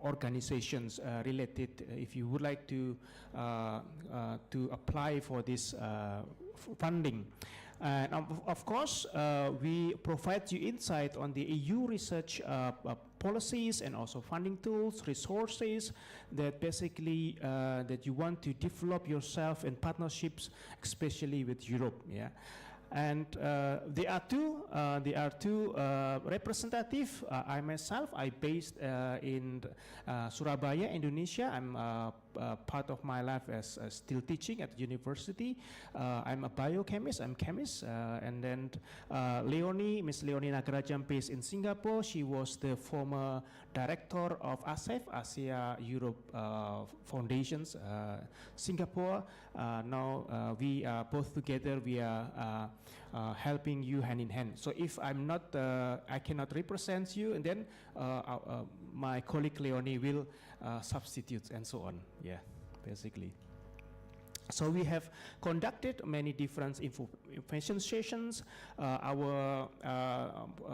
organizations related, if you would like to apply for this funding. And of course, we provide you insight on the EU research policies and also funding tools, resources that basically that you want to develop yourself in partnerships, especially with Europe. Yeah. And there are two representative. I myself, I based in Surabaya, Indonesia. I'm part of my life as still teaching at university. I'm a biochemist. I'm chemist. And then Miss Leonie Nagarajam, based in Singapore. She was the former director of ASEF, Asia Europe Foundations, Singapore. Now we are both together. We are helping you hand in hand. So if I'm not, I cannot represent you, and then my colleague Leonie will substitute and so on. Yeah, basically. So we have conducted many different information sessions. Our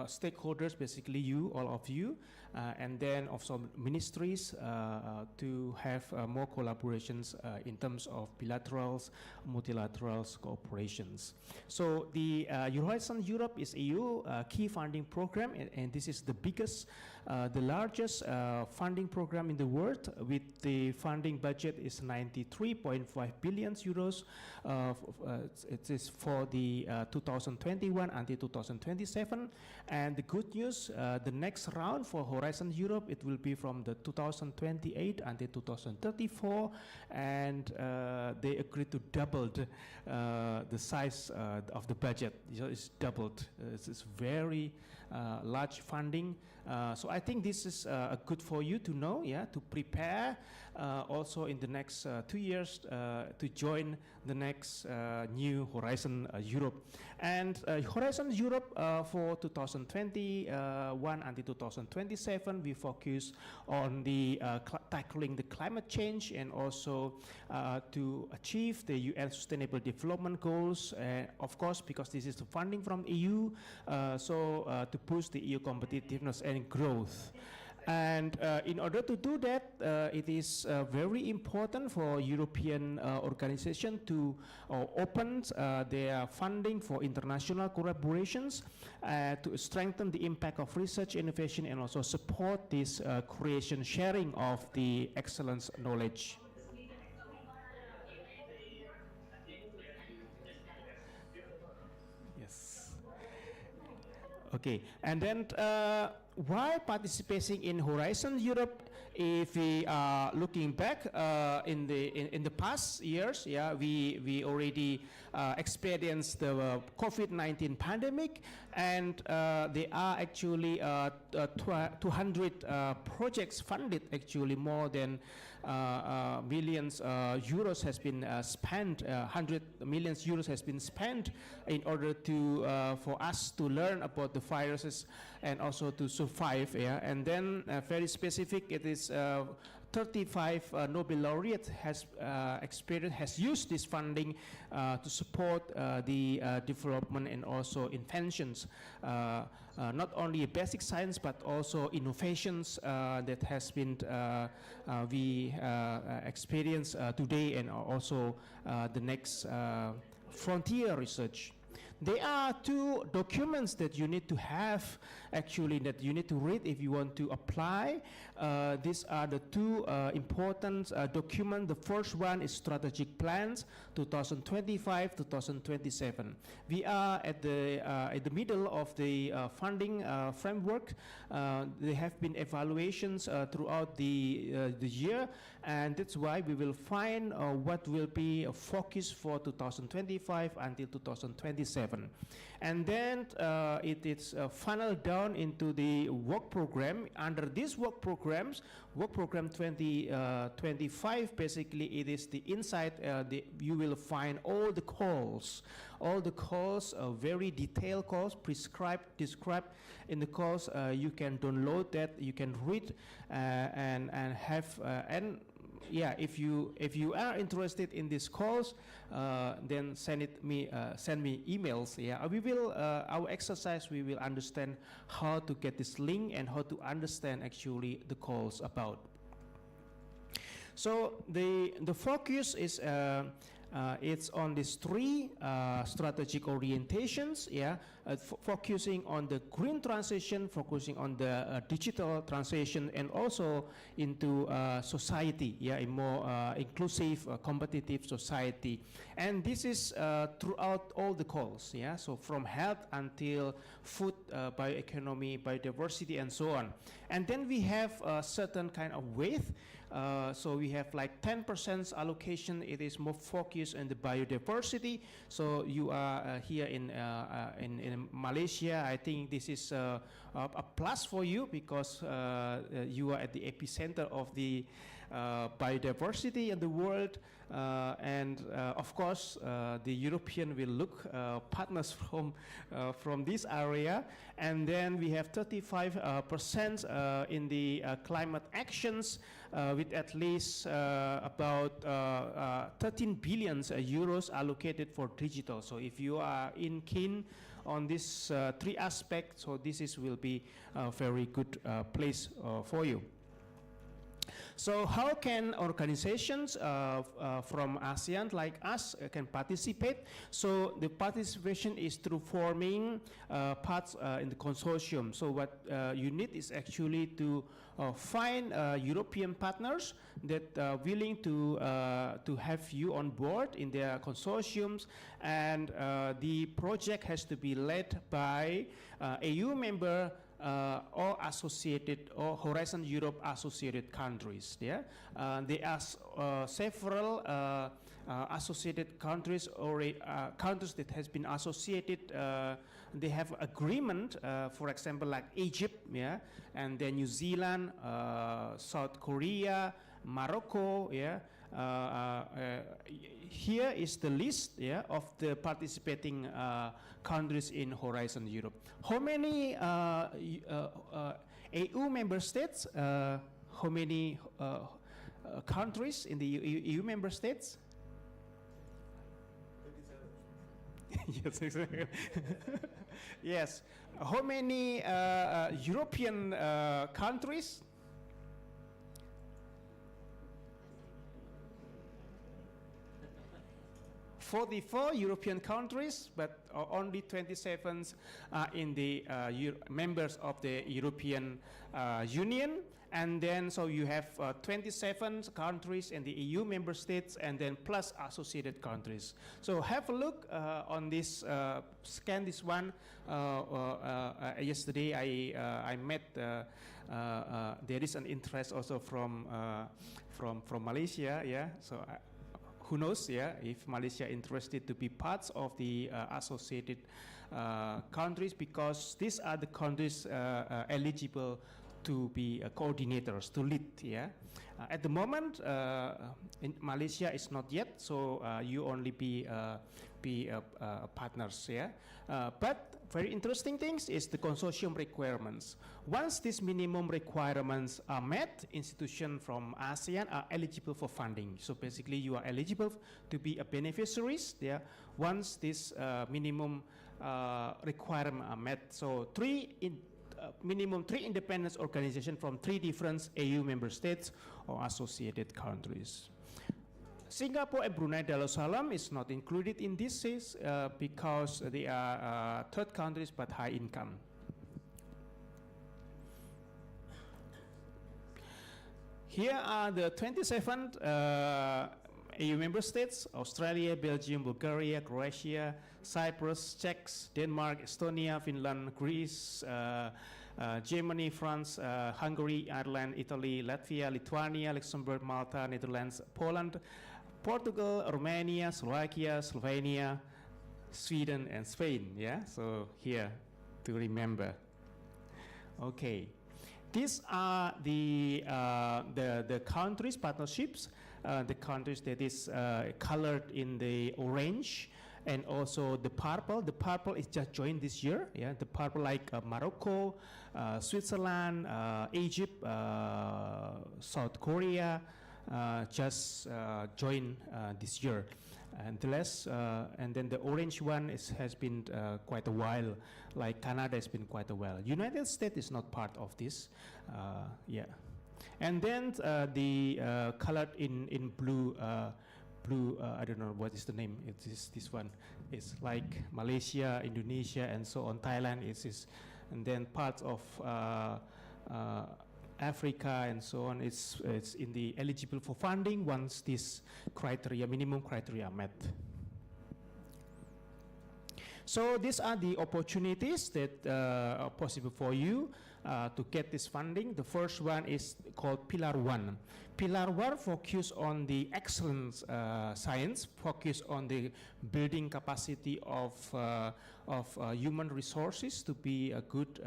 stakeholders, basically you, all of you, and then also ministries to have more collaborations in terms of bilaterals, multilaterals, cooperations. So the Horizon Europe is EU key funding program, and this is the biggest, the largest funding program in the world, with the funding budget is 93.5 billion euros. It is for the 2021 until 2027. And the good news, the next round for Horizon Europe, it will be from the 2028 until 2034, and they agreed to double the size of the budget. So it's doubled. It's very large funding. So I think this is good for you to know, yeah, to prepare also in the next 2 years to join the next new Horizon Europe. And Horizon Europe for 2021 until 2027, we focus on the tackling the climate change, and also to achieve the UN Sustainable Development Goals. Of course, because this is the funding from EU, so to boost the EU competitiveness and growth. And in order to do that, it is very important for European organizations to open their funding for international collaborations to strengthen the impact of research, innovation, and also support this creation, sharing of the excellence knowledge. Yes. Okay, and then why participating in Horizon Europe? If we are looking back in the past years, yeah, we already experienced the COVID-19 pandemic, and there are actually 200 projects funded. Actually, more than millions euros has been spent. 100 million euros has been spent in order to for us to learn about the viruses and also to survive. Yeah, and then very specific, it is 35 Nobel laureates has used this funding to support the development and also inventions, not only basic science but also innovations that has been we experience today, and also the next frontier research. There are two documents that you need to have, actually, that you need to read if you want to apply. These are the two important documents. The first one is Strategic Plans 2025-2027. We are at the middle of the funding framework. There have been evaluations throughout the year, and that's why we will find what will be a focus for 2025 until 2027. And then it is funneled down into the work program. Under these work programs, work program 2025, basically it is the inside, you will find all the calls, very detailed calls, described in the calls. You can download that, you can read and have, and yeah, if you are interested in this course, then send me emails. Yeah, we will our exercise. We will understand how to get this link and how to understand actually the course about. So the focus is it's on these three strategic orientations. Yeah, focusing on the green transition, focusing on the digital transition, and also into society. Yeah, a more inclusive, competitive society. And this is throughout all the calls. Yeah, so from health until food, bioeconomy, biodiversity, and so on. And then we have a certain kind of weight. So we have like 10% allocation. It is more focused on the biodiversity. So you are here in Malaysia. I think this is a plus for you because you are at the epicenter of the biodiversity in the world. And of course, the European will look partners from this area. And then we have 35% in the climate actions with at least about 13 billion euros allocated for digital. So if you are keen on this three aspects, so this will be a very good place for you. So how can organizations from ASEAN like us can participate? So the participation is through forming parts in the consortium. So what you need is actually to find European partners that are willing to have you on board in their consortiums, and the project has to be led by EU member or associated or Horizon Europe associated countries. Yeah, there are several associated countries or countries that has been associated. They have agreement, for example, like Egypt, yeah, and then New Zealand, South Korea, Morocco, yeah. Here is the list, yeah, of the participating countries in Horizon Europe. How many EU member states? How many countries in the EU member states? Yes, exactly. Yes. How many European countries? 44 European countries, but only 27 are in the members of the European Union. And then, so you have 27 countries in the EU member states, and then plus associated countries. So have a look on this, scan this one. Yesterday I met, there is an interest also from Malaysia, yeah. So who knows, yeah, if Malaysia interested to be parts of the associated countries, because these are the countries eligible to be coordinators, to lead, yeah. At the moment, in Malaysia is not yet, so you only be partners, yeah. But very interesting things is the consortium requirements. Once these minimum requirements are met, institutions from ASEAN are eligible for funding. So basically, you are eligible to be a beneficiaries, yeah. Once this minimum requirements are met, so minimum three independent organizations from 3 different EU member states or associated countries. Singapore and Brunei Darussalam is not included in this case because they are third countries but high income. Here are the 27 EU member states: Australia, Belgium, Bulgaria, Croatia, Cyprus, Czech, Denmark, Estonia, Finland, Greece, Germany, France, Hungary, Ireland, Italy, Latvia, Lithuania, Luxembourg, Malta, Netherlands, Poland, Portugal, Romania, Slovakia, Slovenia, Sweden, and Spain. Yeah, so here to remember. Okay, these are the countries partnerships. The countries that is colored in the orange, and also the purple. The purple is just joined this year. Yeah, the purple like Morocco, Switzerland, Egypt, South Korea, just joined this year. And and then the orange one has been quite a while, like Canada has been quite a while. United States is not part of this, yeah. And then the colored in blue, I don't know what is the name, it is this one. It's like Malaysia, Indonesia, and so on. Thailand is and then parts of Africa and so on. It's in the eligible for funding once this criteria, minimum criteria are met. So these are the opportunities that are possible for you to get this funding. The first one is called Pillar 1. Pillar 1 focus on the excellence science, focus on the building capacity of human resources to be a good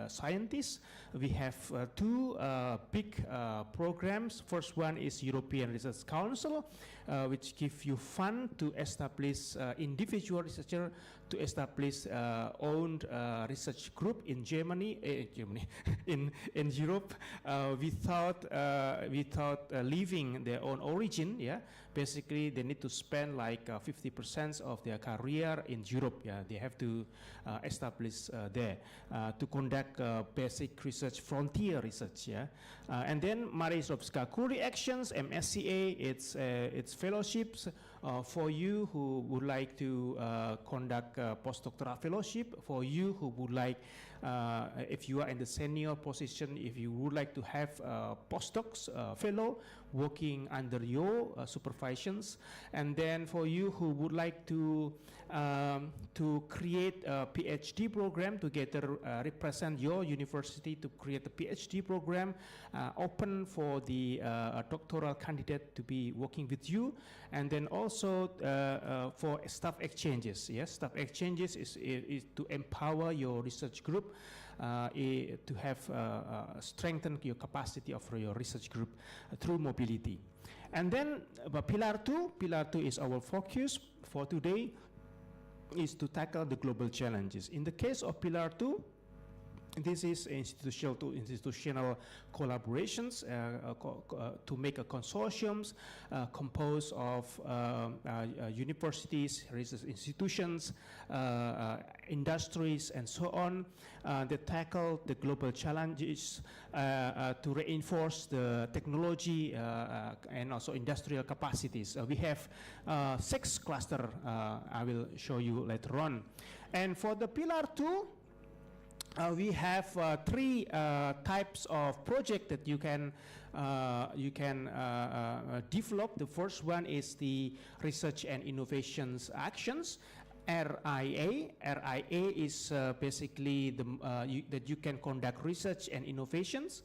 scientist. We have two big programs. First one is European Research Council, which give you fund to establish individual researcher to establish owned research group in Germany, in Europe, without leaving their own origin. Yeah, basically they need to spend like 50% of their career in Europe. Yeah, they have to establish there to conduct basic research, frontier research. Yeah, and then Marie Sklodowska actions, MSCA. It's fellowships for you who would like to conduct postdoctoral fellowship. For you who would like, if you are in the senior position, if you would like to have postdocs fellow working under your supervisions, and then for you who would like to create a PhD program together, represent your university to create a PhD program open for the doctoral candidate to be working with you, and then also for staff exchanges. Yes, staff exchanges is to empower your research group to have strengthen your capacity of your research group through mobility. And then Pillar 2 is our focus for today, is to tackle the global challenges. In the case of Pillar 2, this is institutional to institutional collaborations to make a consortiums composed of universities, research institutions, industries, and so on that tackle the global challenges to reinforce the technology and also industrial capacities. We have 6 clusters I will show you later on. And for the Pillar 2, we have 3 types of project that you can develop. The first one is the research and innovations actions. RIA is basically that you can conduct research and innovations.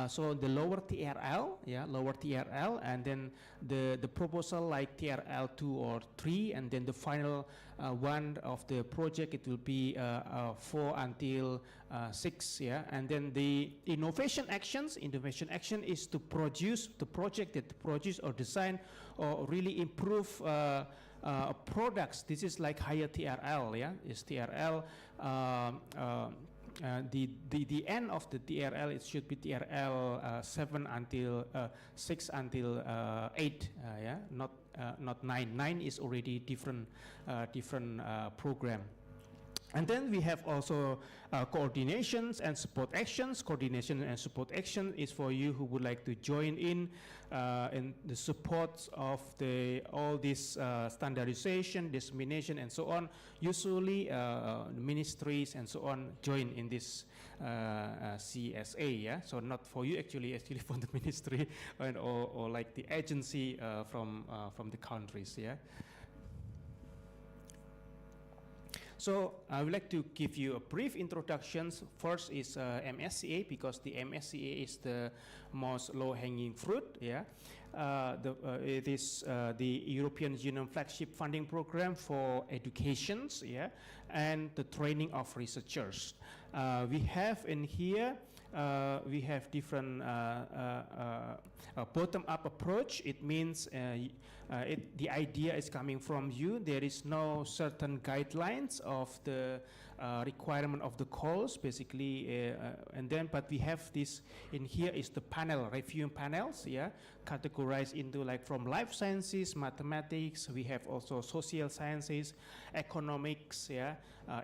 So the lower TRL, lower TRL, and then the proposal like TRL 2 or 3, and then the final one of the project, it will be 4 until 6, and then the innovation action is to produce the project that produce or design or really improve products. This is like higher TRL, is TRL. The end of the TRL, it should be TRL 7 until 6 until 8, not 9. 9 is already different program. And then we have also coordinations and support actions. Coordination and support action is for you who would like to join in the support of all this standardization, dissemination, and so on. Usually ministries and so on join in this CSA. So not for you actually for the ministry or like the agency from the countries. So I would like to give you a brief introduction. First is MSCA, because the MSCA is the most low-hanging fruit. It is the European Union flagship funding program for educations, and the training of researchers. We have in here, we have different bottom-up approach. It means the idea is coming from you. There is no certain guidelines of the requirement of the calls, basically, and then but we have this in here is the panel, reviewing panels, category categorized into like from life sciences, mathematics. We have also social sciences, economics, yeah,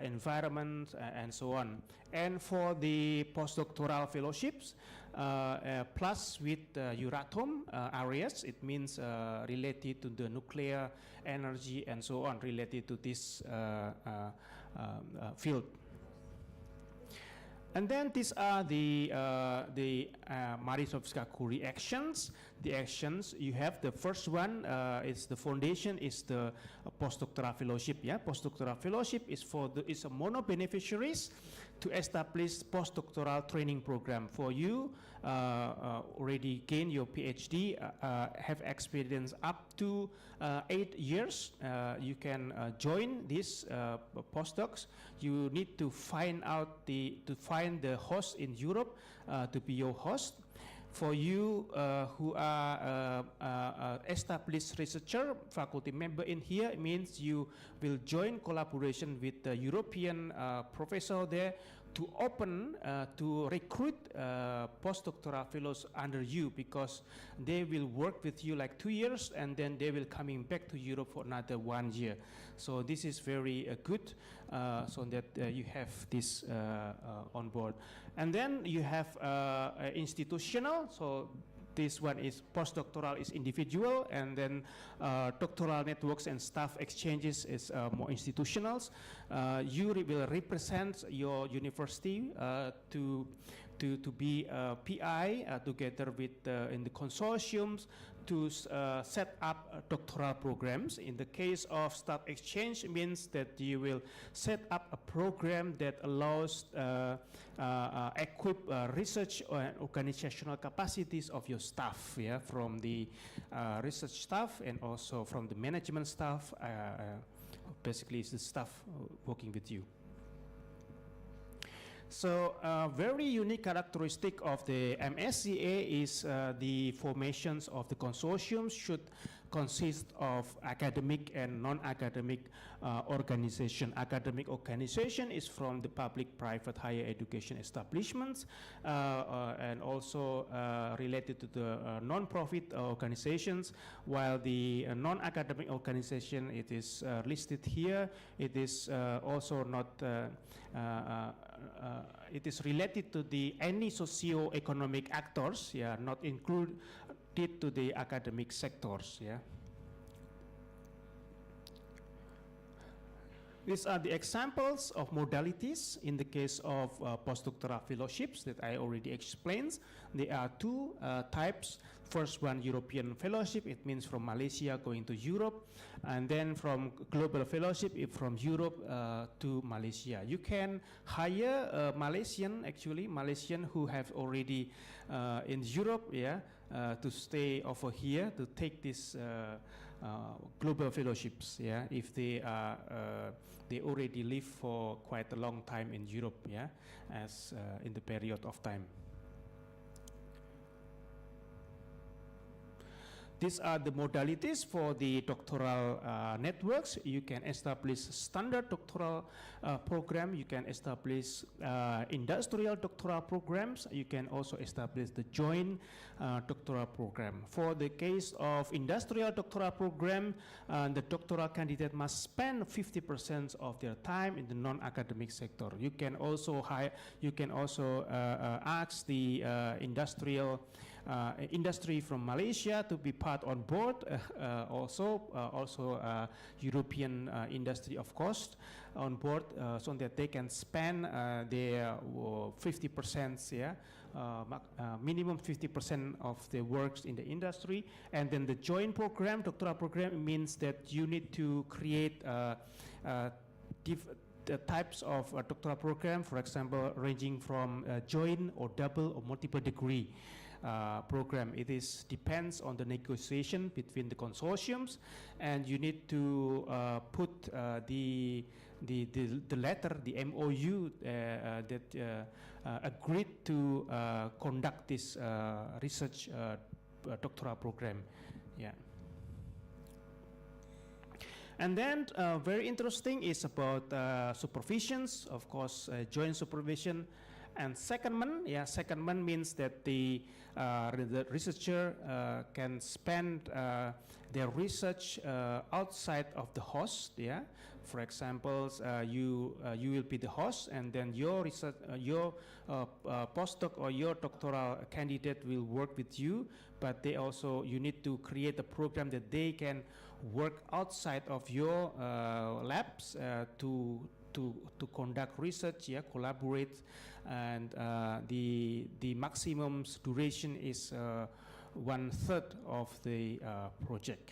environment, and so on. And for the postdoctoral fellowships, plus with Euratom areas, it means related to the nuclear energy and so on, related to this field. And then these are the Marysovska-Curie actions. The actions you have, the first one is the foundation is the postdoctoral fellowship. Yeah, postdoctoral fellowship is for the is a mono beneficiaries to establish postdoctoral training program for you. Already gain your PhD, have experience up to 8 years. You can join these postdocs. You need to find out the host in Europe to be your host. For you who are established researcher, faculty member in here, it means you will join collaboration with the European professor there to open, to recruit postdoctoral fellows under you, because they will work with you like 2 years and then they will coming back to Europe for another 1 year. So this is very good, so that you have this on board. And then you have institutional, so this one is postdoctoral is individual, and then doctoral networks and staff exchanges is more institutionals. You will represent your university to be a PI together with in the consortiums to set up doctoral programs. In the case of staff exchange, it means that you will set up a program that allows equip research and organizational capacities of your staff, yeah, from the research staff and also from the management staff. Basically, it's the staff working with you. So very unique characteristic of the MSCA is the formations of the consortiums should consist of academic and non-academic organization. Academic organization is from the public, private, higher education establishments, and also related to the non-profit organizations, while the non-academic organization, it is listed here. It is also not it is related to the any socio-economic actors, yeah, not included to the academic sectors, yeah. These are the examples of modalities in the case of postdoctoral fellowships that I already explained. There are two types. First one, European fellowship, it means from Malaysia going to Europe, and then from global fellowship, from Europe to Malaysia. You can hire Malaysian who have already in Europe, yeah, to stay over here to take this global fellowships, yeah, if they are they already live for quite a long time in Europe, yeah, as in the period of time. These are the modalities for the doctoral networks. You can establish standard doctoral program. You can establish industrial doctoral programs. You can also establish the joint doctoral program. For the case of industrial doctoral program, the doctoral candidate must spend 50% of their time in the non-academic sector. You can also ask the industry from Malaysia to be part on board, also European industry, of course, on board, so that they can spend their 50%, yeah, minimum 50% of the works in the industry. And then the joint program, doctoral program, means that you need to create the types of doctoral program, for example, ranging from joint or double or multiple degree program. It is depends on the negotiation between the consortiums, and you need to put the letter, the MOU that agreed to conduct this research doctoral program. Yeah. And then very interesting is about supervisions, of course, joint supervision And secondment means that the researcher can spend their research outside of the host. Yeah, for example, you will be the host, and then your research, your postdoc or your doctoral candidate will work with you. But they also, you need to create a program that they can work outside of your labs to conduct research, yeah, collaborate, and the maximum duration is 1/3 of the project.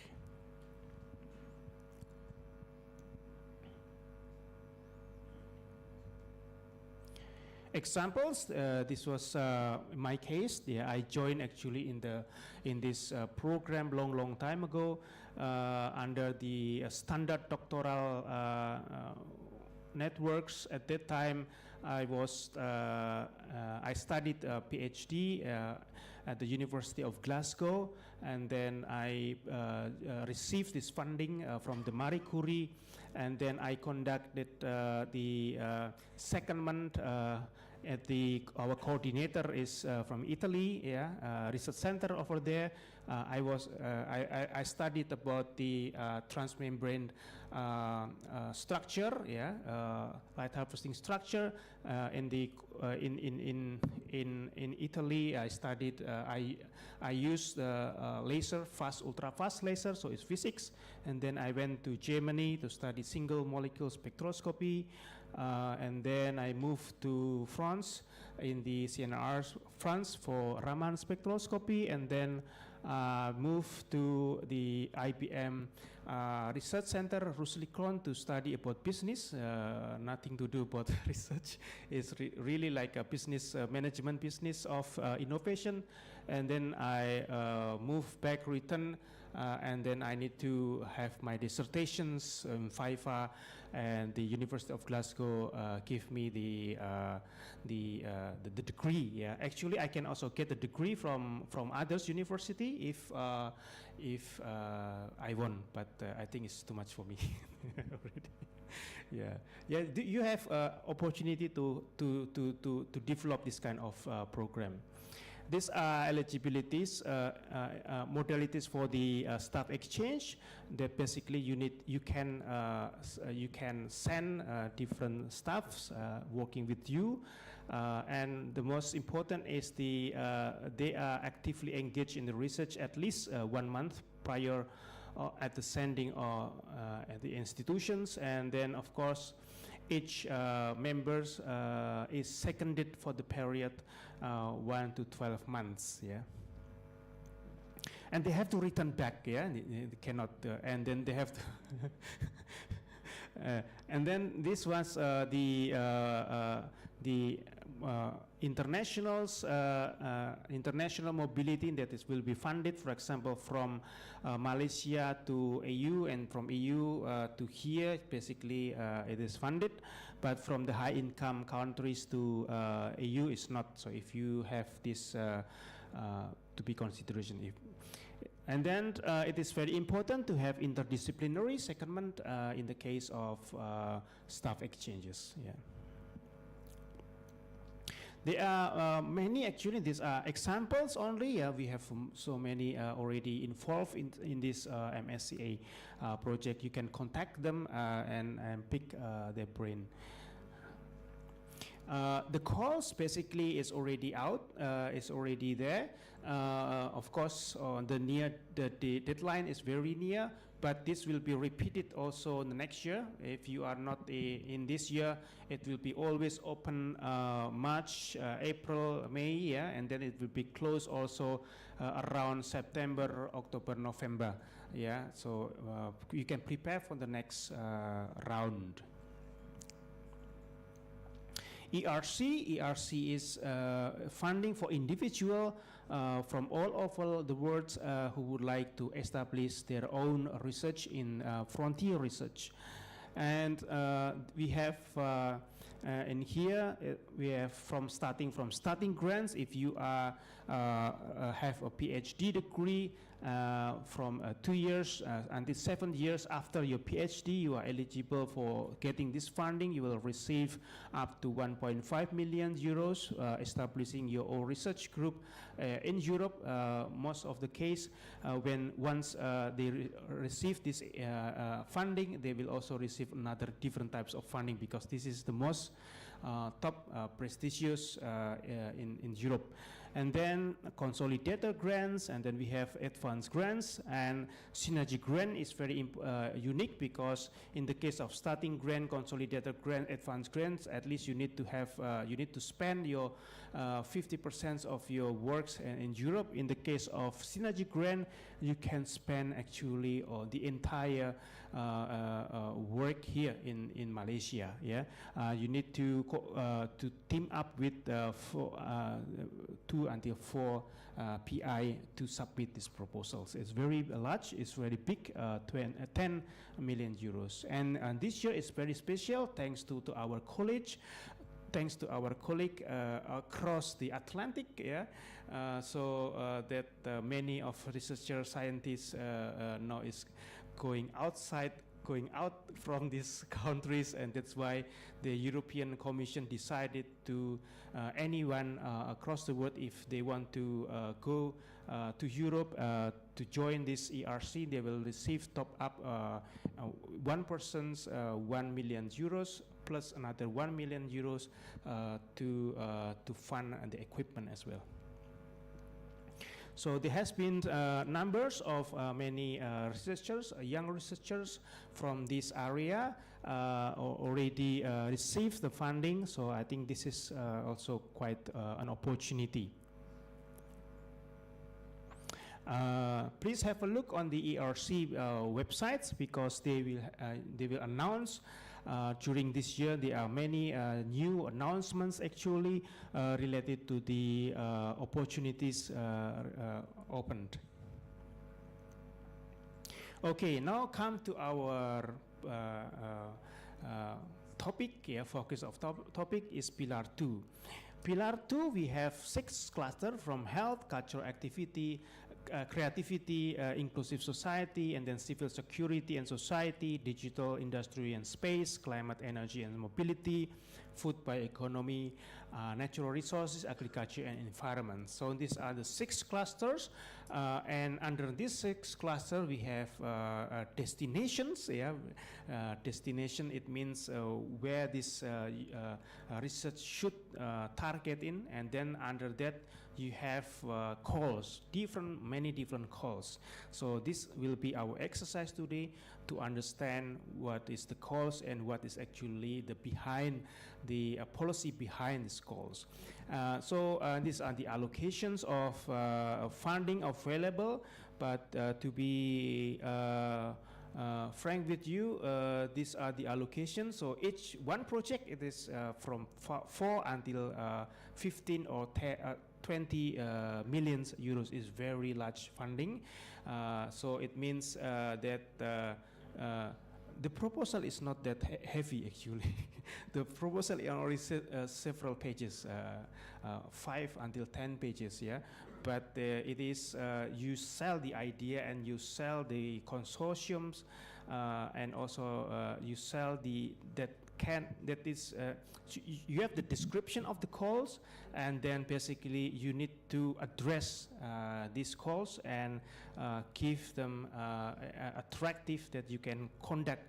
Examples. This was my case. Yeah, I joined actually in this program long time ago under the standard doctoral networks. At that time, I studied a PhD at the University of Glasgow, and then I received this funding from the Marie Curie, and then I conducted the secondment at our coordinator is from Italy, yeah, research center over there. I studied about the transmembrane structure, yeah, light harvesting structure in Italy. I studied. I used laser, ultra fast laser, so it's physics. And then I went to Germany to study single molecule spectroscopy. And then I moved to France, in the CNR France, for Raman spectroscopy, and then moved to the IBM Research Center, Rooslicon, to study about business. Nothing to do about research. It's really like a business management, business of innovation. And then I moved back, return, and then I need to have my dissertations in FIFA, and the University of Glasgow give me the degree. Yeah, actually, I can also get the degree from others university if I want, but I think it's too much for me already. Yeah. Do you have opportunity to develop this kind of program? These are eligibilities, modalities for the staff exchange. That basically you can send different staffs working with you, and the most important is they are actively engaged in the research at least 1 month prior at the sending or at the institutions, and then of course each members is seconded for the period 1 to 12 months. Yeah, and they have to return back. Yeah, they cannot, and then they have to. And then this was the international mobility that will be funded, for example, from Malaysia to EU, and from EU to here. Basically, it is funded, but from the high-income countries to EU is not. So if you have this to be consideration. And then it is very important to have interdisciplinary secondment in the case of staff exchanges. Yeah. There are many, actually. These are examples only. We have so many already involved in this MSCA project. You can contact them and pick their brain. The course basically is already out, it's already there. Of course, the deadline is very near, but this will be repeated also in the next year. If you are not in this year, it will be always open March, April, May, yeah, and then it will be closed also around September, October, November, yeah. So you can prepare for the next round. ERC is funding for individual from all over the world who would like to establish their own research in frontier research. And we have in here we have starting grants. If you have a PhD degree from 2 years until 7 years after your PhD, you are eligible for getting this funding. You will receive up to 1.5 million euros, establishing your own research group in Europe. Most of the case, once they receive this funding, they will also receive another different types of funding, because this is the most top prestigious in Europe. And then consolidated grants, and then we have advanced grants, and synergy grant is very unique, because in the case of starting grant, consolidated grant, advanced grants, at least you need to have you need to spend your 50% of your works in Europe. In the case of synergy grant, you can spend actually the entire work here in Malaysia. Yeah, you need to team up with 2 until 4 PI to submit these proposals. It's very large, it's very big, 10 million euros. And this year is very special, thanks to our college, thanks to our colleague across the Atlantic. Yeah, that many of researchers, scientists now is going out from these countries, and that's why the European Commission decided to anyone across the world, if they want to go to Europe to join this ERC, they will receive top up one person's 1 million euros plus another 1 million euros to fund the equipment as well. So there has been numbers of many researchers, young researchers from this area already received the funding. So I think this is also quite an opportunity. Please have a look on the ERC websites, because they will announce during this year. There are many new announcements actually related to the opportunities opened. Okay, now come to our topic. Yeah, focus of topic is Pillar 2. Pillar 2, we have 6 clusters from health, cultural activity, creativity, inclusive society, and then civil security and society, digital, industry and space, climate, energy and mobility, food bioeconomy, natural resources, agriculture and environment. So these are the 6 clusters, and under these 6 clusters we have destinations. Yeah, destination, it means where this research should target in, and then under that you have calls, many different calls. So this will be our exercise today, to understand what is the cause and what is actually the policy behind these calls. So these are the allocations of funding available, but to be frank with you, these are the allocations. So each one project, it is from 4 until 15 or 20 million euros is very large funding. So it means that the proposal is not that heavy actually. The proposal is only several pages, 5 until 10 pages. Yeah, but it is you sell the idea and you sell the consortiums, and also you sell you have the description of the calls, and then basically you need to address these calls and give them attractive that you can conduct,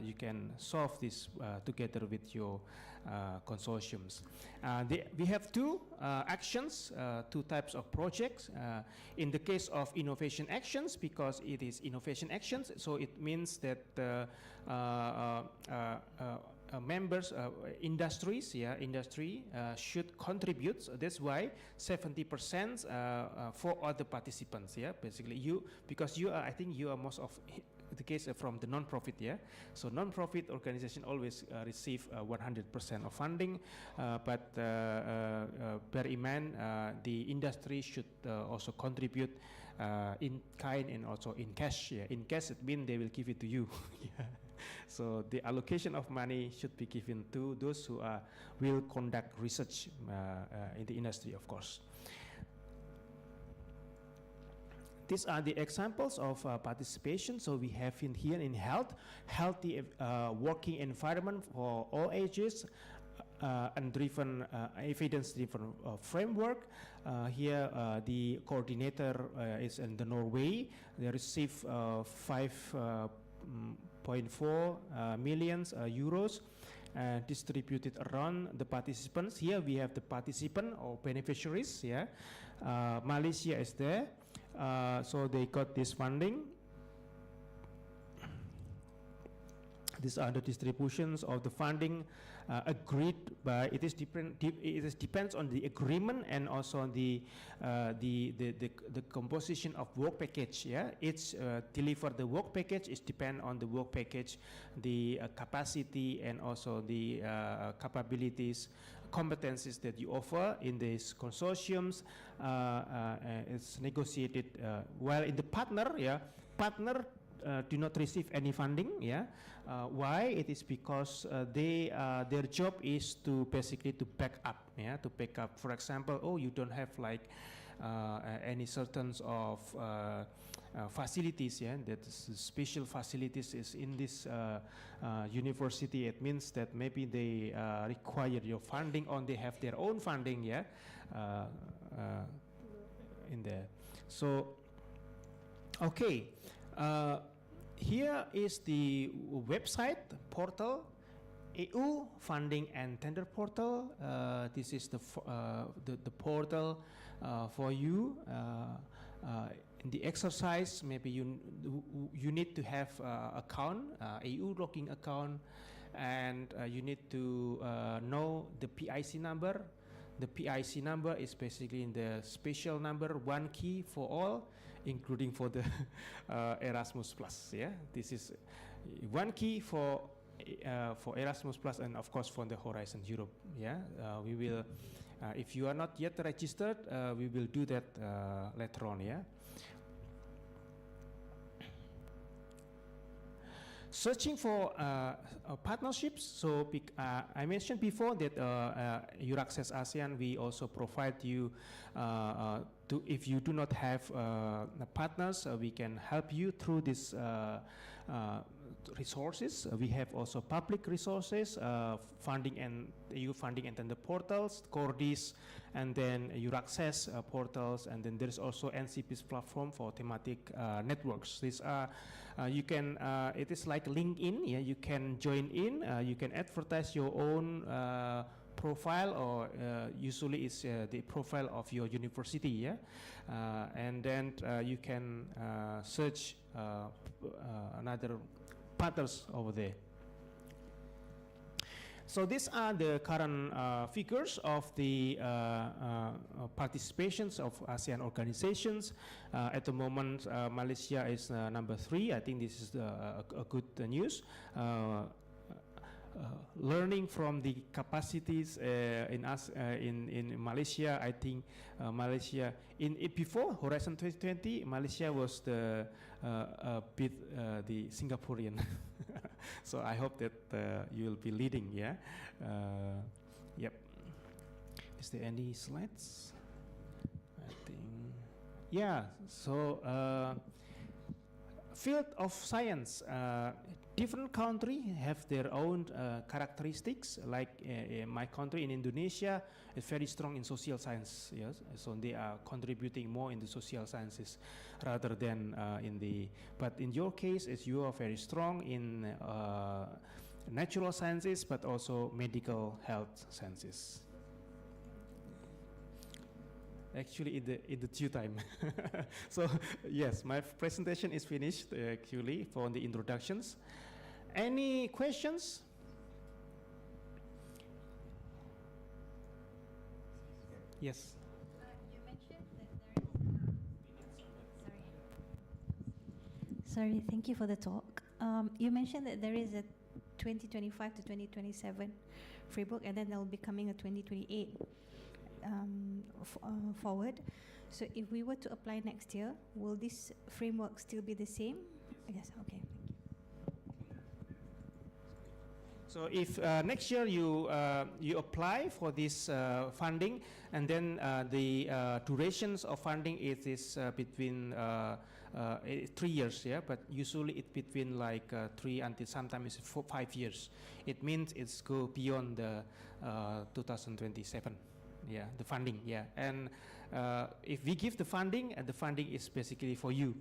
you can solve this together with your consortiums. We have 2 actions, 2 types of projects. In the case of innovation actions, because it is innovation actions, so it means that members, industries, industry should contribute. So that's why 70% for other participants. Yeah, basically because you are, I think you are most of the case from the non-profit. Yeah, so non-profit organization always receive 100% of funding, but bear in mind the industry should also contribute in kind and also in cash. Yeah, in cash it means they will give it to you. Yeah. So the allocation of money should be given to those who will conduct research in the industry, of course. These are the examples of participation. So we have in here in health, healthy working environment for all ages, and driven evidence-driven framework. Here, the coordinator is in the Norway. They receive 5.4 million euros. Distributed around the participants. Here we have the participant or beneficiaries. Yeah, Malaysia is there, so they got this funding. These are the distributions of the funding agreed by. It is different. It depends on the agreement and also on the composition of work package. Yeah, each deliver the work package is depend on the work package, the capacity and also the capabilities, competencies that you offer in these consortiums. It's negotiated while in the partner. Yeah, partner do not receive any funding. Yeah. Why? It is because their job is to basically to back up. Yeah, to back up. For example, oh, you don't have like any certain of facilities. Yeah, that special facilities is in this university. It means that maybe they require your funding, or they have their own funding. Yeah, in there. So, okay. Here is the website portal, EU funding and tender portal. This is the portal for you. In the exercise, maybe you need to have account, EU login account, and you need to know the PIC number. The PIC number is basically in the special number, one key for all, including for the Erasmus Plus. Yeah, this is one key for Erasmus Plus, and of course for the Horizon Europe. Yeah, we will. If you are not yet registered, we will do that later on. Yeah. Searching for partnerships. So I mentioned before that Euraxess ASEAN, we also provide you, if you do not have partners, we can help you through this resources. We have also public resources, funding and EU funding and then the portals, Cordis, and then Euraxess portals, and then there is also NCP's platform for thematic networks. These are you can it is like LinkedIn. Yeah, you can join in. You can advertise your own profile, or usually it's the profile of your university. Yeah, and then you can search another partners over there. So these are the current figures of the participations of ASEAN organizations. At the moment, Malaysia is number 3. I think this is a good news. Learning from the capacities in Malaysia, I think Malaysia before Horizon 2020, Malaysia was the Singaporean. So I hope that you will be leading. Yeah. Yep. Is there any slides? I think. Yeah. So field of science. Different countries have their own characteristics. Like my country in Indonesia is very strong in social science. Yes, so they are contributing more in the social sciences rather than in the. But in your case, is you are very strong in natural sciences, but also medical health sciences. Actually, in the due time. So yes, my presentation is finished actually for the introductions. Any questions? Yes. You mentioned that there is. Sorry, thank you for the talk. You mentioned that there is a 2025 to 2027 framework, and then there will be coming a 2028 forward. So if we were to apply next year, will this framework still be the same? Yes, okay. So if next year you apply for this funding, and then the durations of funding is between 3 years, yeah, but usually it's between like 3 until sometimes 5 years. It means it's go beyond the 2027, yeah, the funding, yeah. And if we give the funding, and the funding is basically for you,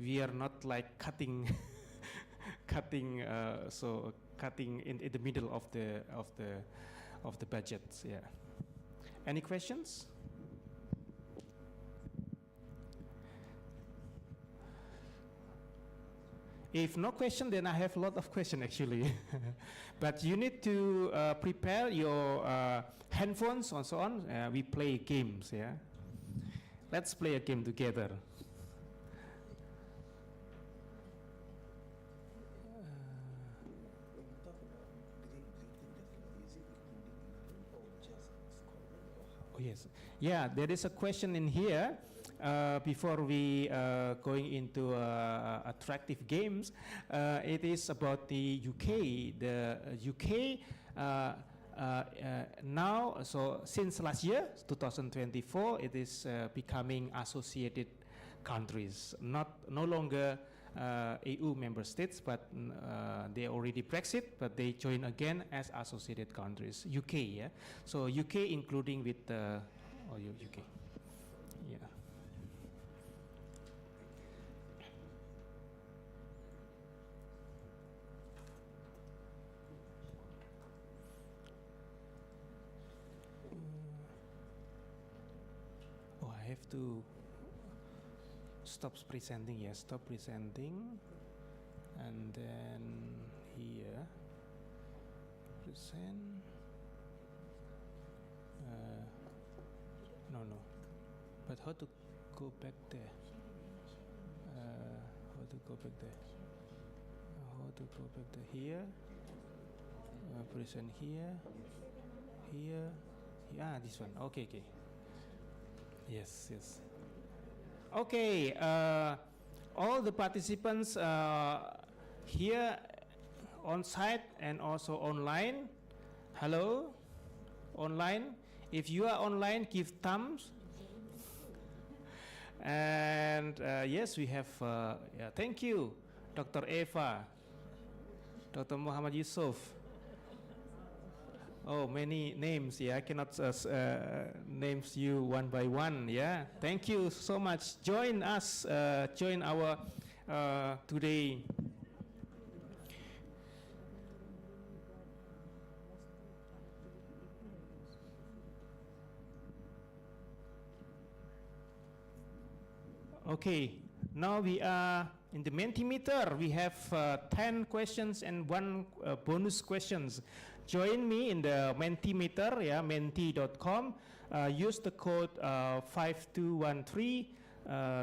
we are not like cutting cutting in the middle of the budgets, yeah. Any questions? If no question, then I have a lot of questions actually. But you need to prepare your handphones and so on. We play games, yeah. Let's play a game together. Oh yes, yeah. There is a question in here. Before we going into attractive games, it is about the UK. The UK now, so since last year, 2024, it is becoming associated countries, no longer EU member states, but they already Brexit, but they join again as associated countries. UK, yeah. So UK including with UK, yeah. I have to stop presenting, yes, stop presenting, and then here, present, no, but how to go back there, how to go back there, here, present here, this one, okay, yes. Okay, all the participants here on site and also online. Hello, online. If you are online, give thumbs. And yes, we have, yeah, thank you, Dr. Eva, Dr. Muhammad Yusuf. Oh, many names, yeah, I cannot names you one by one, yeah. Thank you so much. Join us, join our today. Okay, now we are in the Mentimeter. We have 10 questions and 1 bonus questions. Join me in the Mentimeter, yeah, menti.com. Use the code 5213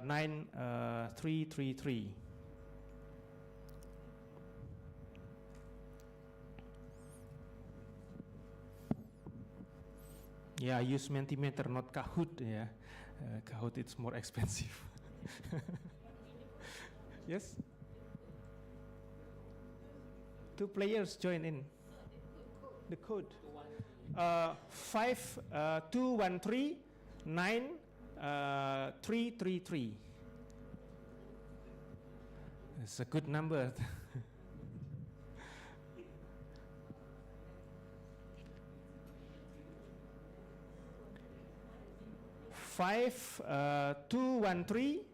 9333. Yeah, use Mentimeter, not Kahoot. Yeah, Kahoot it's more expensive. Yes. 2 players join in. The code 5213 9333. It's a good number. Five 213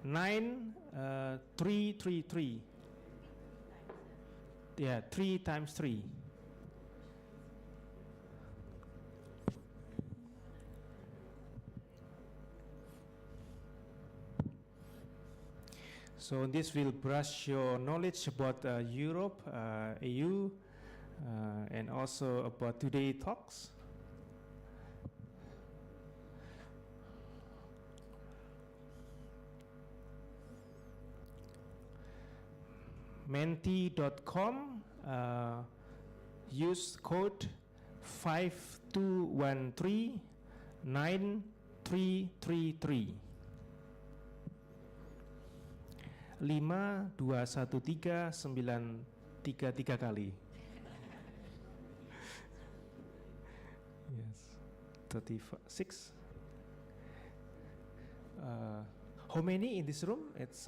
9333. Yeah, 3 times 3. So this will brush your knowledge about Europe, EU, and also about today's talks. Menti.com, use code 5213 9333. 5213 9333. tiga kali. Yes, 36. How many in this room? It's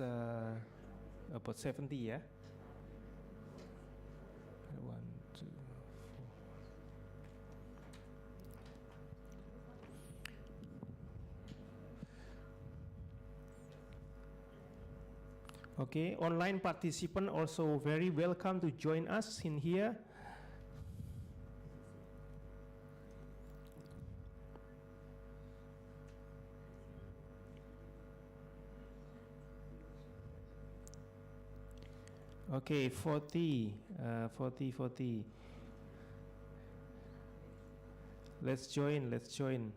about 70, yeah? 1, 2, 4. Okay, online participant also very welcome to join us in here. Okay, 40. Let's join.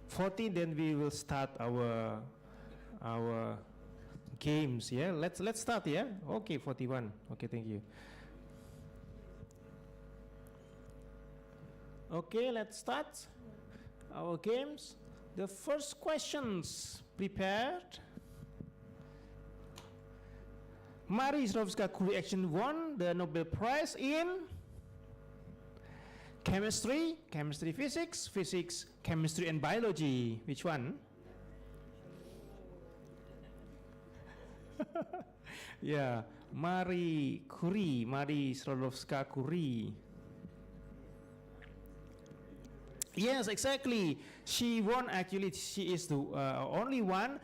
40, then we will start our games, yeah? Let's start, yeah? Okay, 41. Okay, thank you. Okay, let's start our games. The first questions prepared. Marie Sklodowska-Curie Action won the Nobel Prize in chemistry, physics, chemistry and biology. Which one? Yeah, Marie Sklodowska-Curie. Yes, exactly. She won. Actually, she is the only one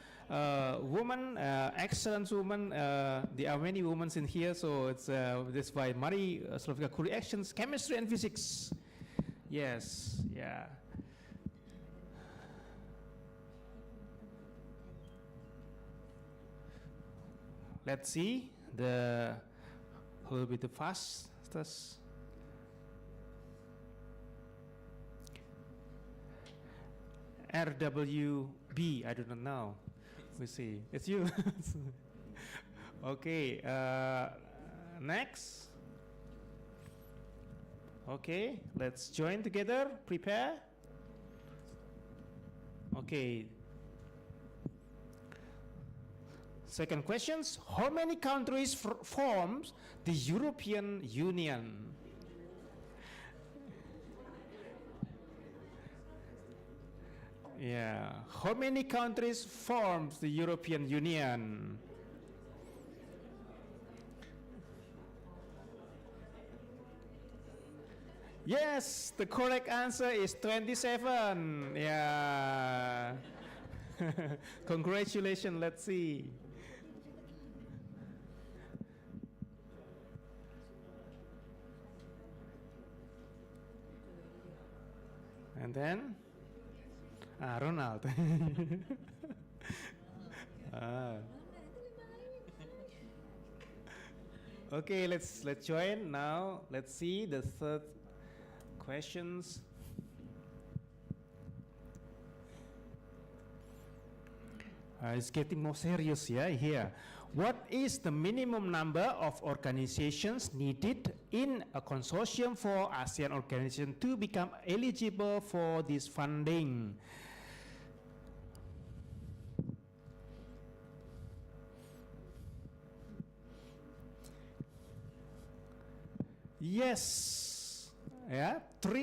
woman, excellent woman. There are many women in here, so it's this why Marie Sklodowska-Curie Actions, chemistry and physics. Yes, yeah. Let's see the who will be the fastest. RWB, I do not know. We see. It's you. Okay. Next. Okay. Let's join together. Prepare. Okay. Second questions. How many countries forms the European Union? Yeah. How many countries forms the European Union? Yes, the correct answer is 27. Yeah. Congratulations. Let's see. And then Ronald. Okay, let's join now. Let's see the third questions. It's getting more serious, yeah, here. What is the minimum number of organizations needed in a consortium for ASEAN organization to become eligible for this funding? Yes, yeah,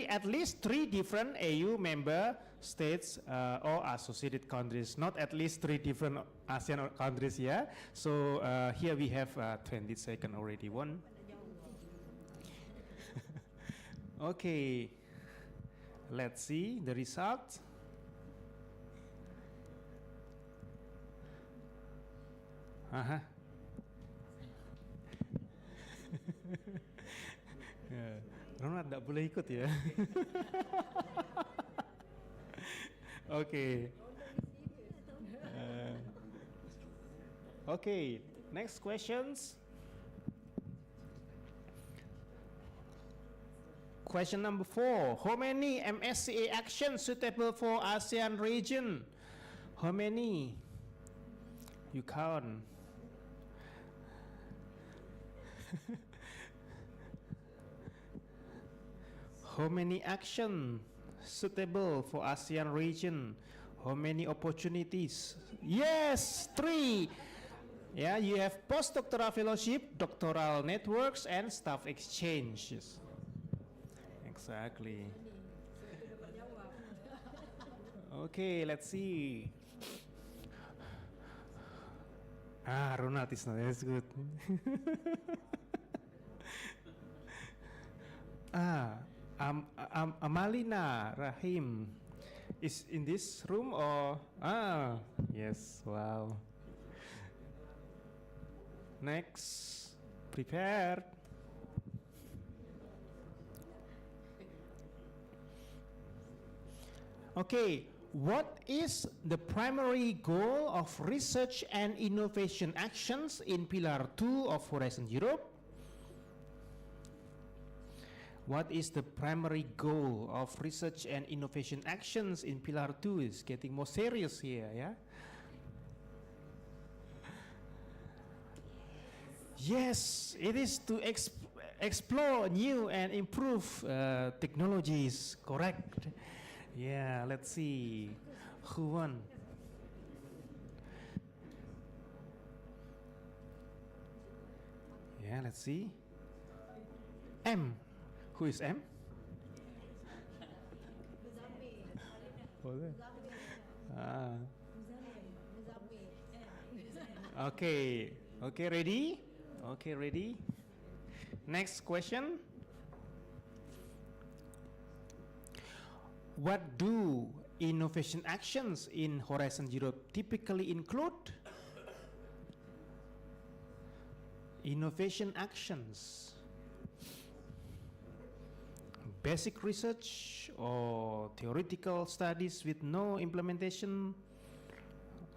at least three different AU member states or associated countries, not at least three different ASEAN countries, yeah. So here we have 20 seconds already won. Okay, let's see the result. Ronald tidak boleh ikut ya. Okay. Okay, next questions. Question number 4. How many MSCA actions suitable for ASEAN region? How many? You count. How many actions suitable for ASEAN region? How many opportunities? Yes, 3. Yeah, you have postdoctoral fellowship, doctoral networks, and staff exchanges. Exactly. Okay, let's see. Ah, Ronald is not. That's good. Amalina Rahim is in this room or yes, wow. Next, prepared. Okay, what is the primary goal of research and innovation actions in Pillar 2 of Horizon Europe? What is the primary goal of research and innovation actions in Pillar 2? Is getting more serious here, yeah? Yes, it is to explore new and improve technologies, correct? Yeah, let's see who won. Yeah, let's see. M. Who is M? Okay. Okay, ready? Okay, ready? Next question. What do innovation actions in Horizon Europe typically include? Innovation actions. Basic research or theoretical studies with no implementation?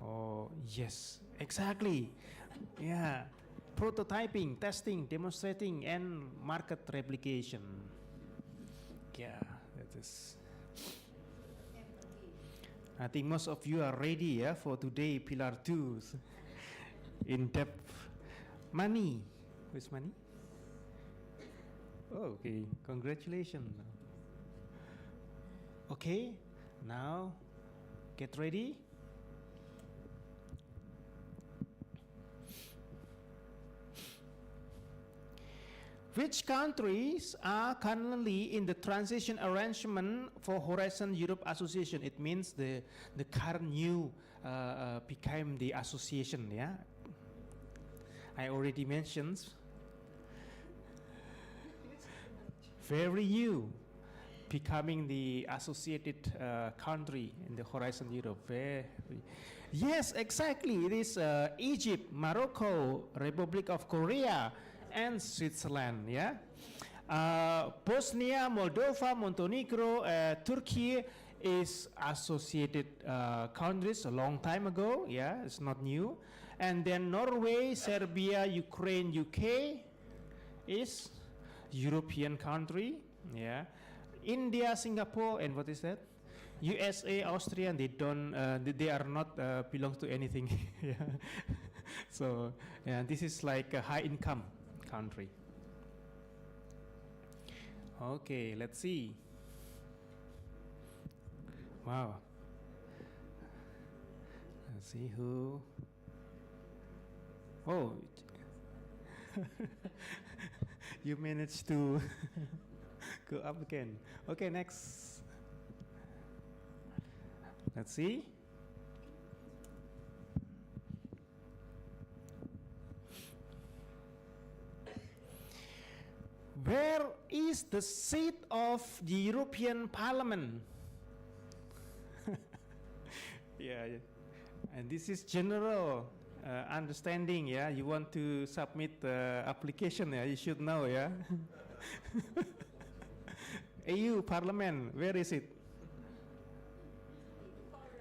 Oh, yes, exactly. Yeah, prototyping, testing, demonstrating, and market replication. Yeah, that is. I think most of you are ready, yeah, for today, Pillar 2. In depth. Money. Where's money? Oh, okay, congratulations. Okay, now get ready. Which countries are currently in the transition arrangement for Horizon Europe Association? It means the current new became the association, yeah? I already mentioned. Very new, becoming the associated country in the Horizon Europe. Yes, exactly. It is Egypt, Morocco, Republic of Korea, and Switzerland. Yeah, Bosnia, Moldova, Montenegro, Turkey is associated countries a long time ago. Yeah, it's not new. And then Norway, Serbia, Ukraine, UK is European country. Yeah, India, Singapore, and what is that? USA, Austria, they don't. They are not belong to anything. Yeah. So yeah, this is like a high income country. Okay, let's see. Wow. Let's see who. Oh, you managed to go up again. Okay, next. Let's see. Where is the seat of the European Parliament? Yeah, and this is general understanding. Yeah, you want to submit the application. Yeah, you should know. Yeah. EU Parliament. Where is it?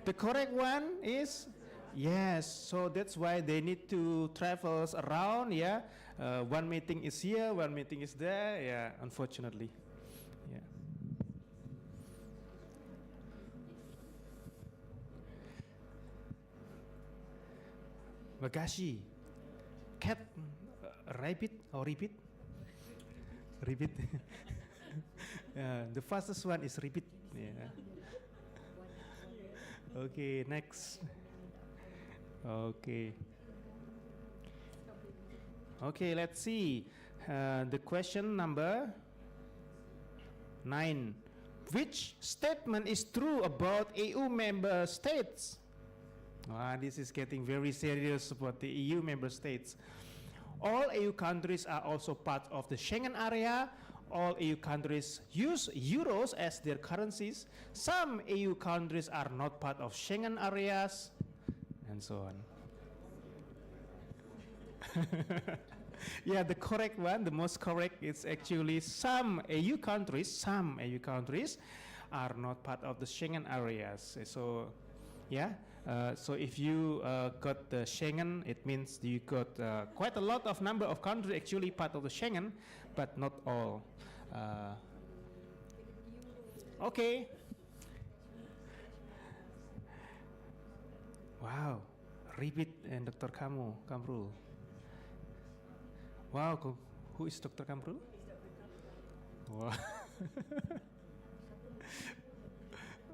The correct one is yes. So that's why they need to travel around. Yeah. One meeting is here, one meeting is there. Yeah, unfortunately. Yeah. Wagashi. Cat. Rabbit or repeat? Repeat. The fastest one is repeat. Yeah. Okay, next. Okay. Okay, let's see. The question number 9. Which statement is true about EU member states? This is getting very serious about the EU member states. All EU countries are also part of the Schengen area. All EU countries use euros as their currencies. Some EU countries are not part of Schengen areas, and so on. Yeah, the correct one, the most correct, is actually some EU countries are not part of the Schengen areas. So, yeah. So if you got the Schengen, it means you got quite a lot of number of countries actually part of the Schengen, but not all. Okay. Wow. Repeat and Dr. Kamrul. Wow. Who is Dr. Kamrul? Wow.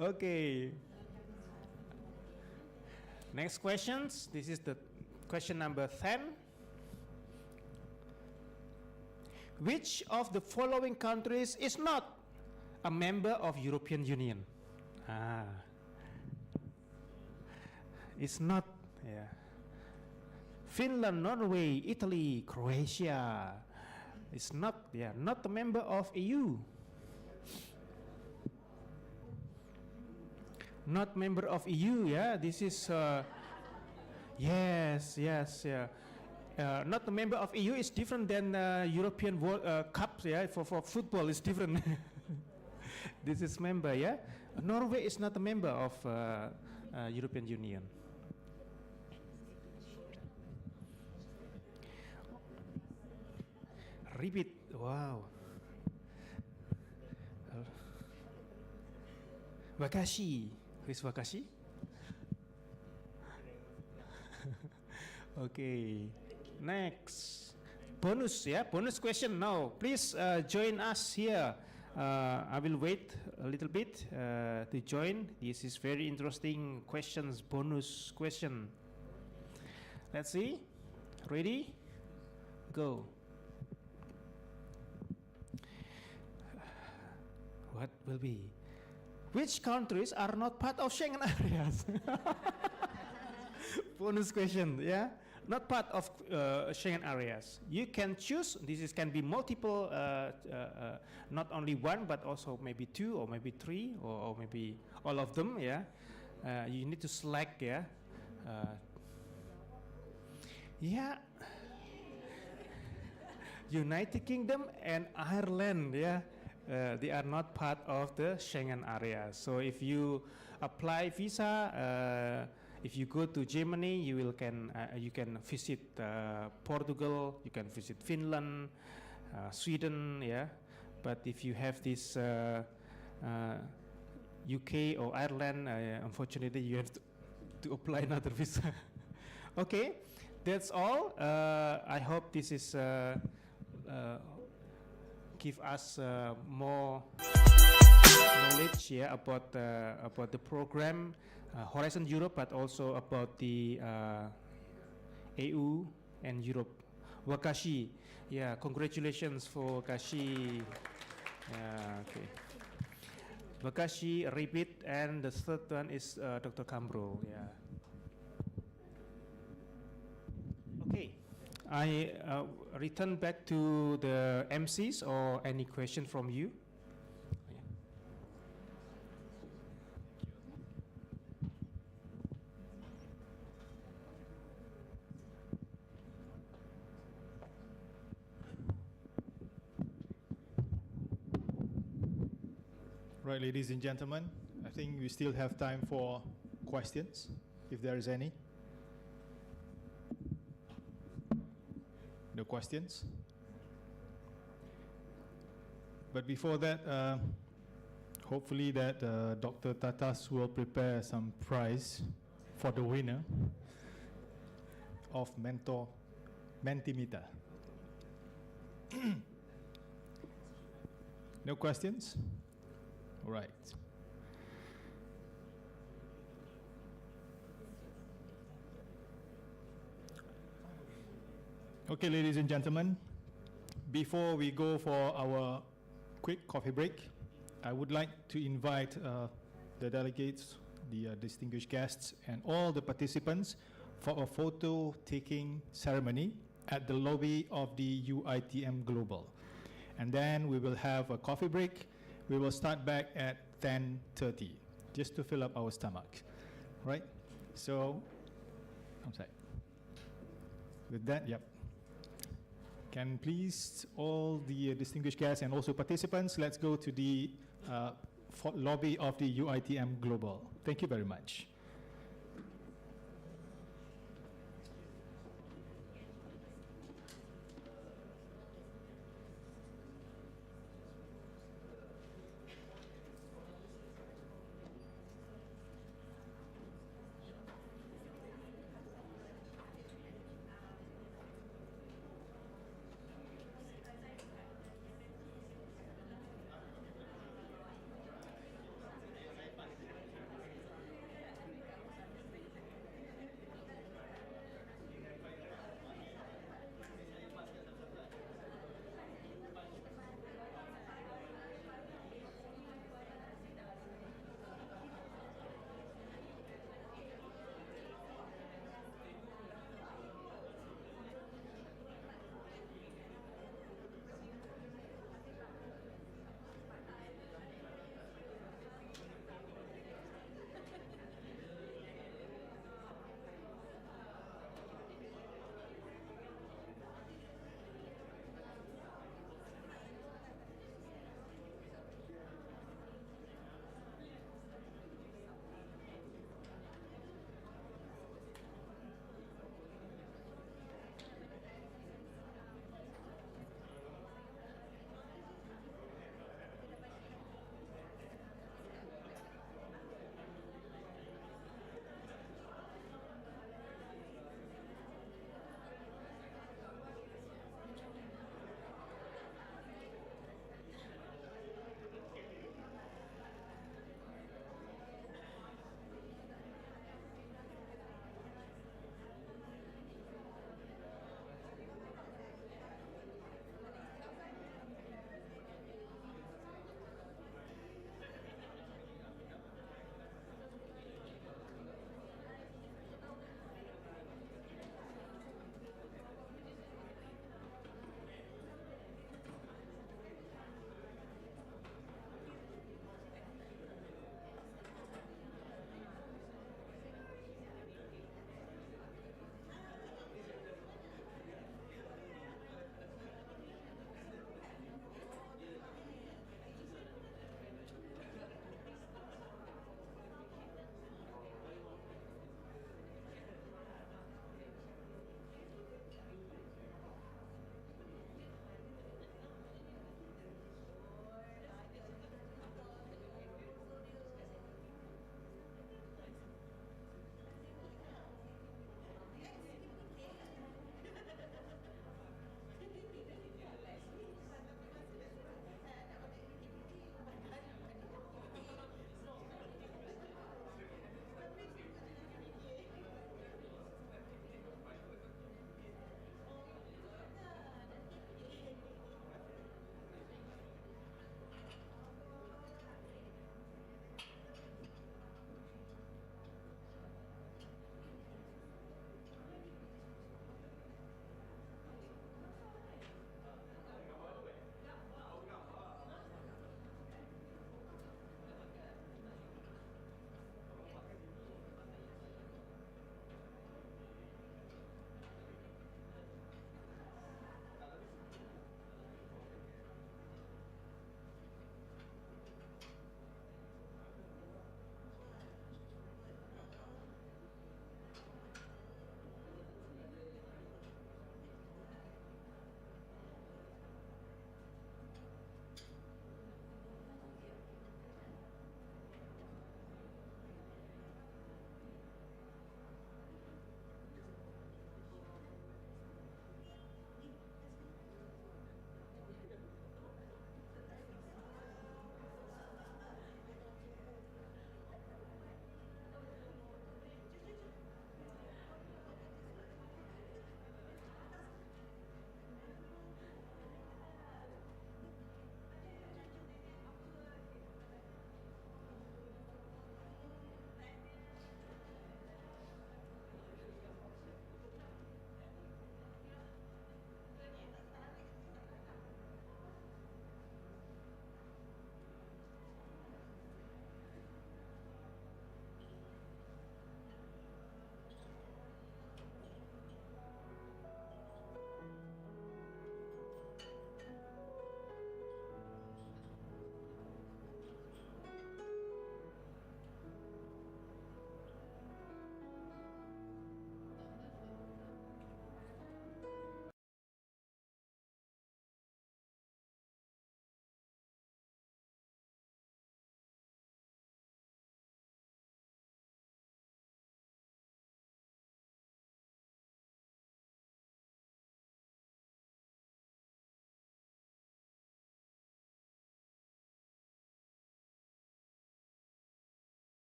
Okay. Next questions. This is the question number 10. Which of the following countries is not a member of European Union? It's not. Yeah. Finland, Norway, Italy, Croatia. It's not. Yeah, not a member of EU. Not member of EU. Yeah, this is. Yes. Yeah. Not a member of EU is different than European World Cup. Yeah, for football is different. This is member. Yeah, Norway is not a member of European Union. Repeat. Wow. Wakashi. Who is Wakashi? Okay. Next. Bonus, yeah? Bonus question now. Please join us here. I will wait a little bit to join. This is very interesting questions, bonus question. Let's see. Ready? Go. What will be? Which countries are not part of Schengen areas? Bonus question, yeah? Not part of Schengen areas. You can choose. Can be multiple, not only one, but also maybe two, or maybe three, or maybe all of them. Yeah, you need to select. Yeah, yeah. United Kingdom and Ireland. Yeah, they are not part of the Schengen area. So if you apply visa. If you go to Germany, you can visit Portugal, you can visit Finland, Sweden, yeah. But if you have this UK or Ireland, unfortunately, you have to apply another visa. Okay, that's all. I hope this is give us more knowledge, yeah, about the program. Horizon Europe, but also about the EU and Europe. Wakashi, yeah, congratulations for Wakashi. Yeah, okay. Wakashi, repeat, and the third one is Dr. Kamro. Yeah. Okay, I return back to the MCs or any question from you. Right, ladies and gentlemen, I think we still have time for questions, if there is any. No questions? But before that, hopefully that Dr. Tatas will prepare some prize for the winner of Mentimeter. No questions? All right. Okay, ladies and gentlemen, before we go for our quick coffee break, I would like to invite the delegates, the distinguished guests, and all the participants for a photo-taking ceremony at the lobby of the UITM Global. And then we will have a coffee break. We will start back at 10:30, just to fill up our stomach, right? So, I'm sorry. With that, yep. Can please all the distinguished guests and also participants, let's go to the lobby of the UITM Global. Thank you very much.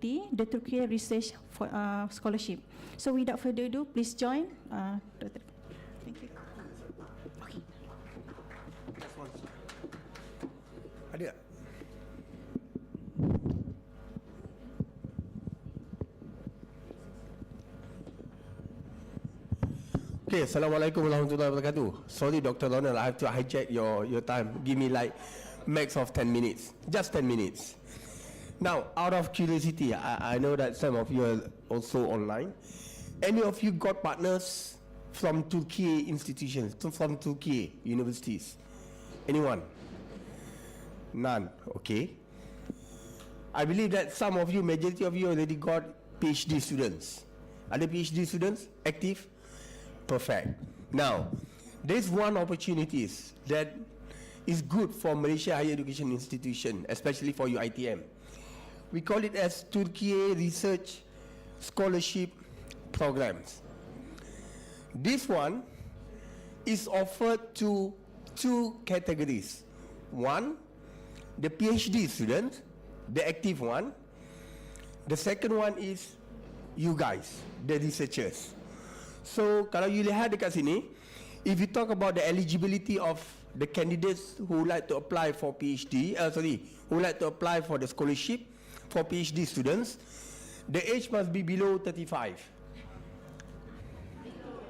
University, the Turkey Research for, Scholarship. So without further ado, please join. Dr. Thank you. Okay. Ada? Okay, Assalamualaikum warahmatullahi wabarakatuh. Sorry Dr. Ronald, I have to hijack your time. Give me like max of 10 minutes. Just 10 minutes. Now, out of curiosity, I know that some of you are also online. Any of you got partners from Turkey institutions, from Turkey universities? Anyone? None. Okay. I believe that some of you, majority of you already got PhD students. Are the PhD students active? Perfect. Now, there's one opportunity that is good for Malaysia higher education institution, especially for UiTM. We call it as Turkey Research Scholarship Programs. This one is offered to two categories. One, the PhD student, the active one. The second one is you guys, the researchers. So kalau you lihat dekat sini, if you talk about the eligibility of the candidates who like to apply for PhD, who like to apply for the scholarship for PhD students, the age must be below 35.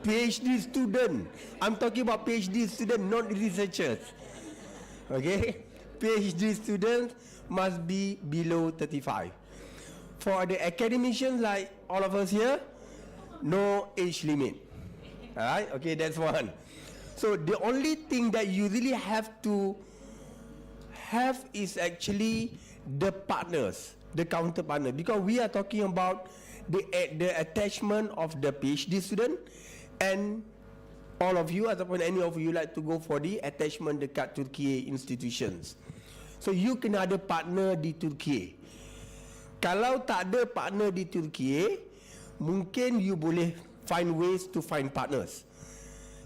PhD student, I'm talking about PhD student, not researchers. Okay, PhD student must be below 35. For the academicians like all of us here, no age limit. Alright, okay, that's one. So the only thing that you really have to have is actually the partners, the counter partner, because we are talking about the attachment of the PhD student, and all of you, ataupun any of you like to go for the attachment dekat Turkey institutions. So you kena ada partner di Turkey. Kalau tak ada partner di Turkey, mungkin you boleh find ways to find partners.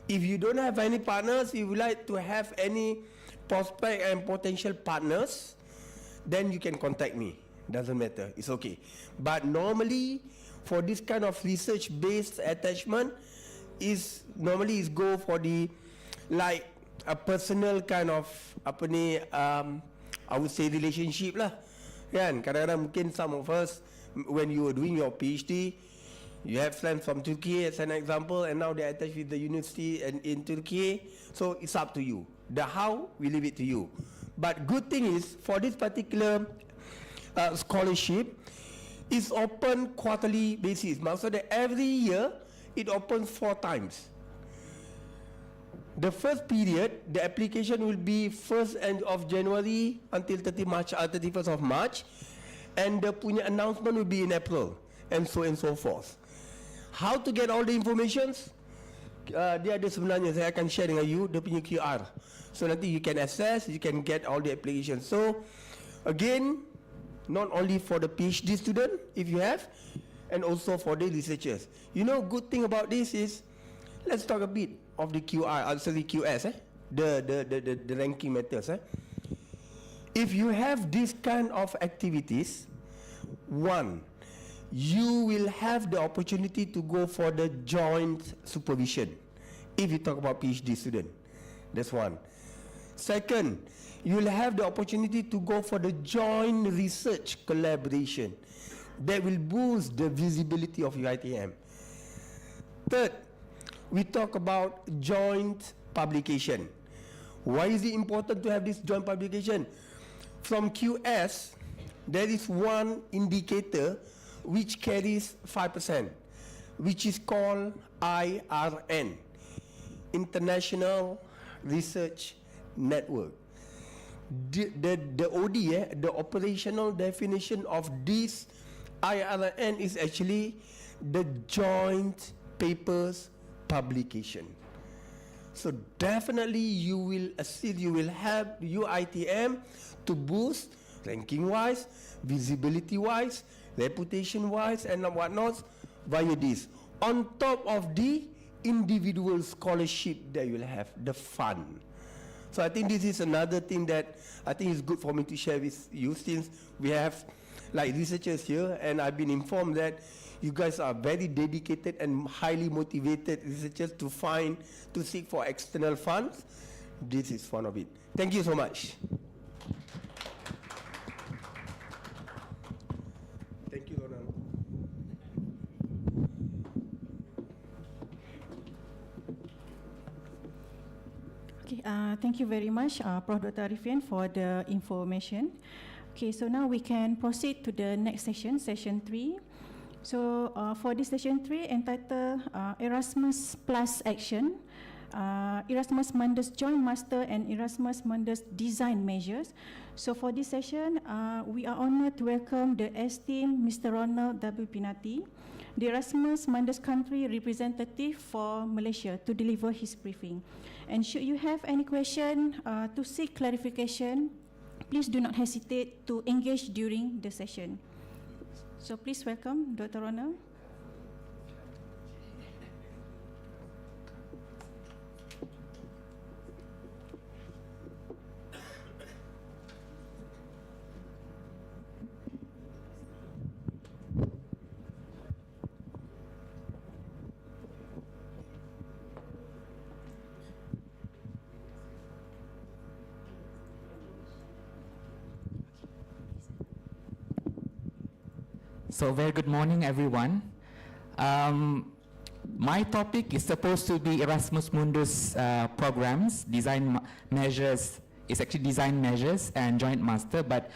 If you don't have any partners, if you like to have any prospect and potential partners, then you can contact me. Doesn't matter, it's okay. But normally, for this kind of research-based attachment, is normally is go for the like a personal kind of I would say relationship lah. Kan, kadang-kadang mungkin some of us, when you were doing your PhD, you have friends from Turkey as an example, and now they're attached with the university and in Turkey. So it's up to you. The how, we leave it to you. But good thing is, for this particular scholarship, it's open quarterly basis. Maksudnya every year, it opens 4 times. The first period, the application will be 1st of January until 31st of March, and the punya announcement will be in April, and so forth. How to get all the informations? Dia ada sebenarnya, saya akan share dengan you, dia punya QR. So nanti you can access, you can get all the applications. So again, not only for the PhD student, if you have, and also for the researchers. You know, good thing about this is, let's talk a bit of the QR, QS, the ranking matters. If you have this kind of activities, one, you will have the opportunity to go for the joint supervision. If you talk about PhD student, that's one. Second, you will have the opportunity to go for the joint research collaboration. That will boost the visibility of UiTM. Third, we talk about joint publication. Why is it important to have this joint publication? From QS, there is one indicator which carries 5%, which is called IRN, International Research Network. The OD, the operational definition of this IRN is actually the joint papers publication. So definitely you will assist, you will help UiTM to boost ranking wise, visibility wise, reputation wise, and whatnot via this. On top of the individual scholarship that you will have, the fund. So I think this is another thing that I think is good for me to share with you, since we have like researchers here, and I've been informed that you guys are very dedicated and highly motivated researchers to seek for external funds. This is one of it. Thank you so much. Thank you, Ronald. Okay, thank you very much, Prof. Dr. Arifin, for the information. Okay, so now we can proceed to the next session, session 3. So for this session 3, entitled Erasmus Plus Action, Erasmus Mundus Joint Master and Erasmus Mundus Design Measures. So for this session, we are honored to welcome the esteemed Mr. Ronald W. Pinati, the Erasmus Mundus country representative for Malaysia, to deliver his briefing. And should you have any question to seek clarification, please do not hesitate to engage during the session. So please welcome Dr. Ronald. So very good morning, everyone. My topic is supposed to be Erasmus Mundus programs, measures, it's actually design measures and joint master, but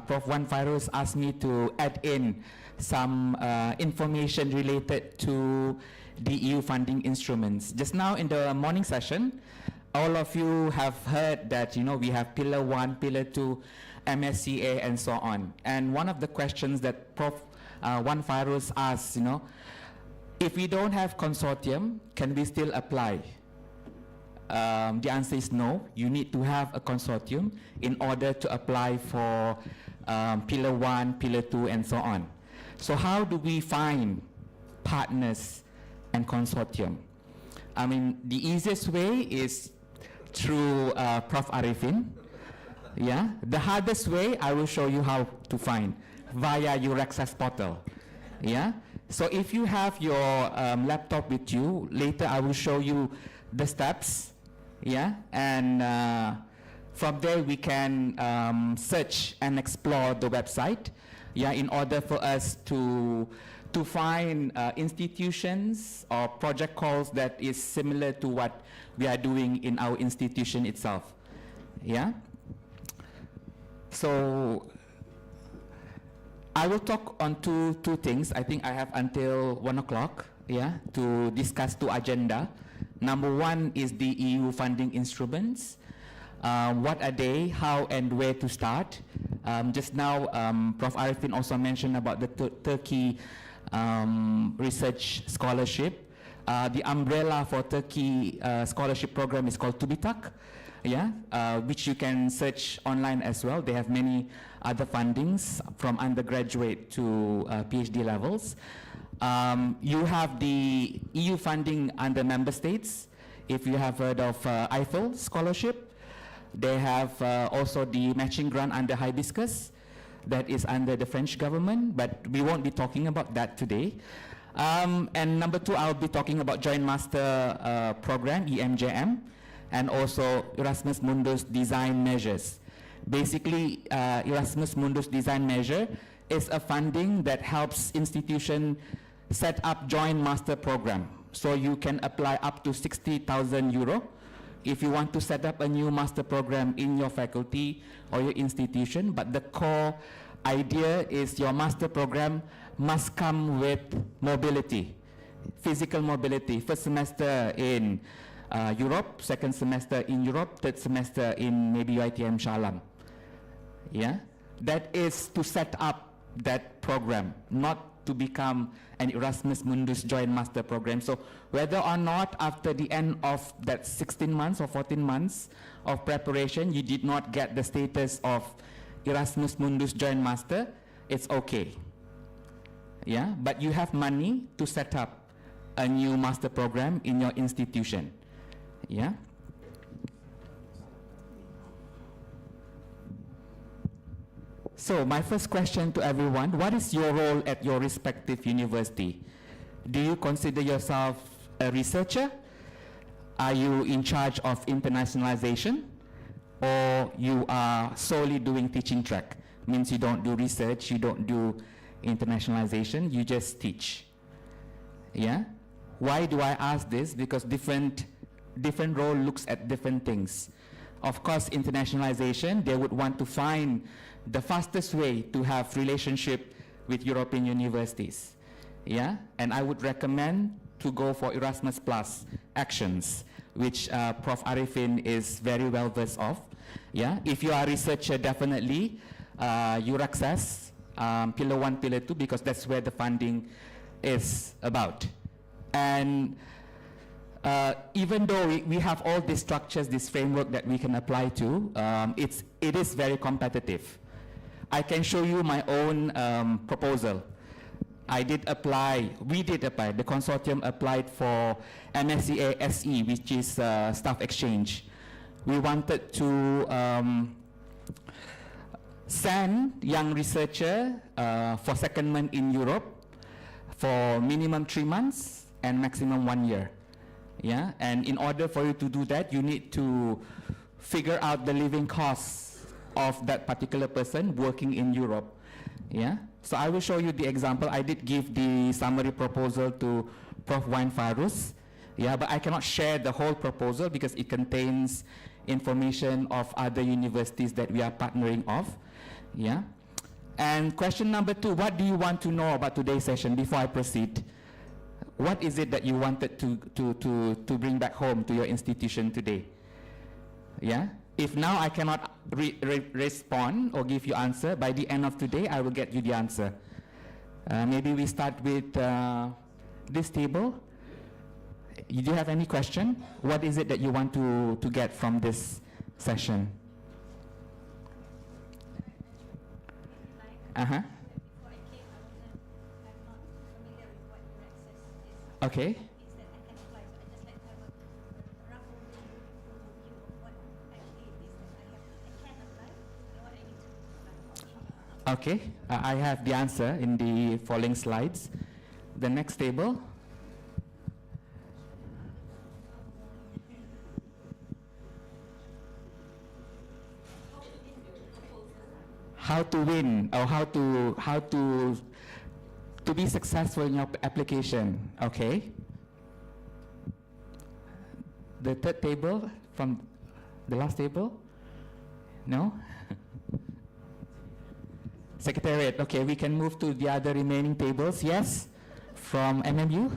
Prof. Wan Fairuz asked me to add in some information related to the EU funding instruments. Just now in the morning session, all of you have heard that, you know, we have Pillar 1, Pillar 2, MSCA, and so on. And one of the questions that Prof. Wan Fairuz asks, you know, if we don't have consortium, can we still apply? The answer is no. You need to have a consortium in order to apply for Pillar 1, Pillar 2, and so on. So how do we find partners and consortium? I mean, the easiest way is through Prof. Arifin. Yeah. The hardest way, I will show you how to find via Euraxess portal. Yeah. So if you have your laptop with you, later I will show you the steps. Yeah. And from there we can search and explore the website. Yeah. In order for us to find institutions or project calls that is similar to what we are doing in our institution itself. Yeah. So I will talk on two things. I think I have until 1 o'clock, yeah, to discuss two agenda. Number one is the EU funding instruments. What are they, how and where to start? Just now, Prof. Arifin also mentioned about the Turkey research scholarship. The umbrella for Turkey scholarship program is called TÜBİTAK, yeah, which you can search online as well. They have many other fundings from undergraduate to PhD levels. You have the EU funding under member states. If you have heard of Eiffel Scholarship, they have also the matching grant under Hibiscus that is under the French government, but we won't be talking about that today. And number two, I'll be talking about Joint Master Program, EMJM, and also Erasmus Mundus Design Measures. Basically, Erasmus Mundus Design Measure is a funding that helps institution set up joint master program. So you can apply up to 60,000 euro if you want to set up a new master program in your faculty or your institution. But the core idea is your master program must come with mobility, physical mobility. First semester in Europe, second semester in Europe, third semester in maybe UiTM Shalam. Yeah, that is to set up that program, not to become an Erasmus Mundus Joint Master Program. So whether or not after the end of that 16 months or 14 months of preparation, you did not get the status of Erasmus Mundus Joint Master, it's okay. Yeah, but you have money to set up a new master program in your institution. Yeah. So my first question to everyone, what is your role at your respective university? Do you consider yourself a researcher? Are you in charge of internationalization? Or you are solely doing teaching track? Means you don't do research, you don't do internationalization, you just teach. Yeah? Why do I ask this? Because different role looks at different things. Of course, internationalization, they would want to find the fastest way to have relationship with European universities. Yeah? And I would recommend to go for Erasmus Plus actions, which Prof. Arifin is very well versed of. Yeah? If you are a researcher, definitely Euraxess, Pillar 1, Pillar 2, because that's where the funding is about. And even though we have all these structures, this framework that we can apply to, it is very competitive. I can show you my own proposal. We did apply, the consortium applied for MSCA SE, which is staff exchange. We wanted to send young researcher for secondment in Europe for minimum 3 months and maximum 1 year. Yeah, and in order for you to do that, you need to figure out the living costs of that particular person working in Europe. Yeah, so I will show you the example. I did give the summary proposal to Prof. Wan Farus. Yeah, but I cannot share the whole proposal because it contains information of other universities that we are partnering of. Yeah, and question number 2, what do you want to know about today's session before I proceed? What is it that you wanted to bring back home to your institution today? Yeah? If now I cannot respond or give you answer, by the end of today, I will get you the answer. Maybe we start with this table. Do you have any question? What is it that you want to get from this session? Uh-huh. Okay. Okay, I have the answer in the following slides. The next table. How to win, or how to be successful in your application. Okay. The third table from the last table? No? Secretariat. Okay, we can move to the other remaining tables. Yes? From MMU?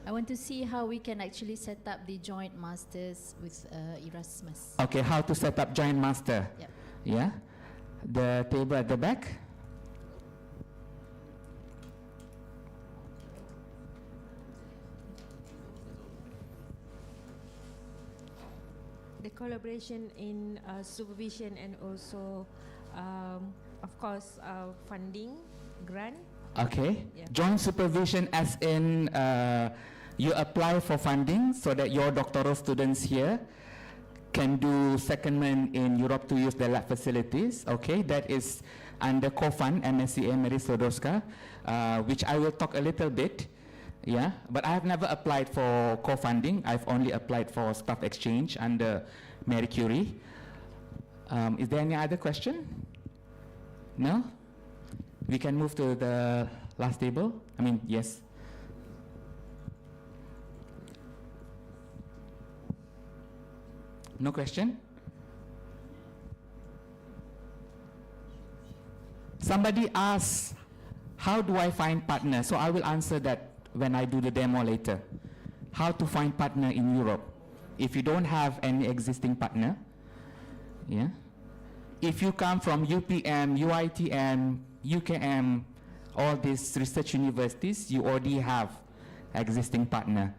I want to see how we can actually set up the joint masters with Erasmus. Okay, how to set up joint master. Yep. Yeah? The table at the back. The collaboration in supervision and also, of course, funding, grant. Okay. Yeah. Joint supervision as in you apply for funding so that your doctoral students here can do secondment in Europe to use their lab facilities. Okay, that is under co-fund MSCA Mary Sodorska, which I will talk a little bit. Yeah, but I have never applied for co-funding. I've only applied for staff exchange under Marie Curie. Is there any other question? No? We can move to the last table. I mean, yes. No question? Somebody asked, how do I find partner? So I will answer that when I do the demo later. How to find partner in Europe. If you don't have any existing partner, yeah. If you come from UPM, UITM, UKM, all these research universities, you already have existing partner.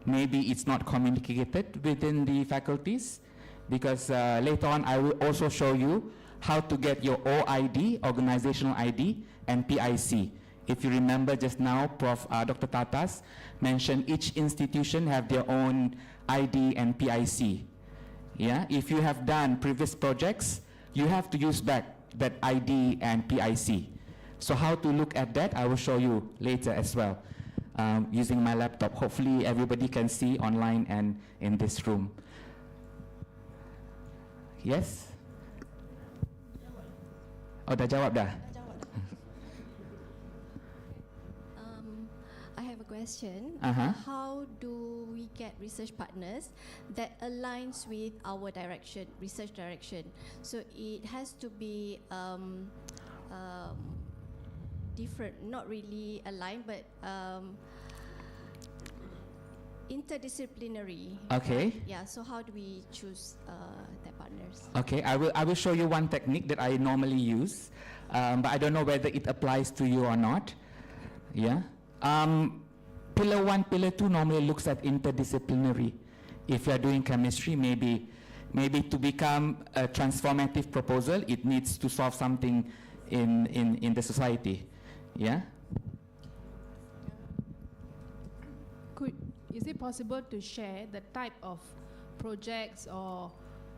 Maybe it's not communicated within the faculties, because later on I will also show you how to get your OID, organizational ID, and PIC. If you remember just now, Dr. Tatas mentioned each institution have their own ID and PIC. Yeah, if you have done previous projects, you have to use back that ID and PIC. So how to look at that, I will show you later as well, using my laptop. Hopefully everybody can see online and in this room. Yes? Oh, dah jawab dah? I have a question. Uh-huh. How do we get research partners that aligns with our direction, research direction? So it has to be different, not really aligned, but interdisciplinary. Okay. Yeah. So how do we choose the partners? Okay, I will show you one technique that I normally use, but I don't know whether it applies to you or not. Yeah. Pillar 1, pillar 2 normally looks at interdisciplinary. If you are doing chemistry, maybe to become a transformative proposal, it needs to solve something in the society. Yeah. Is it possible to share the type of projects or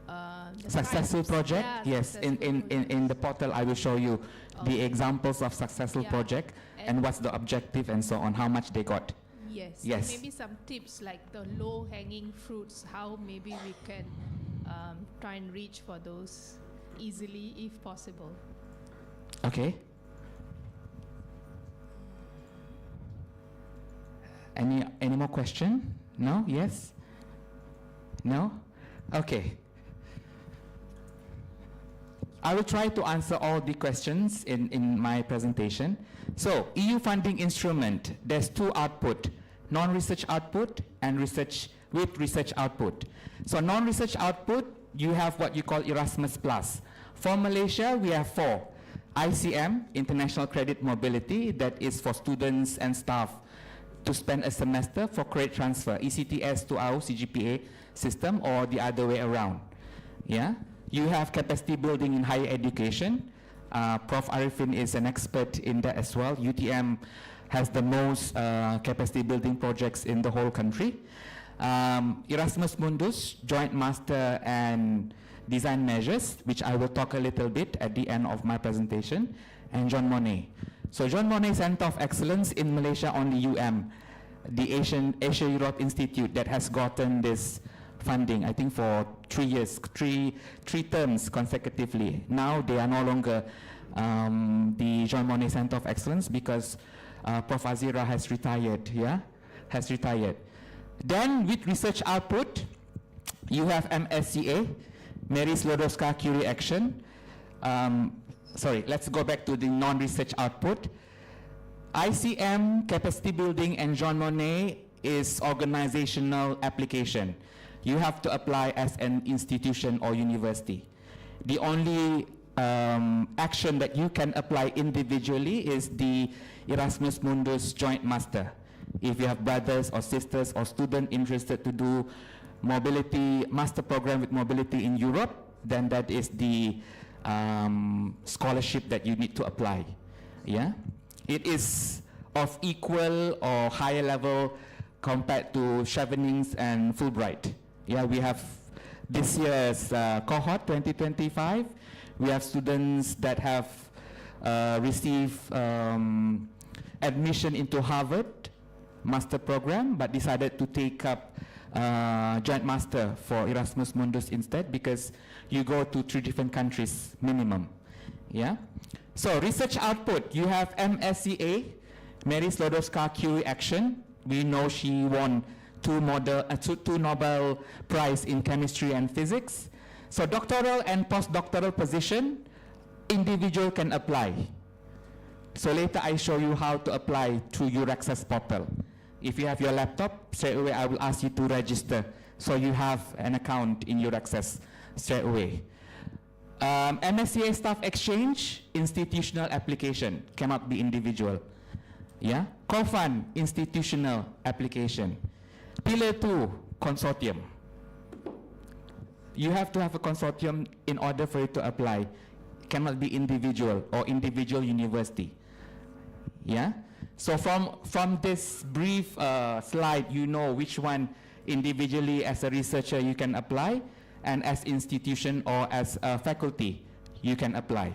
the Successful types? project? Yeah, Yes, in the portal I will show you the examples of successful Yeah. project and what's the objective and so on, how much they got. Yes. Yes. Maybe some tips like the low-hanging fruits, how maybe we can try and reach for those easily if possible. Okay. Any more question? No? Yes? No? Okay. I will try to answer all the questions in my presentation. So, EU funding instrument, there's two output, non-research output and research with research output. So, non-research output, you have what you call Erasmus+. For Malaysia, we have 4. ICM, International Credit Mobility, that is for students and staff to spend a semester for credit transfer, ECTS to our CGPA system or the other way around. Yeah. You have capacity building in higher education. Prof. Arifin is an expert in that as well. UTM has the most capacity building projects in the whole country. Erasmus Mundus, joint master and design measures, which I will talk a little bit at the end of my presentation, and Jean Monnet. So Jean Monnet Center of Excellence in Malaysia, only the Asia Europe Institute that has gotten this funding, I think for 3 years, three terms consecutively. Now they are no longer the Jean Monnet Center of Excellence because Prof. Azira has retired, has retired. Then with research output, you have MSCA, Mary Sklodowska-Curie Action. Sorry, let's go back to the non-research output. ICM, capacity building, and Jean Monnet is organizational application. You have to apply as an institution or university. The only action that you can apply individually is the Erasmus Mundus Joint Master. If you have brothers or sisters or students interested to do mobility, master program with mobility in Europe, then that is the scholarship that you need to apply. Yeah, it is of equal or higher level compared to Chevenix and Fulbright. Yeah, we have this year's cohort 2025. We have students that have received admission into Harvard master program, but decided to take up joint master for Erasmus Mundus instead, because you go to 3 different countries minimum. Yeah. So research output, you have MSCA, Mary Sklodowska-Curie Action. We know she won two Nobel Prize in chemistry and physics. So doctoral and postdoctoral position, individual can apply. So later I show you how to apply through Euraxess portal. If you have your laptop, straight away I will ask you to register, so you have an account in Euraxess straight away. MSCA Staff Exchange, institutional application, cannot be individual. Yeah. COFUN, institutional application. Pillar 2, consortium. You have to have a consortium in order for it to apply. Cannot be individual or individual university. Yeah. So from this brief slide, you know which one individually as a researcher you can apply, and as institution or as a faculty, you can apply.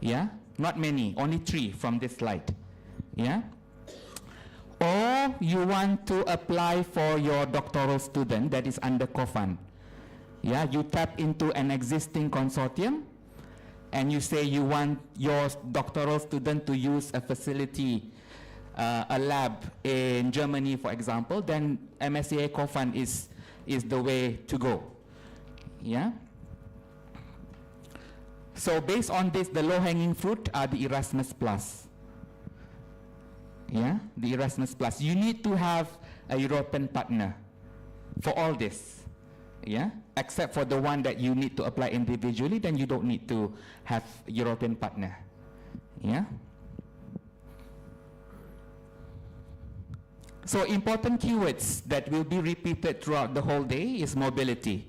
Yeah, not many, only 3 from this slide. Yeah, or you want to apply for your doctoral student that is under COFUN. Yeah, you tap into an existing consortium and you say you want your doctoral student to use a facility, a lab in Germany, for example, then MSCA COFUN is the way to go. Yeah. So based on this, the low-hanging fruit are the Erasmus Plus. Yeah, the Erasmus Plus. You need to have a European partner for all this. Yeah, except for the one that you need to apply individually, then you don't need to have European partner. Yeah. So important keywords that will be repeated throughout the whole day is mobility.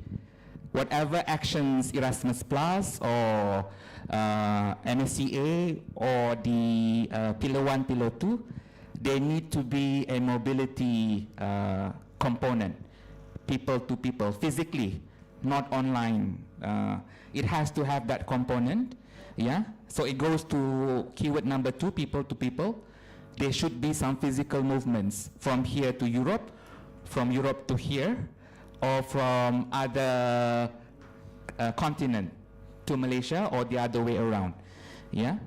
Whatever actions Erasmus Plus or MSCA or the Pillar 1, Pillar 2, they need to be a mobility component, people to people, physically, not online. It has to have that component. Yeah. So it goes to keyword number 2, people to people. There should be some physical movements from here to Europe, from Europe to here, or from other continent to Malaysia, or the other way around. Yeah.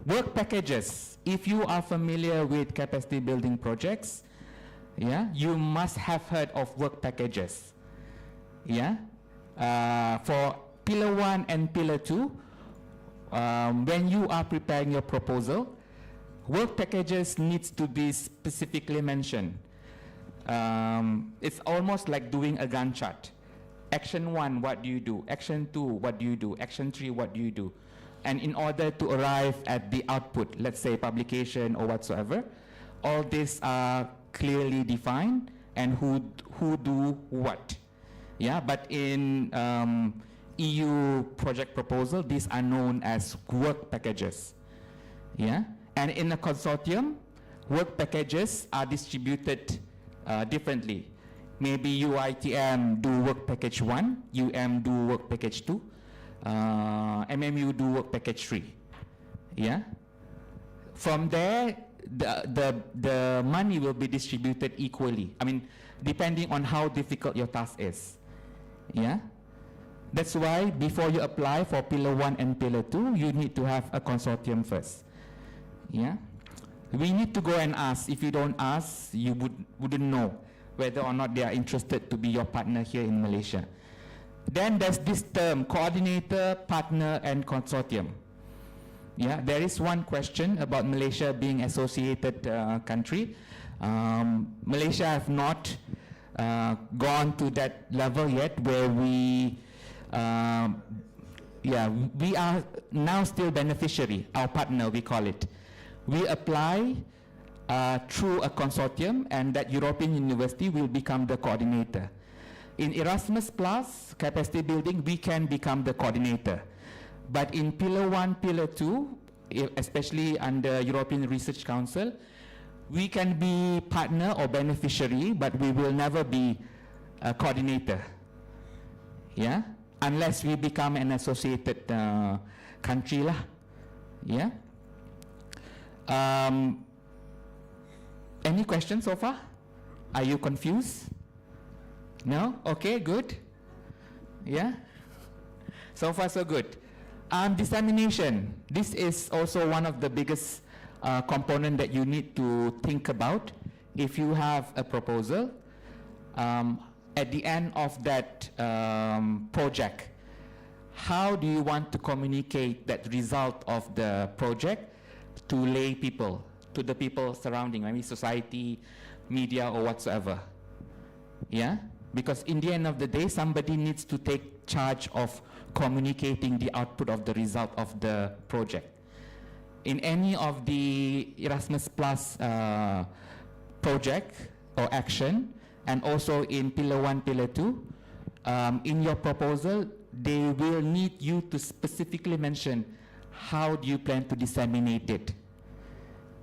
Work packages. If you are familiar with capacity building projects, yeah, you must have heard of work packages. Yeah. For Pillar 1 and Pillar 2, when you are preparing your proposal, work packages needs to be specifically mentioned. It's almost like doing a Gantt chart. Action 1, what do you do? Action 2, what do you do? Action 3, what do you do? And in order to arrive at the output, let's say publication or whatsoever, all these are clearly defined and who do what. Yeah, but in EU project proposal, these are known as work packages. Yeah, and in a consortium, work packages are distributed differently. Maybe UITM do work package 1, UM do work package 2, MMU do work package 3. Yeah. From there, the money will be distributed equally. I mean, depending on how difficult your task is. Yeah. That's why before you apply for Pillar 1 and Pillar 2, you need to have a consortium first. Yeah. We need to go and ask. If you don't ask, you wouldn't know whether or not they are interested to be your partner here in Malaysia. Then there's this term, coordinator, partner, and consortium. Yeah, there is one question about Malaysia being associated country. Malaysia have not gone to that level yet where we are now still beneficiary, our partner we call it. We apply through a consortium, and that European university will become the coordinator. In Erasmus Plus capacity building, we can become the coordinator. But in Pillar 1, Pillar 2, especially under European Research Council, we can be partner or beneficiary, but we will never be a coordinator. Yeah, unless we become an associated country lah. Yeah. Any questions so far? Are you confused? No? Okay, good. Yeah? So far, so good. Dissemination. This is also one of the biggest component that you need to think about. If you have a proposal, at the end of that project, how do you want to communicate that result of the project to lay people, to the people surrounding, maybe society, media, or whatsoever? Yeah? Because in the end of the day, somebody needs to take charge of communicating the output of the result of the project. In any of the Erasmus Plus project or action, and also in Pillar 1, Pillar 2, in your proposal, they will need you to specifically mention how do you plan to disseminate it.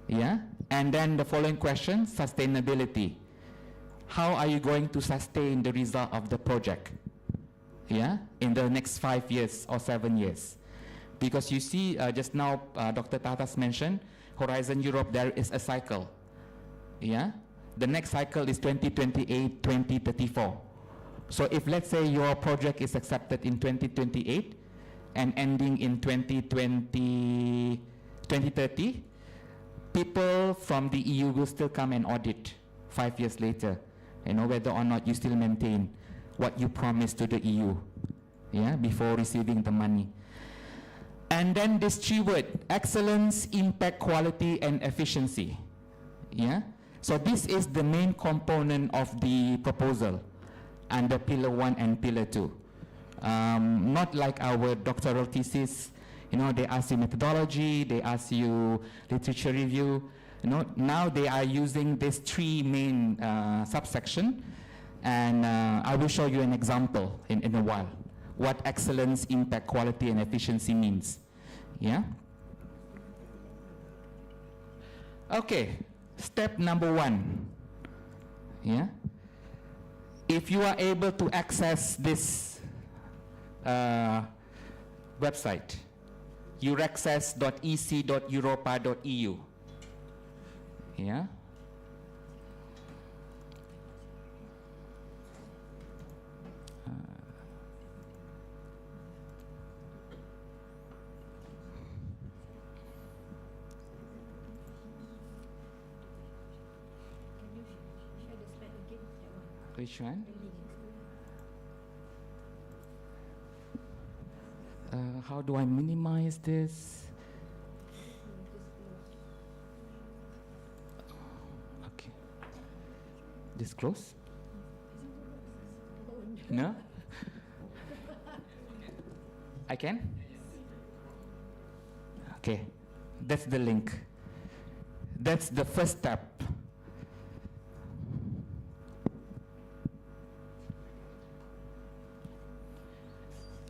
Yeah? And then the following question, sustainability. How are you going to sustain the result of the project? yeah, in the next 5 years or 7 years. Because you see, just now, Dr. Tatas mentioned, Horizon Europe, there is a cycle, yeah? The next cycle is 2028, 2034. So if, let's say, your project is accepted in 2028 and ending in 2030, people from the EU will still come and audit 5 years later, you know, whether or not you still maintain what you promised to the EU, yeah, before receiving the money. And then this 3 word, excellence, impact, quality, and efficiency, yeah? So this is the main component of the proposal under Pillar 1 and Pillar 2. Not like our doctoral thesis, you know, they ask you methodology, they ask you literature review. You know, now they are using these 3 main subsection, and I will show you an example in a while, what excellence, impact, quality, and efficiency means. Yeah? Okay, step number 1. Yeah? If you are able to access this website, euraxess.ec.europa.eu. Yeah? Which one? How do I minimize this? Okay. This close? No? I can? Okay. That's the link. That's the first step.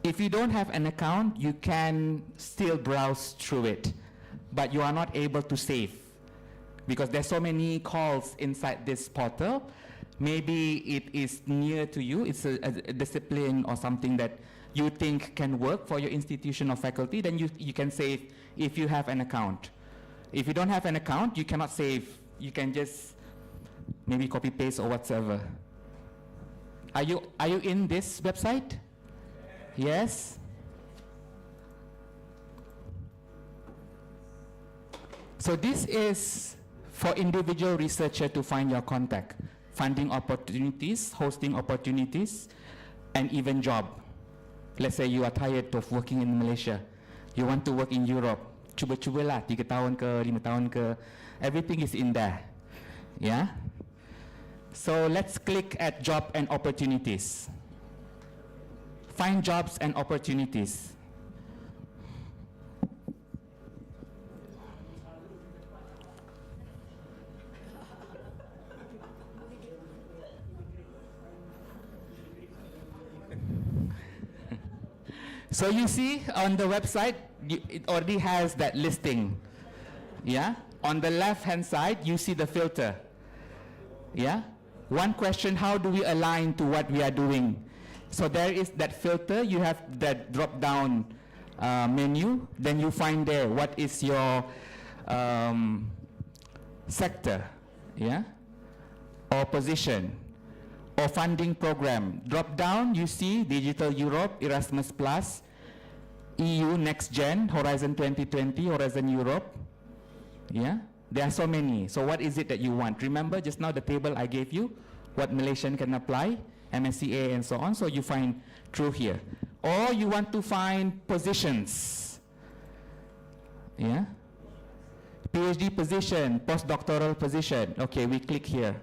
If you don't have an account, you can still browse through it, but you are not able to save because there's so many calls inside this portal. Maybe it is near to you, it's a discipline or something that you think can work for your institution or faculty, then you can save if you have an account. If you don't have an account, you cannot save. You can just maybe copy paste or whatsoever. Are you in this website? Yes? So this is for individual researcher to find your contact, funding opportunities, hosting opportunities, and even job. Let's say you are tired of working in Malaysia. You want to work in Europe. Cuba-cubalah 3 tahun ke 5 tahun ke. Everything is in there. Yeah? So let's click at job and opportunities. Find jobs and opportunities. So you see on the website, it already has that listing. Yeah? On the left-hand side, you see the filter. Yeah? One question, how do we align to what we are doing? So there is that filter, you have that drop-down menu, then you find there what is your sector, yeah, or position, or funding program. Drop down, you see Digital Europe, Erasmus Plus, EU Next Gen, Horizon 2020, Horizon Europe, yeah. There are so many. So what is it that you want? Remember just now the table I gave you, what Malaysian can apply, MSCA and so on, so you find through here. Or you want to find positions, yeah? PhD position, postdoctoral position. Okay, we click here.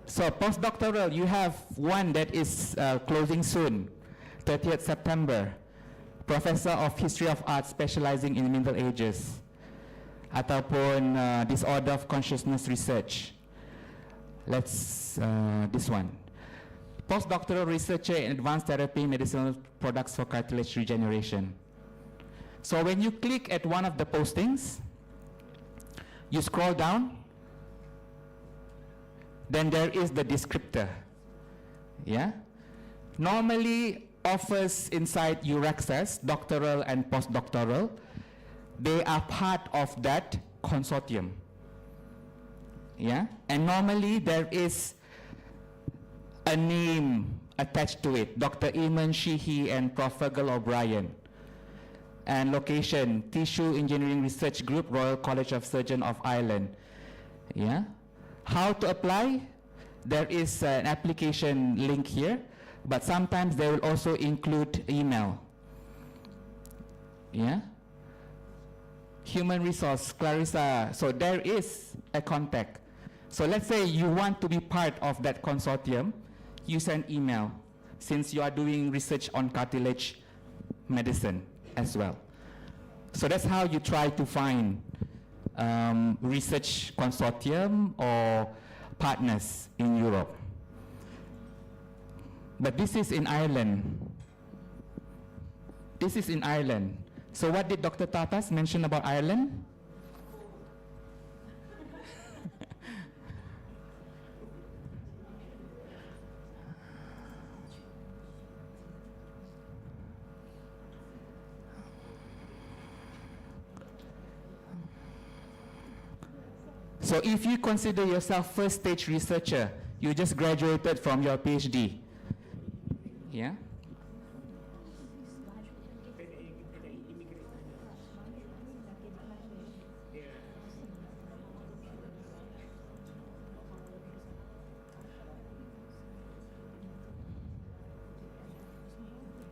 So postdoctoral, you have one that is closing soon, 30th September. Professor of History of Art specializing in Middle Ages. Ataupun Disorder of Consciousness Research. Let's, this one. Postdoctoral researcher in advanced therapy medicinal products for cartilage regeneration. So when you click at one of the postings, you scroll down, then there is the descriptor. Yeah. Normally, offers inside Euraxess, doctoral and postdoctoral, they are part of that consortium. Yeah. And normally there is a name attached to it, Dr. Eamon Sheehy and Prof. Fergal O'Brien. And location, Tissue Engineering Research Group, Royal College of Surgeons of Ireland. Yeah. How to apply? There is an application link here, but sometimes they will also include email. Yeah. Human resource, Clarissa. So there is a contact. So let's say you want to be part of that consortium, you send email, since you are doing research on cartilage medicine as well. So that's how you try to find research consortium or partners in Europe. But this is in Ireland. This is in Ireland. So what did Dr. Tapas mention about Ireland? So if you consider yourself first stage researcher, you just graduated from your PhD. Yeah?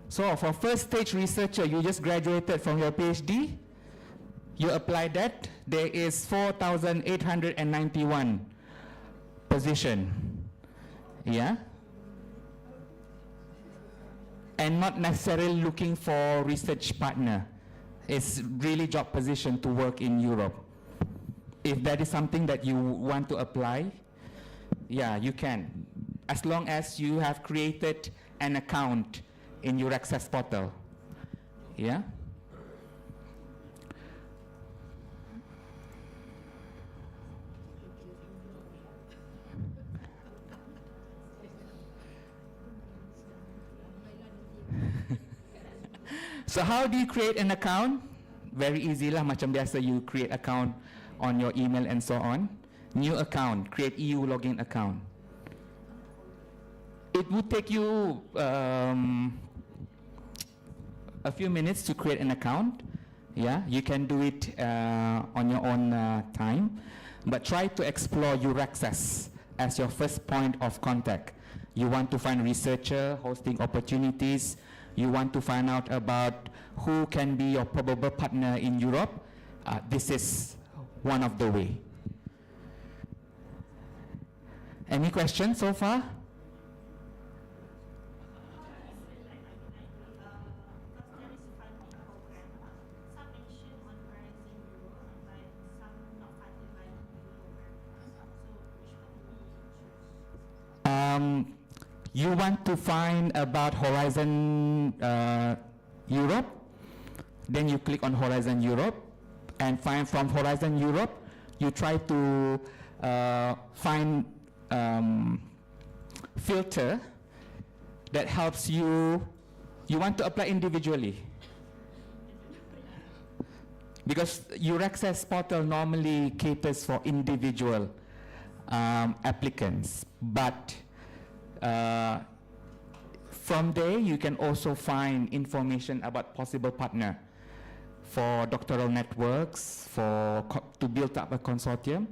So for first stage researcher, you just graduated from your PhD, you apply that, there is 4,891 position. Yeah? And not necessarily looking for research partner. It's really job position to work in Europe. If that is something that you want to apply, yeah, you can. As long as you have created an account in your Euraxess portal. Yeah? So how do you create an account? Very easy lah, macam biasa you create account on your email and so on. New account, create EU login account. It would take you a few minutes to create an account. Yeah, you can do it on your own time, but try to explore Euraxess as your first point of contact. You want to find researcher, hosting opportunities. You want to find out about who can be your probable partner in Europe. This is one of the way. Any questions so far? You want to find about Horizon Europe, then you click on Horizon Europe and find from Horizon Europe, you try to find filter that helps you want to apply individually. Because Euraxess portal normally caters for individual applicants, but from there you can also find information about possible partner for doctoral networks, to build up a consortium,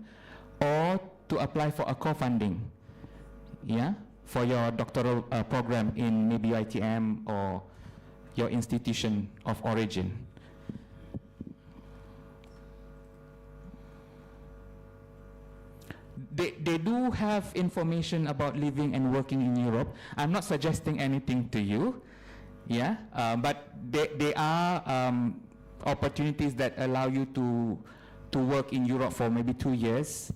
or to apply for a co-funding, yeah, for your doctoral program in maybe ITM or your institution of origin. They do have information about living and working in Europe. I'm not suggesting anything to you, yeah, but they are opportunities that allow you to work in Europe for maybe 2 years,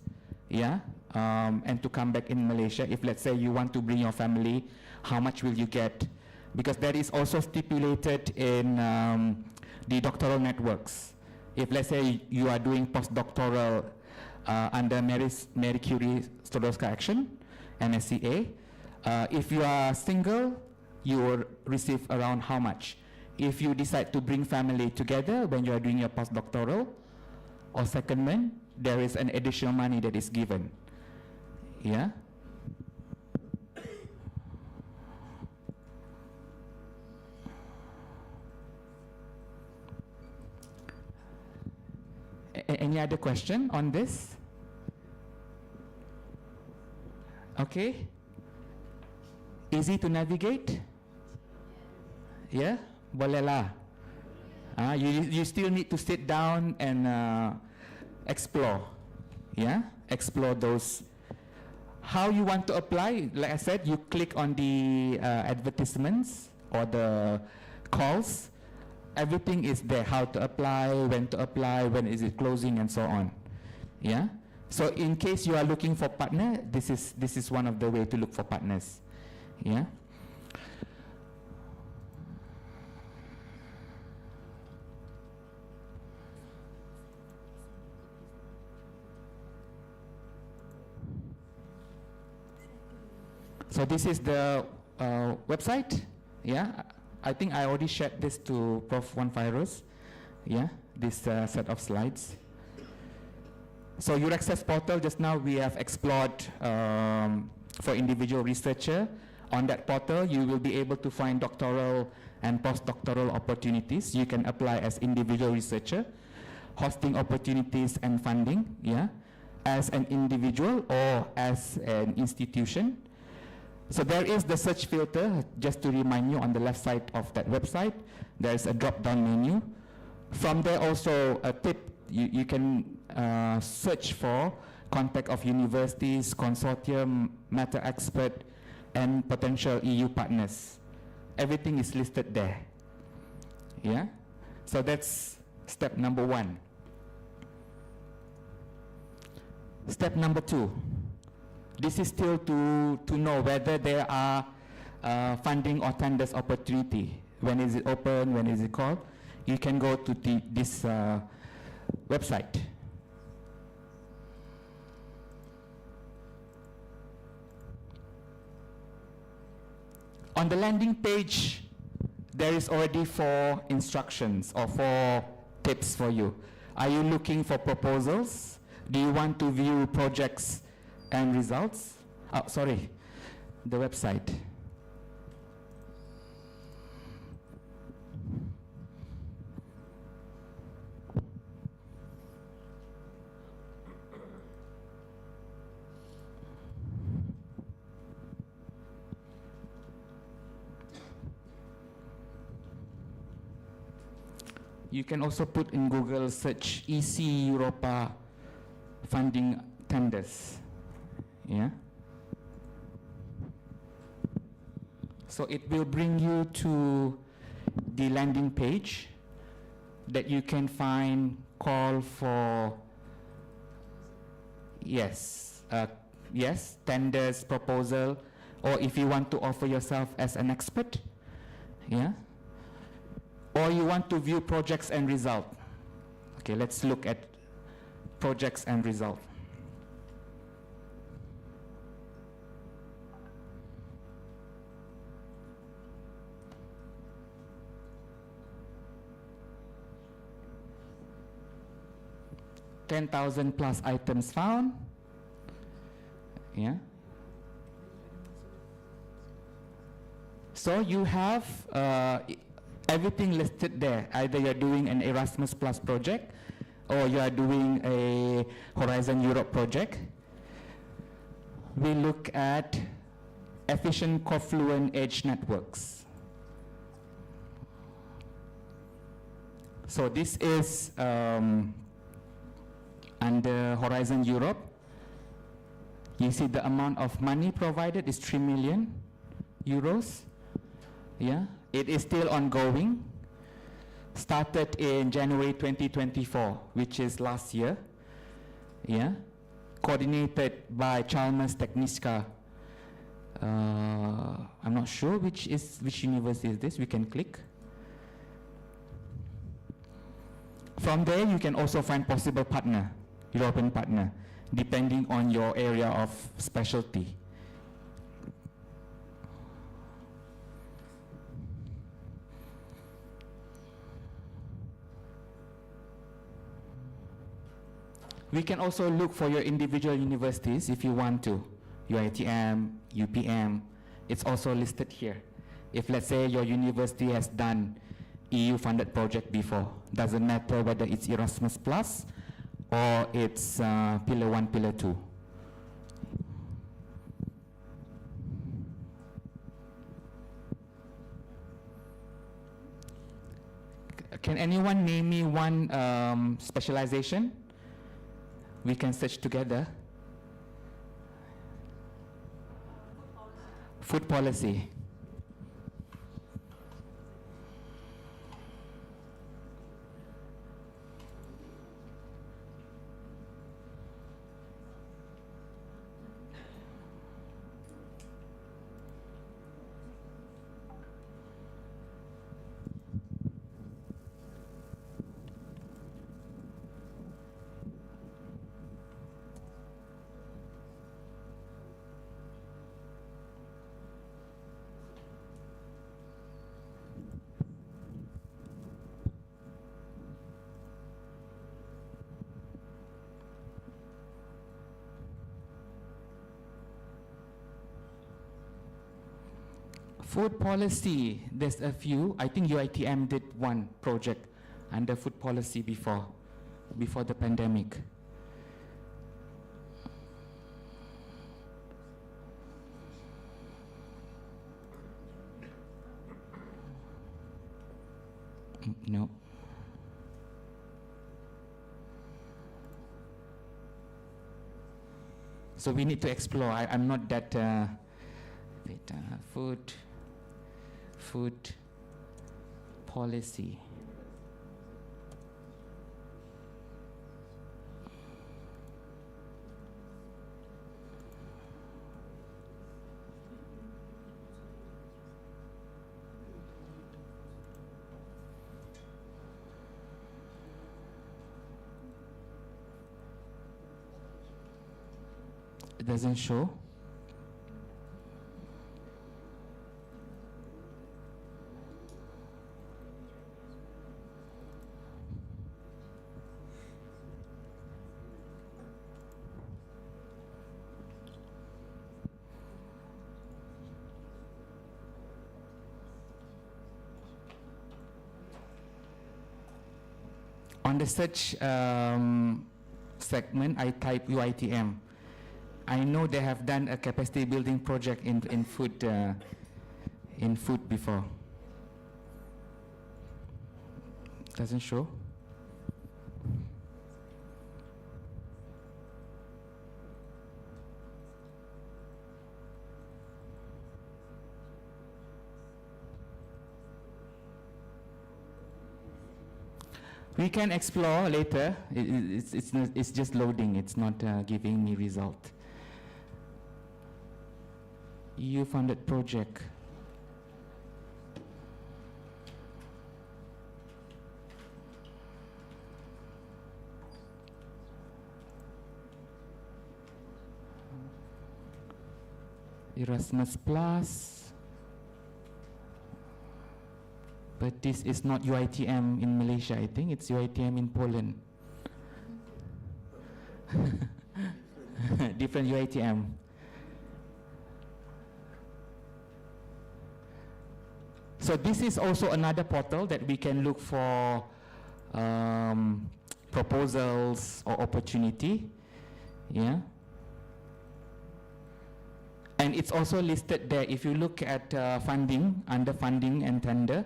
yeah, and to come back in Malaysia. If let's say you want to bring your family, how much will you get? Because that is also stipulated in the doctoral networks. If let's say you are doing postdoctoral under Marie Curie Skłodowska Action, MSCA. If you are single, you will receive around how much? If you decide to bring family together when you are doing your postdoctoral or secondment, there is an additional money that is given. Yeah. Any other question on this? Okay. Easy to navigate? Yeah? Boleh lah. You still need to sit down and explore. Yeah? Explore those. How you want to apply? Like I said, you click on the advertisements or the calls. Everything is there. How to apply, when is it closing, and so on. Yeah? So in case you are looking for partner, this is one of the way to look for partners. Yeah? So this is the website. Yeah, I think I already shared this to Prof. Wan Fairuz. Yeah, this set of slides. So Euraxess portal, just now we have explored for individual researcher. On that portal, you will be able to find doctoral and postdoctoral opportunities. You can apply as individual researcher, hosting opportunities and funding, yeah, as an individual or as an institution. So there is the search filter, just to remind you, on the left side of that website, there is a drop-down menu. From there also a tip, you can search for contact of universities, consortium, matter expert, and potential EU partners. Everything is listed there. Yeah? So that's step number 1. Step number 2. This is still to know whether there are funding or tenders opportunity. When is it open? When is it called? You can go to this website. On the landing page, there is already 4 instructions or 4 tips for you. Are you looking for proposals? Do you want to view projects and results? Oh, sorry, the website. You can also put in Google search EC Europa funding tenders. Yeah. So it will bring you to the landing page that you can find call for yes, tenders, proposal, or if you want to offer yourself as an expert, yeah, or you want to view projects and result. Okay, let's look at projects and result. $10,000 plus items found. Yeah. So you have everything listed there. Either you're doing an Erasmus Plus project or you are doing a Horizon Europe project. We look at efficient confluent edge networks. So this is under Horizon Europe. You see the amount of money provided is 3 million euros. Yeah, it is still ongoing. Started in January 2024, which is last year. Yeah, coordinated by Chalmers Techniska. I'm not sure which university is this. We can click. From there, you can also find possible partner, European partner. depending on your area of specialty. We can also look for your individual universities if you want to. UITM, UPM, it's also listed here. If let's say your university has done EU funded project before, doesn't matter whether it's Erasmus Plus or it's Pillar 1, Pillar 2. Can anyone name me one specialization? We can search together. Food policy. Food policy, there's a few. I think UITM did one project under food policy before the pandemic. No. So we need to explore. I'm not that food policy. It doesn't show. On the search segment, I type UITM. I know they have done a capacity building project in food before. Doesn't show. We can explore later. It's just loading. It's not giving me result. EU funded project. Erasmus Plus. But this is not UITM in Malaysia, I think. It's UITM in Poland. Different UITM. So this is also another portal that we can look for proposals or opportunity. Yeah. And it's also listed there. If you look at funding, under funding and tender,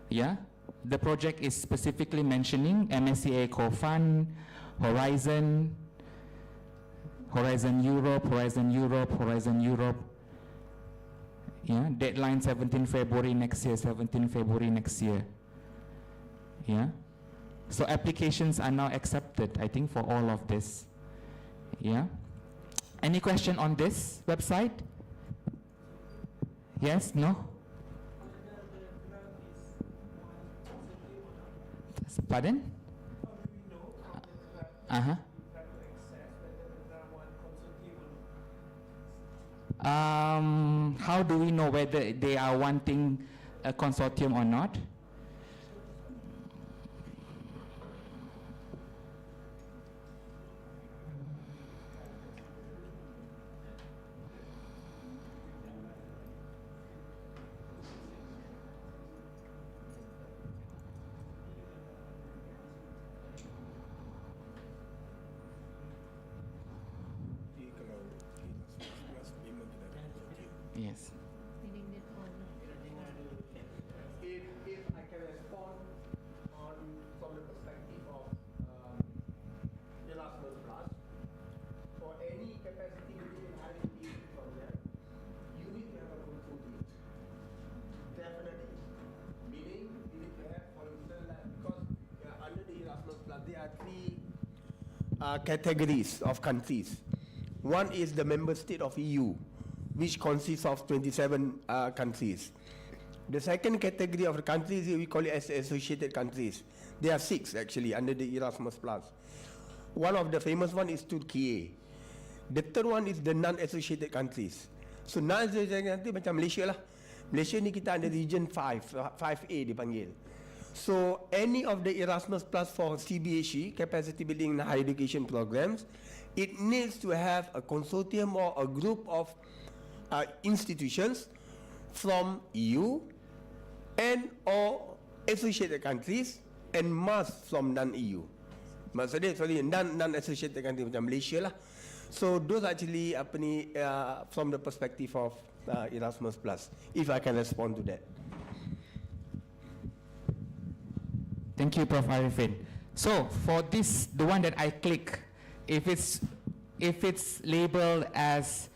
yeah, the project is specifically mentioning MSCA co-fund, Horizon Europe. Yeah, deadline 17 February next year. Yeah. So applications are now accepted, I think, for all of this. Yeah. Any question on this website? Yes? No? Pardon? How do we know whether they are wanting a consortium or not? Yes. If I can respond on from the perspective of Erasmus Plus, for any capacity building and higher program, you need to have a consortium. Definitely. Meaning, you need to have, for instance, like, because under the Erasmus Plus, there are three categories of countries. One is the member state of EU, which consists of 27 countries. The second category of the countries, we call it as associated countries. There are 6 actually under the Erasmus Plus. One of the famous one is Turkey. The third one is the non-associated countries. So non-associated countries macam Malaysia lah. Malaysia ni kita ada region 5A dipanggil. So any of the Erasmus Plus for CBHE, capacity building and higher education programs, it needs to have a consortium or a group of institutions from EU and or associated countries and must from non-EU. Maksudnya non-associated countries macam Malaysia lah. So those actually from the perspective of Erasmus Plus, if I can respond to that. Thank you, Prof. Arifin. So for this, the one that I click, if it's labeled as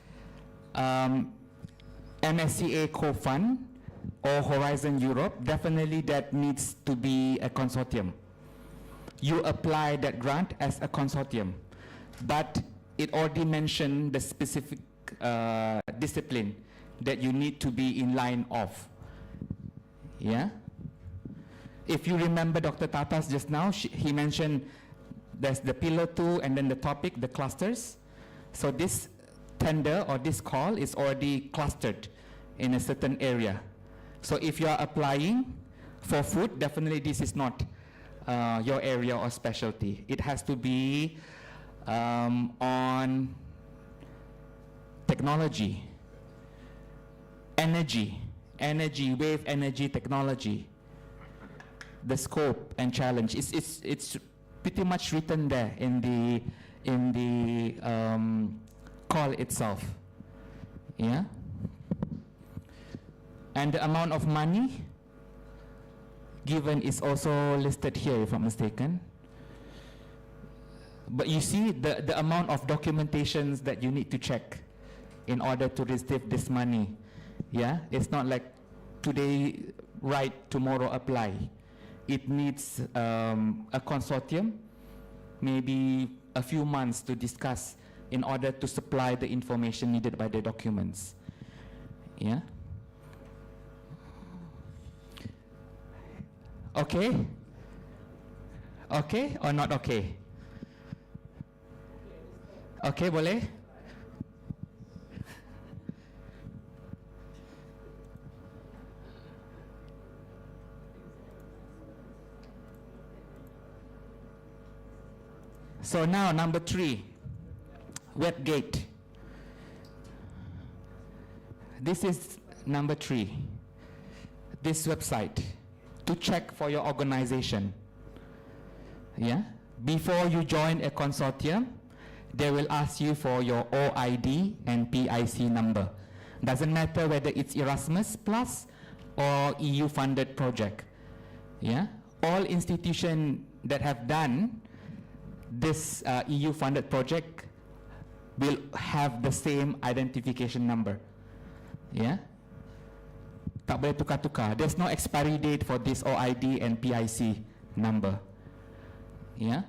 MSCA co-fund or Horizon Europe, definitely that needs to be a consortium. You apply that grant as a consortium, but it already mentioned the specific discipline that you need to be in line of. Yeah? If you remember Dr. Tatas just now, he mentioned there's the pillar 2 and then the topic, the clusters. So this tender or this call is already clustered in a certain area. So if you are applying for food, definitely this is not your area or specialty. It has to be on technology, energy, wave energy technology, the scope and challenge. It's pretty much written there in the call itself. Yeah. And the amount of money given is also listed here, if I'm mistaken. But you see the amount of documentations that you need to check in order to receive this money. Yeah, it's not like today write, tomorrow apply. It needs a consortium, maybe a few months to discuss in order to supply the information needed by the documents. Yeah. Okay? Okay or not okay? Okay, boleh? So now number 3, web gate. This is number 3, this website, to check for your organization. Yeah? Before you join a consortium, they will ask you for your OID and PIC number. Doesn't matter whether it's Erasmus Plus or EU funded project. Yeah? All institutions that have done this EU funded project will have the same identification number. Yeah? Tak boleh tukar-tukar. There's no expiry date for this OID and PIC number. Yeah?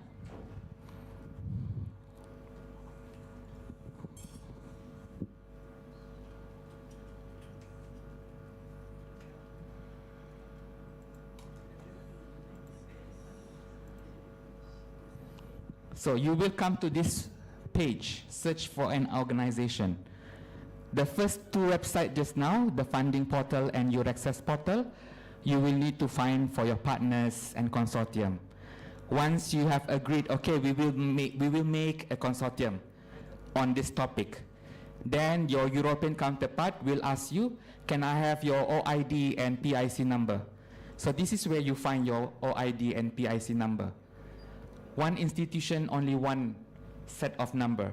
So you will come to this page, search for an organization. The first two websites just now, the funding portal and Euraxess portal, you will need to find for your partners and consortium. Once you have agreed, okay, we will make a consortium on this topic, then your European counterpart will ask you, can I have your OID and PIC number? So this is where you find your OID and PIC number. One institution, only one set of number.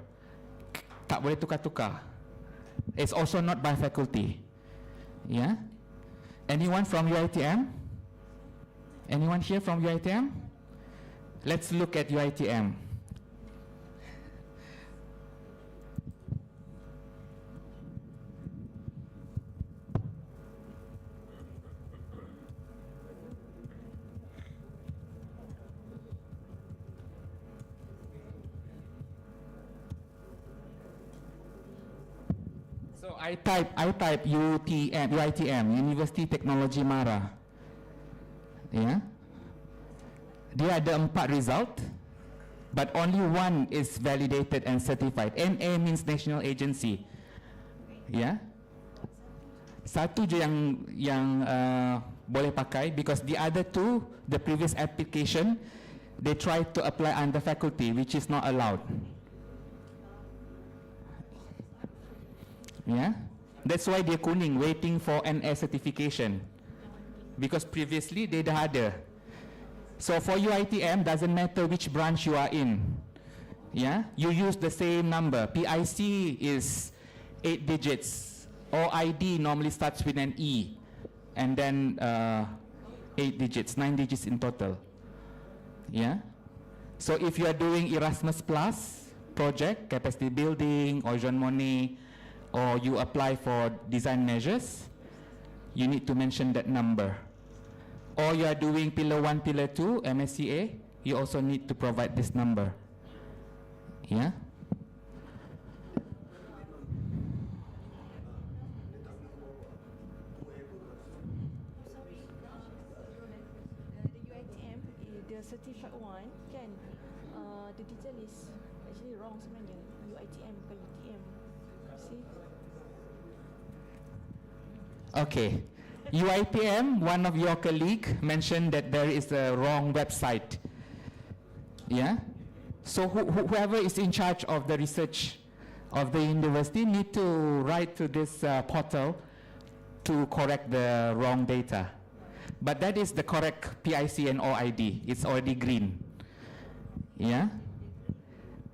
Tak boleh tukar-tukar. It's also not by faculty. Yeah? Anyone from UiTM? Anyone here from UiTM? Let's look at UiTM. So I type UiTM, University Technology Mara. Yeah. Dia ada 4 result, but only one is validated and certified. NA means National Agency. Yeah. Satu je yang boleh pakai, because the other two, the previous application, they tried to apply under faculty, which is not allowed. Yeah, that's why dia kuning, waiting for NA certification, because previously they dah ada. So for UiTM, doesn't matter which branch you are in. Yeah, you use the same number. PIC is 8 digits. OID normally starts with an E, and then 8 digits, 9 digits in total. Yeah. So if you are doing Erasmus Plus project, capacity building, or Jean Monnet, or you apply for design measures, you need to mention that number. Or you are doing Pillar 1, Pillar 2, MSCA, you also need to provide this number. Yeah? The certified one kan, the detail is actually wrong sebenarnya. UiTM bukan UTM. See? Okay. UiTM, one of your colleague mentioned that there is a wrong website. Yeah? So whoever is in charge of the research of the university need to write to this portal to correct the wrong data. But that is the correct PIC and OID. It's already green. Yeah?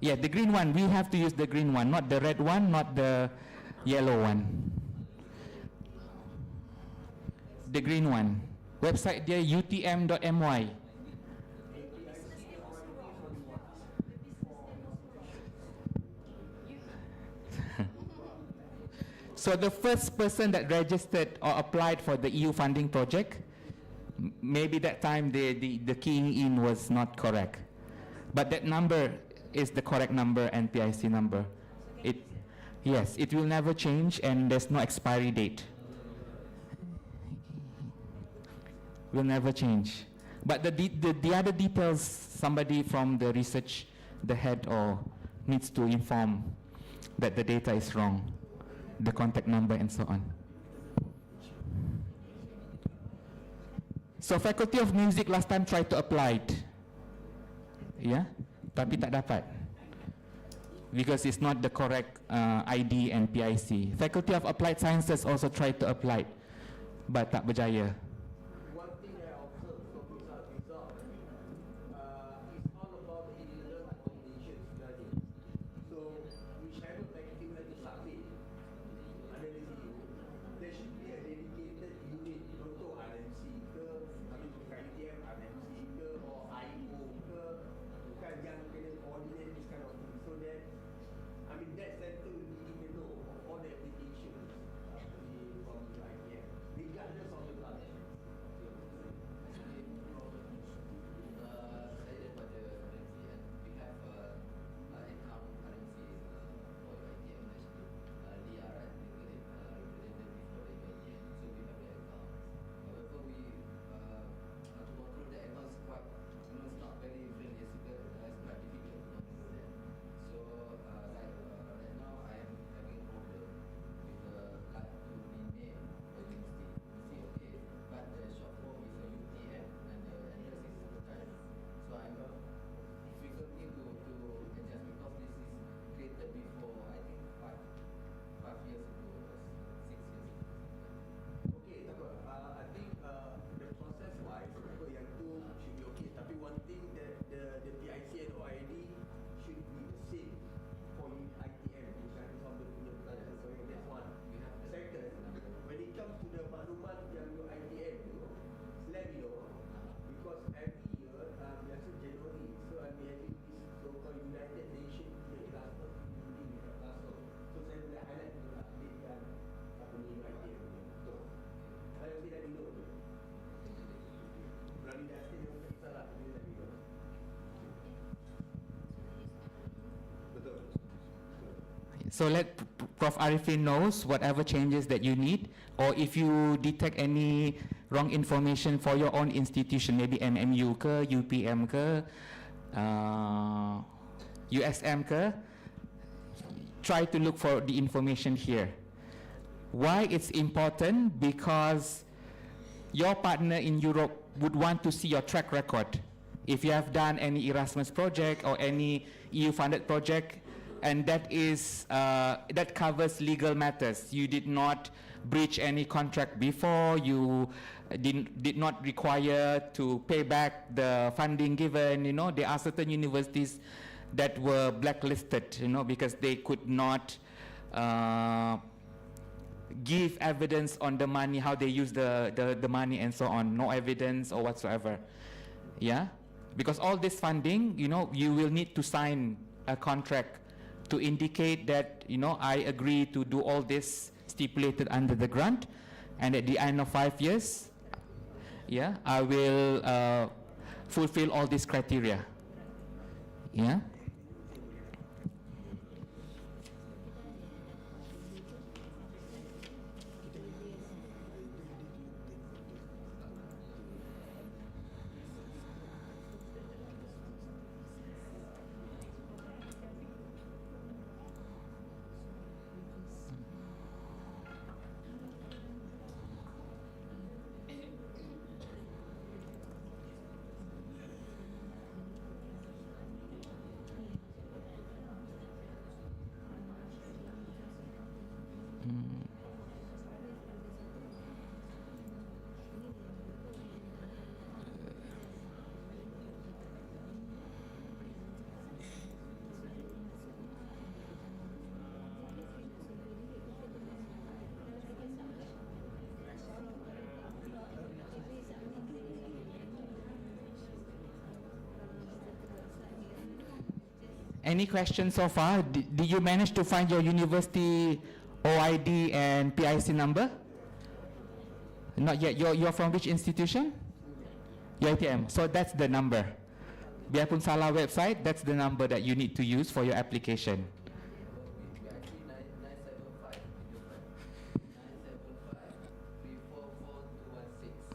Yeah, the green one. We have to use the green one, not the red one, not the yellow one. The green one. Website dia utm.my. So the first person that registered or applied for the EU funding project, maybe that time the keying in was not correct. But that number is the correct number and PIC number. Yes, it will never change, and there's no expiry date. Will never change. But the other details, somebody from the research, the head, or needs to inform that the data is wrong, the contact number and so on. So Faculty of Music last time tried to apply it. Yeah, tapi tak dapat. Because it's not the correct ID and PIC. Faculty of Applied Sciences also tried to apply it, but tak berjaya. So let Prof. Arifin knows whatever changes that you need, or if you detect any wrong information for your own institution, maybe MMU ke, UPM ke, USM ke, try to look for the information here. Why it's important? Because your partner in Europe would want to see your track record. If you have done any Erasmus project or any EU-funded project, and that is that covers legal matters. You did not breach any contract before. You did not require to pay back the funding given. You know, there are certain universities that were blacklisted. You know, because they could not give evidence on the money, how they use the money and so on. No evidence or whatsoever. Yeah, because all this funding, you know, you will need to sign a contract to indicate that, you know, I agree to do all this stipulated under the grant, and at the end of 5 years, yeah, I will fulfill all these criteria. Yeah. Any questions so far? Did you manage to find your university OID and PIC number? Not yet. You're from which institution? UiTM. So that's the number. Biarpun salah website, that's the number that you need to use for your application.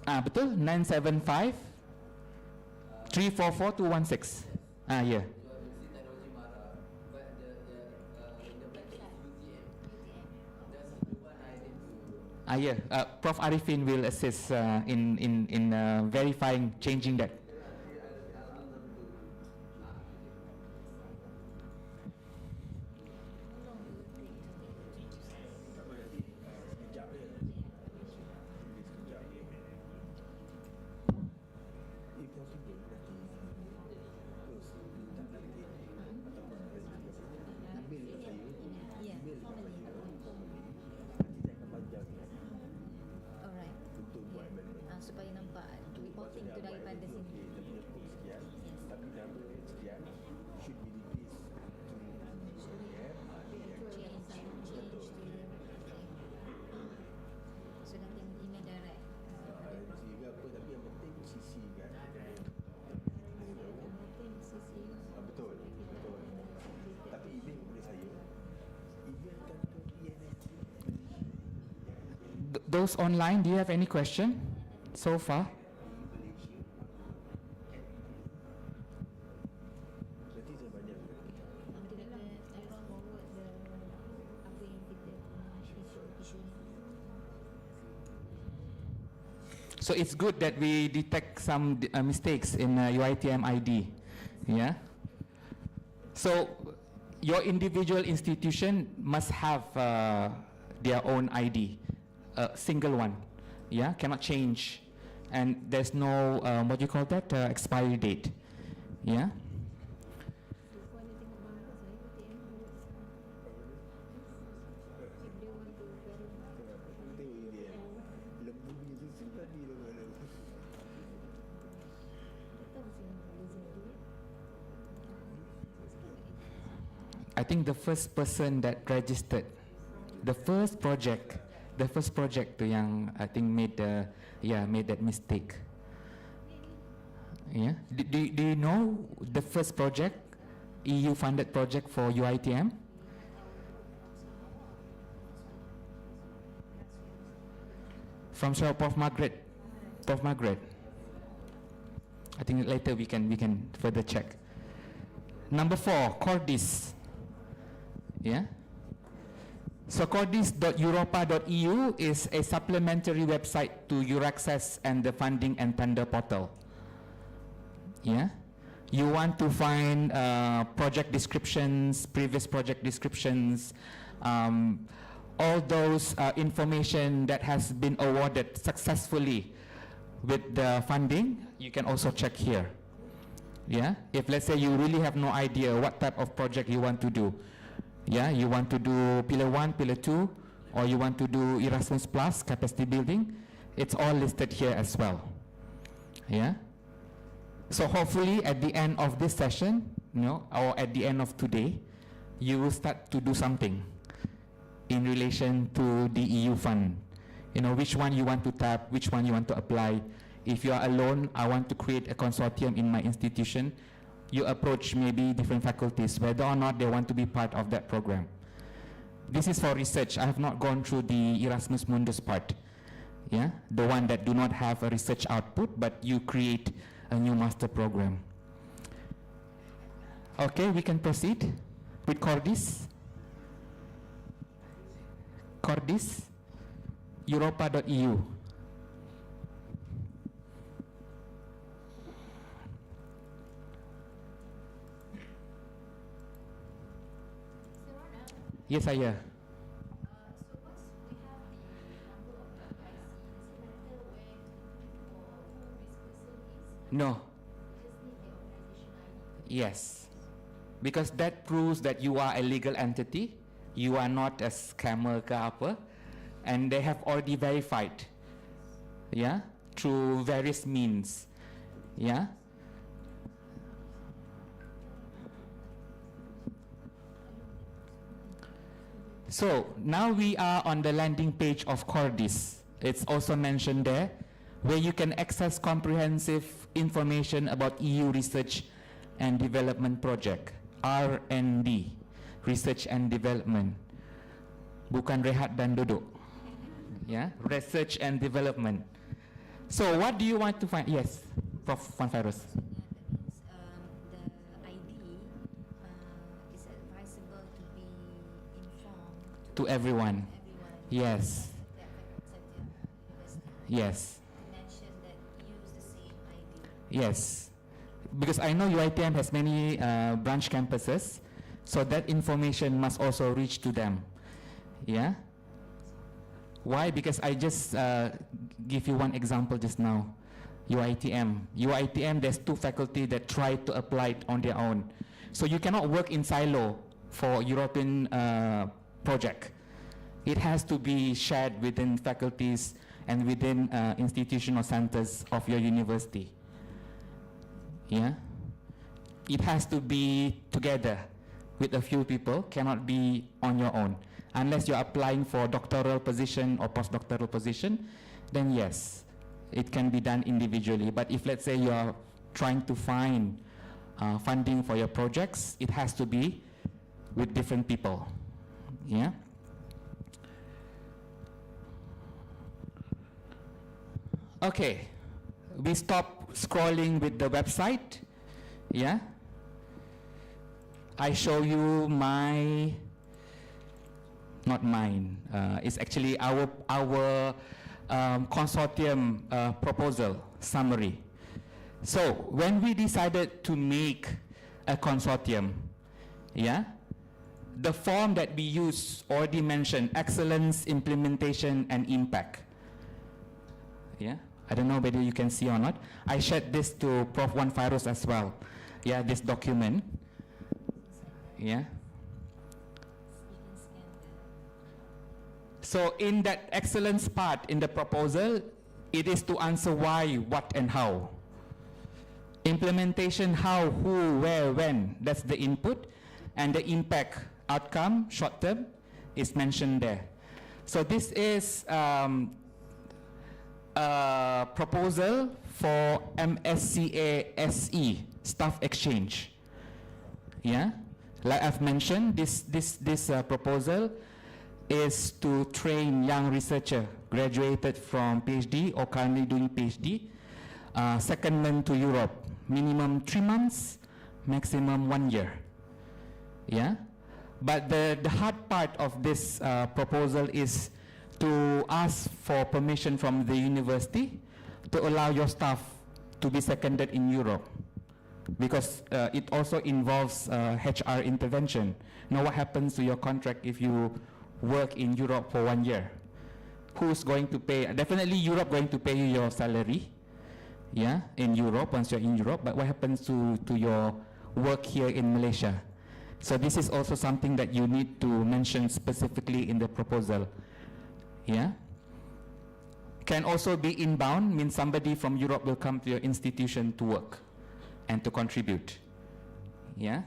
Betul? 975 344 216. Yeah. Yeah, Prof. Arifin will assist in verifying, changing that. Supaya nampak reporting tu daripada sini. So nanti email direct. Betul. Tapi email boleh saya. Emailkan ke PNS. Those online, do you have any question so far? So it's good that we detect some mistakes in UiTM ID. Yeah. So your individual institution must have their own ID, a single one. Yeah, cannot change, and there's no what do you call that, expiry date. Yeah. I think the first person that registered, the first project tu yang I think made that mistake. Yeah. Do you know the first project, EU funded project for UiTM? From Prof. Margaret. Prof. Margaret. I think later we can further check. Number 4, Cordis. Yeah. So cordis.europa.eu is a supplementary website to Euraxess and the funding and tender portal. Yeah. You want to find project descriptions, previous project descriptions, all those information that has been awarded successfully with the funding, you can also check here. Yeah, if let's say you really have no idea what type of project you want to do. Yeah, you want to do Pillar 1, Pillar 2, or you want to do Erasmus Plus, capacity building, it's all listed here as well. Yeah. So hopefully at the end of this session, or at the end of today, you will start to do something in relation to the EU fund. Which one you want to tap, which one you want to apply. If you are alone, I want to create a consortium in my institution, you approach maybe different faculties, whether or not they want to be part of that program. This is for research. I have not gone through the Erasmus Mundus part. Yeah, the one that do not have a research output, but you create a new master program. Okay, we can proceed with Cordis. Cordis, europa.eu. Yes, saya. No. Yes. Because that proves that you are a legal entity, you are not a scammer ke apa, and they have already verified, yeah, through various means, yeah. So now we are on the landing page of Cordis. It's also mentioned there, where you can access comprehensive information about EU research and development project, R&D, research and development. Bukan rehat dan duduk. Yeah, research and development. So what do you want to find? Yes, Prof. Van Fairuz. To everyone. Yes. Yes. Yes. Because I know UiTM has many branch campuses, so that information must also reach to them. Yeah. Why? Because I just give you one example just now. UiTM. UiTM, there's 2 faculty that try to apply it on their own. So you cannot work in silo for European project. It has to be shared within faculties and within institutional centers of your university. Yeah, it has to be together with a few people, cannot be on your own. Unless you're applying for doctoral position or postdoctoral position, then yes, it can be done individually. But if let's say you are trying to find funding for your projects, it has to be with different people. Yeah. Okay, we stop scrolling with the website. Yeah. I show you my, not mine, it's actually our consortium proposal summary. So when we decided to make a consortium, yeah, the form that we use already mentioned excellence, implementation, and impact. Yeah, I don't know whether you can see or not. I shared this to Prof. Van Fairuz as well. Yeah, this document. Yeah. So in that excellence part in the proposal, it is to answer why, what, and how. Implementation, how, who, where, when, that's the input. And the impact, outcome, short term, is mentioned there. So this is a proposal for MSCA SE, staff exchange. Yeah, like I've mentioned, this proposal is to train young researcher graduated from PhD or currently doing PhD, secondment to Europe, minimum 3 months, maximum 1 year. Yeah, but the hard part of this proposal is to ask for permission from the university to allow your staff to be seconded in Europe, because it also involves HR intervention. Now, what happens to your contract if you work in Europe for 1 year? Who's going to pay? Definitely Europe going to pay you your salary, yeah, in Europe once you're in Europe, but what happens to your work here in Malaysia? So this is also something that you need to mention specifically in the proposal, yeah. Can also be inbound, means somebody from Europe will come to your institution to work and to contribute, yeah.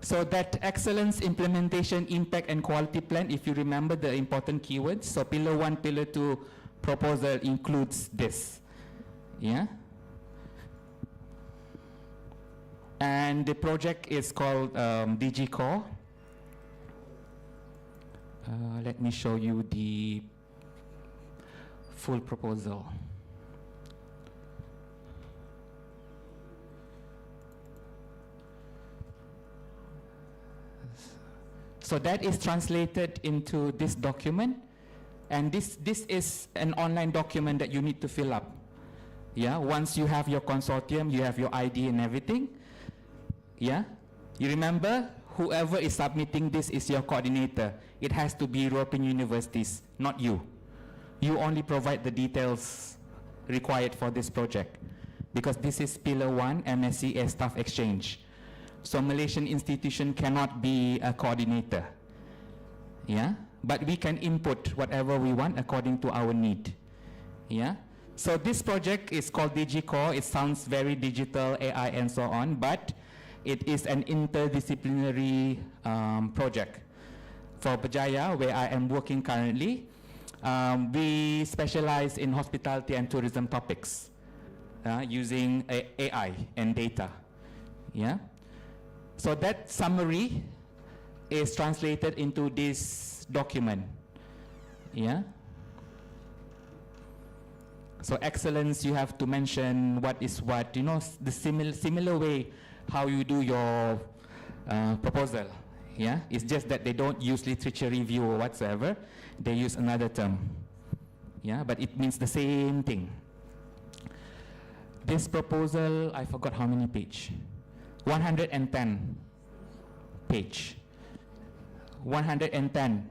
So that excellence, implementation, impact and quality plan, if you remember the important keywords, so pillar 1, pillar 2 proposal includes this, yeah. And the project is called DG Core. Let me show you the full proposal. So that is translated into this document, and this is an online document that you need to fill up. Yeah, once you have your consortium, you have your ID and everything. Yeah, you remember, whoever is submitting this is your coordinator. It has to be European universities, not you. You only provide the details required for this project, because this is pillar 1, MSCA staff exchange. So Malaysian institution cannot be a coordinator, yeah, but we can input whatever we want according to our need, yeah. So this project is called DG Core. It sounds very digital, AI and so on, but it is an interdisciplinary project. For Berjaya, where I am working currently, we specialize in hospitality and tourism topics using AI and data, yeah. So that summary is translated into this document, yeah. So excellence, you have to mention what is what, you know, the similar way how you do your proposal, yeah. It's just that they don't use literature review or whatsoever. They use another term, yeah, but it means the same thing. This proposal, I forgot how many page. 110 page. 110.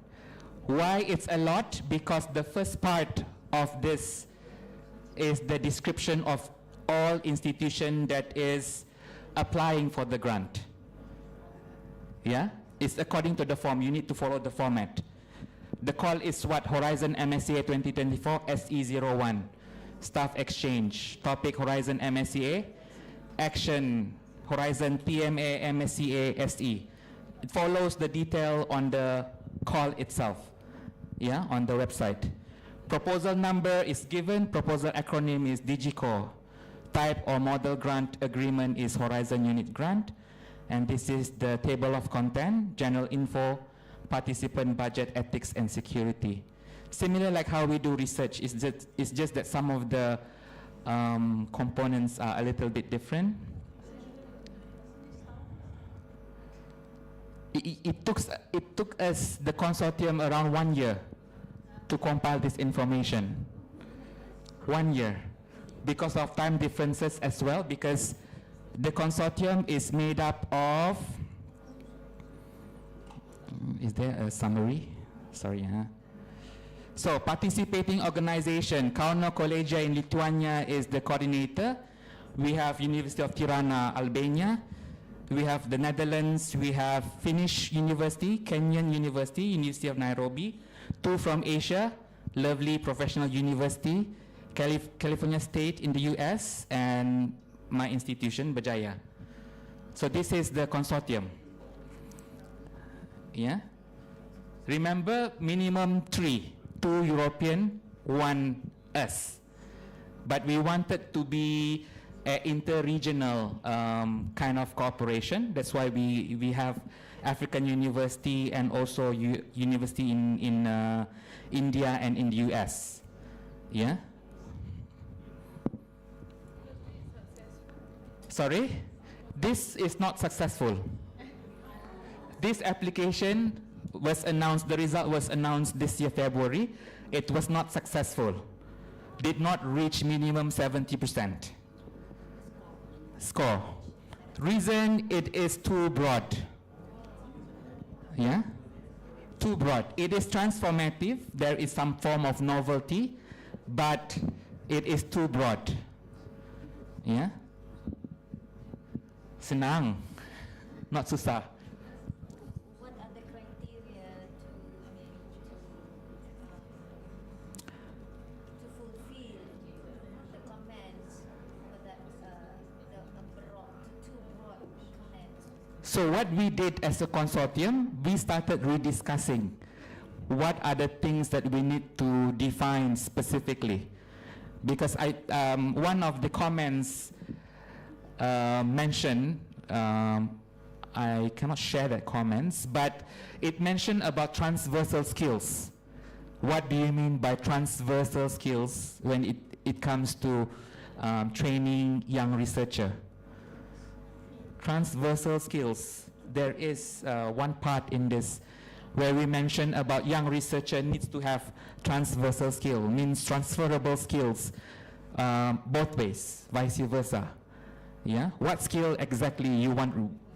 Why it's a lot? Because the first part of this is the description of all institution that is applying for the grant. Yeah? It's according to the form. You need to follow the format. The call is what? Horizon MSCA 2024 SE01. Staff exchange. Topic Horizon MSCA. Action Horizon PMA MSCA SE. It follows the detail on the call itself, yeah, on the website. Proposal number is given. Proposal acronym is DGCORE. Type or model grant agreement is Horizon Unit Grant. And this is the table of content, general info, participant budget, ethics and security. Similar like how we do research, it's just that some of the components are a little bit different. It took us, the consortium, around 1 year to compile this information. 1 year. Because of time differences as well, because the consortium is made up of, is there a summary? Sorry, huh? So, participating organization, Kauno Collegia in Lithuania is the coordinator. We have University of Tirana, Albania. We have the Netherlands, we have Finnish University, Kenyan University, University of Nairobi, 2 from Asia, Lovely Professional University, California State in the US, and my institution, Berjaya. So this is the consortium. Yeah? Remember, minimum 3, 2 European, 1 us. But we wanted to be inter-regional kind of cooperation. That's why we have African University and also university in India and in the US. Yeah. Sorry, this is not successful. This application was announced, the result was announced this year, February. It was not successful. Did not reach minimum 70% score. Reason, it is too broad. Yeah? Too broad. It is transformative. There is some form of novelty, but it is too broad. Yeah? Senang, not susah. What are the criteria to fulfill the comments for that too broad comments? So what we did as a consortium, we started rediscussing what are the things that we need to define specifically. Because one of the comments mentioned, I cannot share that comments, but it mentioned about transversal skills. What do you mean by transversal skills when it comes to training young researcher? Transversal skills, there is one part in this where we mention about young researcher needs to have transversal skill, means transferable skills both ways, vice versa. Yeah, what skill exactly you want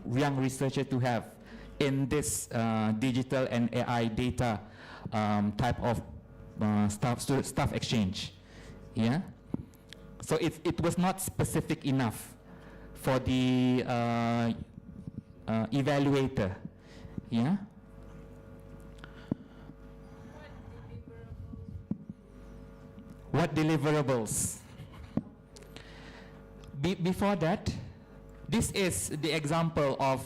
young researcher to have in this digital and AI data type of stuff exchange? Yeah, so it was not specific enough for the evaluator. Yeah. What deliverables? Before that, this is the example of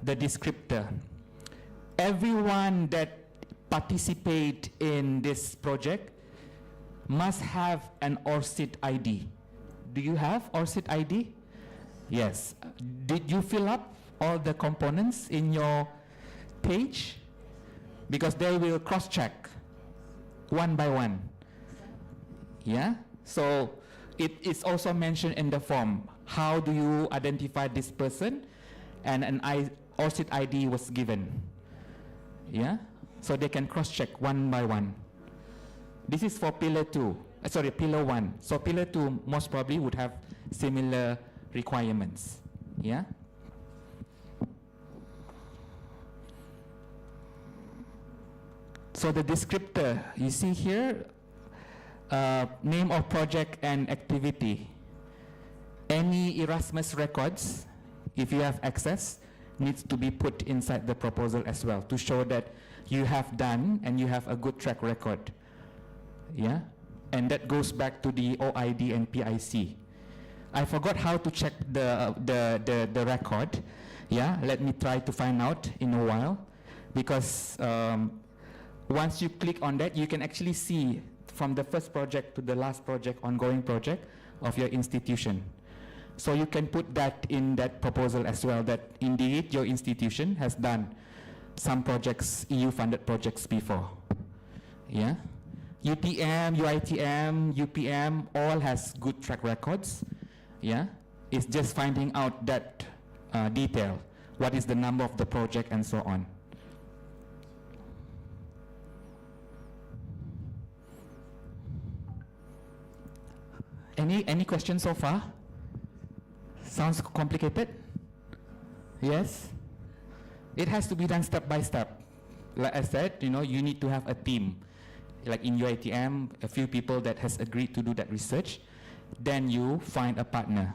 the descriptor. Everyone that participate in this project must have an ORCID ID. Do you have ORCID ID? Yes. Did you fill up all the components in your page? Because they will cross-check one by one. Yeah? So it is also mentioned in the form. How do you identify this person? And an ORCID ID was given. Yeah? So they can cross-check one by one. This is for pillar 2. Pillar 1. So pillar 2 most probably would have similar requirements. Yeah? So the descriptor, you see here, name of project and activity. Any Erasmus records, if you have access, needs to be put inside the proposal as well to show that you have done and you have a good track record. Yeah? And that goes back to the OID and PIC. I forgot how to check the record. Yeah, let me try to find out in a while, because once you click on that, you can actually see from the first project to the last project, ongoing project of your institution. So you can put that in that proposal as well, that indeed your institution has done some projects, EU-funded projects before. Yeah? UTM, UITM, UPM, all has good track records. Yeah? It's just finding out that detail. What is the number of the project and so on. Any questions so far? Sounds complicated? Yes? It has to be done step by step. Like I said, you need to have a team. Like in UITM, a few people that has agreed to do that research. Then you find a partner.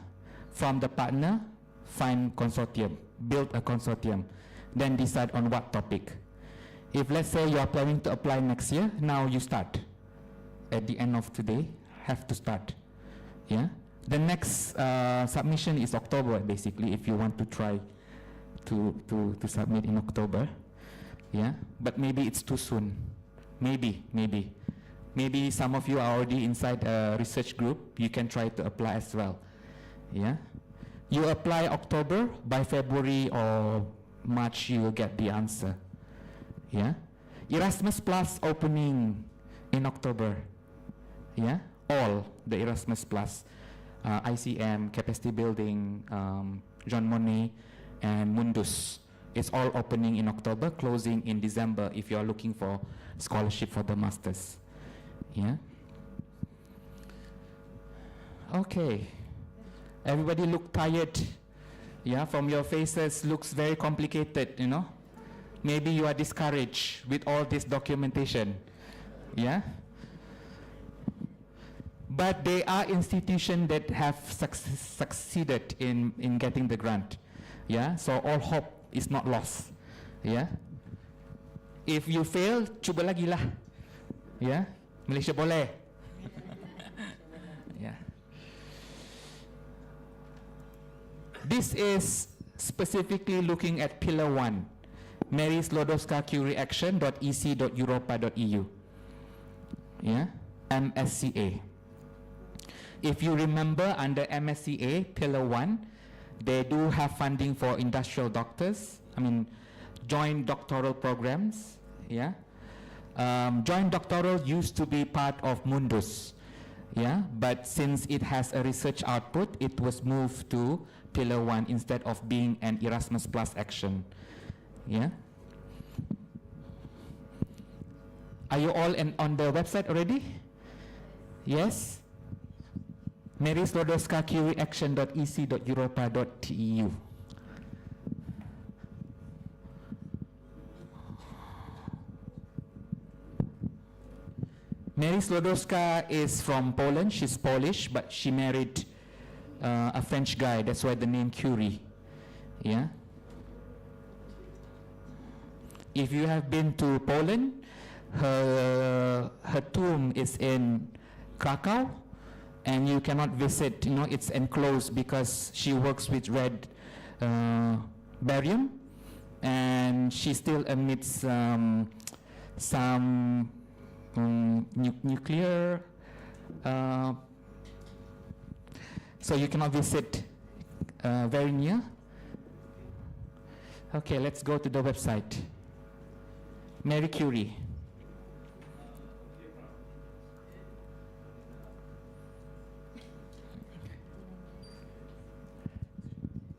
From the partner, find consortium. Build a consortium. Then decide on what topic. If let's say you are planning to apply next year, now you start. At the end of today, have to start. Yeah? The next submission is October, basically, if you want to try to submit in October. Yeah? But maybe it's too soon. Maybe. Maybe some of you are already inside a research group. You can try to apply as well. Yeah. You apply October, by February or March you will get the answer. Yeah. Erasmus Plus opening in October. Yeah. All the Erasmus Plus, ICM, capacity building, Jean Monnet, and Mundus. It's all opening in October, closing in December if you are looking for scholarship for the masters. Yeah. Okay. Everybody look tired. Yeah, from your faces looks very complicated, you know. Maybe you are discouraged with all this documentation. Yeah. But they are institutions that have succeeded in getting the grant. Yeah, so all hope is not lost. Yeah. If you fail, cuba lagi lah. Yeah. Malaysia boleh. Yeah. This is specifically looking at Pillar 1, Mary Sklodowska-Curie action.ec.europa.eu. Yeah, MSCA. If you remember, under MSCA, Pillar 1, they do have funding for industrial doctors, joint doctoral programs. Yeah. Joint doctoral used to be part of Mundus. Yeah, but since it has a research output, it was moved to Pillar 1 instead of being an Erasmus Plus action. Yeah. Are you all on the website already? Yes? Mary Sklodowska-Curie action.ec.europa.eu. Mary Sklodowska is from Poland. She's Polish, but she married a French guy. That's why the name Curie. Yeah. If you have been to Poland, her tomb is in Krakow, and you cannot visit. You know, it's enclosed because she works with red barium, and she still emits some nuclear, so you cannot visit very near. Okay, let's go to the website. Marie Curie.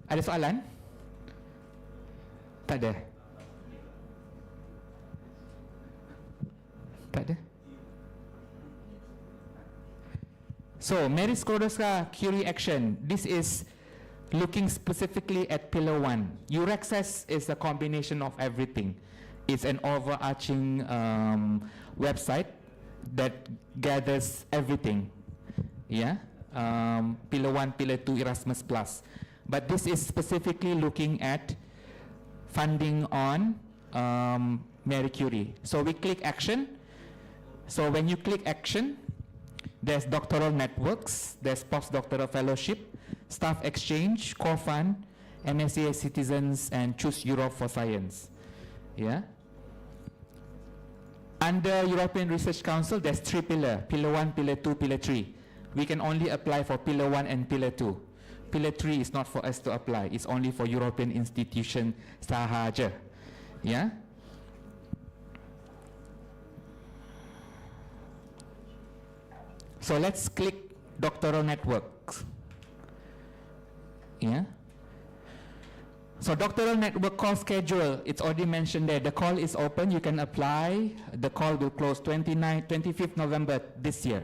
Ada soalan? Tak ada. Tak ada. So, Mary Sklodowska-Curie action. This is looking specifically at Pillar 1. Euraxess is a combination of everything. It's an overarching website that gathers everything. Yeah, Pillar 1, Pillar 2, Erasmus Plus. But this is specifically looking at funding on Marie Curie. So we click action. So when you click action, there's doctoral networks, there's postdoctoral fellowship, staff exchange, core fund, MSCA citizens, and choose Europe for science. Yeah. Under European Research Council, there's 3 pillars: Pillar 1, Pillar 2, Pillar 3. We can only apply for Pillar 1 and Pillar 2. Pillar 3 is not for us to apply. It's only for European institution sahaja. Yeah. So let's click doctoral networks. Yeah. So doctoral network call schedule, it's already mentioned there. The call is open, you can apply. The call will close 25th November this year.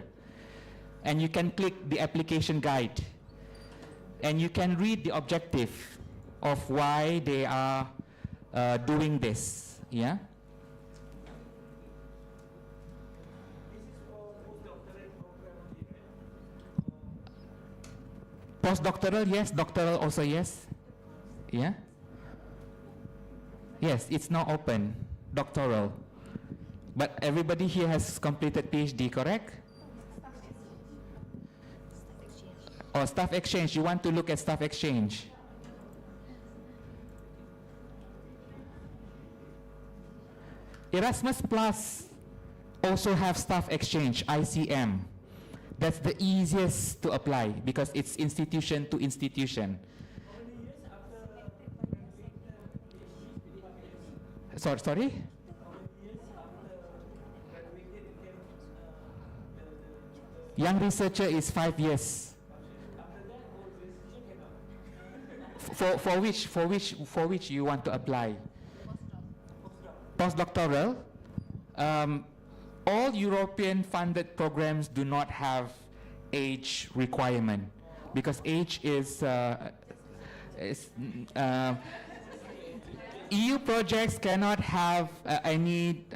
And you can click the application guide. And you can read the objective of why they are doing this. Yeah. Postdoctoral, yes. Doctoral also, yes. Yeah. Yes, it's now open. Doctoral. But everybody here has completed PhD, correct? Or staff exchange. You want to look at staff exchange? Erasmus Plus also have staff exchange, ICM. That's the easiest to apply because it's institution to institution. Sorry? Young researcher is 5 years. For which you want to apply? Postdoctoral. All European funded programs do not have age requirement because age is EU projects cannot have any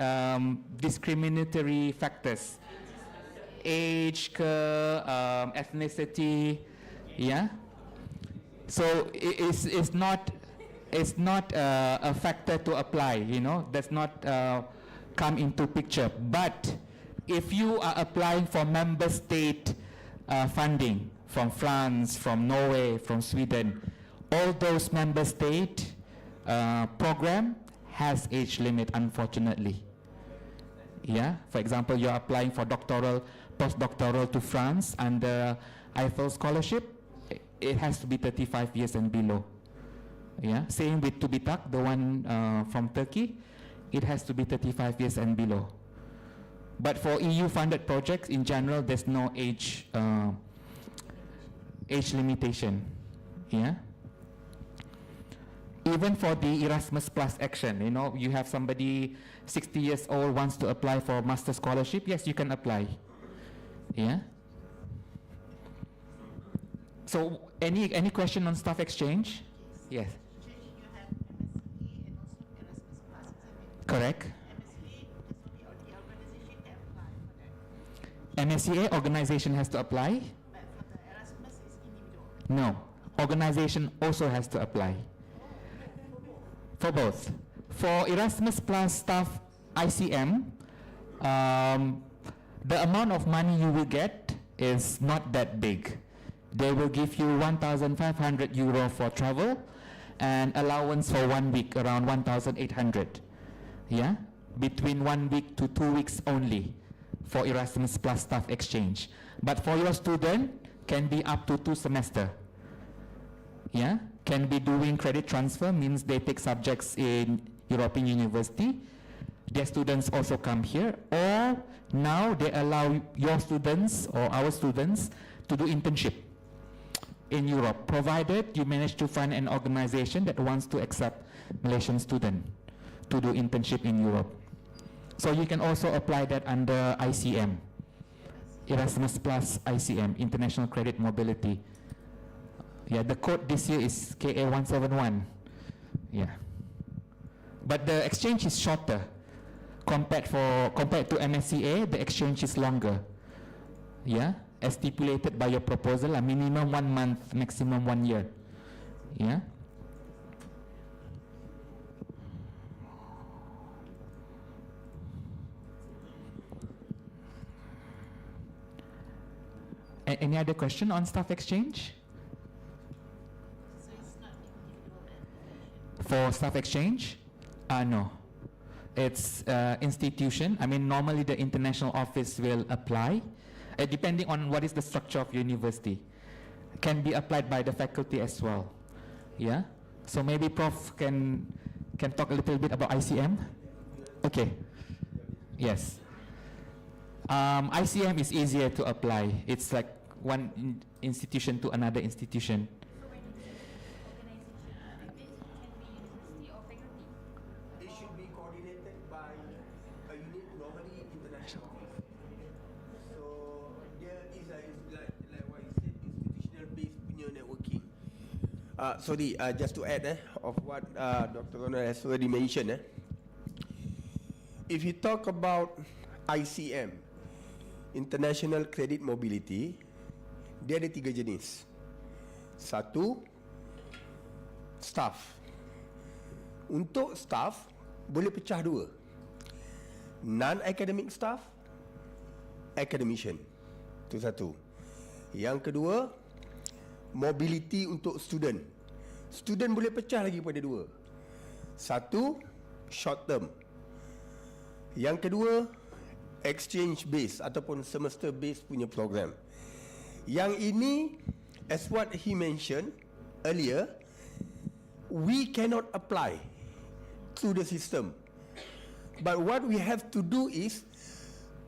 discriminatory factors. Age, ethnicity, yeah. So it's not a factor to apply. You know, that's not come into picture. But if you are applying for member state funding from France, from Norway, from Sweden, all those member state program has age limit, unfortunately. Yeah, for example, you're applying for doctoral, postdoctoral to France under Eiffel scholarship, it has to be 35 years and below. Yeah, same with TÜBİTAK, the one from Turkey, it has to be 35 years and below. But for EU funded projects in general, there's no age limitation. Yeah. Even for the Erasmus Plus action, you know, you have somebody 60 years old wants to apply for master scholarship, yes, you can apply. Yeah. So any question on staff exchange? Yes. Correct. MSCA organization has to apply? No. Organization also has to apply. For both. For Erasmus Plus staff ICM, the amount of money you will get is not that big. They will give you 1,500 euro for travel and allowance for 1 week, around 1,800. Yeah? Between 1 week to 2 weeks only for Erasmus Plus staff exchange. But for your student, can be up to 2 semesters. Yeah? Can be doing credit transfer, means they take subjects in European university. Their students also come here, or now they allow your students or our students to do internship in Europe, provided you manage to find an organization that wants to accept Malaysian students to do internship in Europe. So you can also apply that under ICM, Erasmus Plus ICM, International Credit Mobility. Yeah, the code this year is KA171. Yeah. But the exchange is shorter. Compared to MSCA, the exchange is longer. Yeah, as stipulated by your proposal, a minimum 1 month, maximum 1 year. Yeah. Any other question on staff exchange? For staff exchange? No. It's institution. I mean, normally the international office will apply, depending on what is the structure of university. Can be applied by the faculty as well. Yeah. So maybe Prof can talk a little bit about ICM. Okay. Yes. ICM is easier to apply. It's like one institution to another institution. Sorry, just to add of what Dr. Ronald has already mentioned. If you talk about ICM, International Credit Mobility, dia ada 3 jenis. Satu, staff. Untuk staff, boleh pecah 2. Non-academic staff, academician. Itu satu. Yang kedua, mobility untuk student. Student boleh pecah lagi pada 2. Satu, short term. Yang kedua, exchange based ataupun semester based punya program. Yang ini, as what he mentioned earlier, we cannot apply through the system. But what we have to do is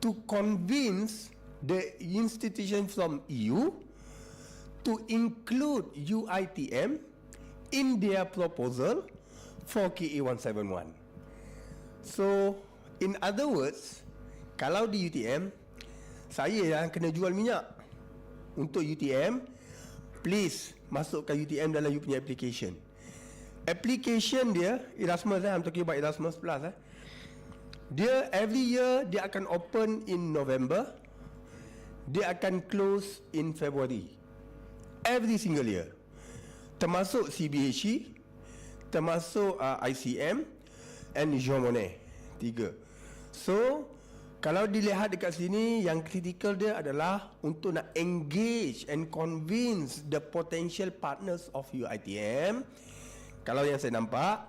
to convince the institution from EU to include UITM in their proposal for KA 171. So, in other words, kalau di UTM, saya yang kena jual minyak untuk UTM, please masukkan UTM dalam you punya application. Application dia, Erasmus, I'm talking about Erasmus Plus. Dia every year dia akan open in November, dia akan close in February. Every single year. Termasuk CBHE, termasuk ICM and Jean Monnet. 3. So, kalau dilihat dekat sini, yang kritikal dia adalah untuk nak engage and convince the potential partners of UITM. Kalau yang saya nampak,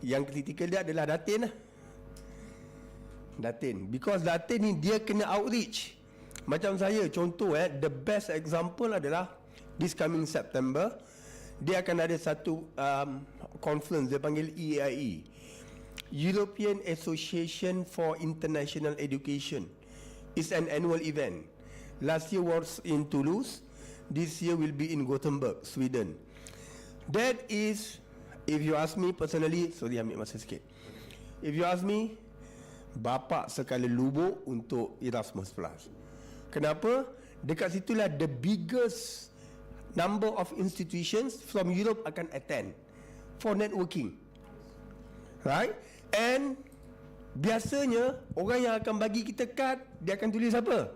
yang kritikal dia adalah Datin. Datin. Because Datin ni dia kena outreach. Macam saya, contoh the best example adalah this coming September, dia akan ada satu conference, dia panggil EAE, European Association for International Education. It's an annual event. Last year was in Toulouse, this year will be in Gothenburg, Sweden. That is, if you ask me personally, sorry ambil masa sikit, if you ask me, bapa sekali lubuk untuk Erasmus Plus. Kenapa? Dekat situlah the biggest number of institutions from Europe akan attend for networking. Right? And biasanya orang yang akan bagi kita kad, dia akan tulis apa?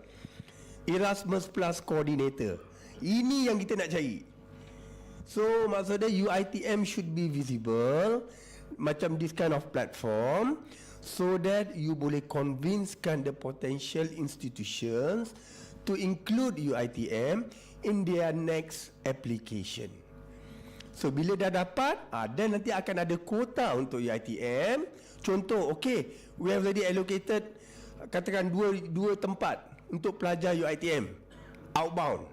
Erasmus Plus Coordinator. Ini yang kita nak cari. So maksudnya UITM should be visible macam this kind of platform, so that you boleh convincekan the potential institutions to include UITM in their next application. So bila dah dapat, then nanti akan ada kuota untuk UITM. Contoh, okay, we have already allocated katakan dua tempat untuk pelajar UITM outbound,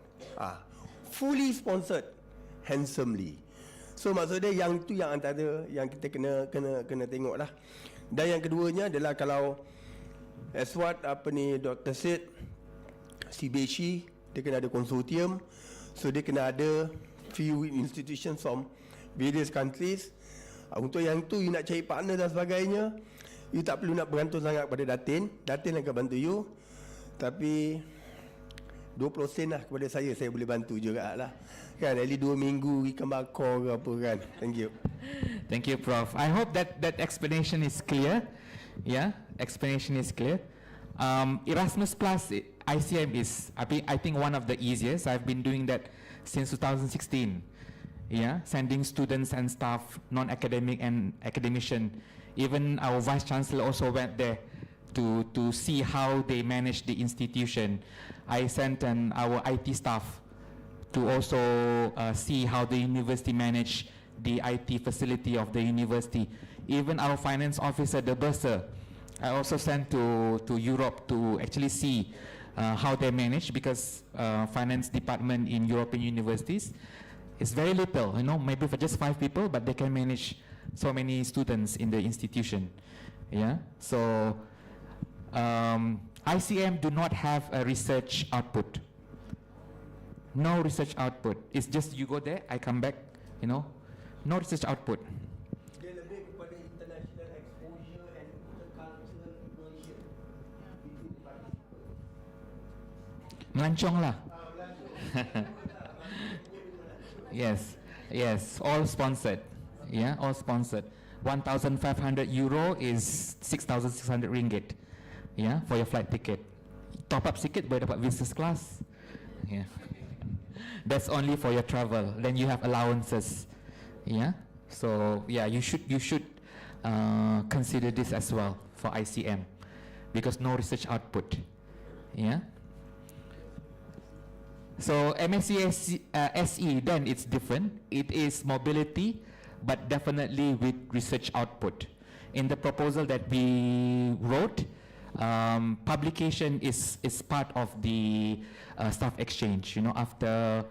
fully sponsored handsomely. So maksudnya yang tu yang antara yang kita kena tengok lah. Dan yang keduanya adalah kalau as what Dr. said, CBHE dia kena ada konsortium, so dia kena ada few institutions from various countries. Untuk yang tu you nak cari partner dan sebagainya, you tak perlu nak bergantung sangat pada Datin akan bantu you. Tapi 20% lah kepada saya boleh bantu juga lah. Kan, at least 2 minggu ikan bakar ke apa kan. Thank you. Thank you, Prof. I hope that explanation is clear. Yeah, explanation is clear. Erasmus Plus ICM is, I think, one of the easiest. I've been doing that since 2016. Yeah, sending students and staff, non-academic and academician. Even our Vice Chancellor also went there to see how they manage the institution. I sent our IT staff to also see how the university manage the IT facility of the university. Even our finance officer, the bursar, I also sent to Europe to actually see how they manage, because finance department in European universities is very little, maybe for just 5 people, but they can manage so many students in the institution. Yeah, so ICM do not have a research output. No research output. It's just you go there, I come back, no research output. Dia lebih kepada international exposure and intercultural immersion. Melancong lah. Yes, all sponsored. Yeah, all sponsored. 1,500 euro is 6,600 ringgit. Yeah, for your flight ticket. Top up sikit boleh dapat business class. Yeah. That's only for your travel. Then you have allowances. Yeah. So yeah, you should consider this as well for ICM, because no research output. Yeah. So MSc SE, then it's different. It is mobility, but definitely with research output. In the proposal that we wrote, publication is part of the staff exchange. You know, after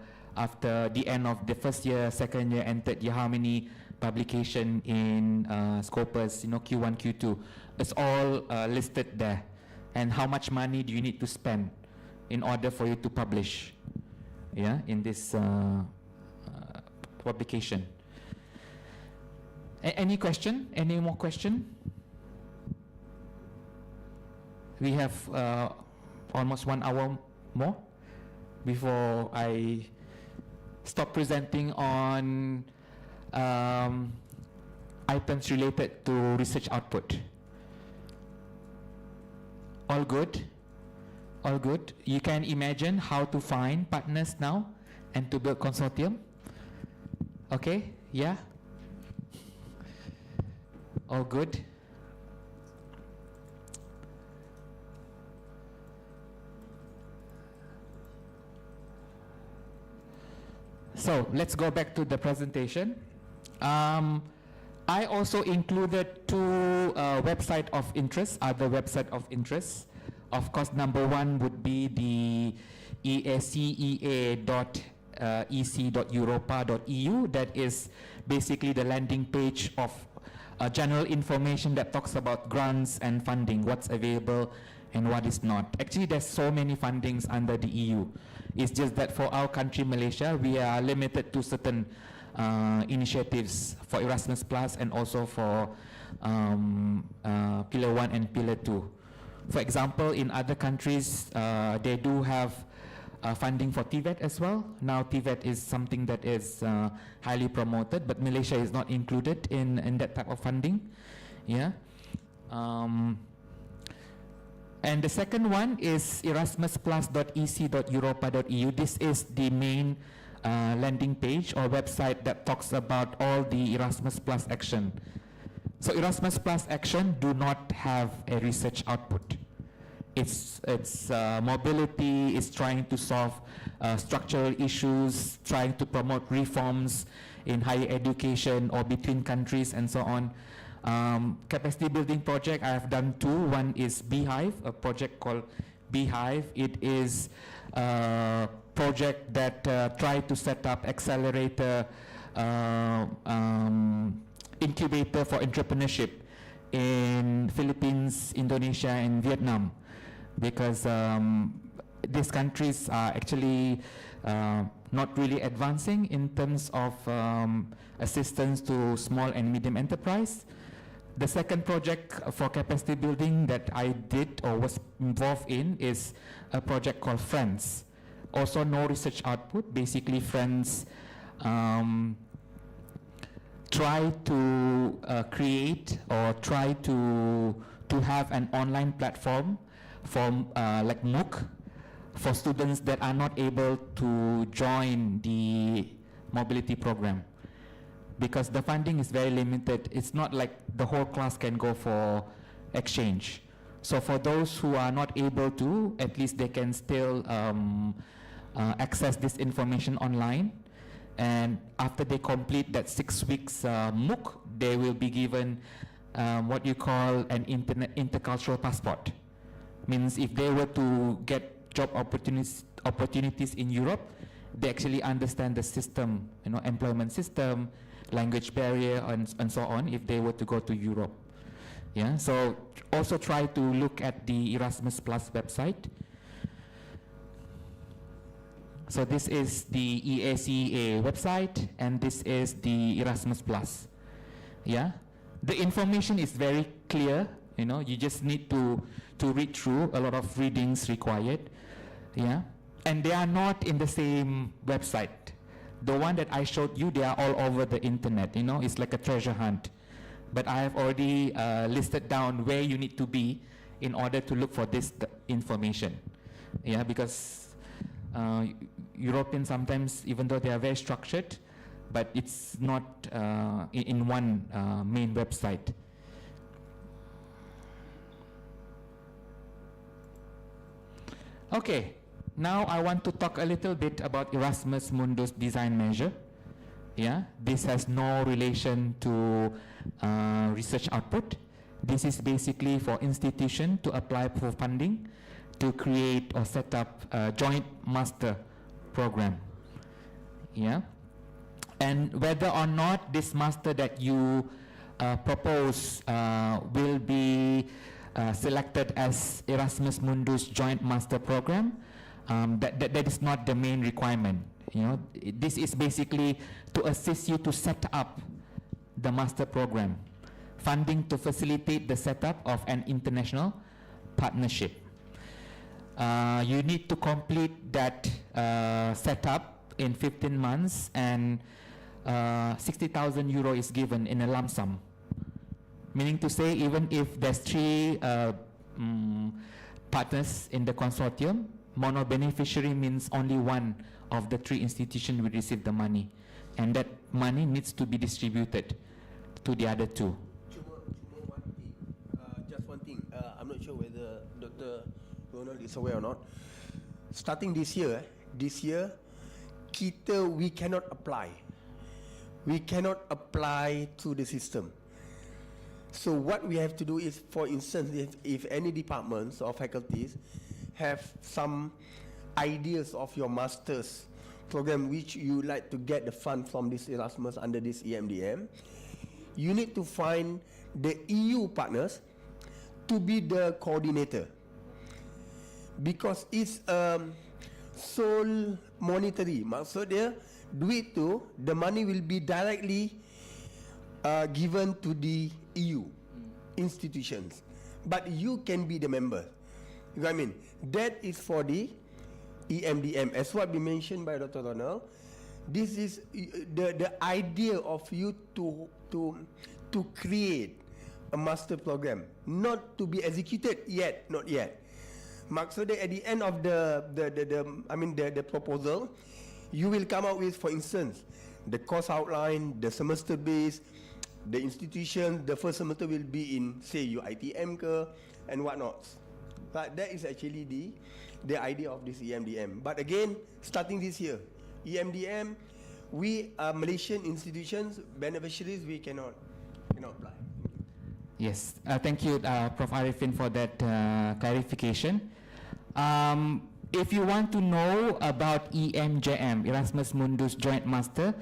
the end of the first year, second year, and third year, how many publication in Scopus, you know, Q1, Q2, it's all listed there. And how much money do you need to spend in order for you to publish, yeah, in this publication. Any question? Any more question? We have almost 1 hour more before I stop presenting on items related to research output. All good? All good? You can imagine how to find partners now and to build consortium? Okay? Yeah? All good? So let's go back to the presentation. I also included two websites of interest, other websites of interest. Of course, number one would be the eacea.ec.europa.eu. That is basically the landing page of general information that talks about grants and funding, what's available and what is not. Actually, there's so many fundings under the EU. It's just that for our country, Malaysia, we are limited to certain initiatives for Erasmus Plus and also for Pillar 1 and Pillar 2. For example, in other countries, they do have funding for TVET as well. Now TVET is something that is highly promoted, but Malaysia is not included in that type of funding. Yeah. And the second one is erasmusplus.ec.europa.eu. This is the main landing page or website that talks about all the Erasmus Plus action. So Erasmus Plus action do not have a research output. It's mobility, it's trying to solve structural issues, trying to promote reforms in higher education or between countries and so on. Capacity building project, I have done two. One is Beehive, a project called Beehive. It is a project that try to set up accelerator incubator for entrepreneurship in Philippines, Indonesia, and Vietnam, because these countries are actually not really advancing in terms of assistance to small and medium enterprise. The second project for capacity building that I did or was involved in is a project called Friends. Also no research output. Basically Friends try to create or try to have an online platform for like MOOC for students that are not able to join the mobility program, because the funding is very limited. It's not like the whole class can go for exchange. So for those who are not able to, at least they can still access this information online. And after they complete that 6 weeks MOOC, they will be given what you call an intercultural passport. Means if they were to get job opportunities in Europe, they actually understand the system, you know, employment system, language barrier, and so on, if they were to go to Europe. Yeah, so also try to look at the Erasmus Plus website. So this is the EACA website, and this is the Erasmus Plus. Yeah, the information is very clear. You know, you just need to read through. A lot of readings required. Yeah, and they are not in the same website. The one that I showed you, they are all over the internet. You know, it's like a treasure hunt. But I have already listed down where you need to be in order to look for this information. Yeah, because Europeans sometimes, even though they are very structured, but it's not in one main website. Okay, now I want to talk a little bit about Erasmus Mundus design measure. Yeah, this has no relation to research output. This is basically for institution to apply for funding to create or set up a joint master program. Yeah, and whether or not this master that you propose will be selected as Erasmus Mundus joint master program, that is not the main requirement. You know, this is basically to assist you to set up the master program, funding to facilitate the setup of an international partnership. You need to complete that setup in 15 months, and 60,000 euro is given in a lump sum. Meaning to say, even if there's 3 partners in the consortium, mono beneficiary means only one of the 3 institutions will receive the money, and that money needs to be distributed to the other 2. Just one thing, I'm not sure whether Dr. Ronald is aware or not. Starting this year, we cannot apply. We cannot apply to the system. So what we have to do is, for instance, if any departments or faculties have some ideas of your master's program which you like to get the fund from this Erasmus under this EMDM, you need to find the EU partners to be the coordinator, because it's sole monetary. Maksud dia, duit tu, the money will be directly given to the EU institutions, but you can be the member. You know what I mean? That is for the EMDM. As what we mentioned by Dr. Ronald, this is the idea of you to create a master program, not to be executed yet, not yet. Maksudnya at the end of the proposal, you will come out with, for instance, the course outline, the semester base, the institution, the first semester will be in, say, UITM ke, and whatnot. But that is actually the idea of this EMDM. But again, starting this year, EMDM, we are Malaysian institutions, beneficiaries, we cannot apply. Yes, thank you, Prof. Arifin, for that clarification. If you want to know about EMJM, Erasmus Mundus Joint Master,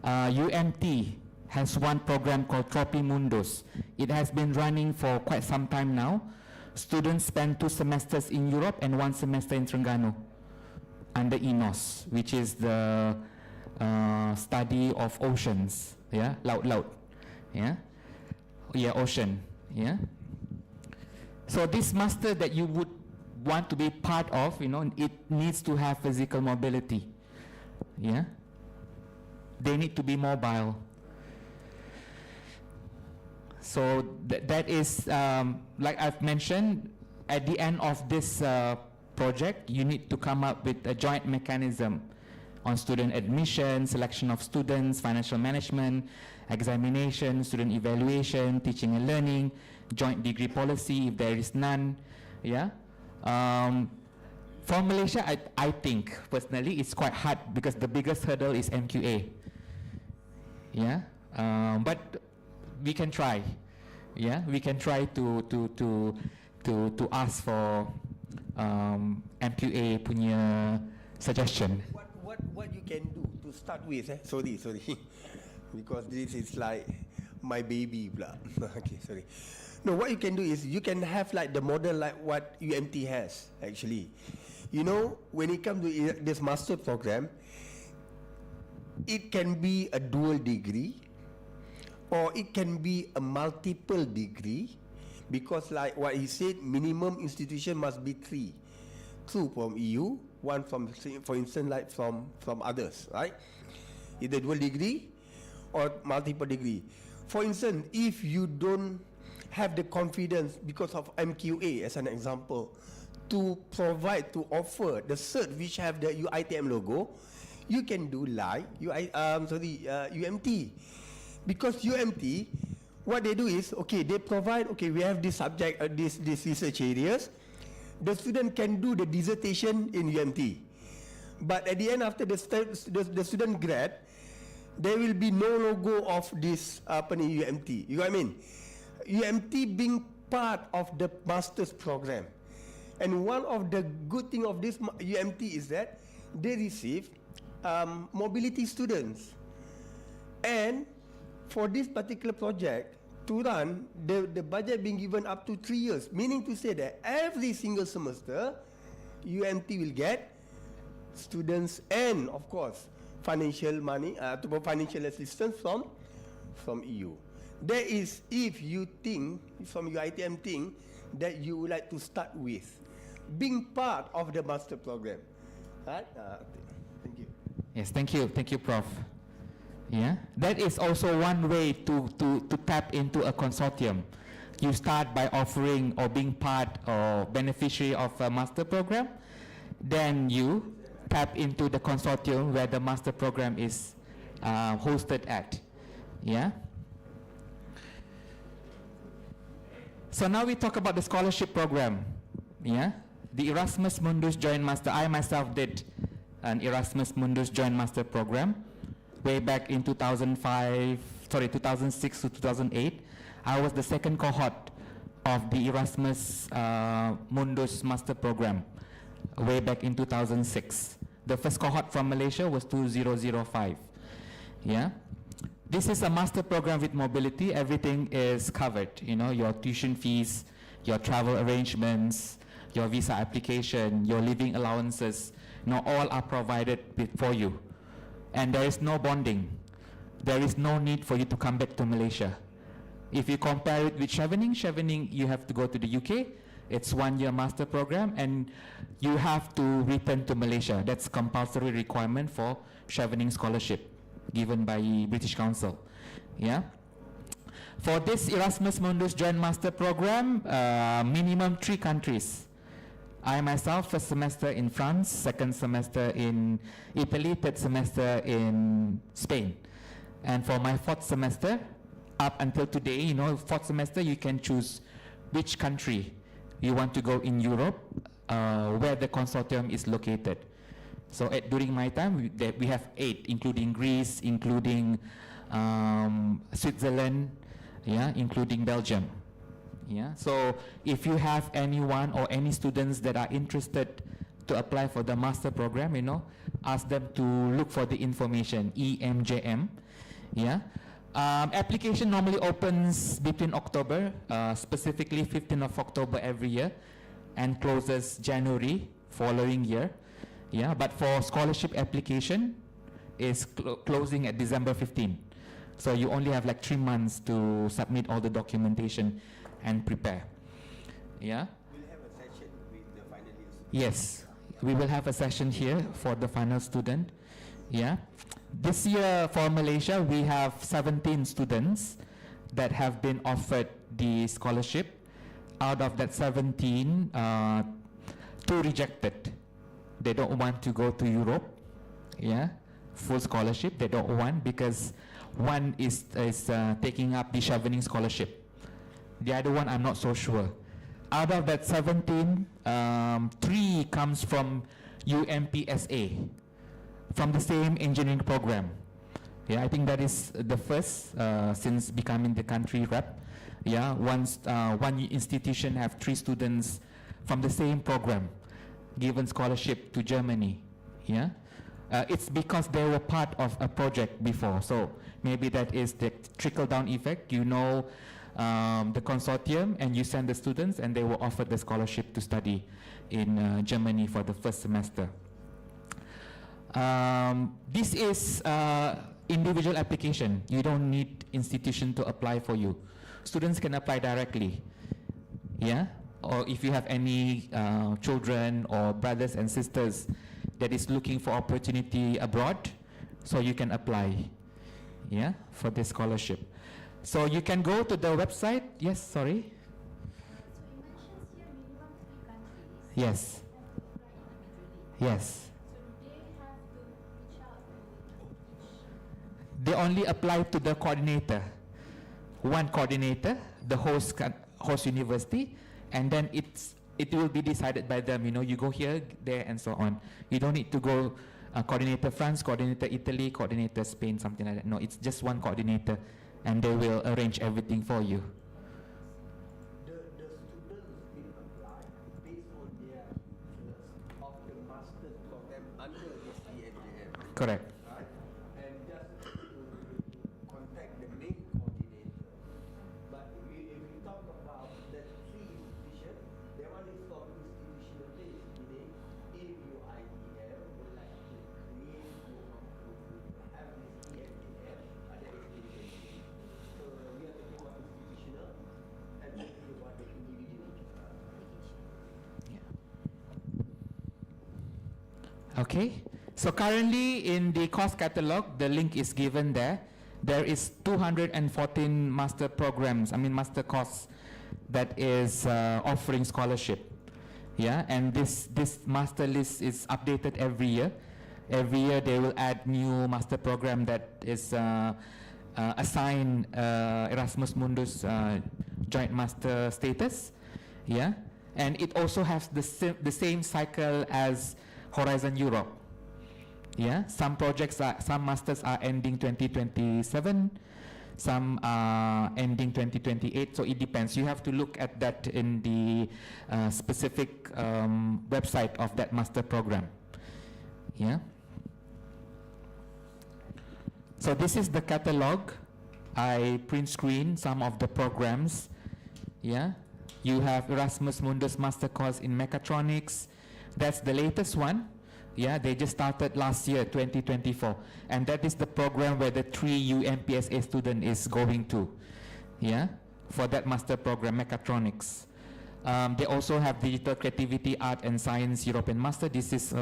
UMT has one program called Tropi Mundus. It has been running for quite some time now. Students spend 2 semesters in Europe and 1 semester in Terengganu under ENOS, which is the study of oceans, yeah, laut, yeah, ocean, yeah. So this master that you would want to be part of, you know, it needs to have physical mobility, yeah. They need to be mobile. So that is, like I've mentioned, at the end of this project, you need to come up with a joint mechanism on student admission, selection of students, financial management, examination, student evaluation, teaching and learning, joint degree policy if there is none. Yeah. For Malaysia, I think personally it's quite hard because the biggest hurdle is MQA. Yeah. But we can try. Yeah, we can try to ask for MQA punya suggestion. What you can do to start with? Sorry, because this is like my baby, blah. Okay, sorry. No, what you can do is you can have like the model like what UMT has actually. You know, when it comes to this master program, it can be a dual degree, or it can be a multiple degree, because like what he said, minimum institution must be 3. 2 from EU, 1 from, for instance, like from others, right? Either dual degree or multiple degree. For instance, if you don't have the confidence because of MQA as an example to provide, to offer the cert which have the UITM logo, you can do like UMT. Because UMT, what they do is, okay, they provide, okay, we have this subject, this research areas. The student can do the dissertation in UMT. But at the end, after the student grad, there will be no logo of this UMT. You know what I mean? UMT being part of the master's program. And one of the good thing of this UMT is that they receive mobility students. And for this particular project to run, the budget being given up to 3 years, meaning to say that every single semester, UMT will get students and of course financial money, financial assistance from EU. That is if you think, from your ITM think, that you would like to start with being part of the master program. Right? Thank you. Yes, thank you, Prof. Yeah, that is also one way to tap into a consortium. You start by offering or being part or beneficiary of a master program, then you tap into the consortium where the master program is hosted at. Yeah. So now we talk about the scholarship program. Yeah, the Erasmus Mundus Joint Master. I myself did an Erasmus Mundus Joint Master program way back in 2006 to 2008. I was the second cohort of the Erasmus Mundus Master program way back in 2006. The first cohort from Malaysia was 2005. Yeah. This is a master program with mobility. Everything is covered. You know, your tuition fees, your travel arrangements, your visa application, your living allowances, you know, all are provided for you. And there is no bonding. There is no need for you to come back to Malaysia. If you compare it with Chevening, you have to go to the UK. It's 1 year master program and you have to return to Malaysia. That's compulsory requirement for Chevening scholarship given by British Council. Yeah. For this Erasmus Mundus Joint Master Program, minimum 3 countries. I myself, first semester in France, second semester in Italy, third semester in Spain. And for my 4th semester, up until today, you know, 4th semester, you can choose which country you want to go in Europe, where the consortium is located. So during my time, we have 8, including Greece, including Switzerland, yeah, including Belgium. Yeah. So if you have anyone or any students that are interested to apply for the master program, you know, ask them to look for the information, EMJM. Yeah. Application normally opens between October, specifically 15th of October every year, and closes January following year. Yeah, but for scholarship application is closing at December 15. So you only have like 3 months to submit all the documentation and prepare. Yeah. We'll have a session with the finalists. Yes, we will have a session here for the final student. Yeah. This year for Malaysia, we have 17 students that have been offered the scholarship. Out of that 17, 2 rejected. They don't want to go to Europe. Yeah, full scholarship. They don't want because one is taking up the Chevening scholarship. The other one, I'm not so sure. Out of that 17, 3 comes from UMPSA, from the same engineering program. Yeah, I think that is the first since becoming the country rep. Yeah, once one institution have 3 students from the same program given scholarship to Germany. Yeah, it's because they were part of a project before. So maybe that is the trickle-down effect. You know, the consortium, and you send the students, and they were offered the scholarship to study in Germany for the first semester. This is individual application. You don't need institution to apply for you. Students can apply directly. Yeah. Or if you have any children or brothers and sisters that is looking for opportunity abroad, so you can apply, yeah, for this scholarship. So you can go to the website. Yes, sorry. Yes. Yes. They only apply to the coordinator. One coordinator, the host university, and then it will be decided by them. You know, you go here, there, and so on. You don't need to go coordinator France, coordinator Italy, coordinator Spain, something like that. No, it's just one coordinator, and they will arrange everything for you. Correct. right? And just to contact the main coordinator. But if we talk about the three institutions, that one is from institutional base, meaning if your IDM would like to create to have this EMPF, that is individual. So we are talking about institutional and talking about the individual. Okay, so currently in the course catalog, the link is given there. There is 214 master programs, master course that is offering scholarship. Yeah, and this master list is updated every year. Every year they will add new master program that is assigned Erasmus Mundus joint master status. Yeah, and it also has the same cycle as Horizon Europe. Yeah, some masters are ending 2027, some are ending 2028, so it depends. You have to look at that in the specific website of that master program. Yeah. So this is the catalog. I print screen some of the programs. Yeah, you have Erasmus Mundus master course in mechatronics. That's the latest one. Yeah, they just started last year, 2024. And that is the program where the 3 UMPSA student is going to. Yeah, for that master program, mechatronics. They also have digital creativity, art and science European master. This is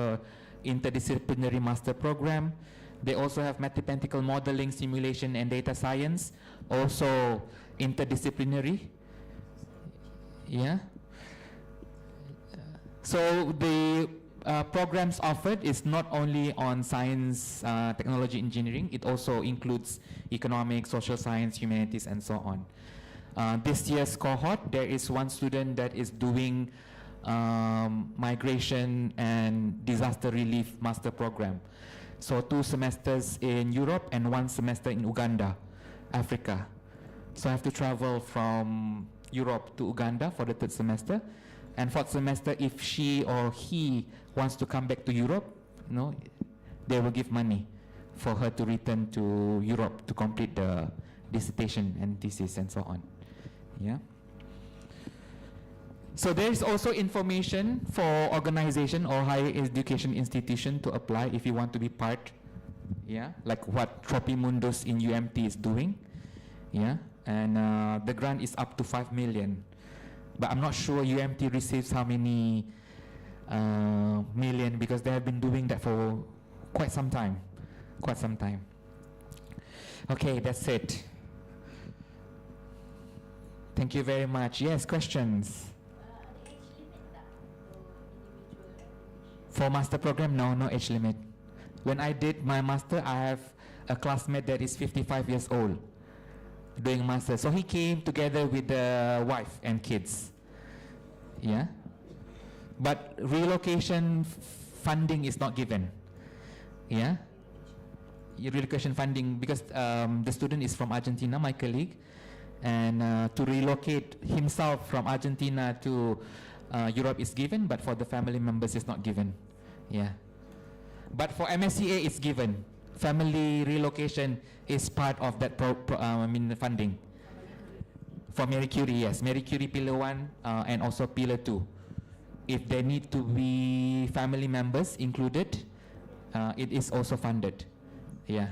interdisciplinary master program. They also have mathematical modeling, simulation and data science. Also interdisciplinary. Yeah. So the programs offered is not only on science, technology, engineering. It also includes economics, social science, humanities, and so on. This year's cohort, there is one student that is doing migration and disaster relief master program. So 2 semesters in Europe and 1 semester in Uganda, Africa. So I have to travel from Europe to Uganda for the 3rd semester. And 4th semester, if she or he wants to come back to Europe, they will give money for her to return to Europe to complete the dissertation and thesis and so on. Yeah. So there is also information for organization or higher education institution to apply if you want to be part. Yeah, like what Tropimundus in UMT is doing. Yeah, and the grant is up to 5 million. But I'm not sure UMT receives how many million, because they have been doing that for quite some time. Okay, that's it. Thank you very much. Yes, questions? For master program, no age limit. When I did my master, I have a classmate that is 55 years old doing master. So he came together with the wife and kids. Yeah. But relocation funding is not given. Yeah. Relocation funding, because the student is from Argentina, my colleague, and to relocate himself from Argentina to Europe is given, but for the family members it's not given. Yeah. But for MSCA it's given. Family relocation is part of that funding. For Marie Curie, yes. Marie Curie Pillar 1 and also Pillar 2. If they need to be family members included, it is also funded. Yeah.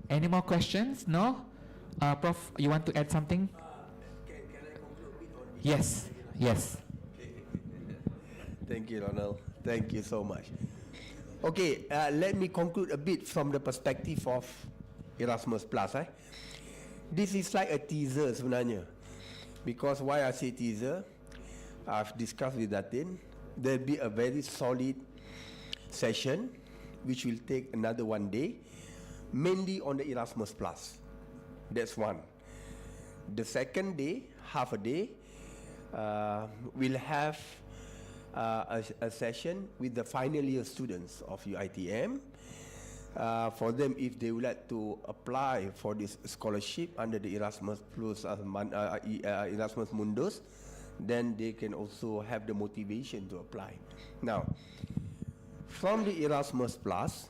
Any more questions? No? Prof, you want to add something? Can I conclude a bit on this? Yes, yes. Okay. Thank you, Ronald. Thank you so much. Okay, let me conclude a bit from the perspective of Erasmus Plus. This is like a teaser sebenarnya. Because why I say teaser, I've discussed with Datin, there'll be a very solid session which will take another 1 day, mainly on the Erasmus Plus. That's one. The second day, half a day, we'll have a session with the final year students of UITM. for them if they would like to apply for this scholarship under the Erasmus Plus Erasmus Mundus, then they can also have the motivation to apply. Now, from the Erasmus Plus,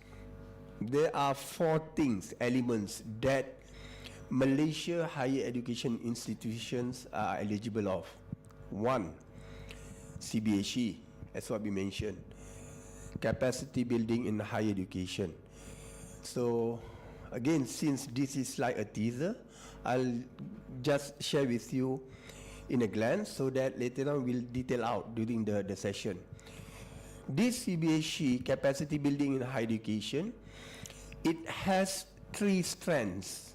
there are 4 elements that Malaysia higher education institutions are eligible of. 1, CBHE, as what we mentioned, capacity building in higher education. So again, since this is like a teaser, I'll just share with you in a glance so that later on we'll detail out during the session. This CBHE, capacity building in higher education, it has 3 strands.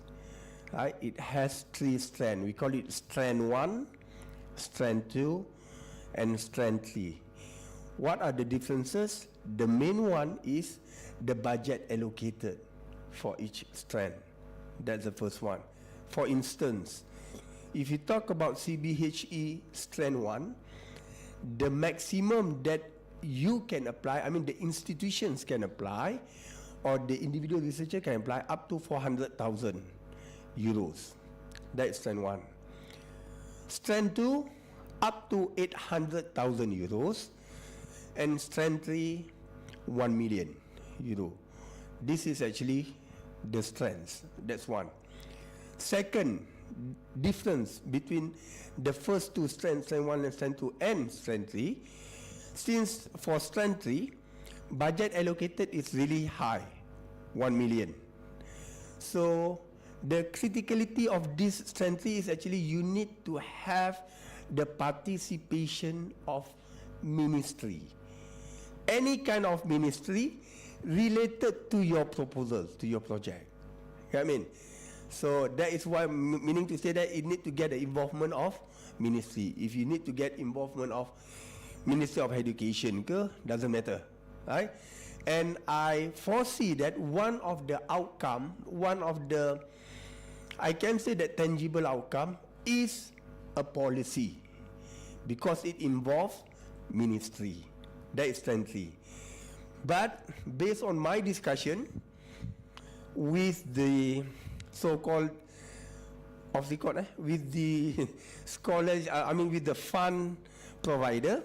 Right? It has 3 strands. We call it strand 1, strand 2, and strand 3. What are the differences? The main one is the budget allocated for each strand. That's the first one. For instance, if you talk about CBHE strand 1, the maximum that you can apply, I mean the institutions can apply, or the individual researcher can apply up to 400,000 euros. That's strand 1. Strand 2, up to 800,000 euros. And strand 3, 1 million euro. This is actually the strands. That's one. Second difference between the first 2 strands, strand 1 and strand 2 and strand 3, since for strand 3, budget allocated is really high, 1 million. So the criticality of this strand 3 is actually you need to have the participation of ministry. Any kind of ministry related to your proposals, to your project. You know what I mean? So that is why, meaning to say that it need to get the involvement of ministry. If you need to get involvement of Ministry of Education, doesn't matter, right? And I foresee that one of the outcome, I can say that tangible outcome is a policy, because it involves ministry. That is strand 3. But based on my discussion with the so-called with the scholars, with the fund provider,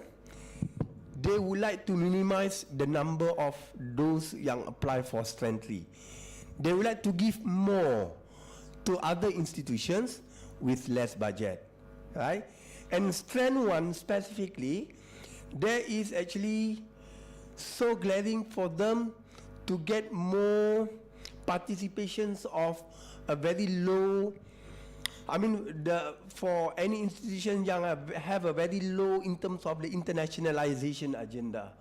they would like to minimize the number of those young apply for strand 3. They would like to give more to other institutions with less budget, right? And strand 1 specifically, there is actually so glaring for them to get more participations of a very low, for any institution yang have a very low in terms of the internationalization agenda.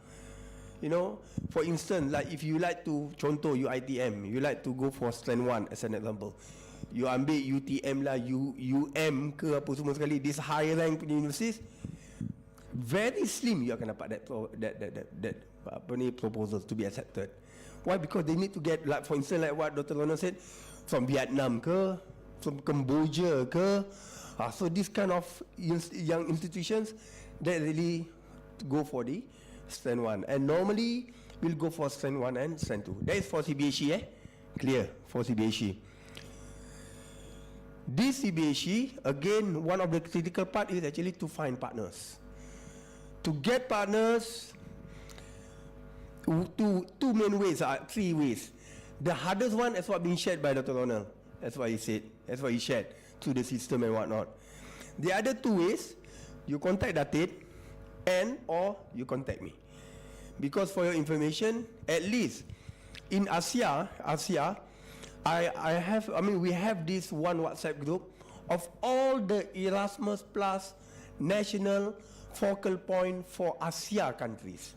You know, for instance, like if you like to, contoh UITM, you like to go for strand 1 as an example. You ambil UTM lah, UM ke apa semua sekali, this high rank universities, very slim you akan dapat that proposals to be accepted. Why? Because they need to get, like for instance, like what Dr. Lona said, from Vietnam ke, from Cambodia ke. So this kind of young institutions that really go for the strand 1, and normally we'll go for strand 1 and strand 2. That is for CBHE, clear for CBHE. This CBHE, again, one of the critical part is actually to find partners. To get partners, two main ways, 3 ways. The hardest one is what being shared by Dr. Ronald. That's what he said. That's what he shared through the system and whatnot. The other 2 ways, you contact Datit and or you contact me. Because for your information, at least in Asia, we have this one WhatsApp group of all the Erasmus Plus national focal point for Asia countries.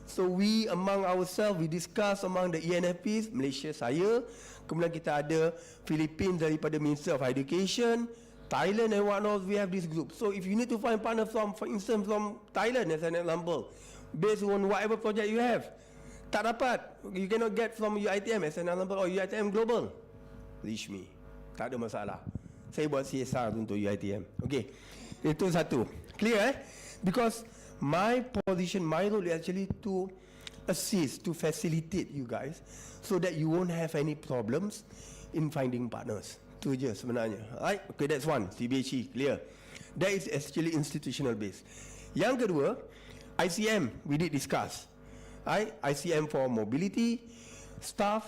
So we among ourselves, we discuss among the ENFPs, Malaysia saya, kemudian kita ada Philippines daripada Ministry of Education, Thailand and whatnot, we have this group. So if you need to find partner from, for instance, from Thailand as an example, based on whatever project you have, tak dapat, you cannot get from UITM as an example or UITM Global, reach me, tak ada masalah. Saya buat CSR untuk UITM. Okay, itu satu. Clear Because my position, my role is actually to assist, to facilitate you guys so that you won't have any problems in finding partners. Itu je sebenarnya. Alright, okay, that's one. CBHE, clear. That is actually institutional based. Yang kedua, ICM, we did discuss. Right? ICM for mobility, staff,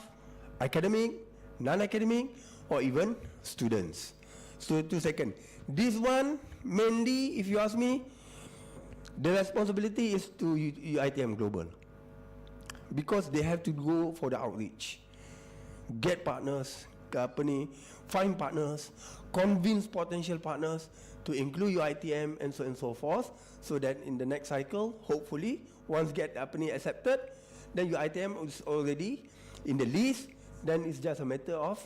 academic, non-academic, or even students. So 2 seconds. This one, mainly, if you ask me, the responsibility is to UiTM Global. Because they have to go for the outreach. Get partners, find partners, convince potential partners to include UiTM and so on and so forth, so that in the next cycle, hopefully, once get accepted, then UiTM is already in the list, then it's just a matter of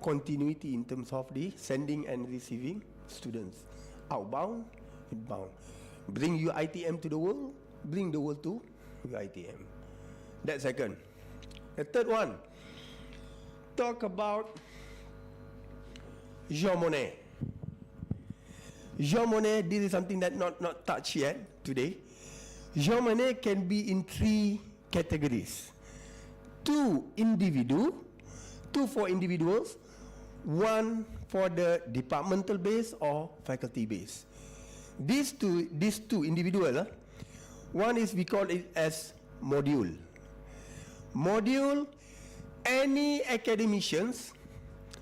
continuity in terms of the sending and receiving students. Outbound, inbound. Bring UiTM to the world, bring the world to UiTM. That's second. The third one, talk about Jean Monnet. Jean Monnet, this is something that not touched yet today. Jean Monnet can be in 3 categories. 2 for individuals, 1 for the departmental base or faculty base. These two individual, one is, we call it as module. Module, any academicians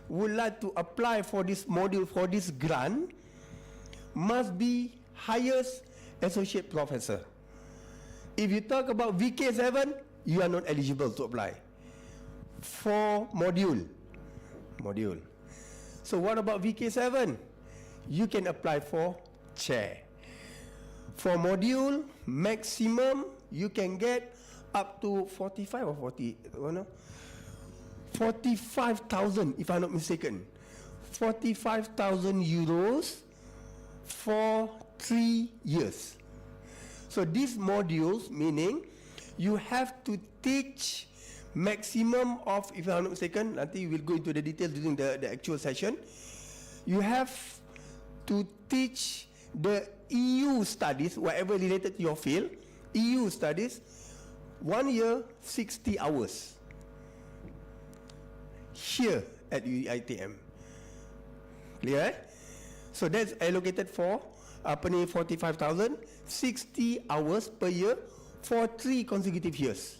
would like to apply for this module, for this grant, must be highest associate professor. If you talk about VK7, you are not eligible to apply for module. So what about VK7? You can apply for chair. For module, maximum you can get up to 45 or 40, 45,000 if I'm not mistaken. 45,000 euros for 3 years. So these modules, meaning you have to teach maximum of, if I'm not mistaken, nanti we'll go into the details during the actual session. You have to teach the EU studies, whatever related to your field, EU studies, 1 year, 60 hours. Here at UiTM. Clear, eh? So that's allocated for 45,000, 60 hours per year for 3 consecutive years.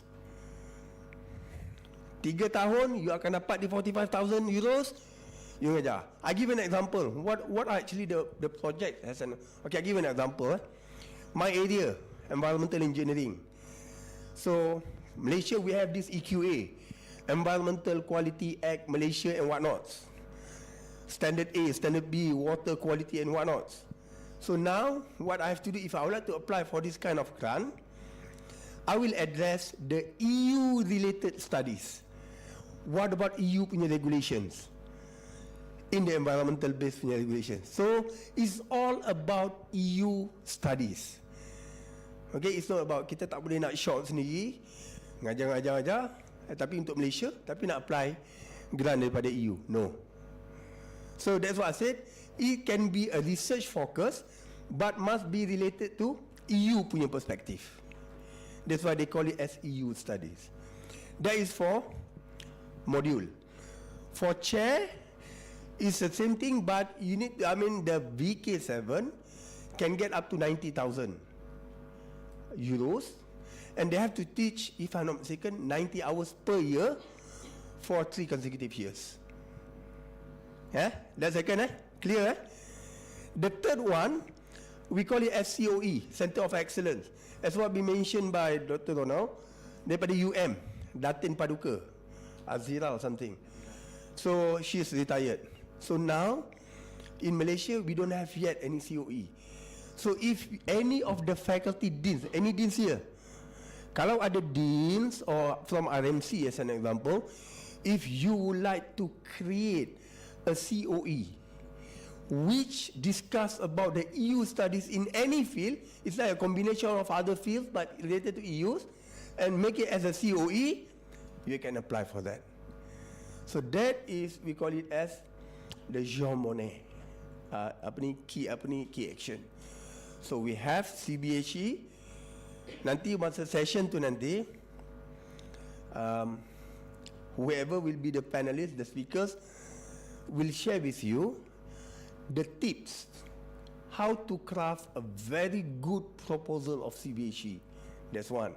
3 tahun, you akan dapat di 45,000 euros, you mengajar. I give an example. What are actually the project has an, okay, I give an example. My area, environmental engineering. So, Malaysia, we have this EQA, Environmental Quality Act Malaysia and whatnot. Standard A, Standard B, water quality and whatnot. So now, what I have to do, if I would like to apply for this kind of grant, I will address the EU-related studies. What about EU punya regulations? In the environmental-based punya regulations. So, it's all about EU studies. Okay, it's not about kita tak boleh nak short sendiri, ngajar, tapi untuk Malaysia, tapi nak apply grant daripada EU. No. So that's what I said. It can be a research focus, but must be related to EU punya perspective. That's why they call it as EU studies. That is for module. For chair, it's the same thing, but you need, the VK7 can get up to 90,000 euros, and they have to teach, if I'm not mistaken, 90 hours per year for 3 consecutive years. Yeah, that's second, clear? The third one, we call it SCOE, Center of Excellence. As what been mentioned by Dr. Ronald, daripada UM, Datin Paduka, Azira or something. So she's retired. So now, in Malaysia, we don't have yet any COE. So if any of the faculty deans, any deans here, kalau ada deans or from RMC as an example, if you would like to create a COE which discuss about the EU studies in any field, it's like a combination of other fields but related to EUs, and make it as a COE, you can apply for that. So that is, we call it as the Jean Monnet key action. So we have CBHE, Nanti masa session tu nanti, whoever will be the panelists, the speakers, will share with you the tips how to craft a very good proposal of CBHE. That's one.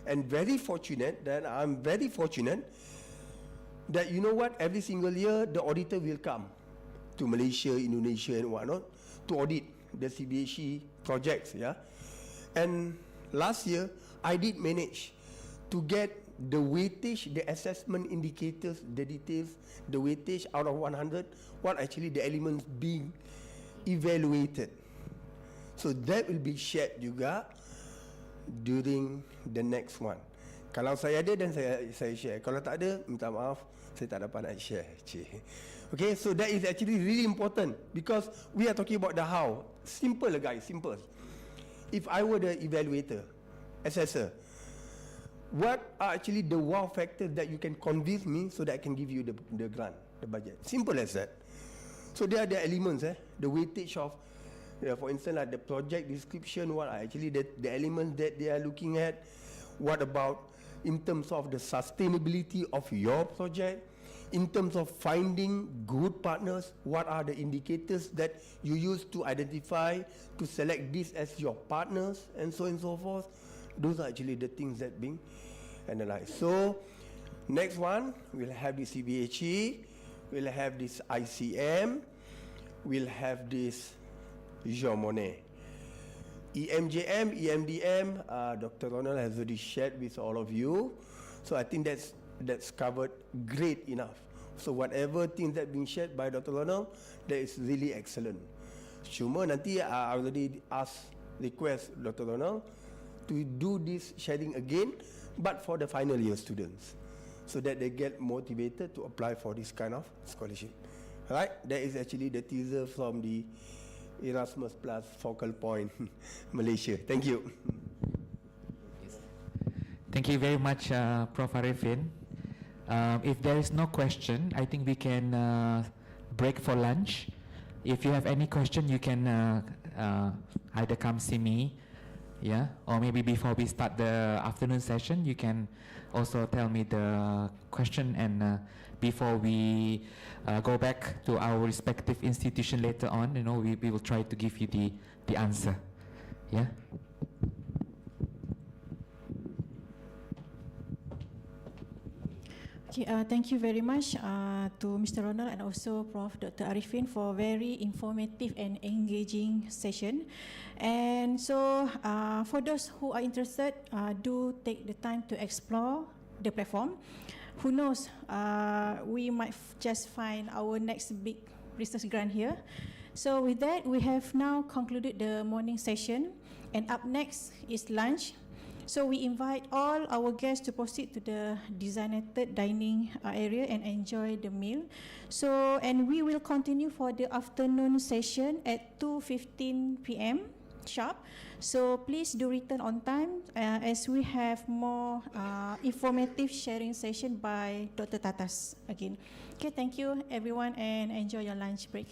And very fortunate that I'm very fortunate that, you know what, every single year the auditor will come to Malaysia, Indonesia and whatnot to audit the CBHE projects, yeah. And last year I did manage to get the weightage, the assessment indicators, the details, the weightage out of 100, what actually the elements being evaluated. So that will be shared juga during the next one. Kalau saya ada dan saya share. Kalau tak ada, minta maaf, saya tak dapat nak share. Okay, so that is actually really important because we are talking about the how. Simple guys, simple. If I were the evaluator, assessor, what are actually the wow factors that you can convince me so that I can give you the grant, the budget? Simple as that. So there are the elements, the weightage of, for instance, like the project description, what are actually the elements that they are looking at. What about in terms of the sustainability of your project? In terms of finding good partners, what are the indicators that you use to identify, to select this as your partners, and so on and so forth? Those are actually the things that being analyzed. So, next one, we'll have the CBHE, we'll have this ICM, we'll have this Jean Monnet. EMJM, EMDM, Dr. Ronald has already shared with all of you. So I think that's covered great enough. So whatever things that being shared by Dr. Ronald, that is really excellent. Cuma nanti I already request Dr. Ronald to do this sharing again, but for the final year students, so that they get motivated to apply for this kind of scholarship. Right? That is actually the teaser from the Erasmus Plus Focal Point Malaysia. Thank you. Thank you very much, Prof. Arifin. If there is no question, I think we can break for lunch. If you have any question, you can either come see me, yeah, or maybe before we start the afternoon session, you can also tell me the question, and before we go back to our respective institution later on, you know, we will try to give you the answer, yeah. Okay, thank you very much to Mr. Ronald and also Prof. Dr. Arifin for very informative and engaging session. And so for those who are interested, do take the time to explore the platform. Who knows, we might just find our next big research grant here. So with that, we have now concluded the morning session, and up next is lunch. So we invite all our guests to proceed to the designated dining area and enjoy the meal. So, and we will continue for the afternoon session at 2:15 p.m. sharp. So please do return on time as we have more informative sharing session by Dr. Tatas again. Okay, thank you everyone and enjoy your lunch break.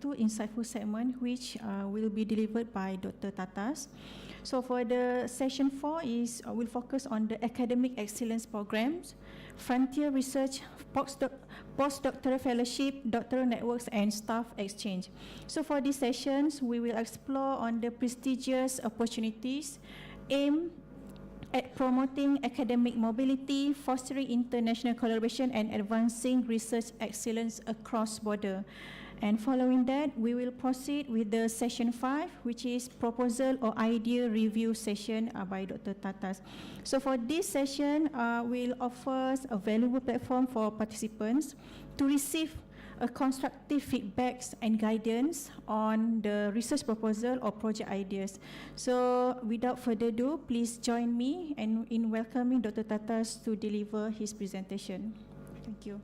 two insightful segments which will be delivered by Dr. Tatas. So for the session 4 is will focus on the academic excellence programs, frontier research, postdoctoral fellowship, doctoral networks, and staff exchange. So for these sessions, we will explore on the prestigious opportunities aimed at promoting academic mobility, fostering international collaboration, and advancing research excellence across border. And following that, we will proceed with the session 5, which is proposal or idea review session by Dr. Tatas. So for this session, we'll offer a valuable platform for participants to receive a constructive feedbacks and guidance on the research proposal or project ideas. So without further ado, please join me in welcoming Dr. Tatas to deliver his presentation. Thank you.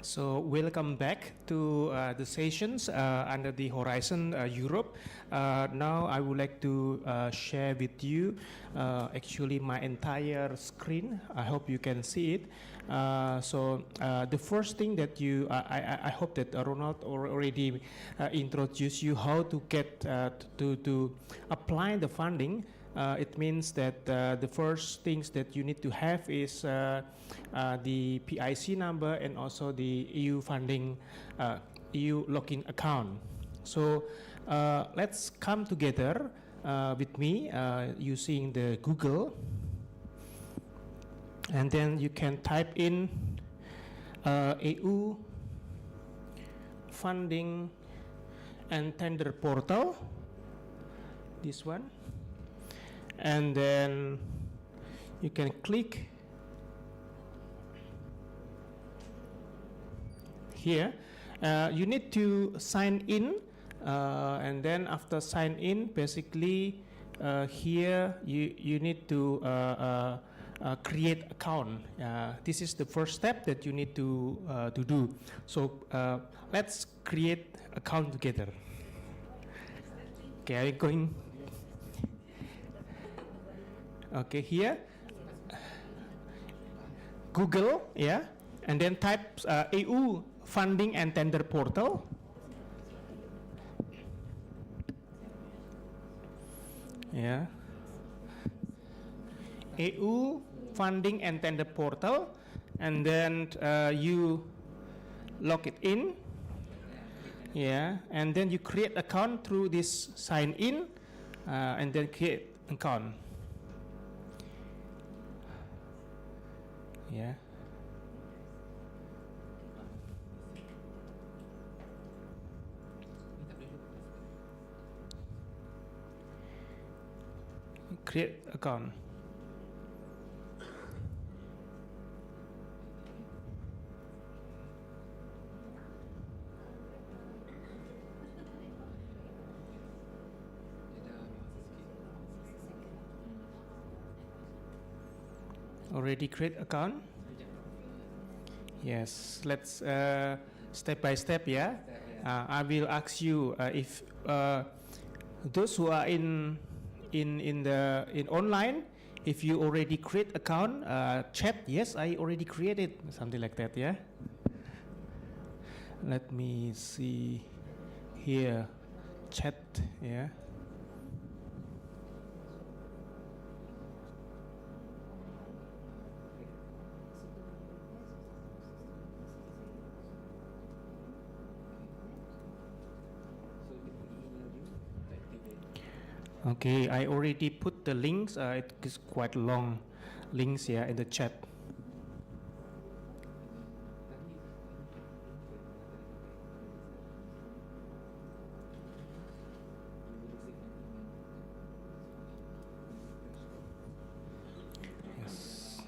So welcome back to the sessions under the Horizon Europe. Now I would like to share with you actually my entire screen. I hope you can see it. So the first thing that I hope that Ronald already introduced you how to get to apply the funding. It means that the first things that you need to have is the PIC number and also the EU funding, EU login account. So let's come together with me using the Google, and then you can type in EU funding and tender portal, this one. And then you can click here. You need to sign in, and then after sign in, basically here you need to create account. This is the first step that you need to do. So let's create account together. Okay, I'm going. Okay, here, Google, yeah, and then type EU funding and tender portal. Yeah, EU funding and tender portal, and then you log it in. Yeah, and then you create account through this sign in, and then create account. Yeah. Create account. Already create account? Yes, let's step by step, yeah? I will ask you if those who are in online, if you already create account, chat, yes, I already created, something like that, yeah? Let me see here, chat, yeah? Okay, I already put the links. It is quite long links here in the chat. Yes.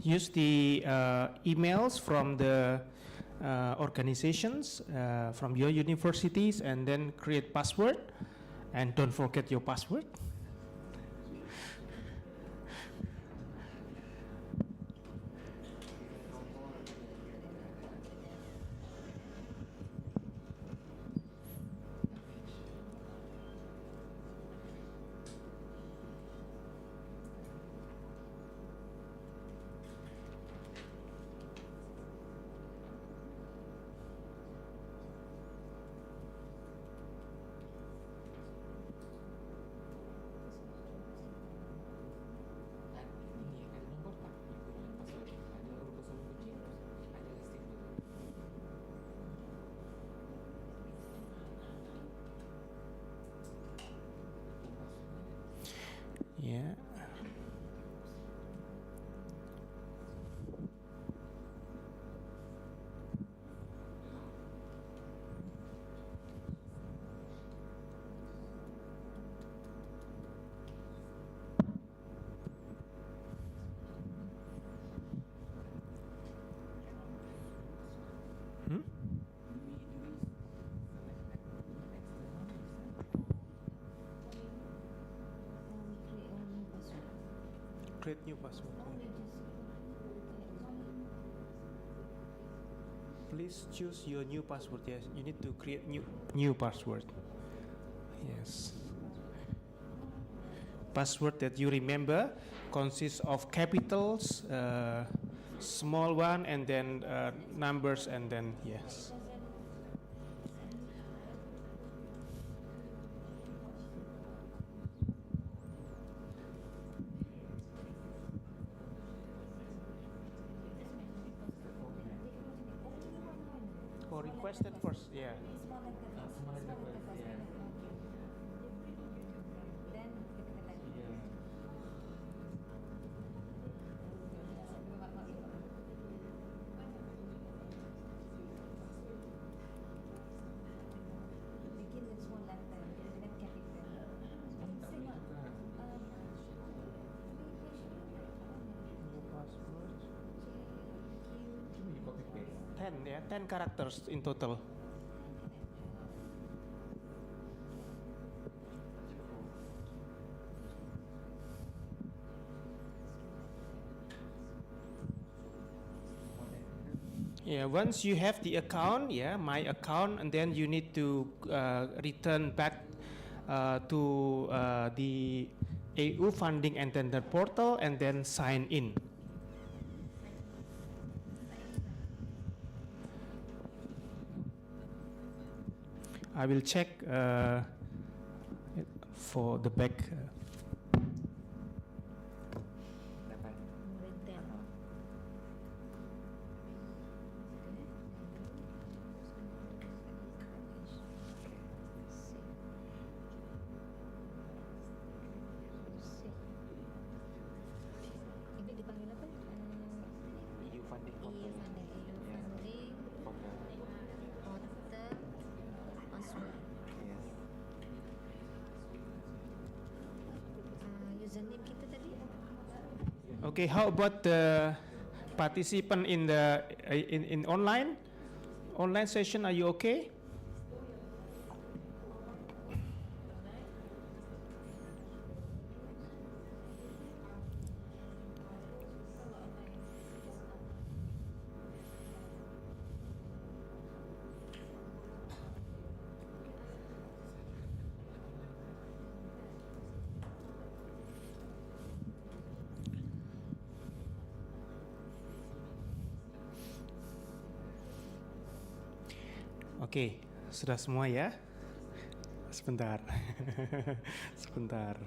use the emails from the organizations, from your universities, and then create password, and don't forget your password. Yeah. Hmm? Create new password. Please choose your new password. Yes, you need to create new password. Yes. Password that you remember consists of capitals, small one, and then numbers, and then yes. Or requested first, yeah. Yeah, 10 characters in total. Yeah, once you have the account, yeah, my account, and then you need to return back to the EU funding and tender portal, and then sign in. I will check for the back. Ini dipanggil apa? EU funding. EU funding, portal password. Yes. Username kita tadi? Okay, how about the participant in the in online session? Are you okay? Oke, sudah semua ya? Sebentar. Sebentar.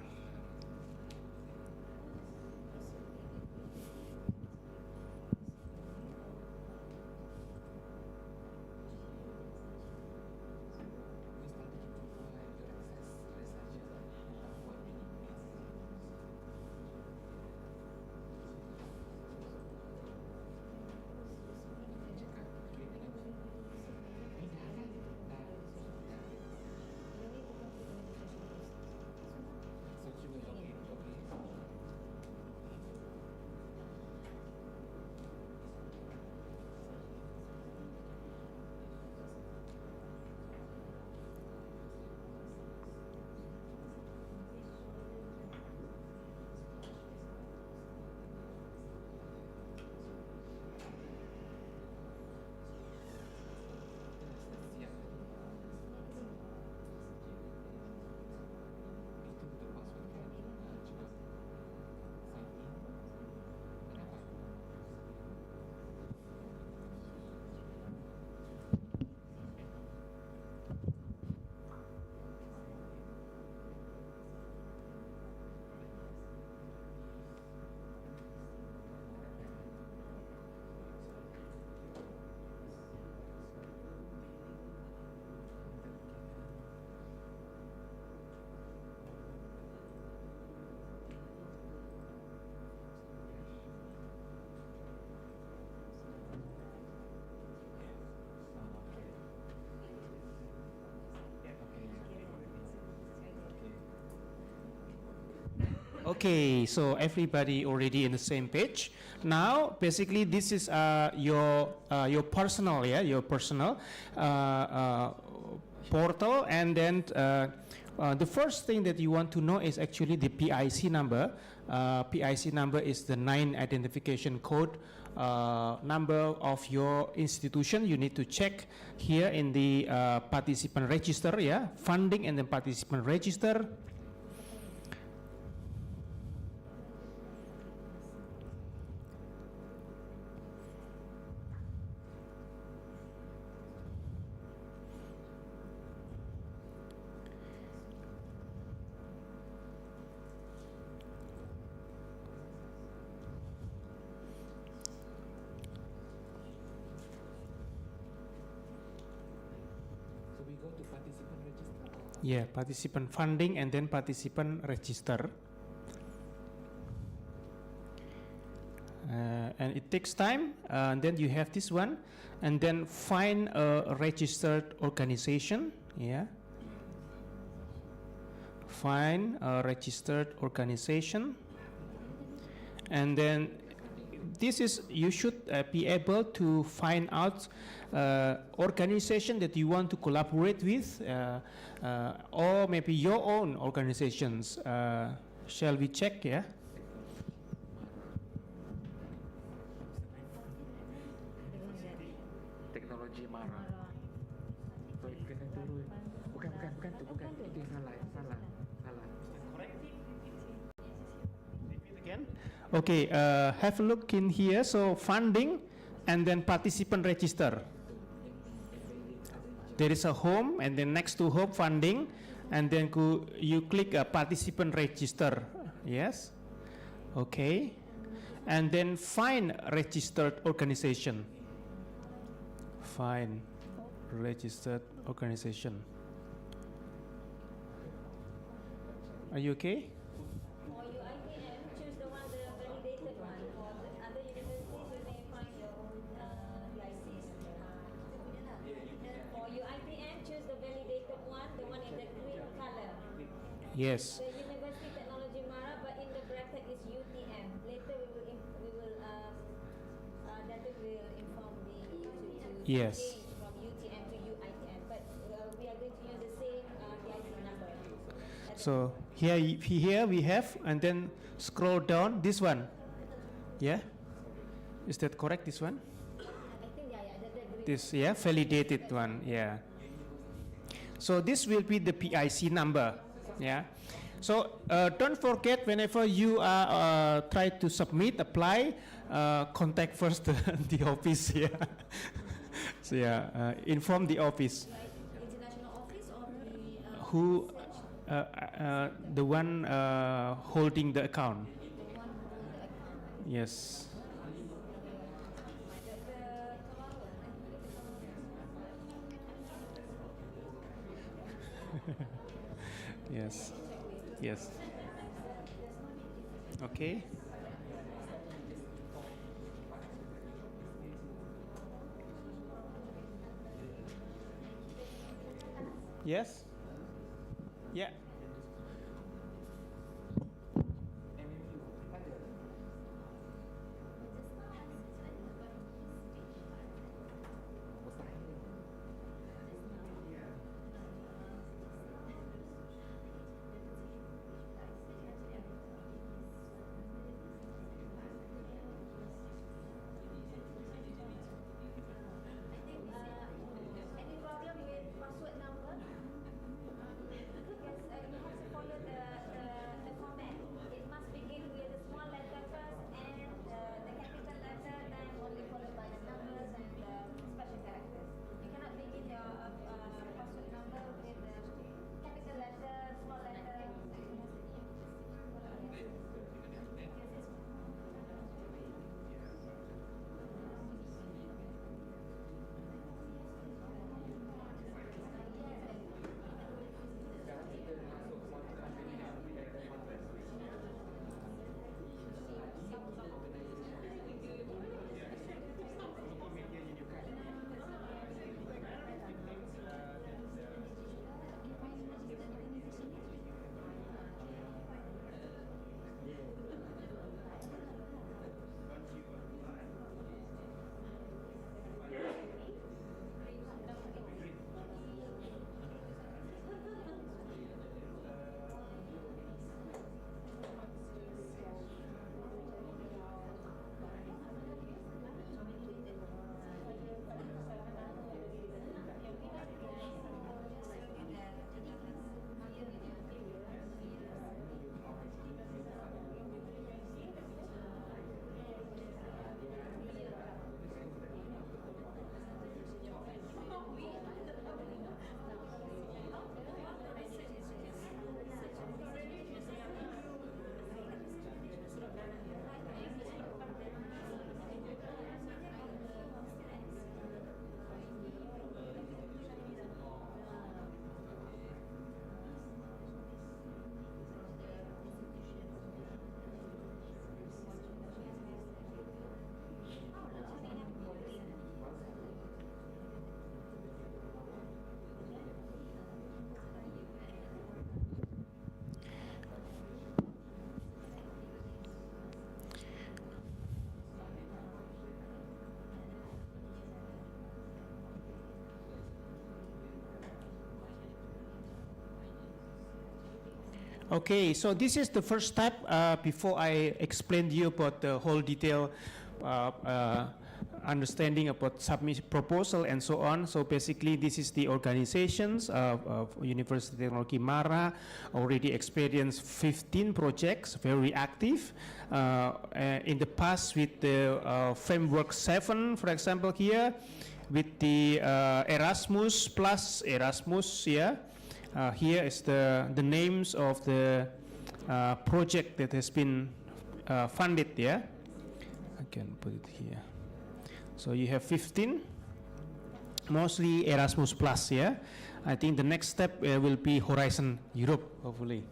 Okay, so everybody already in the same page. Now, basically, this is your personal, your personal portal, and then the first thing that you want to know is actually the PIC number. PIC number is the 9 identification code number of your institution. You need to check here in the participant register, funding and then participant register. Yeah, participant funding and then participant register. And it takes time. And then you have this one. And then find a registered organization. Yeah. Find a registered organization. And then this is, you should be able to find out organization that you want to collaborate with, or maybe your own organizations. Shall we check? Yeah. Teknologi marah. Bukan itu salah. Again. Okay, have a look in here. So funding and then participant register. There is a home, and then next to home funding, and then you click participant register. Yes. Okay. And then find registered organization. Find registered organization. Are you okay? For your ITM, choose the one, the validated one. For the other universities, you may find your own PICs. For your ITM, choose the validated one, the one in the green color. Yes. The University Technology Mara, but in the bracket is UTM. Later Dato will inform the to Yes. change from UTM to UITM. But we are going to use the same PIC number. So here we have, and then scroll down this one. Yeah. Is that correct? This one? I think This validated one. Yeah. So this will be the PIC number. Yeah. So don't forget, whenever you are try to submit, apply, contact first the office. Yeah. So inform the office. International office or the Who the one holding the account. Yes. Yes. Yes. Okay. Yes. Yeah. any problem with password number? Because Okay, so this is the first step before I explain to you about the whole detail understanding about submit proposal and so on. So basically this is the organizations of University Technology Mara, already experienced 15 projects, very active. In the past with the framework 7, for example here, with the Erasmus plus Erasmus, yeah. Here is the names of the project that has been funded, yeah. I can put it here. So you have 15, mostly Erasmus plus, yeah. I think the next step will be Horizon Europe, hopefully.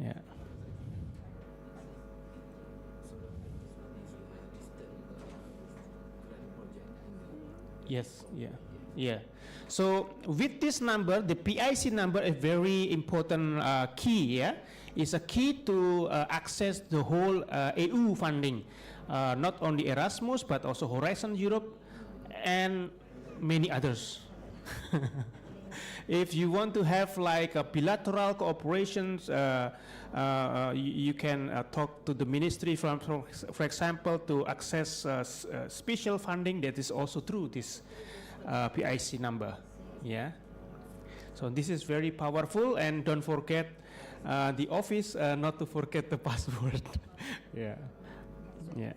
Yeah. Yes, yeah, yeah. So with this number, the PIC number is very important key, yeah. It's a key to access the whole EU funding, not only Erasmus, but also Horizon Europe and many others. If you want to have like a bilateral cooperations, you can talk to the ministry for example, to access special funding that is also through this PIC number. Yeah. So this is very powerful, and don't forget the office, not to forget the password. Yeah. Yeah.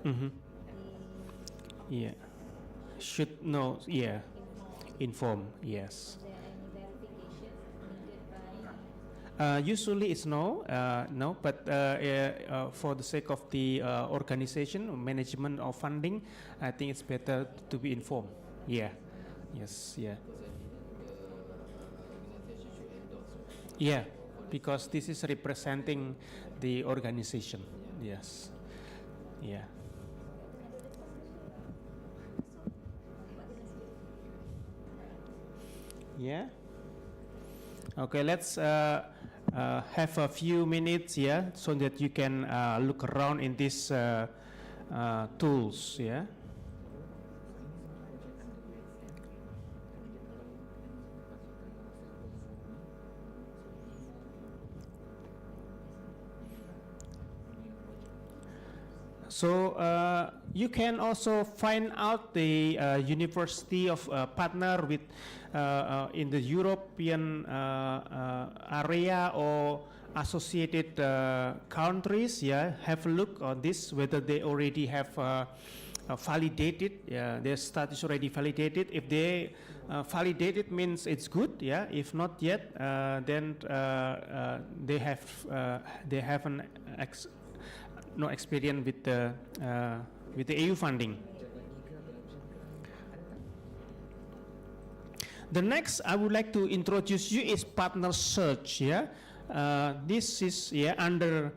Mm-hmm. Yeah. Should know, yeah. Inform, yes. Usually it's no, but for the sake of the organization, management or funding, I think it's better to be informed. Yeah, yes, yeah. Yeah, because this is representing the organization, yes, yeah. Yeah. Okay, let's have a few minutes, yeah, so that you can look around in these tools, yeah. So you can also find out the university of partner with in the European area or associated countries. Yeah, have a look on this, whether they already have validated. Yeah, their status already validated. If they validated, means it's good. Yeah, if not yet, then they have an no experience with the EU funding. The next I would like to introduce you is partner search. Yeah, this is under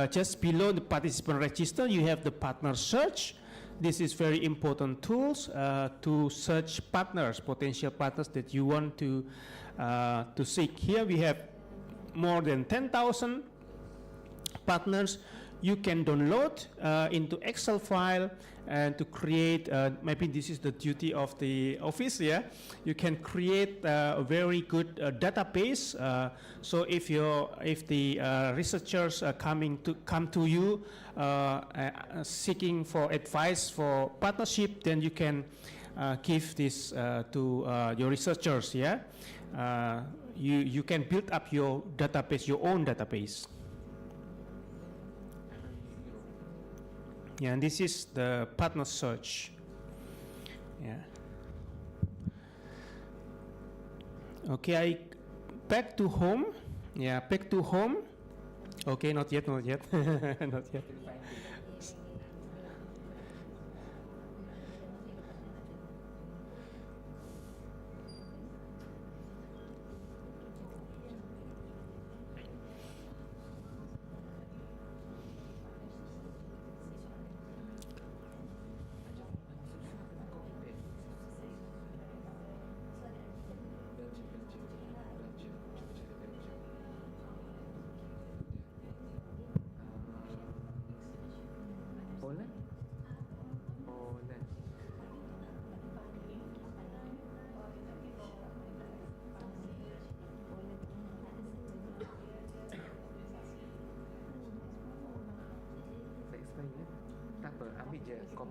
just below the participant register. You have the partner search. This is very important tools to search partners, potential partners that you want to seek. Here we have more than 10,000 partners. You can download into Excel file and to create, maybe this is the duty of the office, yeah? You can create a very good database. So if the researchers are come to you seeking for advice for partnership, then you can give this to your researchers, yeah? You can build up your database, your own database. Yeah, and this is the partner search. Yeah. Okay, back to home. Yeah, back to home. Okay, not yet, not yet, not yet.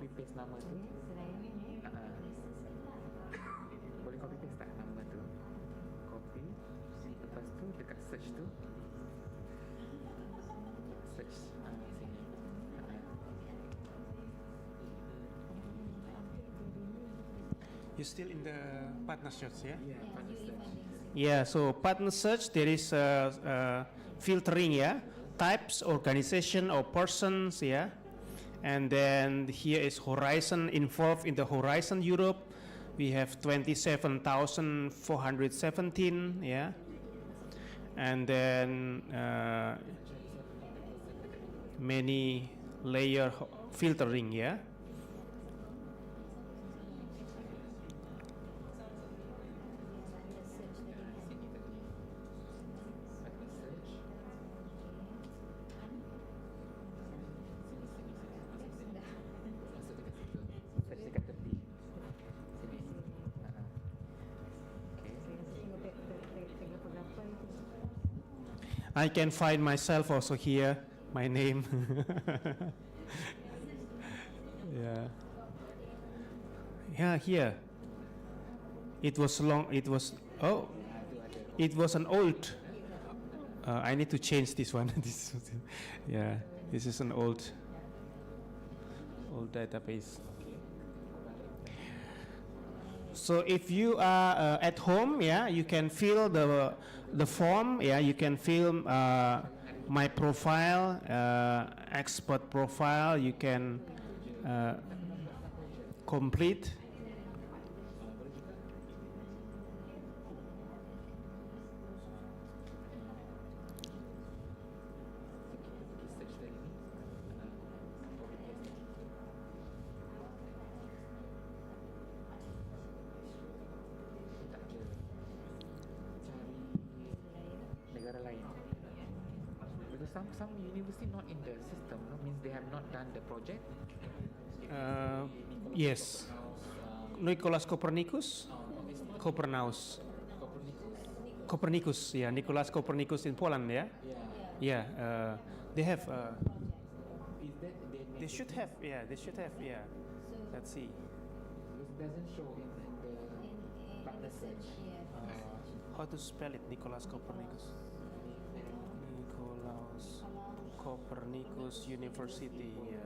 copy paste nama tu. Boleh copy paste tak nama tu? Copy. Lepas tu dekat search tu. Search sini. You still in the partner search, yeah? Yeah, partner search. Yeah, so partner search, there is filtering, yeah? Types, organization or persons, yeah? And then here is Horizon involved in the Horizon Europe. We have 27,417, yeah? And then many layer filtering, yeah? I can find myself also here, my name. Yeah. Yeah, here. It was long, it was an old. I need to change this one. Yeah, this is an old database. So if you are at home, yeah, you can fill the form, yeah, you can fill my profile, expert profile, you can complete. Negara lain. Because some university not in the system, no? Means they have not done the project. Yes. Nicholas Copernicus. Copernicus, yeah, Nicholas Copernicus in Poland, yeah. Yeah. They have. They should have, yeah. They should have, yeah. Let's see. It doesn't show in the partner search. How to spell it? Nicholas Copernicus. Nicholas Copernicus University. Yeah.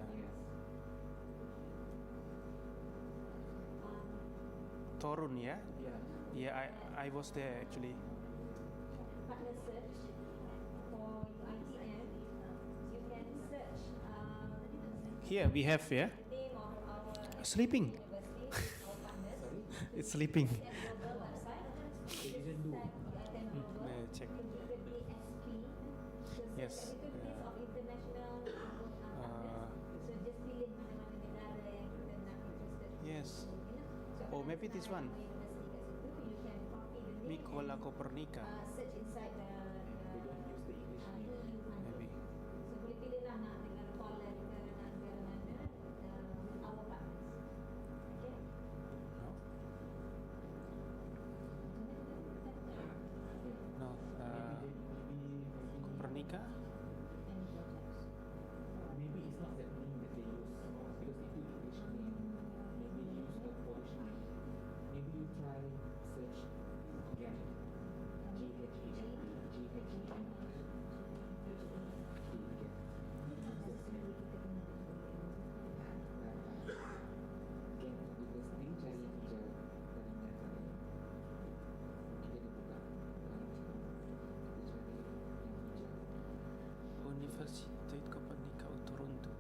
Torun, yeah. Yeah, I was there actually. Partner search for ITM. You can search Here we have, yeah. the name of our Sleeping. university or partners. It's sleeping. Global website. Check. Yes. List of international partners. So just pilih mana-mana negara yang kita nak interested. Yes. So Oh, maybe this one. university kat situ, you can copy the name Nicola and Copernica. search inside the They don't use the English name. Maybe. So boleh pilih lah nak negara Poland, negara mana with our partners. Okay. No. Copernica. Maybe it's not that name that they use because itu English name. Maybe use the Polish name. Maybe you try search again. GHEM. Universiteit Copernica Toronto.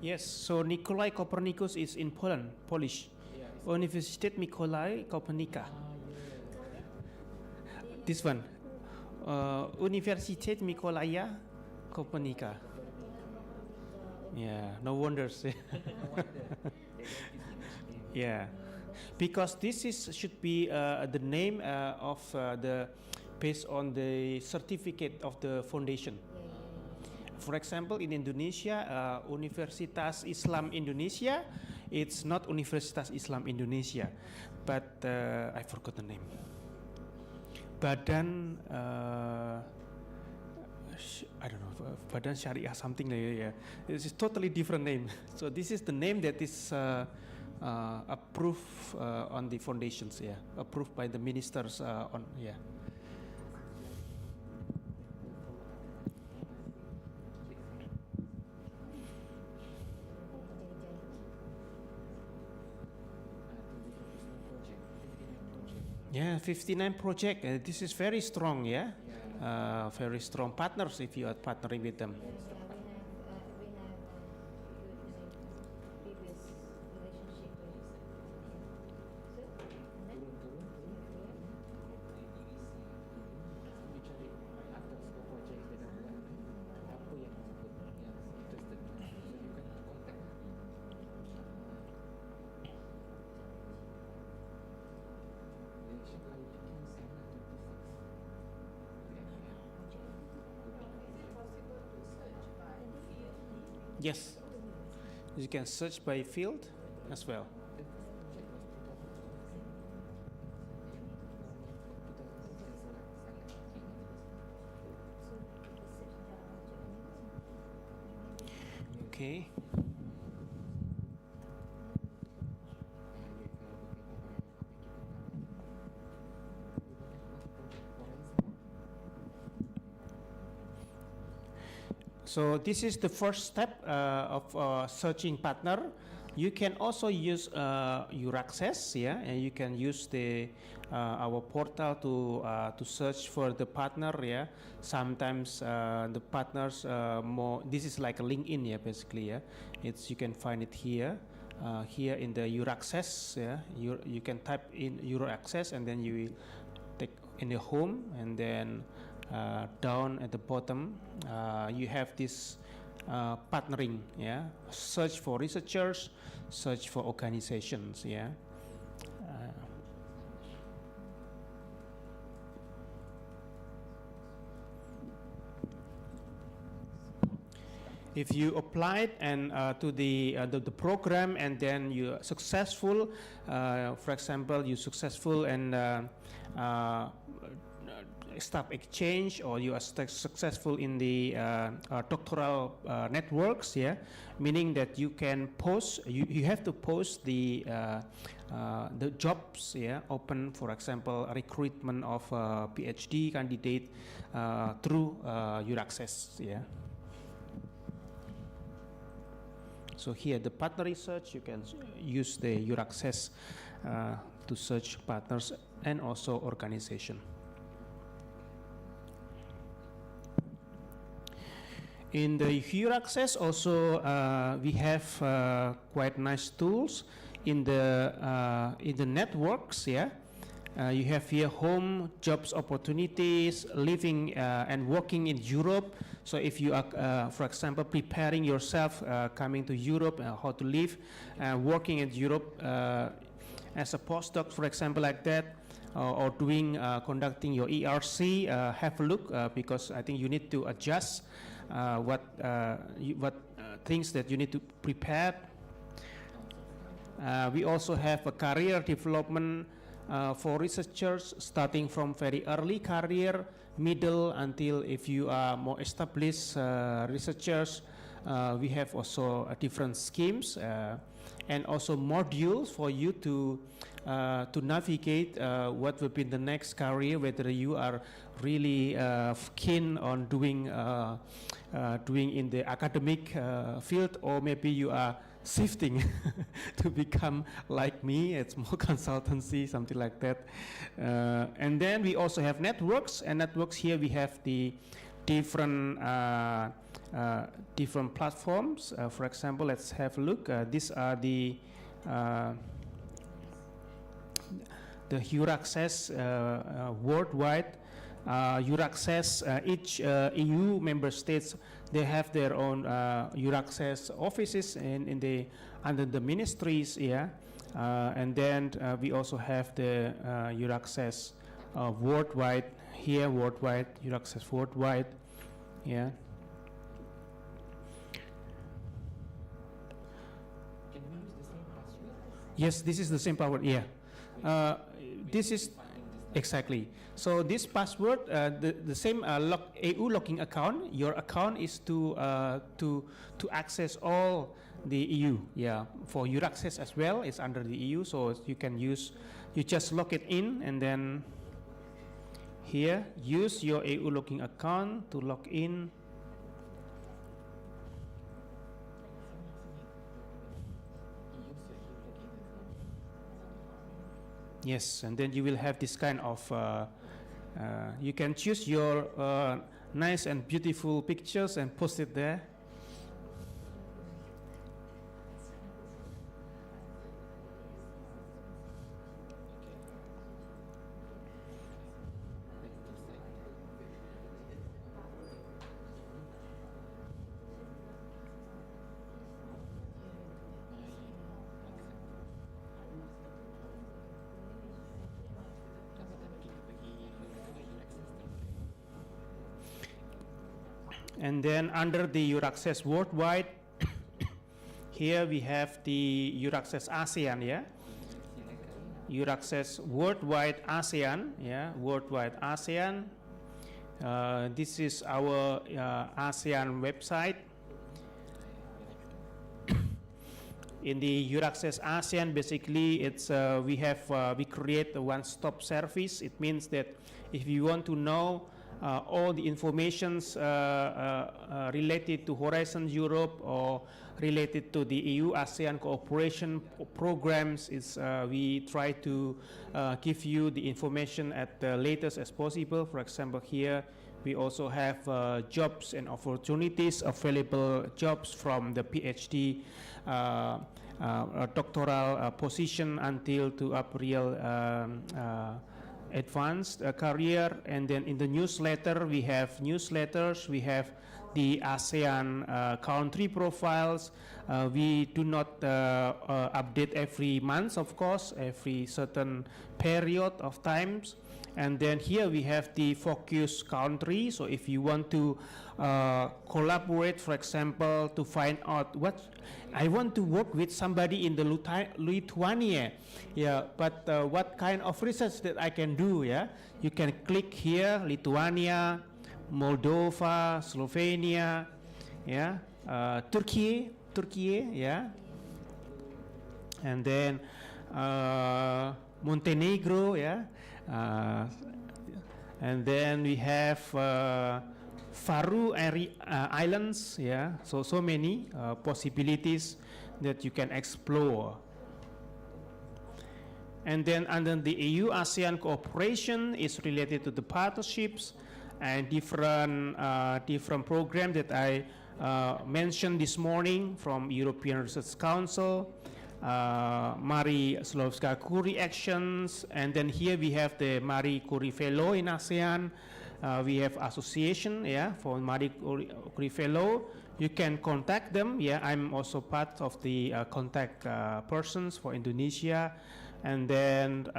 Yes, so Nikolai Copernicus is in Poland, Polish. Universitet Mikołaj Kopernika. This one. Universitet Mikołaja Kopernika. Yeah, no wonders. Yeah, because this is should be the name of the based on the certificate of the foundation. For example, in Indonesia, Universitas Islam Indonesia, it's not Universitas Islam Indonesia, but I forgot the name. Badan, I don't know, Badan Syariah something like that. Yeah, it's a totally different name. So this is the name that is approved on the foundations. Yeah, approved by the ministers on. Yeah. Yeah, 59 project. This is very strong, yeah? Very strong partners if you are partnering with them. Yes, you can search by field as well. Okay. So this is the first step of searching partner. You can also use Euraxess, yeah, and you can use the our portal to search for the partner, yeah. Sometimes the partners more. This is like a LinkedIn, yeah, basically, yeah. It's you can find it here. Here in the Euraxess, yeah, you can type in Euraxess and then you will take in the home and then down at the bottom you have this partnering, yeah, search for researchers, search for organizations, yeah. If you applied and to the program and then you are successful, for example, you successful and staff exchange, or you are successful in the doctoral networks, yeah, meaning that you can post, you have to post the jobs, yeah, open, for example, recruitment of a PhD candidate through Euraxess, yeah. So here, the partner research, you can use the Euraxess to search partners and also organization. In the Euraxess also we have quite nice tools in the networks, yeah. You have here home, jobs opportunities, living and working in Europe. So if you are, for example, preparing yourself coming to Europe, how to live, working in Europe as a postdoc, for example, like that, or doing conducting your ERC, have a look because I think you need to adjust what things that you need to prepare. We also have a career development for researchers, starting from very early career, middle, until if you are more established researchers. We have also different schemes and also modules for you to navigate what will be the next career, whether you are really keen on doing in the academic field, or maybe you are shifting to become like me. It's more consultancy, something like that. And then we also have networks, and networks here we have the different platforms. For example, let's have a look. These are the Euraxess worldwide. Euraxess, each EU member states, they have their own Euraxess offices in the under the ministries, yeah. And then we also have the Euraxess worldwide here, worldwide, Euraxess worldwide, yeah. Can we use the same password? Yes, this is the same password, yeah. This is exactly. So this password, the same EU login account. Your account is to access all the EU. Yeah, for Euraxess as well, it's under the EU. So you can use, you just log it in, and then here use your EU login account to log in. Yes, and then you will have this kind of, you can choose your nice and beautiful pictures and post it there. And then under the Euraxess worldwide, here we have the Euraxess ASEAN, yeah. Euraxess worldwide ASEAN, yeah, worldwide ASEAN. This is our ASEAN website. In the Euraxess ASEAN, basically, it's we create a one-stop service. It means that if you want to know all the informations related to Horizon Europe or related to the EU-ASEAN cooperation programs, we try to give you the information at the latest as possible. For example, here we also have jobs and opportunities, available jobs from the PhD doctoral position until to up real advanced career. And then in the newsletter, we have newsletters, we have the ASEAN country profiles. We do not update every month, of course, every certain period of times. And then here we have the focus country. So if you want to collaborate, for example, to find out what I want to work with somebody in the Lithuania, yeah, but what kind of research that I can do, yeah, you can click here, Lithuania, Moldova, Slovenia, yeah, Turkey, yeah, and then Montenegro, yeah, and then we have Faroe Islands, yeah, so many possibilities that you can explore. And then under the EU-ASEAN cooperation is related to the partnerships and different programs that I mentioned this morning from European Research Council, Marie Sklodowska-Curie actions, and then here we have the Marie Curie Fellow in ASEAN. We have association, yeah, for Marie Curie Fellow. You can contact them. Yeah, I'm also part of the contact persons for Indonesia. And then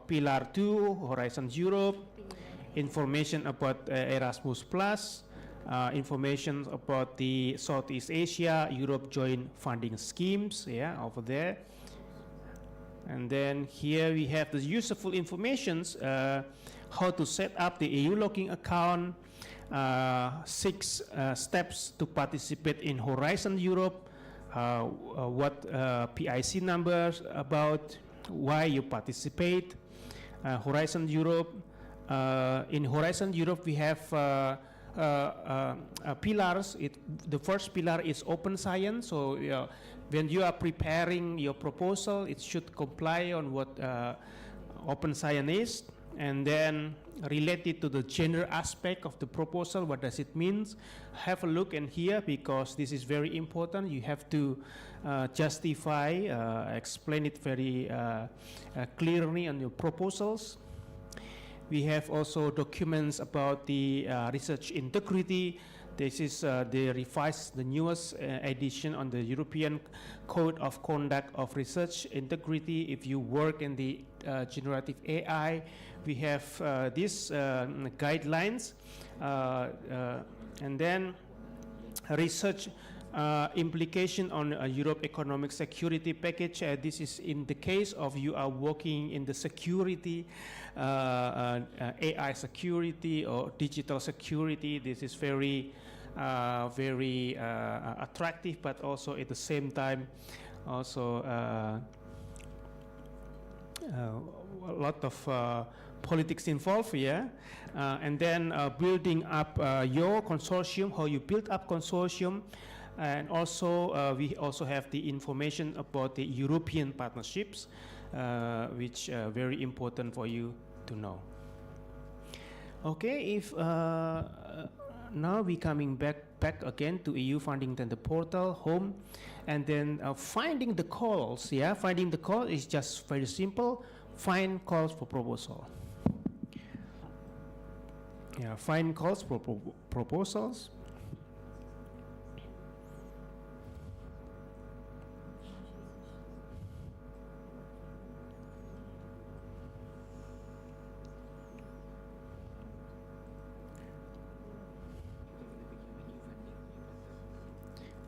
Pillar 2, Horizon Europe, information about Erasmus Plus, information about the Southeast Asia, Europe joint funding schemes, yeah, over there. And then here we have the useful informations, how to set up the EU login account, 6 steps to participate in Horizon Europe, what PIC numbers about, why you participate, Horizon Europe. In Horizon Europe we have pillars. The first pillar is open science, so when you are preparing your proposal, it should comply on what open science is. And then related to the gender aspect of the proposal, what does it mean? Have a look in here, because this is very important. You have to justify, explain it very clearly on your proposals. We have also documents about the research integrity, This is the revised, the newest edition on the European Code of Conduct of Research Integrity. If you work in the generative AI, we have these guidelines, and then research implication on Europe Economic Security Package. This is in the case of you are working in the security, AI security or digital security. This is very attractive, but also at the same time also a lot of politics involved, yeah. And then building up your consortium, how you build up consortium. And also we also have the information about the European partnerships, which are very important for you to know. Okay, if now we coming back again to EU funding tender portal, home, and then finding the calls. Yeah, finding the call is just very simple. Find calls for proposal. Yeah, find calls for proposals.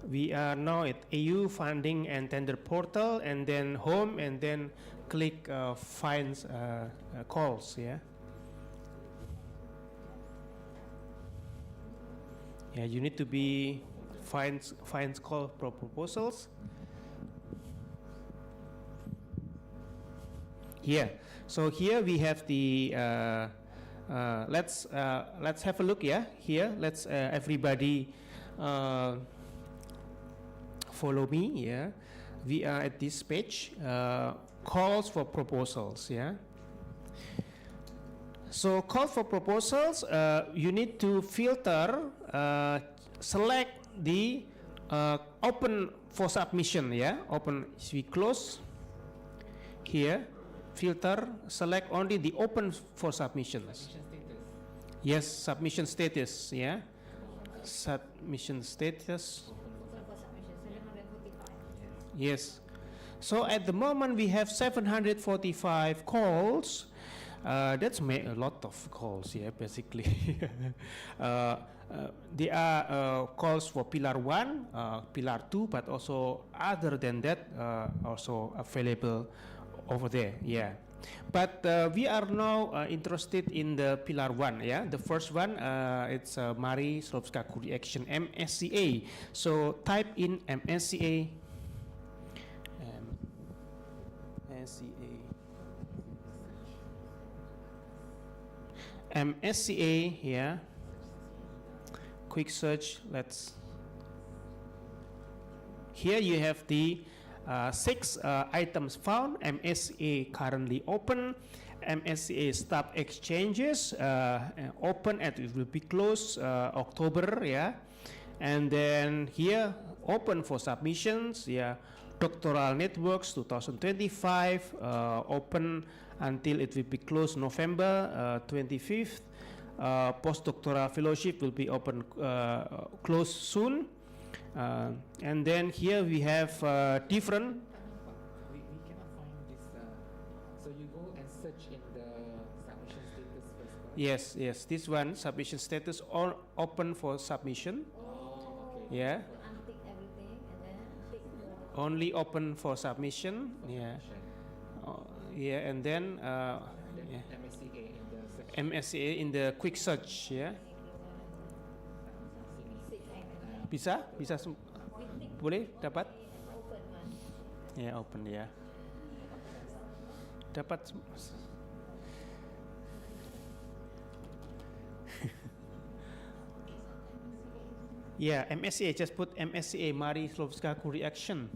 We are now at EU funding and tender portal, and then home, and then click find calls. Yeah. Yeah, you need to be finds call for proposals. Here, so here we have the let's have a look. Yeah, here let's everybody follow me. Yeah, we are at this page, calls for proposals. Yeah. So call for proposals, you need to filter, select the open for submission. Yeah, open. We close here, filter, select only the open for submissions. Yes, submission status. Yeah, submission status. Yes. So at the moment we have 745 calls. That's a lot of calls, yeah, basically. There are calls for Pillar 1, Pillar 2, but also other than that also available over there, yeah. But we are now interested in the Pillar 1, yeah. The first one, it's Mari Slovska Reaction, MSCA. So type in MSCA. MSCA here. Quick search. Let's. Here you have the 6 items found. MSCA currently open. MSCA stock exchanges open, and it will be closed October. Yeah, and then here open for submissions. Yeah. Doctoral networks 2025 open until it will be closed November 25th. Postdoctoral fellowship will be open closed soon. And then here we have different. We cannot find this. So you go and search in the submission status first. Yes, yes. This one submission status all open for submission. Oh, okay. Yeah. Untick everything and then tick the Only open for submission. Yeah. Yeah, and then yeah. MSCA in the quick search. Yeah. Bisa boleh dapat? Ya, open ya. Dapat. Yeah, MSCA, just put MSCA, Mari Slovska Reaction.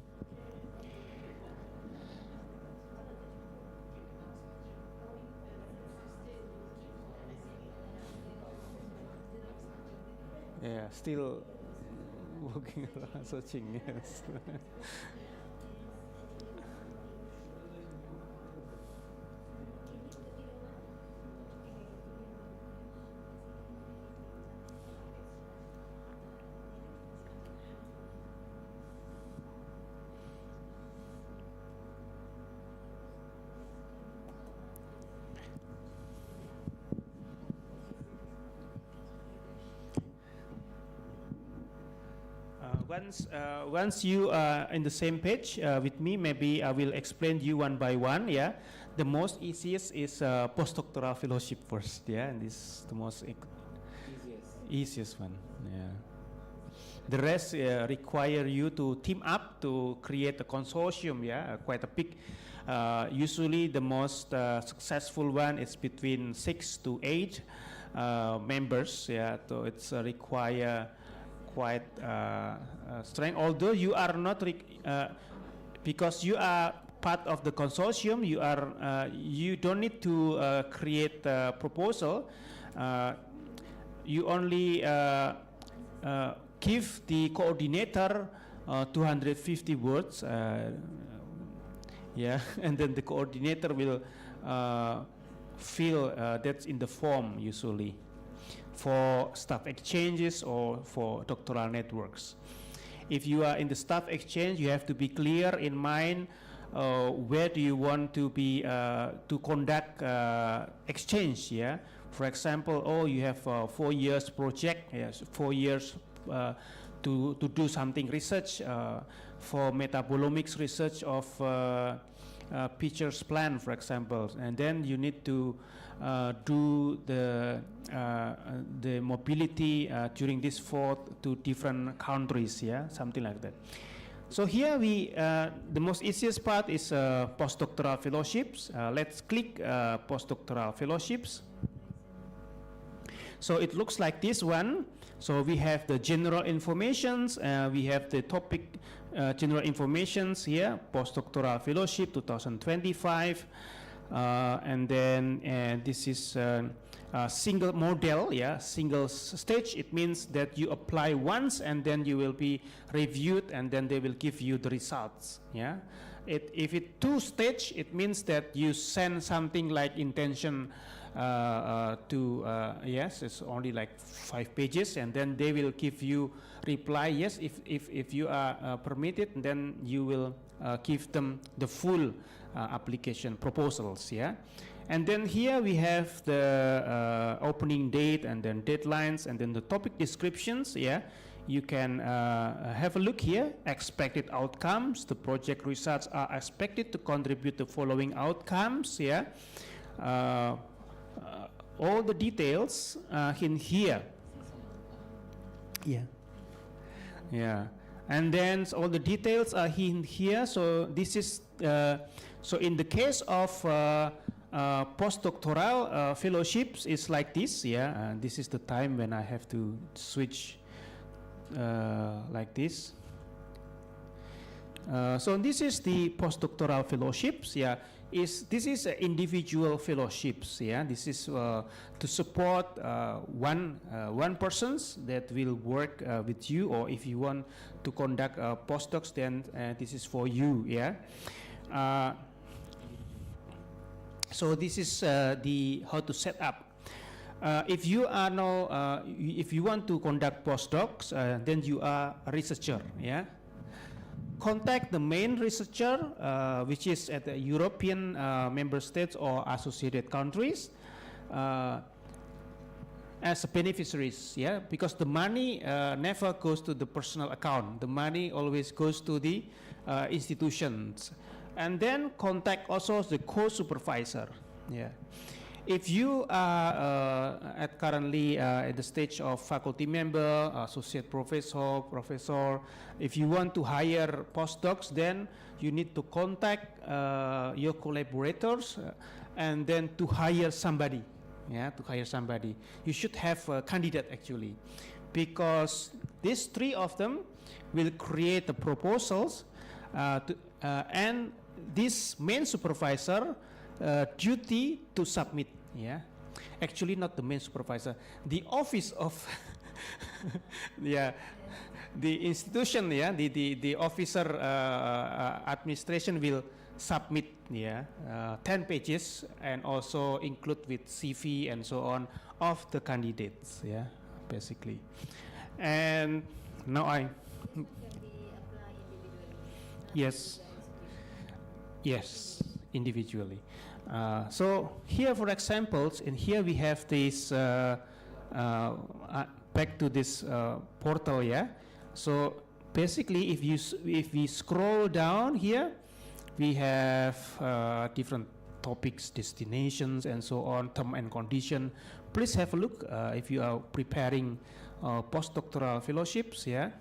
Yeah, still working around searching, yes. once you are in the same page with me, maybe I will explain you one by one. Yeah, the most easiest is postdoctoral fellowship first. Yeah, and this is the most easiest one. Yeah. The rest require you to team up to create a consortium. Yeah, quite a big. Usually, the most successful one is between 6 to 8 members. Yeah, so it's require quite strength. Although you are not because you are part of the consortium, you don't need to create a proposal. You only give the coordinator 250 words. Yeah, and then the coordinator will fill that's in the form usually for staff exchanges or for doctoral networks. If you are in the staff exchange, you have to be clear in mind where do you want to be to conduct exchange. Yeah, for example, you have 4 years project. Yes, 4 years to do something research for metabolomics research of Pitcher's plant, for example, and then you need to do the mobility during this 4 to different countries. Yeah, something like that. So here the most easiest part is postdoctoral fellowships. Let's click postdoctoral fellowships. So it looks like this one. So we have the general informations, we have the topic general informations here, postdoctoral fellowship 2025, and then this is a single model, yeah, single stage. It means that you apply once and then you will be reviewed and then they will give you the results. Yeah, if it's 2 stage, it means that you send something like intention yes, it's only like 5 pages, and then they will give you reply yes if you are permitted, then you will give them the full application proposals. Yeah, and then here we have the opening date and then deadlines and then the topic descriptions. Yeah, you can have a look here. Expected outcomes. The project results are expected to contribute the following outcomes. Yeah. All the details in here. Yeah, and then all the details are in here. So this is so in the case of postdoctoral fellowships, it's like this. Yeah, this is the time when I have to switch like this. So this is the postdoctoral fellowships. Yeah. This is individual fellowships. Yeah, this is to support one persons that will work with you, or if you want to conduct postdocs, then this is for you. Yeah. So this is the how to set up. If you are now, if you want to conduct postdocs, then you are a researcher. Yeah. Contact the main researcher, which is at the European member states or associated countries, as beneficiaries. Yeah, because the money never goes to the personal account. The money always goes to the institutions. And then contact also the co-supervisor. Yeah. If you are currently at the stage of faculty member, associate professor, if you want to hire postdocs, then you need to contact your collaborators and then to hire somebody. Yeah, to hire somebody. You should have a candidate actually, because these 3 of them will create the proposals, and this main supervisor duty to submit. Yeah, actually not the main supervisor, the office of yeah, the institution. Yeah, the officer administration will submit 10 pages and also include with CV and so on of the candidates. Yeah, basically. And now yes, individually. So here, for examples, in here we have this back to this portal. Yeah, so basically, if we scroll down here, we have different topics, destinations, and so on, term and condition. Please have a look if you are preparing postdoctoral fellowships. Yeah.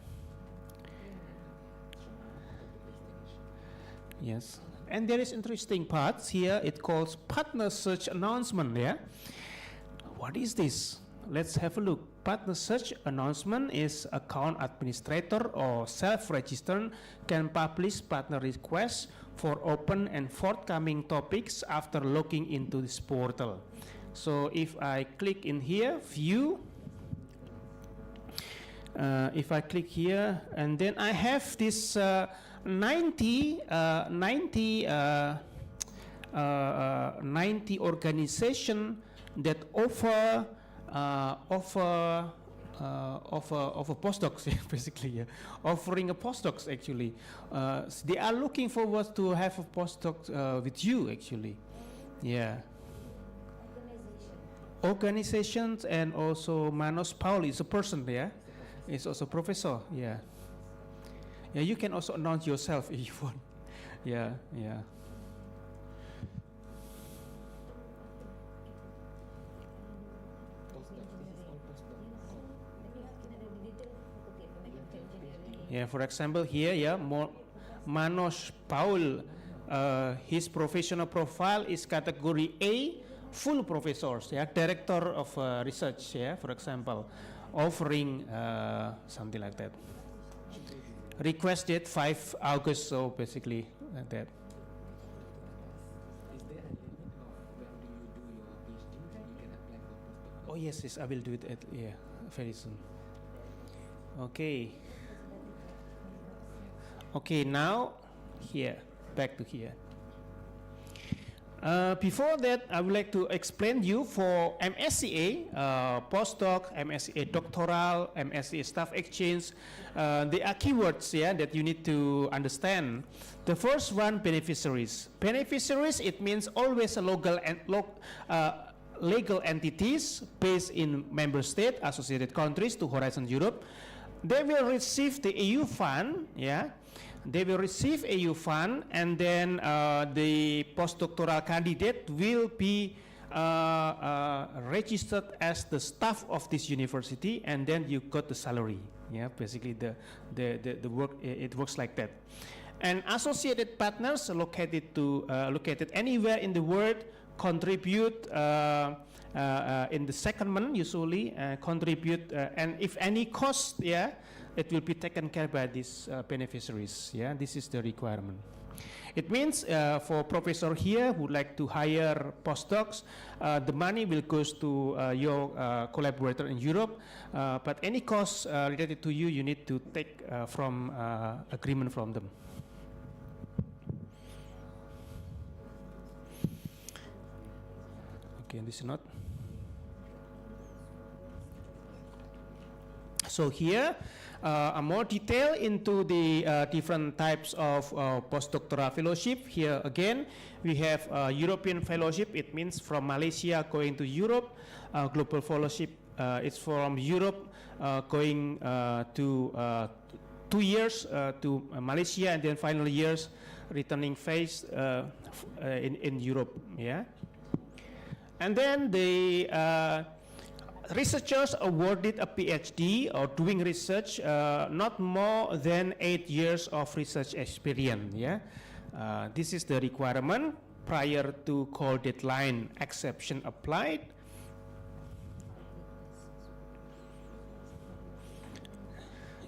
Yes. And there is interesting parts here. It calls partner search announcement. Yeah. What is this? Let's have a look. Partner search announcement is account administrator or self-registered can publish partner requests for open and forthcoming topics after logging into this portal. So if I click in here, view, if I click here, and then I have this 90 organization that offer postdocs, basically, yeah. Offering a postdocs actually. They are looking forward to have a postdoc with you actually. Yeah. Organizations, and also Manos Paul is a person there. He's also professor. Yeah. Yeah, you can also announce yourself if you want. Yeah, yeah. Yeah, for example, here, yeah, Manos Paul, his professional profile is category A, full professors, yeah, director of research, yeah, for example, offering something like that. Request date 5 August, so basically like that. Is there a limit of when do you do your PhD? You can apply for postdoc. Oh yes, yes, I will do it very soon. Okay. Okay, now here, back to here. Before that, I would like to explain you for MSCA, postdoc, MSCA doctoral, MSCA staff exchange. There are keywords, yeah, that you need to understand. The first one, beneficiaries. Beneficiaries, it means always a legal entities based in member state, associated countries to Horizon Europe. They will receive the EU fund, yeah. They will receive EU fund, and then the postdoctoral candidate will be registered as the staff of this university, and then you got the salary. Yeah, basically the work, it works like that. And associated partners located anywhere in the world contribute in the secondment usually contribute, and if any cost, yeah, it will be taken care by these beneficiaries. Yeah, this is the requirement. It means for professor here who would like to hire postdocs, the money will goes to your collaborator in Europe, but any costs related to you, you need to take from agreement from them. Okay, this is not. So here, a more detail into the different types of postdoctoral fellowship. Here again, we have European fellowship. It means from Malaysia going to Europe. Global fellowship, it's from Europe going to 2 years to Malaysia, and then final years returning phase in Europe. Yeah, and then the researchers awarded a PhD or doing research not more than 8 years of research experience. Yeah, this is the requirement prior to call deadline. Exception applied.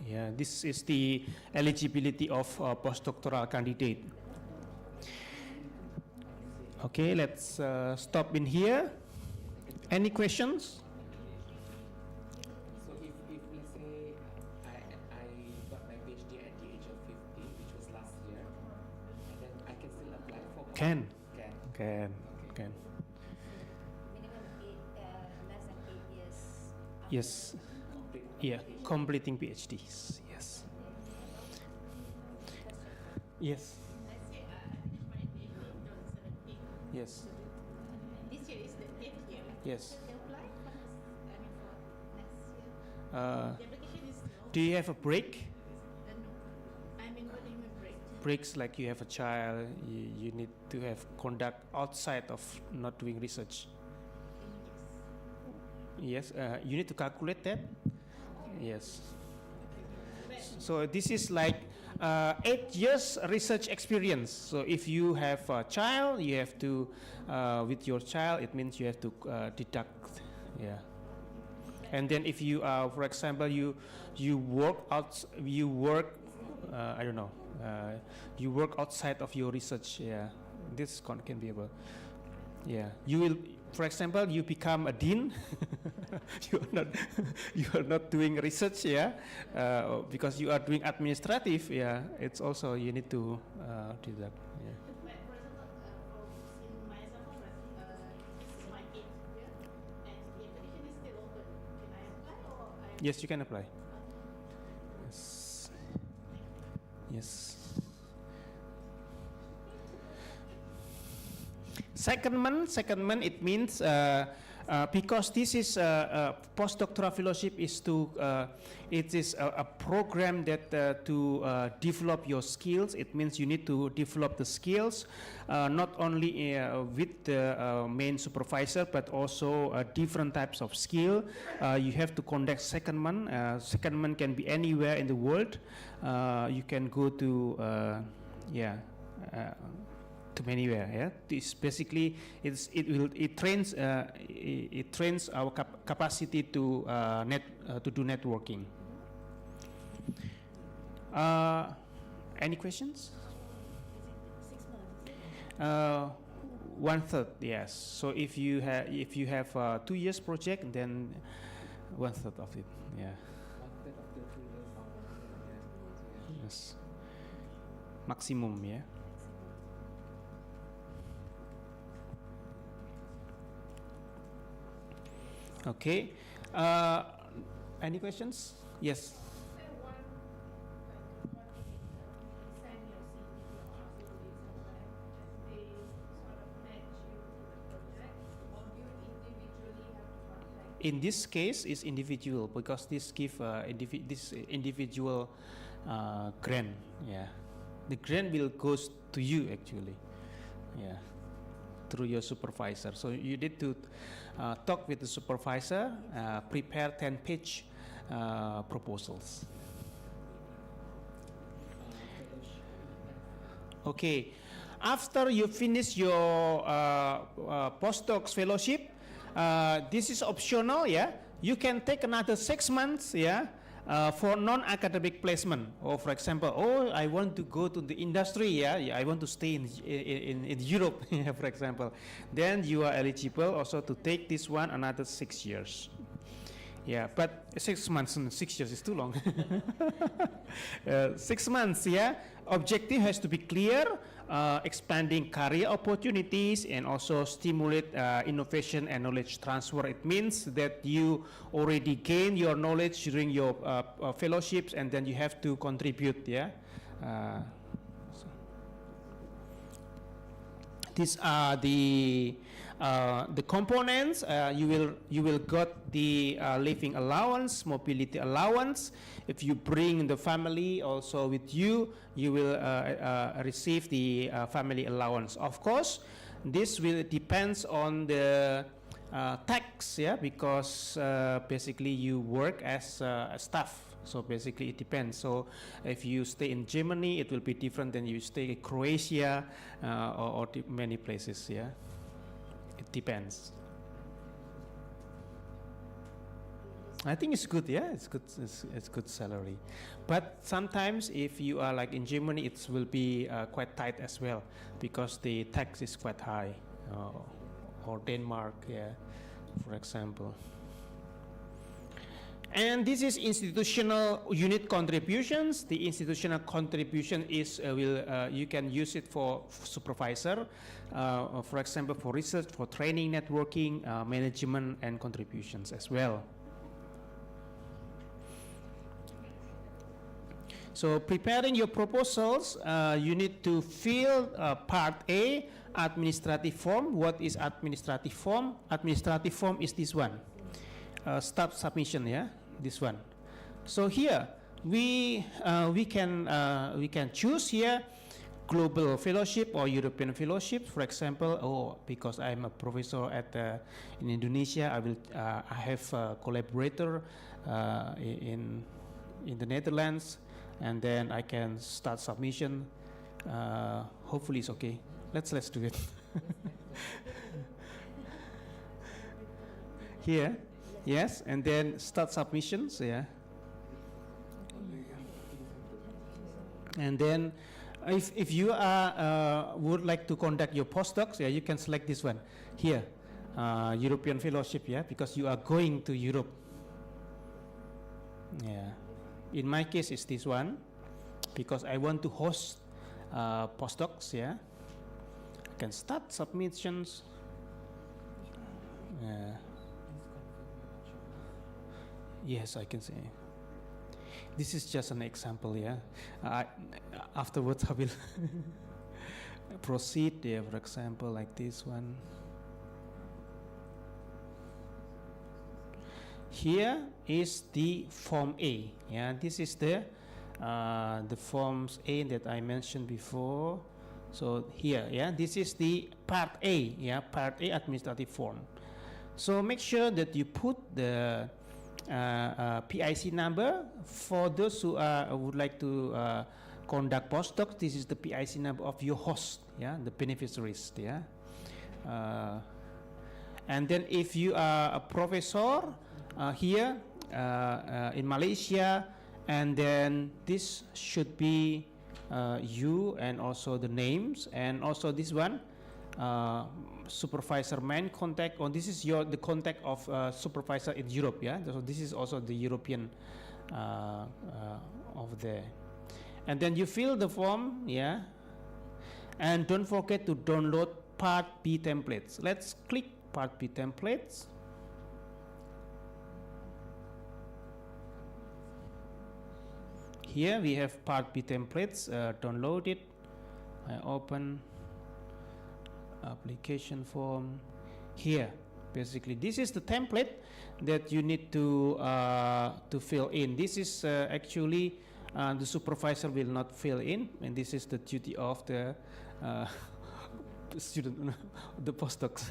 Yeah, this is the eligibility of postdoctoral candidate. Okay, let's stop in here. Any questions? So if let's say I got my PhD at the age of 50, which was last year, and then I can still apply for Can. Okay. Minimum less than 8 years. Yes. Yeah, completing PhDs. Yes. Yes. Yes. This year is the 10th year. Yes. They apply for next year. Uh, The application is do you have a break? no. breaks, like you have a child, you need to have conduct outside of not doing research. Yes, you need to calculate that. Yes. So this is like 8 years research experience. So if you have a child, you have to, with your child, it means you have to deduct. Yeah. And then if you, for example, you work out, I don't know, you work outside of your research. Yeah, this can be able. Yeah, you will. For example, you become a dean. you are not doing research. Yeah, because you are doing administrative. Yeah, it's also you need to do that. Yeah. Yes, you can apply. Yes. Yes. Secondment, it means because this is postdoctoral fellowship is to it is a program that to develop your skills. It means you need to develop the skills not only with the main supervisor, but also different types of skill. You have to conduct secondment. Secondment can be anywhere in the world. You can go to to anywhere. Yeah, this basically it trains our capacity to to do networking. Any questions? 1/3, yes. So if you have 2 years project, then 1/3 of it. Yeah. Yes. Maximum, yeah. Okay. Any questions? Yes. In this case, it's individual because this give this individual grant. Yeah, the grant will goes to you actually. Yeah, through your supervisor. So you need to talk with the supervisor, prepare 10-page proposals. Okay, after you finish your postdocs fellowship, this is optional. Yeah, you can take another 6 months. Yeah. For non-academic placement, or for example, I want to go to the industry, I want to stay in Europe, for example, then you are eligible also to take this one another 6 years. Yeah, but 6 months and 6 years is too long. 6 months, yeah. Objective has to be clear, expanding career opportunities and also stimulate innovation and knowledge transfer. It means that you already gain your knowledge during your fellowships, and then you have to contribute. Yeah. These are the components. You will got the living allowance, mobility allowance. If you bring the family also with you, you will receive the family allowance. Of course, this will depends on the tax, yeah, because basically you work as a staff. So basically it depends. So if you stay in Germany, it will be different than you stay in Croatia or many places. Yeah, it depends. I think it's good. Yeah, it's good. It's good salary, but sometimes if you are like in Germany, it will be quite tight as well because the tax is quite high, or Denmark. Yeah, for example. And this is institutional unit contributions. The institutional contribution is you can use it for supervisor, for example, for research, for training, networking, management, and contributions as well. So preparing your proposals, you need to fill part A, administrative form. What is administrative form? Administrative form is this one, start submission. Yeah. This one. So here we can choose here global fellowship or European fellowship. For example, because I'm a professor in Indonesia, I have a collaborator in the Netherlands, and then I can start submission. Hopefully it's okay. Let's do it. Here, yes, and then start submissions. Yeah, and then if you would like to conduct your postdocs, yeah, you can select this one here, European fellowship. Yeah, because you are going to Europe. Yeah, in my case it's this one because I want to host postdocs. Yeah, I can start submissions. Yes, I can say. This is just an example. Yeah, afterwards I will proceed. Yeah, for example, like this one. Here is the form A. Yeah, this is the forms A that I mentioned before. So here, yeah, this is the part A. Yeah, part A administrative form. So make sure that you put the PIC number for those who would like to conduct postdocs. This is the PIC number of your host. Yeah, the beneficiaries. Yeah, and then if you are a professor. Here in Malaysia, and then this should be you and also the names, and also this one supervisor main contact. Or this is the contact of supervisor in Europe. Yeah, so this is also the European of there, and then you fill the form. Yeah, and don't forget to download Part B templates. Let's click Part B templates. Here we have Part B templates. Download it. I open application form. Here, basically, this is the template that you need to fill in. This is actually the supervisor will not fill in, and this is the duty of the student, the postdocs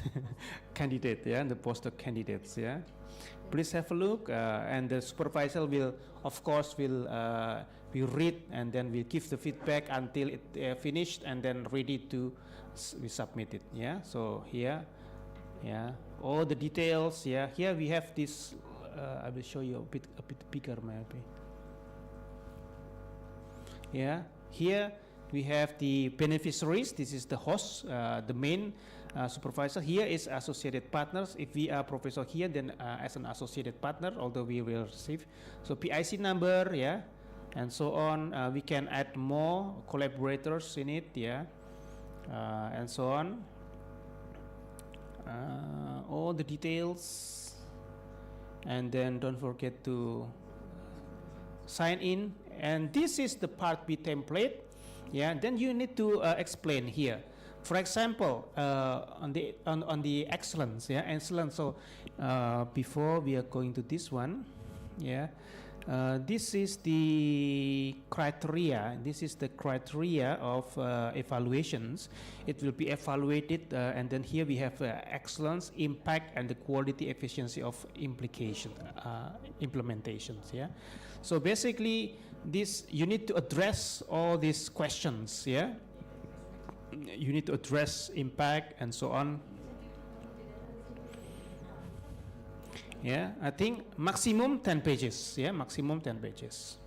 candidate. Yeah, the postdoc candidates. Yeah. Please have a look, and the supervisor will, of course, will read and then will give the feedback until it finished and then ready to be submitted. Yeah. So here, yeah, all the details. Yeah. Here we have this. I will show you a bit bigger maybe. Yeah. Here we have the beneficiaries. This is the host, the main. Supervisor. Here is associated partners. If we are professor here, then as an associated partner, although we will receive. So PIC number, yeah, and so on. We can add more collaborators in it, yeah, and so on. All the details, and then don't forget to sign in. And this is the Part B template, yeah. Then you need to explain here. For example, on the excellence, yeah, excellence. So before we are going to this one, yeah, this is the criteria. This is the criteria of evaluations. It will be evaluated, and then here we have excellence, impact, and the quality, efficiency of implementations. Yeah. So basically, this you need to address all these questions. Yeah. You need to address impact and so on. Yeah, I think maximum 10 pages. Yeah, maximum 10 pages.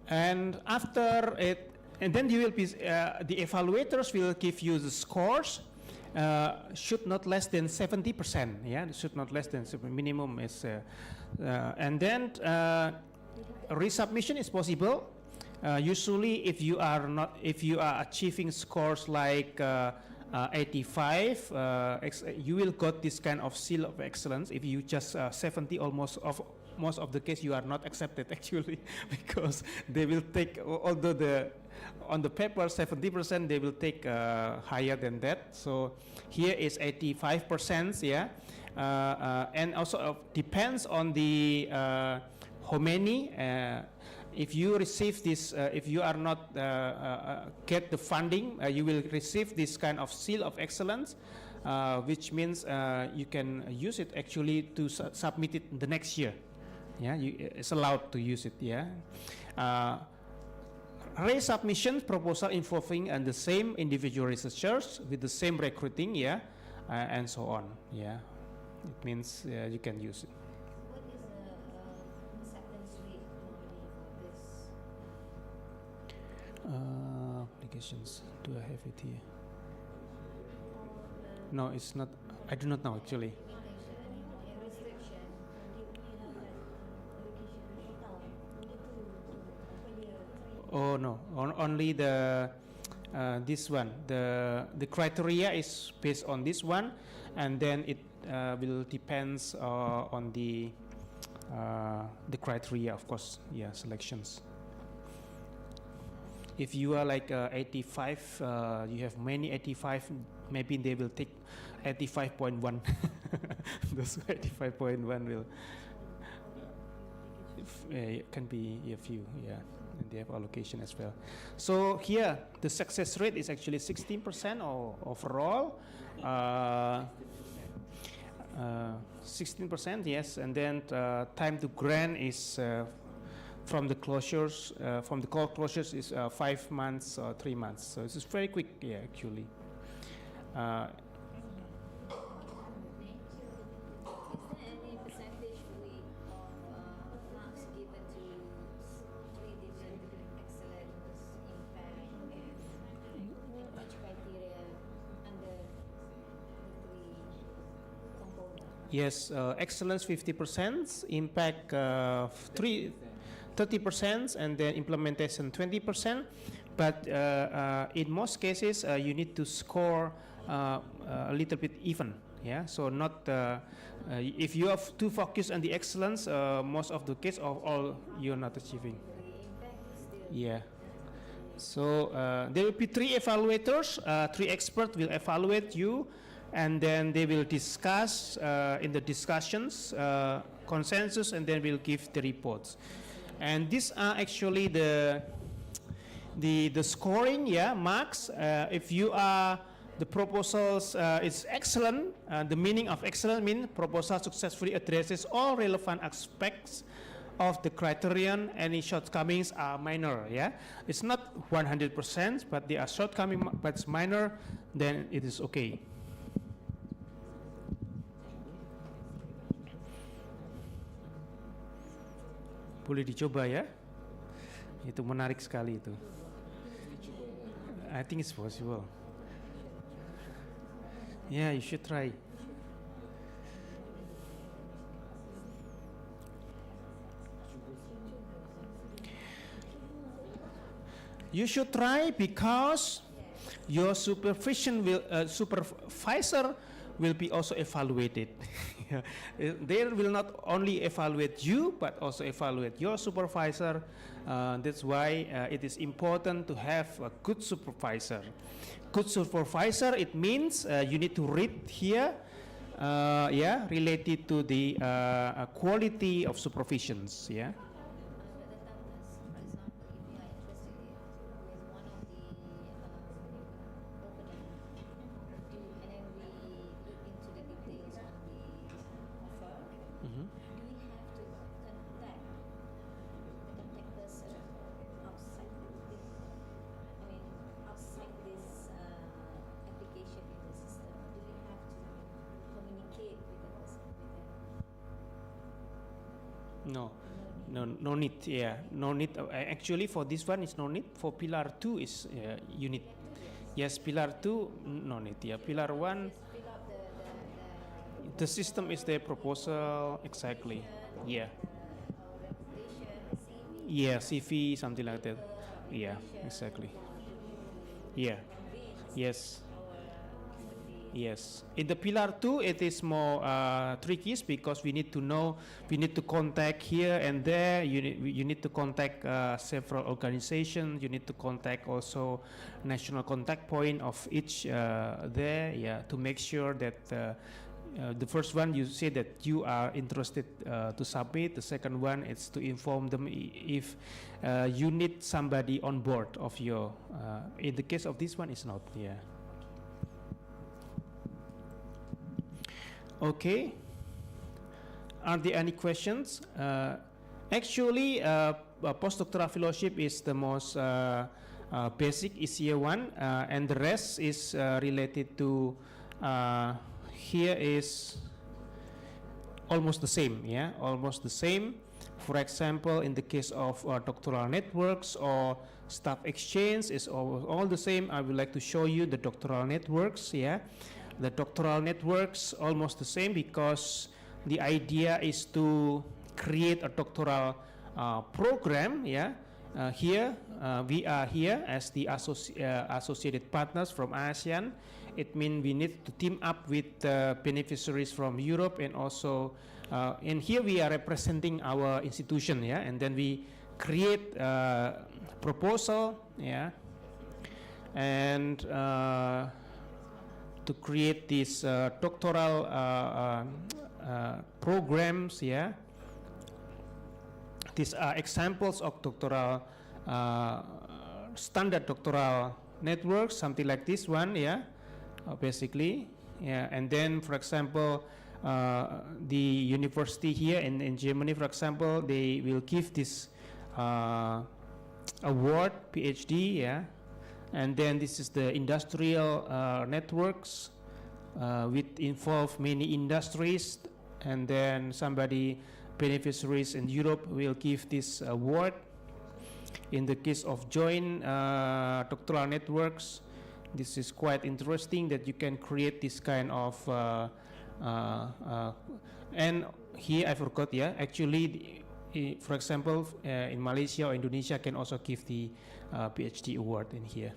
And after it, and then you will be, the evaluators will give you the scores. Should not less than 70%. Yeah, should not less than minimum is, and then resubmission is possible. Usually, if you are achieving scores like 85, you will got this kind of seal of excellence. If you just 70 almost of most of the case you are not accepted actually, because they will take, although on the paper 70%, they will take higher than that. So here is 85%, yeah, and also depends on the how many. If you receive this, if you are not get the funding, you will receive this kind of seal of excellence, which means you can use it actually to submit it the next year. Yeah, it's allowed to use it. Yeah. Resubmission proposal involving and the same individual researchers with the same recruiting, yeah, and so on. Yeah, it means you can use it. What is the acceptance rate normally for this? Applications. Do I have it here? No, it's not. I do not know actually. Oh no, only the this one. The criteria is based on this one, and then it will depends on the criteria, of course. Yeah, selections. If you are like 85, you have many 85, maybe they will take 85.1. Those 85.1 will can be a few, yeah, and they have allocation as well. So here the success rate is actually 16% overall. 16%, yes, and then time to grant is from the closures, from the call closures is 5 months or 3 months. So it's very quick, yeah, actually. Is there any percentage rate of marks given to three different excellence, impact, and each criteria under the three components? Yes, excellence 50%, impact 30%, and then implementation 20%. But in most cases, you need to score a little bit even. Yeah, so not if you have too focused on the excellence, most of the case of all you're not achieving. Yeah. So there will be 3 evaluators, 3 experts will evaluate you, and then they will discuss in the discussions consensus, and then we'll give the reports. And these are actually the scoring, yeah, marks. If you are the proposals is excellent. The meaning of excellent means proposal successfully addresses all relevant aspects of the criterion. Any shortcomings are minor. Yeah, it's not 100%, but they are shortcoming, but it's minor. Then it is okay. Boleh dicoba ya. Itu menarik sekali itu. I think it's possible. Yeah, you should try. You should try because your supervisor will be also evaluated. They will not only evaluate you, but also evaluate your supervisor. That's why it is important to have a good supervisor. Good supervisor, it means you need to read here, related to the quality of supervisions. Yeah. No need. Yeah, no need. Actually, for this one is no need. For pillar 2 is you need. Yes, pillar 2 no need. Yeah, pillar 1. The system is the proposal exactly. Yeah. Yeah, CV, something like that. Yeah, exactly. Yeah. Yes. yes. In the pillar 2, it is more tricky because we need to know, we need to contact here and there. You need to contact several organizations. You need to contact also national contact point of each there, yeah, to make sure that the first one you say that you are interested to submit. The second one is to inform them if you need somebody on board of your. In the case of this one, it's not. Yeah. Okay. Are there any questions? Actually, postdoctoral fellowship is the most basic, easier one, and the rest is related to. Here is almost the same, yeah, almost the same. For example, in the case of doctoral networks or staff exchange is all the same. I would like to show you the doctoral networks, yeah. The doctoral networks almost the same because the idea is to create a doctoral program, yeah. Here, we are here as the associated partners from ASEAN. It means we need to team up with beneficiaries from Europe and also, and here we are representing our institution, yeah, and then we create a proposal, yeah, and to create these doctoral programs, yeah. These are examples of doctoral, standard doctoral networks, something like this one, yeah. Basically, yeah, and then for example, the university here in Germany, for example, they will give this award, PhD, yeah, and then this is the industrial networks, which involve many industries, and then somebody, beneficiaries in Europe will give this award. In the case of joint doctoral networks, this is quite interesting that you can create this kind of and here I forgot, yeah, actually for example in Malaysia or Indonesia can also give the PhD award in here.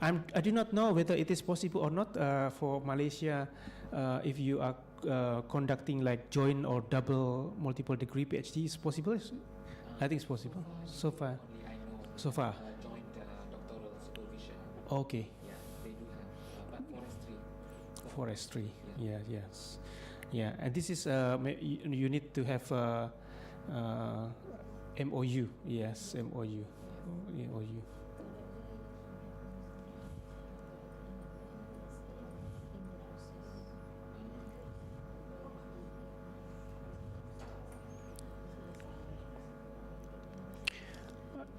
I do not know whether it is possible or not for Malaysia if you are conducting like joint or double multiple degree PhD. Is possible? I think it's possible. So far. So far. Joint doctoral supervision. Okay. Yeah, they do have, but Forestry. Yeah. Yes. Yeah, and this is you need to have MOU. Yes, MOU. MOU.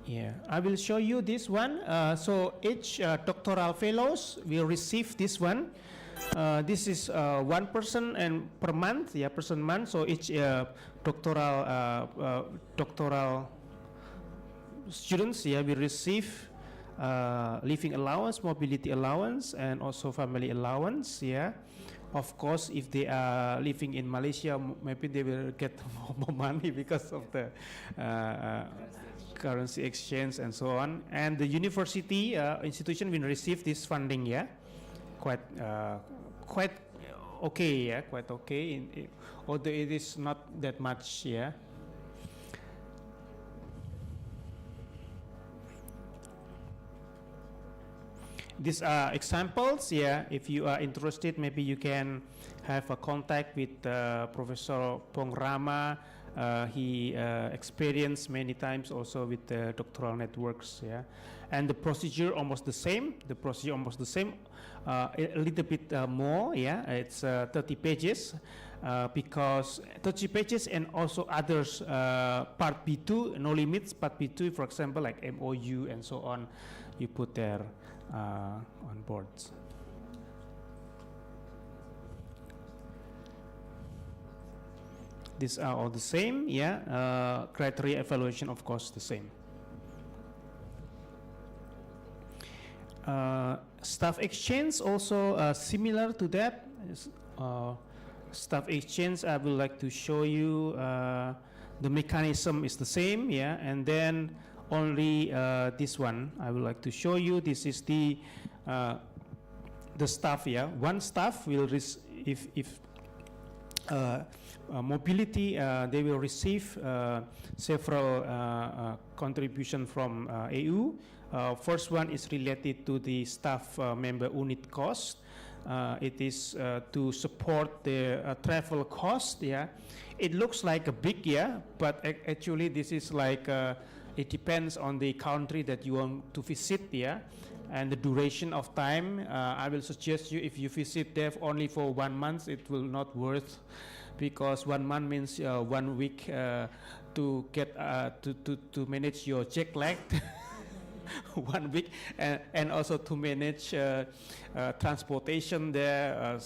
Yeah, I will show you this one. So each doctoral fellows will receive this one. This is one person and per month, yeah, person month. So each doctoral students, yeah, will receive living allowance, mobility allowance, and also family allowance, yeah. Of course, if they are living in Malaysia, maybe they will get more money because of the currency exchange and so on. And the university institution will receive this funding, yeah, quite okay, yeah, quite okay. Although it is not that much, yeah. These are examples, yeah. If you are interested, maybe you can have a contact with Professor Pong Rama. He experienced many times also with the doctoral networks, yeah. And the procedure almost the same. The procedure almost the same. A little bit more, yeah. It's 30 pages because 30 pages and also others. Part B2, no limits. Part B2, for example, like MOU and so on, you put there on boards. These are all the same, yeah. Criteria evaluation, of course, the same. Staff exchange also similar to that. Staff exchange, I would like to show you the mechanism is the same, yeah. And then only this one. I would like to show you. This is the staff. Yeah, one staff will if mobility, they will receive several contribution from EU. First one is related to the staff member unit cost. It is to support the travel cost. Yeah, it looks like a big, yeah, but actually this is like it depends on the country that you want to visit. Yeah, and the duration of time. I will suggest you, if you visit there only for 1 month, it will not worth, because 1 month means 1 week to get to manage your jet lag. 1 week, and also to manage transportation there,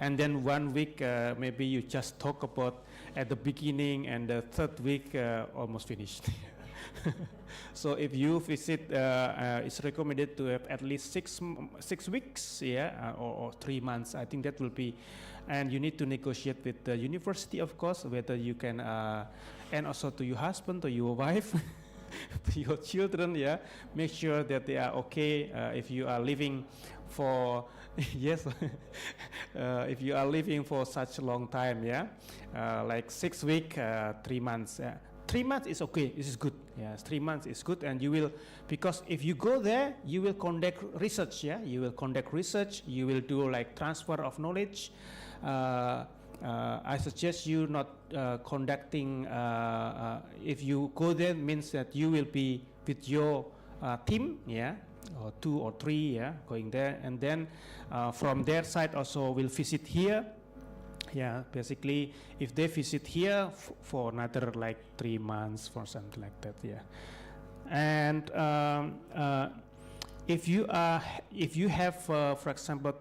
and then 1 week maybe you just talk about at the beginning, and the third week almost finished. So if you visit, it's recommended to have at least 6 weeks, yeah, or 3 months. I think that will be, and you need to negotiate with the university, of course, whether you can, and also to your husband, to your wife, to your children, yeah. Make sure that they are okay if you are living for, yes, if you are living for such a long time, yeah, like 6 weeks, 3 months. 3 months is okay. This is good. Yes, 3 months is good, and you will, because if you go there, you will conduct research. Yeah, you will conduct research. You will do like transfer of knowledge. I suggest you not conducting. If you go there, means that you will be with your team. Yeah, or 2 or 3. Yeah, going there, and then from their side also will visit here. Yeah, basically, if they visit here for another like 3 months, for something like that, yeah. And if you have, for example,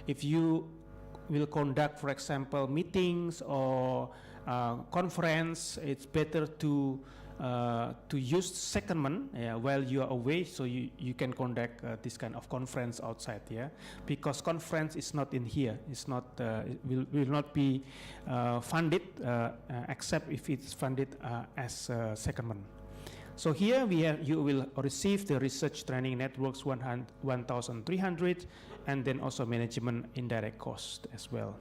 if you will conduct, for example, meetings or conference, it's better to use secondment, while you are away, so you can conduct this kind of conference outside, yeah, because conference is not in here. It's not, it will not be funded except if it's funded as secondment. So here we have, you will receive the research training networks 1,300, and then also management indirect cost as well.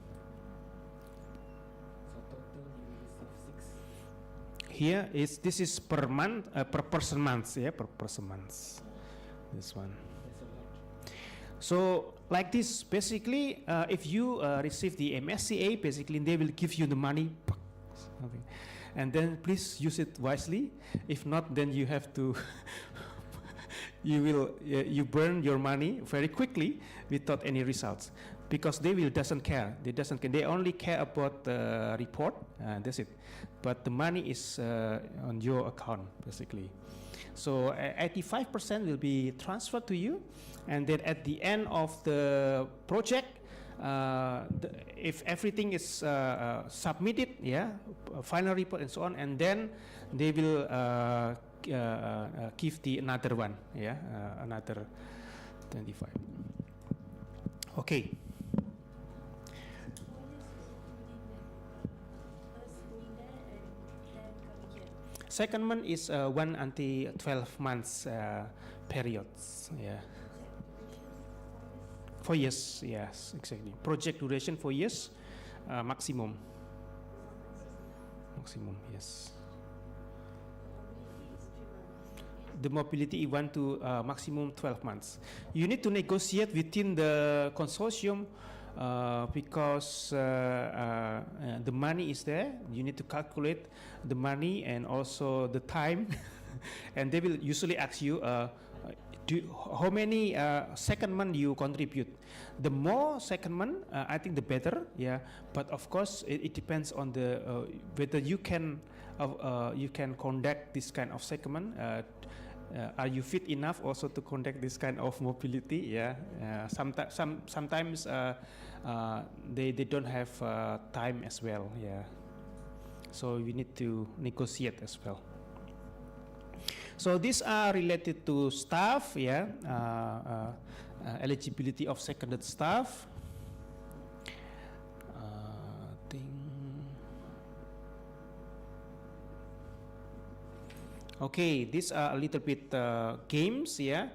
Here is, this is per month, per person months, yeah, per person months. This one. So like this, basically, if you receive the MSCA, basically they will give you the money, and then please use it wisely. If not, then you have to, you burn your money very quickly without any results, because they doesn't care. They only care about the report, and that's it. But the money is on your account, basically. So 85% will be transferred to you, and then at the end of the project, if everything is submitted, yeah, final report and so on, and then they will give the another one, yeah, another 25. Okay. Secondment is 1 until 12 months periods. Yeah. 4 years. Yes, exactly. Project duration 4 years, maximum. Maximum. Yes. The mobility 1 to maximum 12 months. You need to negotiate within the consortium. Because the money is there, you need to calculate the money and also the time, and they will usually ask you how many secondment you contribute. The more secondment, I think the better, yeah. But of course, it depends on the whether you can conduct this kind of secondment. Are you fit enough also to conduct this kind of mobility? Yeah. Sometimes they don't have time as well. Yeah. So we need to negotiate as well. So these are related to staff. Yeah. Eligibility of seconded staff. Okay, these are a little bit games, yeah.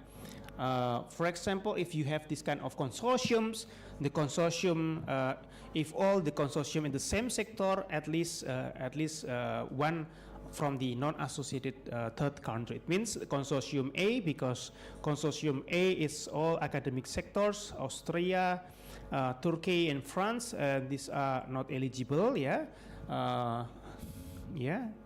For example, if you have this kind of consortiums, the consortium, if all the consortium in the same sector, at least one from the non-associated third country. It means consortium A, because consortium A is all academic sectors, Austria, Turkey and France, these are not eligible, yeah.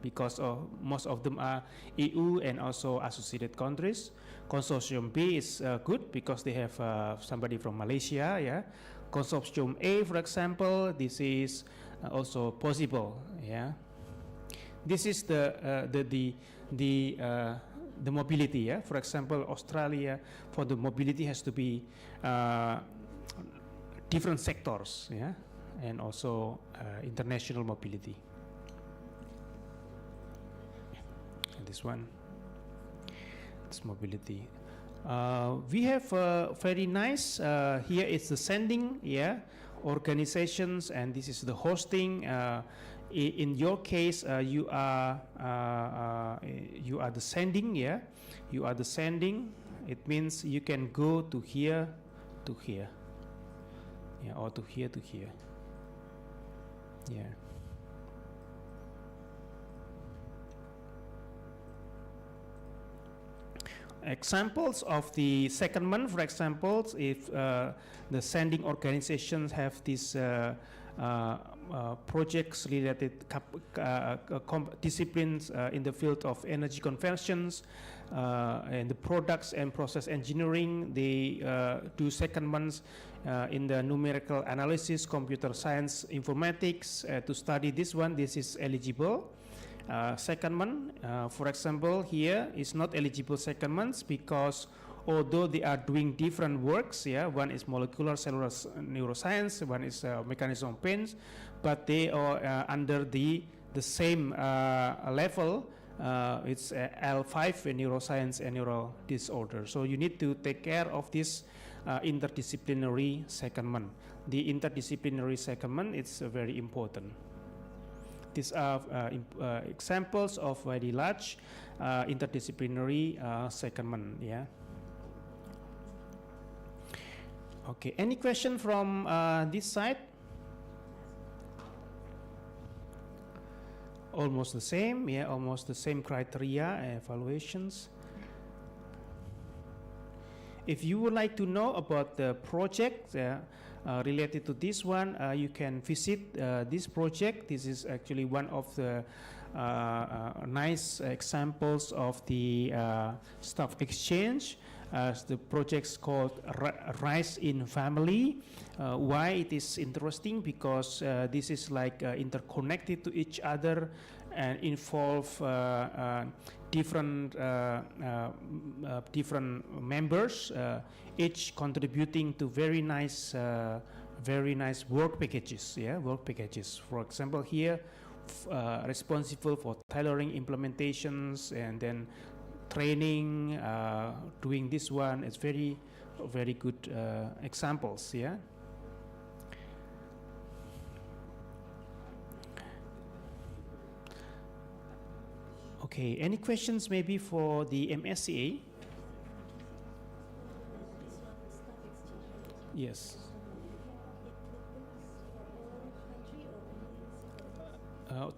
Because most of them are EU and also associated countries. Consortium B is good because they have somebody from Malaysia, yeah. Consortium A, for example, this is also possible, yeah. This is the mobility, yeah. For example, Australia, for the mobility has to be different sectors, yeah, and also international mobility. And this one, this mobility. We have very nice. Here is the sending, yeah, organizations, and this is the hosting. In your case, you are the sending, yeah. You are the sending. It means you can go to here, yeah, or to here, yeah. Examples of the secondment, for example, if the sending organizations have these projects related disciplines in the field of energy conversions and the products and process engineering, they do secondments in the numerical analysis, computer science, informatics. To study this one, this is eligible. Secondment, for example, here is not eligible secondments because although they are doing different works, yeah, one is molecular cellular neuroscience, one is mechanism of pain, but they are under the same level. It's L5 neuroscience and neural disorder. So you need to take care of this interdisciplinary secondment. The interdisciplinary secondment is very important. These are examples of very large interdisciplinary secondment. Yeah. Okay. Any question from this side? Almost the same. Yeah. Almost the same criteria evaluations. If you would like to know about the project related to this one, you can visit this project. This is actually one of the nice examples of the staff exchange. The project's called Rise in Family. Why it is interesting? Because this is like interconnected to each other and involve different members, each contributing to very nice work packages. Yeah, work packages. For example, here responsible for tailoring implementations and then training, doing this one. It's very good examples. Yeah. Okay, any questions maybe for the MSCA? Yes.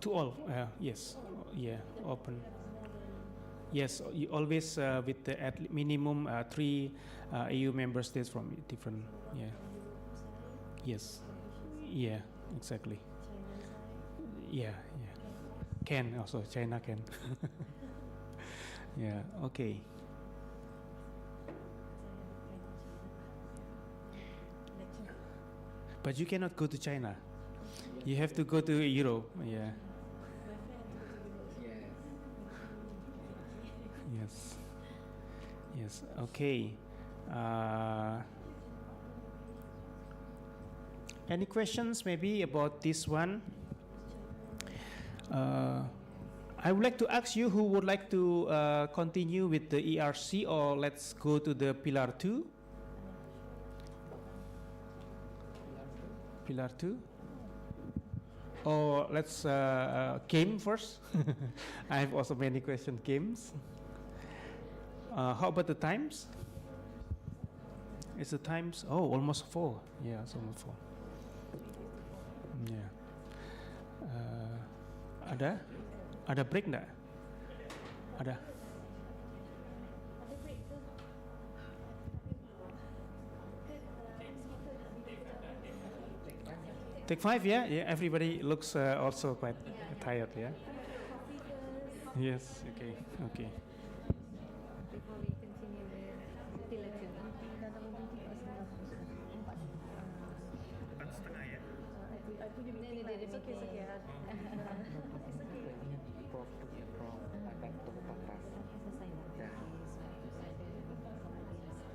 To all, yes, yeah, open. Yes, you always with the at minimum 3 EU member states from different, yeah. Yes, yeah, exactly. Yeah. Can also, China can. Yeah, okay. But you cannot go to China. You have to go to Europe. Yeah. Yes. Okay. Any questions maybe about this one? I would like to ask you who would like to continue with the ERC, or let's go to the Pillar 2. Pillar 2? Or let's game first. I have also many questions. Games. How about the times? Is the times? Oh, almost 4. Yeah, it's almost 4. Yeah. Ada break nggak? Ada. Take 5, yeah? Yeah, everybody looks also quite tired, yeah? Yes, okay, okay. Before we continue with the lecture, I punya meeting lah. It's okay, it's okay. It's okay. Prof punya Prof akan tunggu papas. Dah.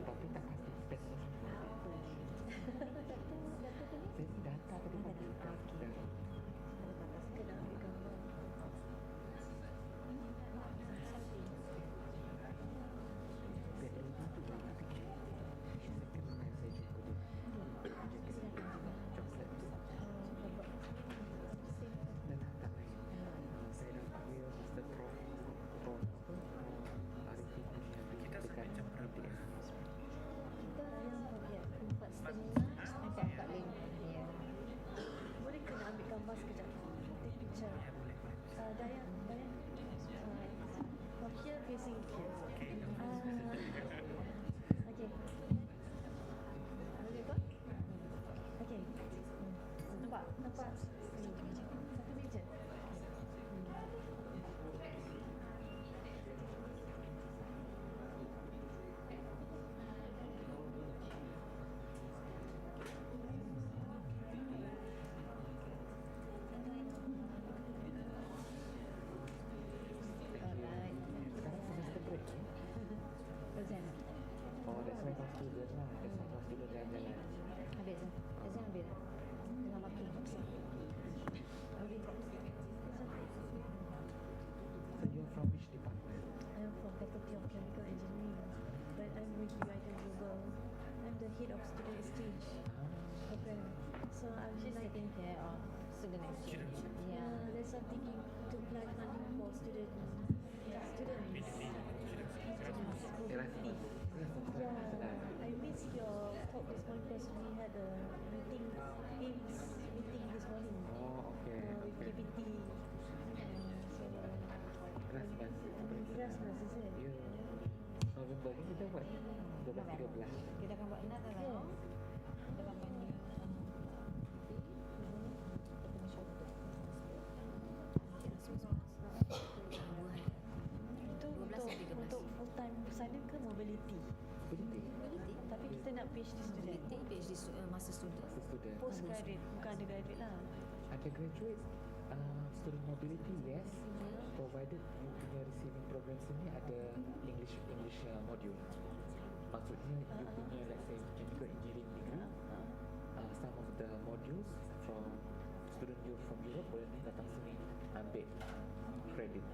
Tapi tak pasti spesifik. Jadi data tadi pagi. Dah. Kena ambil gambar. Boleh kena ambil gambar sekejap. Take picture. Dayang. From here facing here. Okay. Boleh tak? Okay. Nampak? Satu meja. Oh, that's why kau student lah. That's why kau student jalan-jalan. Habis dah. Exam habis dah. Tengah marking. Habis. So you're from which department? I'm from Faculty of Chemical Engineering, but I'm with UiTM Global. I'm the head of student exchange program. So I'm just taking care of student exchange. Yeah, that's I'm thinking to plan funding for students. Euraxess. Yeah, I missed your talk this morning because we had a meeting this morning. Oh, okay. With KPT. So Euraxess. Euraxess, is it? Ya. November ni kita buat 12-13. Kita akan buat another round. Kita akan panggil untuk full time sana ke mobility? Mobility. Tapi kita nak PhD student. PhD master student. Postgraduate, bukan undergraduate lah. Undergraduate, student mobility, yes. Provided you punya receiving program sini ada English module. Maksudnya you punya, let's say, chemical engineering degree, some of the modules from student you from Europe boleh datang sini ambil credit.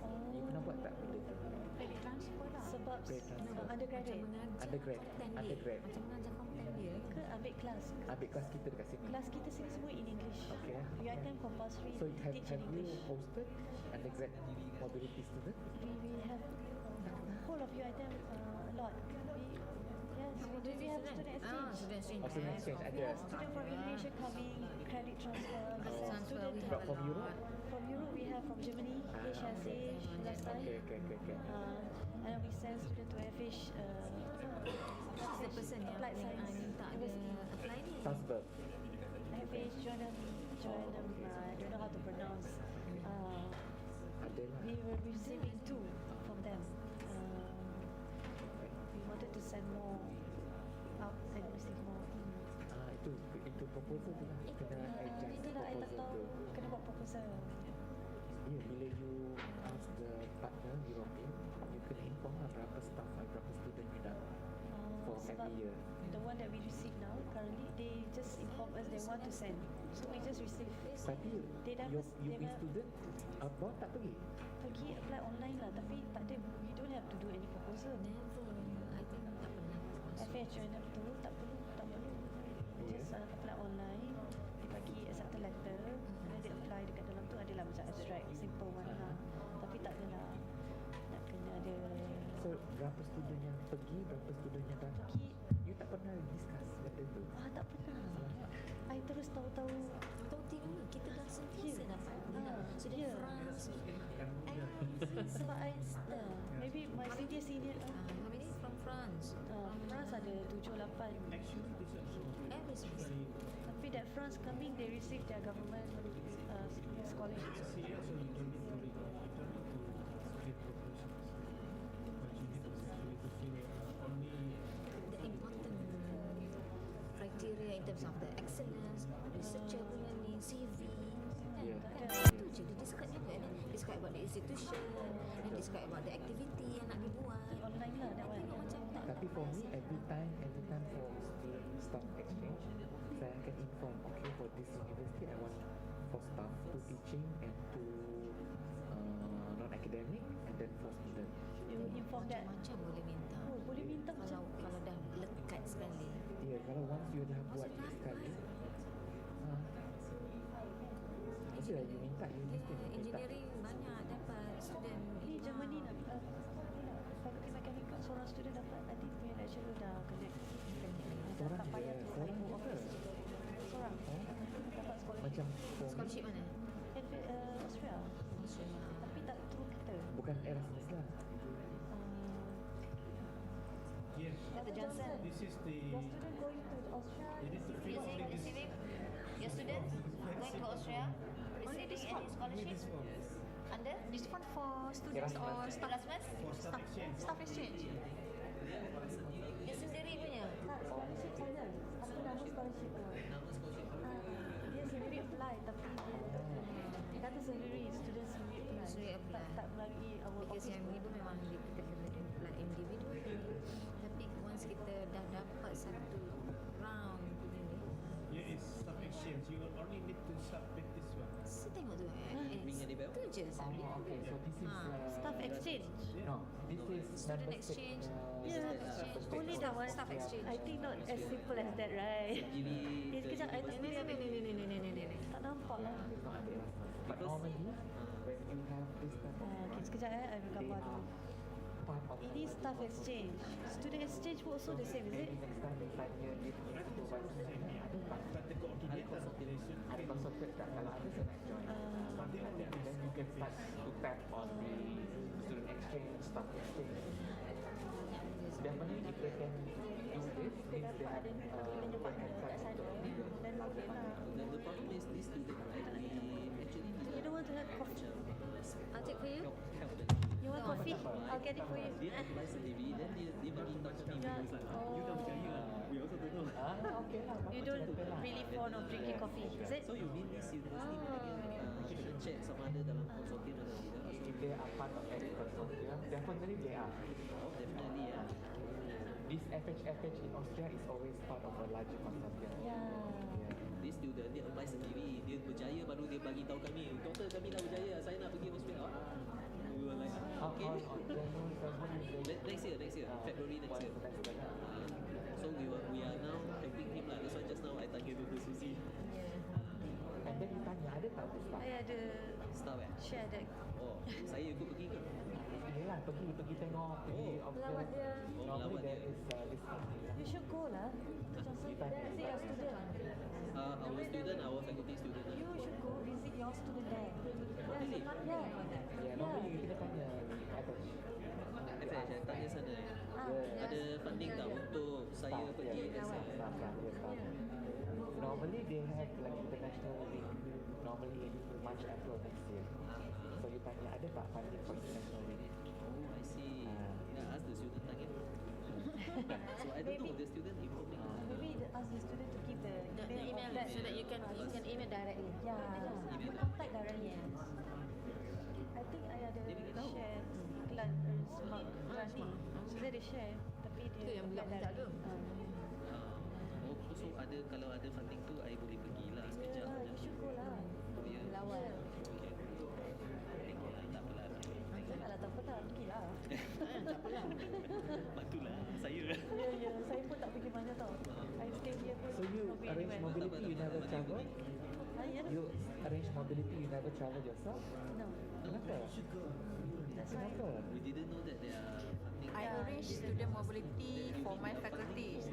You pernah buat tak benda tu? Credit transfer lah. Sebab undergraduate. Undergrad. Macam mengajar content dia ke ambil kelas? Ambil kelas kita dekat sini. Kelas kita sini semua in English. Okay. UiTM compulsory So teach in have you English. hosted undergrad mobility student? We have whole of UiTM a lot. We have student exchange. Student exchange We ada. have student from Indonesia coming, credit transfer. Student But from Europe? From Europe we have from Germany, Euraxess last time. Okay. And we send student to FH. That's the person yang applied science university. Apply ni. Salzburg. FH join them. I don't know how to pronounce. Ada lah. We were receiving 2 from them. We wanted to send more out and receive more. Itu proposal tu lah. Kena adjust Itulah I tak proposal tahu tu. kena buat proposal. Ya, bila you ask the partner European, you kena inform lah berapa staff, berapa student you dah for Sebab every year. the one that we receive now, currently they just inform us they want to send. So we just receive. Tapi They dah you punya student abroad tak pergi? pergi apply online lah, tapi tak ada, we don't have to do any proposal. I think tak pernah. FH join up tu tak perlu. Just apply online, dia bagi acceptance letter, and then pergi, berapa student yang datang. You tak pernah discuss benda tu. Tak pernah. I terus tahu-tahu tengok kita dah sentiasa dapat sudah France and sebab I maybe my senior how many from France? France ada 7-8. Tapi that France coming, they receive their government scholarship. The important criteria in terms of the excellence, researcher punya ni, CV, kan itu je dia describe juga kan. Describe about the institution, and describe about the activity yang nak dibuat. Online lah that one. Macam tak. Tapi for me, every time for student staff exchange, saya akan inform, okay, for this university I want for staff to teaching and to non-academic, and then for student. You inform that. Macam boleh minta. Boleh minta macam. Kalau dah lekat sekali. Ya, kalau once you dah buat sekali, mesti lah you minta, you mesti minta. Engineering banyak dapat student. Ni Germany nak fakulti mekanikal seorang student dapat, nanti punya lecturer dah connect. Seorang tak payah je, tu seorang ibu je office. Seorang. Dapat scholarship. Macam Scholarship mana? Australia. Tapi tak through kita. bukan Erasmus lah. Yes. Dr. Johnson. This is the. Your student going to Australia. You need to fill only this. Your students going to Australia, receiving any scholarship under This one for students or staff? Erasmus? For staff exchange. Staff exchange. Dia sendiri punya. Tak, scholarship saja. Apa nama scholarship tu? Dia sendiri apply tapi dia kata sendiri, student sendiri apply. Sendiri apply. Tak melalui our Because office. yang ni pun memang kita kena apply individual. Tapi once kita dah dapat satu round punya ni, Yeah, it's staff exchange. You will only need to submit this one. saya tengok tu tu je Sabri. Okay, so this is Staff exchange. no, this is Student membership, exchange. Yeah, only that one. Staff exchange. I think not as simple as that, right? Sekejap, I tak tak nampak lah. But normally, when you have this type of Okay, sekejap I ambil gambar dulu. part of Ini staff exchange. Student exchange pun also the same, is it? maybe next time you tanya dia punya supervisor, ada tak? But the coordinator, they should Ada consultant tak? Kalau ada saya nak join. Then you can start to tap on the student exchange, staff exchange. Definitely if they can do this, means they have open headset untuk student. Dan boleh lah. The problem is this student, right? We actually need You don't want to have coffee? I'll take for you. help them. You want coffee? I'll get it for you. Dia apply sendiri, then dia bagi tahu kami. You dah percaya lah. We also don't know. Okay lah. You don't really fond of drinking coffee, is it? So you mean this university kita check sama ada dalam konsortium atau tidak? If they are part of any consortium, definitely they are. Oh, definitely ya. This FH in Austria is always part of a larger consortium. Yeah. This student dia apply sendiri, dia berjaya baru dia bagi tahu kami, doktor kami dah berjaya, saya nak pergi Australia. We were like, okay. Next year, February next year. So we are now helping him lah. That's why just now I tanya Dr. Suzy. And then you tanya, ada tak the staff? I ada Staff share that. Oh, saya ikut pergi ke? Yelah, pergi tengok, pergi Pelawat observe. dia. Normally there is this You should go lah. Dr. Johnson, then see your student. Our student, our faculty student. You should go visit your student there. Really? Yeah. Yeah, normally kita tanya FH. FH, tanya sana. Ada funding tak untuk saya pergi SF? Normally they have like international week. Normally in March, April next year. So you tanya, ada tak funding for international week? Oh, I see. Ask the student again. So I don't know the student informing. Maybe ask the student to keep the email, Email so that you can email directly. Yeah, you contact directly. I think I ada share smart grant ni. So dia share, tapi dia Tu yang budak-budak tu. Oh, so ada kalau ada funding tu, I boleh pergilah sekejap. Yeah, you should go lah. Oh, ya. Lawan. Okay. Tak apalah. Janganlah tak pernah, pergilah. Tak apalah. Bantulah saya. Ya, saya pun tak pergi mana tau. I stay here pun. So you arrange mobility, you never travel? You arrange mobility, you never travel yourself? No. Kenapa? That's why. Kenapa? We didn't know that there are funding I arrange student mobility for my faculties,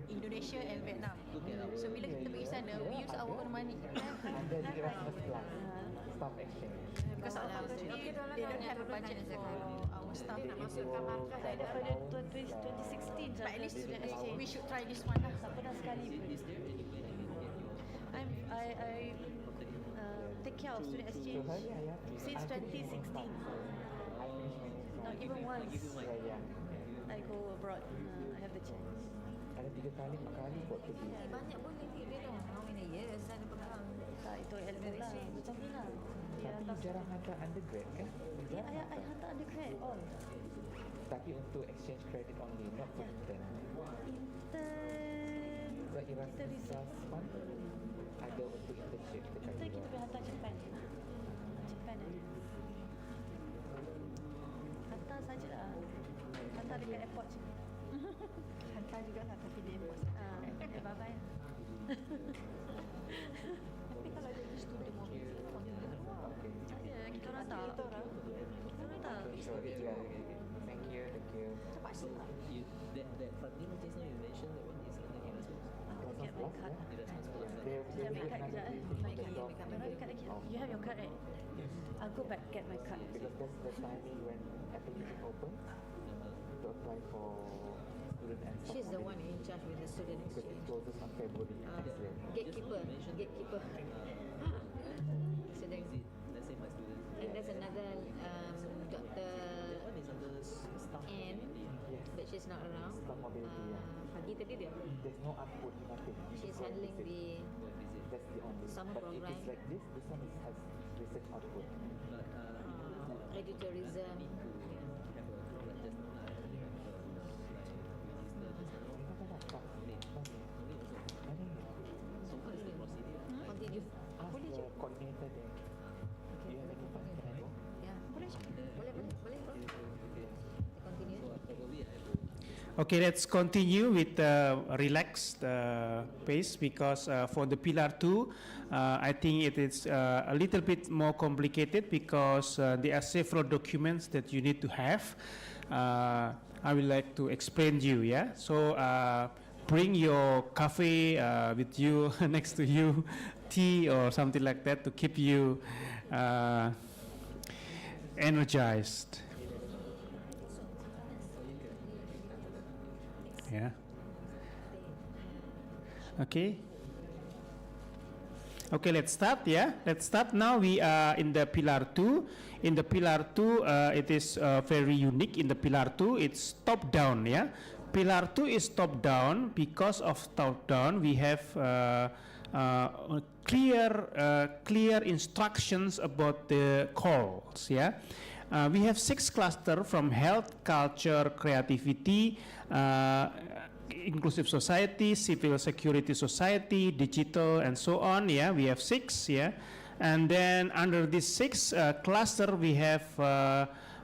Indonesia and Vietnam. So bila kita pergi sana, we use our own money. Under the Euraxess plan, staff exchange. Because our faculty, they don't have a budget for our staff. Daripada 2016 But at least we should try this one lah. tak pernah sekali pun. I take care of student exchange since 2016. Not even once I go abroad. I have the chance. Ada 3 kali, 4 kali buat pergi. Banyak pun dia dah. How many years ada pegang? Tak, itu ilmu lah. Macam ni lah. Tapi jarang hantar undergrad kan? I hantar undergrad all. Tapi untuk exchange credit only, not for intern. Intern. But Euraxess fund ada untuk internship dekat Intern kita luar. boleh hantar Japan. Japan ada. Hantar sajalah. Hantar dekat airport je. Hantar juga lah, tapi dia import. Bye-bye. Tapi kalau ada student mobility, continue luar. Saya, kita orang tak. Kita orang tak. Thank you. Cepat sikit. That funding just now you mentioned that one is under Erasmus. Get my card. They My card kejap eh. My card. My card lagi. You have your card right? I'll go back get my card. Because that's the timing when application open to apply for student and staff She's the one mobility. in charge with the student Because it exchange. closes on February next year. Gatekeeper. So then, Let's say my student. and there's another Dr. That one is under staff. Anne, but she's not around. Staff mobility, Pagi tadi dia. There's no output, nothing. She's handling the That's the only. summer But program. if it's like this one has research output. But edutourism. Continue. Ask the coordinator there. Do you have any fund? Can I go? Yeah. Boleh. Continue. Okay, let's continue with relaxed pace because for the pillar 2, I think it is a little bit more complicated because there are several documents that you need to have. I would like to explain you, yeah? So bring your coffee with you, next to you, tea or something like that to keep you energized. Yeah. Okay. Okay, let's start. Yeah, let's start. Now we are in the pillar 2. In the pillar 2, it is very unique. In the pillar 2, it's top down. Yeah, pillar 2 is top down. Because of top down, we have clear instructions about the calls. Yeah. We have 6 clusters from health, culture, creativity, inclusive society, civil security society, digital, and so on. Yeah, we have 6. Yeah, and then under this 6 cluster, we have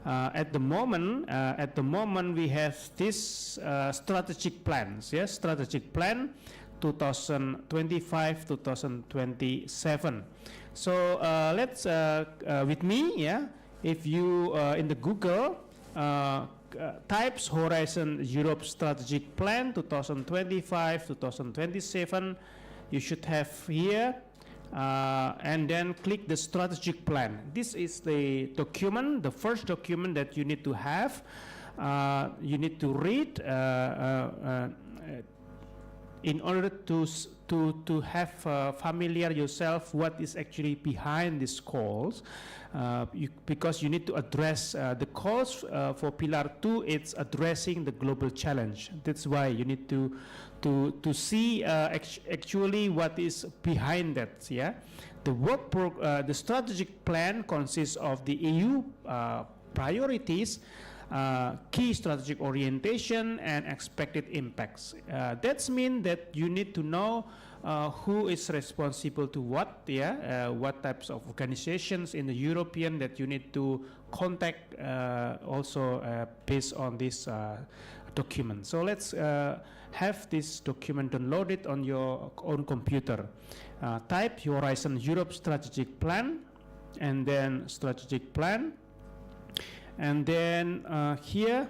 at the moment we have this strategic plans. Yeah, strategic plan 2025-2027. So let's with me. Yeah. If you in the Google types Horizon Europe Strategic Plan 2025-2027, you should have here, and then click the strategic plan. This is the document, the first document that you need to have. You need to read in order to have familiar yourself what is actually behind these calls, because you need to address the calls for pillar 2. It's addressing the global challenge. That's why you need to see actually what is behind that. Yeah, the strategic plan consists of the EU priorities, key strategic orientation, and expected impacts. That means that you need to know who is responsible to what, what types of organizations in the European that you need to contact also based on this document. So let's have this document downloaded on your own computer. Type Horizon Europe Strategic Plan, and then Strategic Plan. And then here,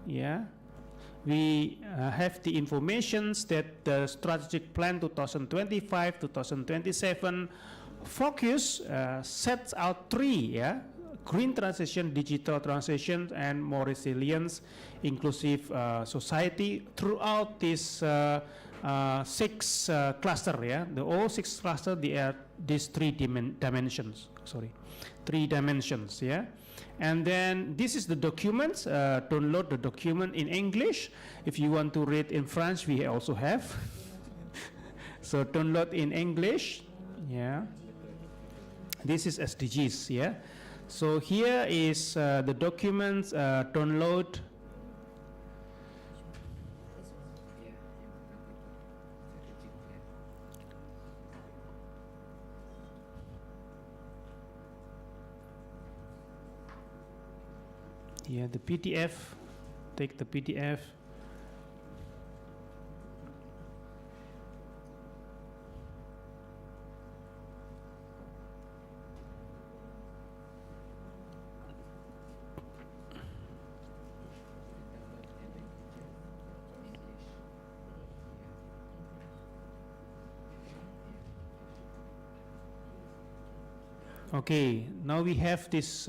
yeah, we have the informations that the strategic plan 2025-2027 focus sets out three, yeah, green transition, digital transition, and more resilience, inclusive society throughout this six cluster, yeah, the all six cluster, they are these three dimensions, yeah. And then this is the documents. Download the document in English. If you want to read in French, we also have. So download in English. Yeah. This is SDGs. Yeah. So here is the documents. Download. Yeah, the PDF, take the PDF. Okay, now we have this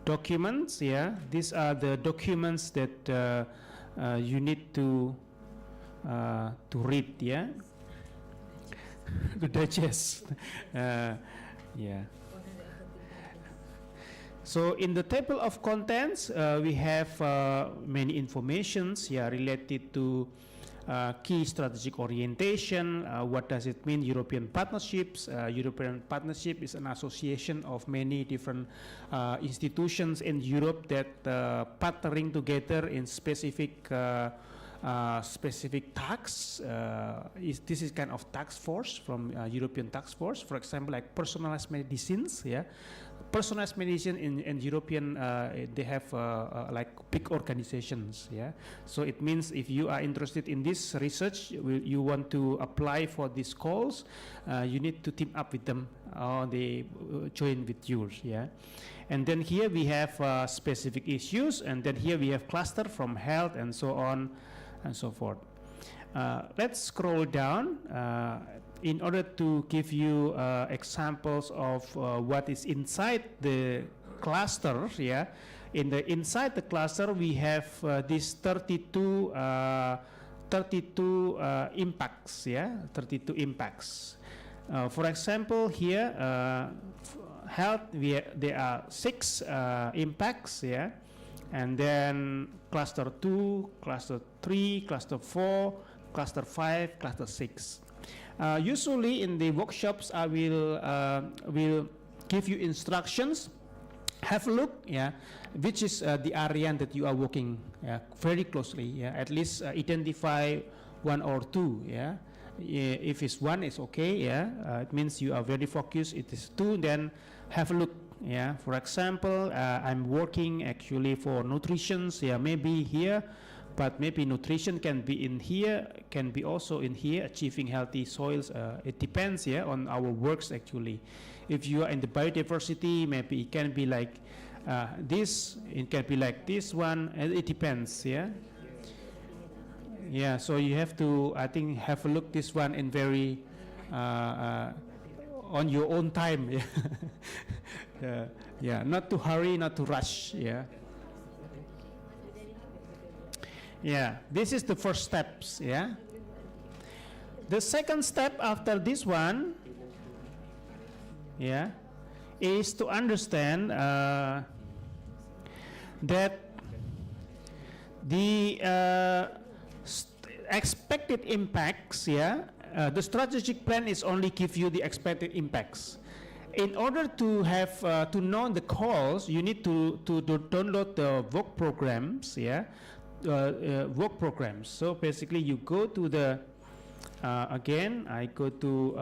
documents. Yeah, these are the documents that you need to read. Yeah, to digest. Yeah. So in the table of contents, we have many informations, yeah, related to key strategic orientation. What does it mean? European partnerships. European partnership is an association of many different institutions in Europe that partnering together in specific tasks. This is kind of task force from European task force. For example, like personalized medicines. Yeah. Personalized medicine in European, they have like big organizations, yeah. So it means if you are interested in this research, you want to apply for these calls, you need to team up with them, or they join with yours, yeah. And then here we have specific issues, and then here we have cluster from health and so on and so forth. Let's scroll down. In order to give you examples of what is inside the cluster, yeah, inside the cluster we have these 32 impacts, yeah, 32 impacts. For example, here health, there are 6 impacts, yeah, and then cluster 2, cluster 3, cluster 4, cluster 5, cluster 6. Usually in the workshops, I will give you instructions. Have a look, yeah, which is the area that you are working very closely. Yeah, at least identify 1 or 2. Yeah, if it's 1, it's okay. Yeah, it means you are very focused. It is 2, then have a look. Yeah, for example, I'm working actually for nutrition. Yeah, maybe here. But maybe nutrition can be in here, can be also in here, achieving healthy soils. It depends, yeah, on our works actually. If you are in the biodiversity, maybe it can be like this, it can be like this one, and it depends, yeah. Yeah, so you have to, I think, have a look this one in very, on your own time, yeah. Yeah, not to hurry, not to rush, yeah. Yeah, this is the first steps, yeah. The second step after this one, yeah, is to understand that the expected impacts, yeah, the strategic plan is only give you the expected impacts. In order to have to know the calls, you need to download the work programs, yeah. Work programs. So basically you go to the again I go to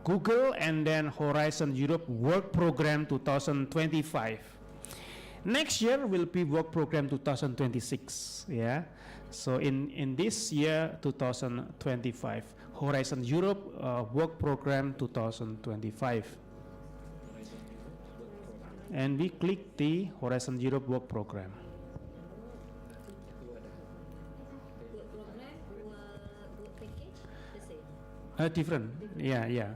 Google and then Horizon Europe Work Program 2025. Next year will be Work Program 2026. Yeah. So in this year 2025 Horizon Europe Work Program 2025. and we click the Horizon Europe work program. Work program, work package, the same. Different, yeah.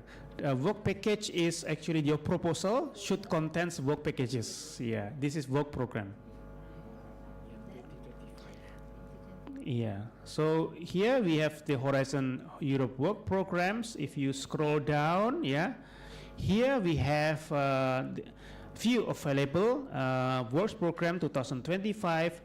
Work package is actually your proposal should contains work packages. Yeah, this is work program. Yeah, so here we have the Horizon Europe work programs. If you scroll down, yeah, here we have few available works program 2025,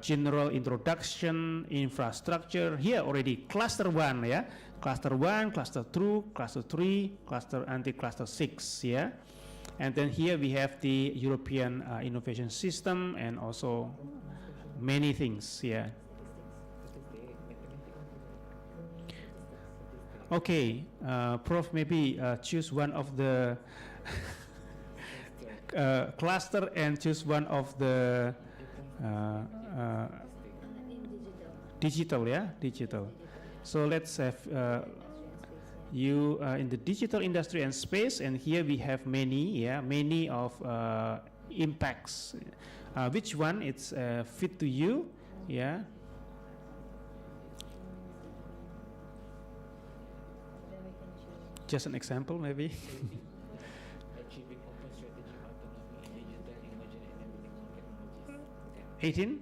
general introduction, infrastructure. Here already cluster 1, yeah, cluster 1, cluster 2, cluster 3, cluster until cluster 6, yeah. And then here we have the European innovation system and also many things, yeah. Okay, Prof, maybe choose one of the cluster and choose one of the digital, yeah, digital. So let's have you in the digital industry and space, and here we have many, yeah, many of impacts. Which one it's fit to you, yeah? Just an example, maybe. Achieving open strategic autonomy in digital, emerging and emerging technologies. 18.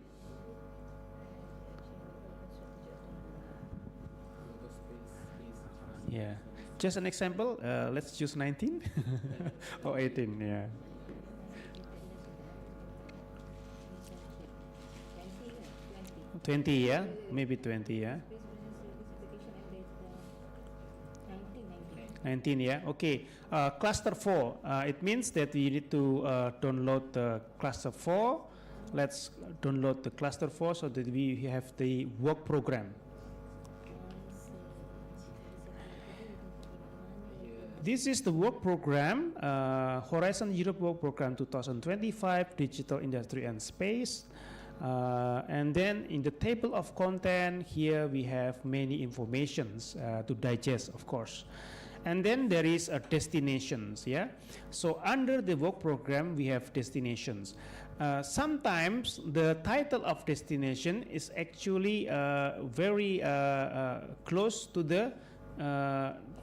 Yeah, just an example. Let's choose 19 or 18. Yeah. 20, yeah, maybe 20, yeah. 19, yeah. Okay. Cluster 4. It means that we need to download the cluster 4. Let's download the cluster 4 so that we have the work program. This is the work program, Horizon Europe Work Program 2025, Digital Industry and Space. And then in the table of content, here we have many informations to digest, of course. And then there is a destinations, yeah. So under the work program, we have destinations. Sometimes the title of destination is actually very close to the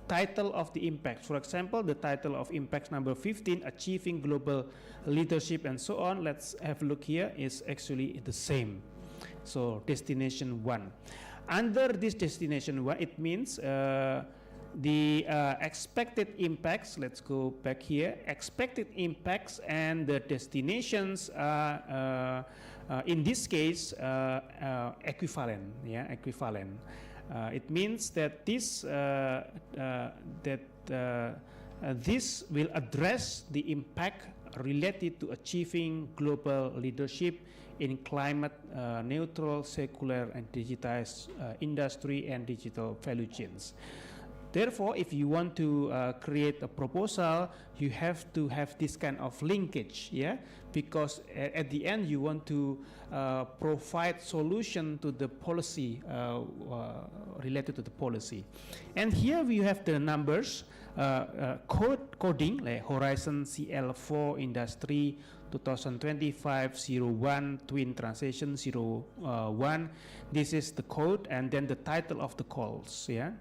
title of the impact. For example, the title of impact number 15, achieving global leadership and so on. Let's have a look here, is actually the same. So destination 1. Under this destination 1, it means the expected impacts, let's go back here, expected impacts and the destinations are in this case equivalent, yeah, equivalent. It means that this this will address the impact related to achieving global leadership in climate neutral, circular and digitized industry and digital value chains. Therefore, if you want to create a proposal, you have to have this kind of linkage, yeah, because at the end you want to provide solution to the policy related to the policy. And here we have the numbers, coding like Horizon CL4 Industry 2025-01 Twin Transition 01. This is the code and then the title of the calls, yeah.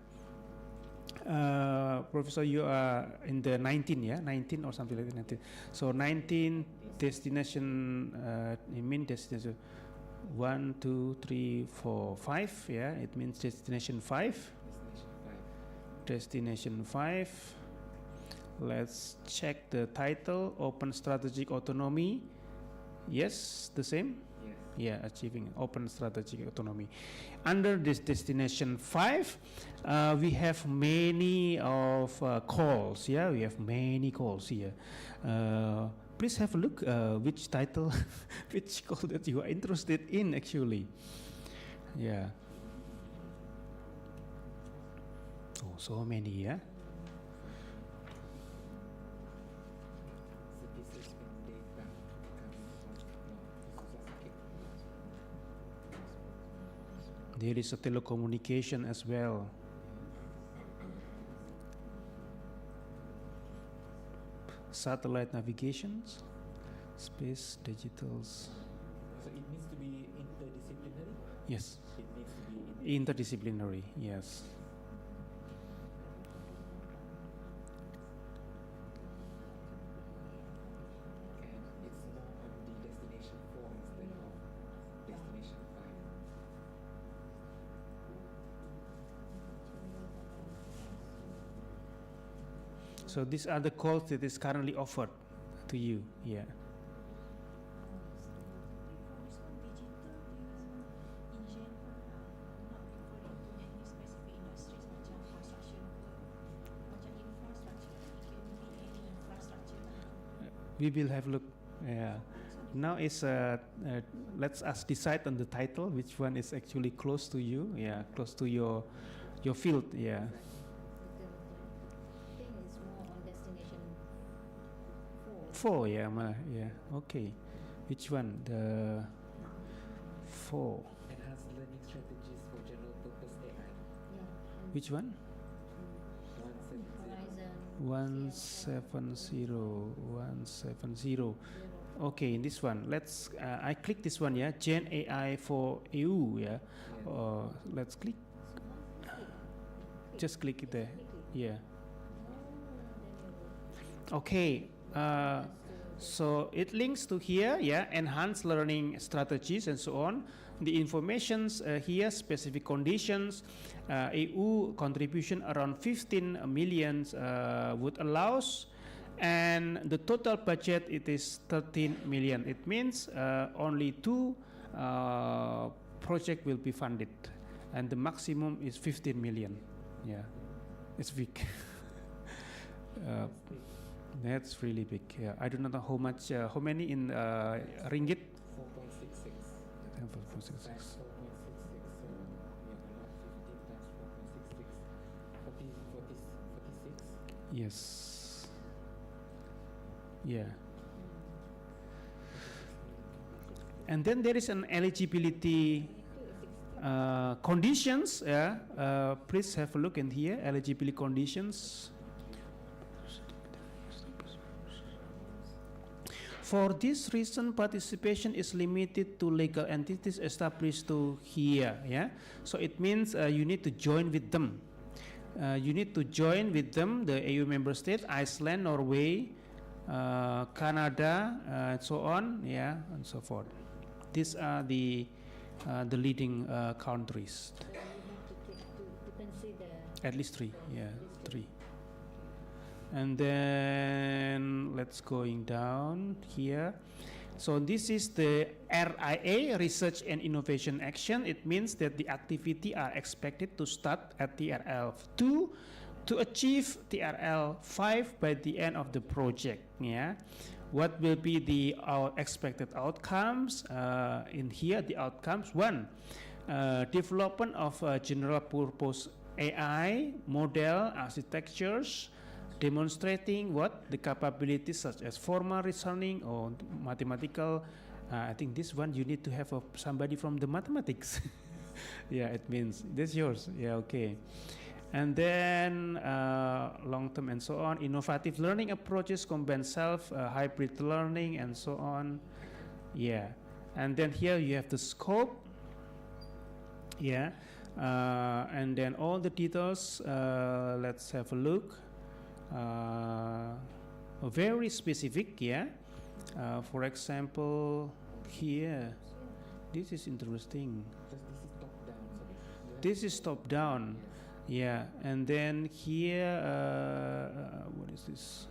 Professor, you are in the 19, yeah, 19 or something like that. 19. So 19 destination. You mean destination 1, 2, 3, 4, 5. Yeah, it means destination 5. Destination 5. Let's check the title. Open strategic autonomy. Yes, the same. Yeah, achieving open strategic autonomy. Under this destination 5, we have many of calls. Yeah, we have many calls here. Please have a look which title, which call that you are interested in actually. Yeah. Oh, so many, yeah. There is a telecommunication as well. Satellite navigations. Space digitals. So it needs to be interdisciplinary? Yes. It needs to be Interdisciplinary, yes. and it's more on the destination 4 instead of destination 5. So these are the calls that is currently offered to you. Yeah. We will have a look. Yeah. Now it's let's us decide on the title. Which one is actually close to you? Yeah, close to your field. Yeah. I think it's more on destination 4. 4. Yeah. Yeah. Okay. Which one? The 4. Enhanced learning strategies for general purpose AI. Which one? 170. 170. Okay, this one. Let's. I click this one. Yeah. Gen AI for EU. Yeah. Let's click. Just click it there. Yeah. Okay. So it links to here. Yeah. Enhanced learning strategies and so on. The informations here, specific conditions, EU contribution around 15 million would allows, and the total budget it is 13 million. It means only 2 project will be funded, and the maximum is 15 million. Yeah, it's big. That's really big. Yeah, I do not know how much, how many in ringgit. 4.66. 4.66. So we have allowed 15 times 4.66. 46. Yes. Yeah. And then there is an eligibility conditions. Yeah. Please have a look in here. Eligibility conditions. For this reason, participation is limited to legal entities established to here. Yeah. So it means you need to join with them. You need to join with them, the EU member states, Iceland, Norway, Canada, and so on, yeah, and so forth. These are the leading countries. So you have to consider At least 3, yeah, 3. And then let's going down here. So this is the RIA, Research and Innovation Action. It means that the activity are expected to start at TRL 2 to achieve TRL 5 by the end of the project. Yeah. What will be the expected outcomes? In here, the outcomes: 1, development of general purpose AI model architectures, demonstrating the capabilities such as formal reasoning or mathematical. I think this one you need to have somebody from the mathematics. Yeah, it means this yours. Yeah, okay. And then long term and so on. Innovative learning approaches combine hybrid learning and so on. Yeah. And then here you have the scope. Yeah. And then all the details. Let's have a look. Very specific, yeah. For example, here, this is interesting. This is top down, yeah. And then here, what is this?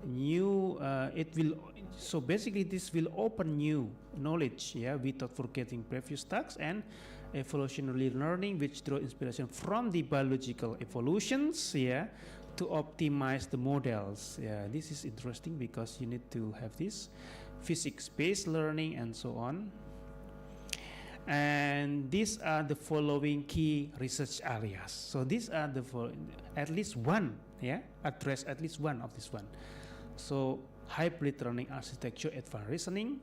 New. It will. So basically, this will open new knowledge, yeah, without forgetting previous tasks, and evolutionary learning, which draw inspiration from the biological evolutions, yeah, to optimize the models. Yeah, this is interesting because you need to have this physics-based learning and so on. And these are the following key research areas. So these are the at least one, yeah, address at least one of this one. So hybrid learning architecture, advanced reasoning,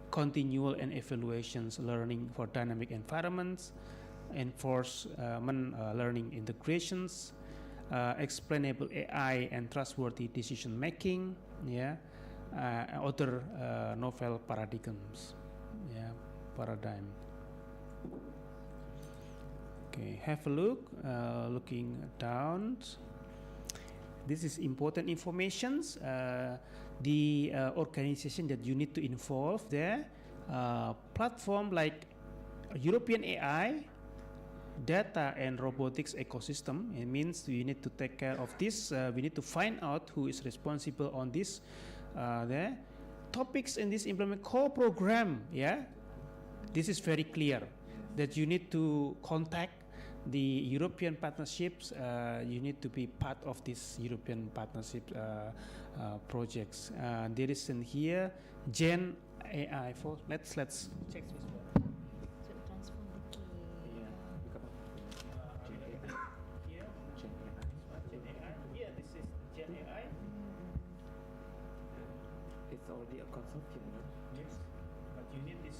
continual and evaluations learning for dynamic environments, enforcement learning integrations, explainable AI and trustworthy decision making, yeah, other novel paradigms. Yeah, paradigm. Okay, have a look. Looking down. This is important informations. The organization that you need to involve there. Platform like European AI, data and robotics ecosystem. It means we need to take care of this. We need to find out who is responsible on this. There, topics in this implement core program. Yeah, this is very clear that you need to contact the European partnerships. You need to be part of this European partnership projects. There is in here Gen AI for. Let's check this one. It's already a consortium, no? Yes, but you need this.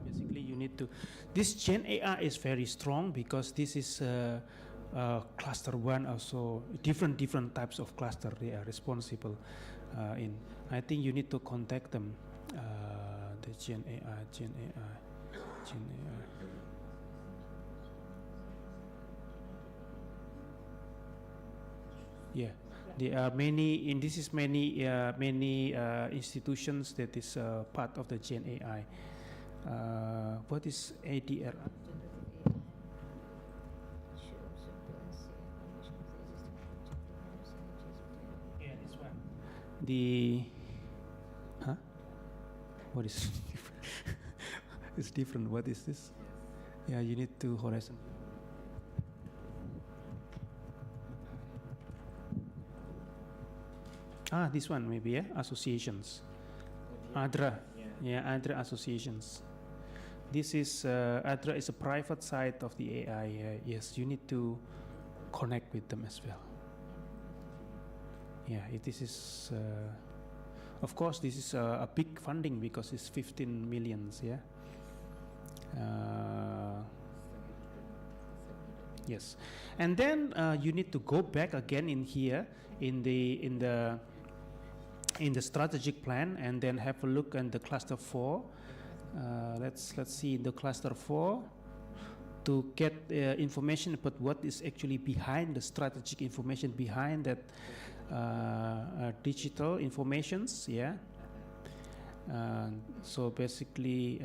Basically, you need to. This Gen AI is very strong because this is cluster one. Also, different types of cluster they are responsible in. I think you need to contact them. The Gen AI. Yeah, there are many. In this is many institutions that is part of the Gen AI. What is ADR? Yeah, this one. The what is it's different. What is this? Yeah, you need to horizon. This one maybe, yeah, associations. ADRA, yeah, ADRA associations. This is ADRA is a private side of the AI. Yes, you need to connect with them as well. Yeah, this is, of course, this is a big funding because it's 15 millions. Yeah. Yes, and then you need to go back again in here in the strategic plan, and then have a look at the cluster 4. Let's see the cluster 4 to get information about what is actually behind the strategic information behind that digital informations. Yeah. So basically,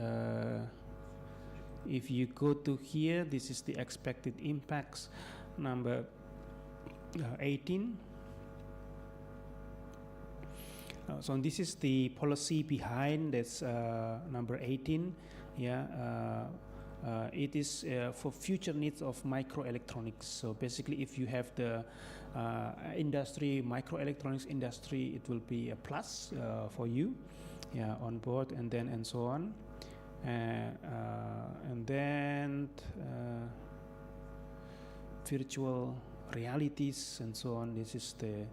if you go to here, this is the expected impacts, number 18. So this is the policy behind this number 18. Yeah, it is for future needs of microelectronics. So basically, if you have the industry, microelectronics industry, it will be a plus for you, yeah, on board, and then and so on, and then virtual realities and so on. This is the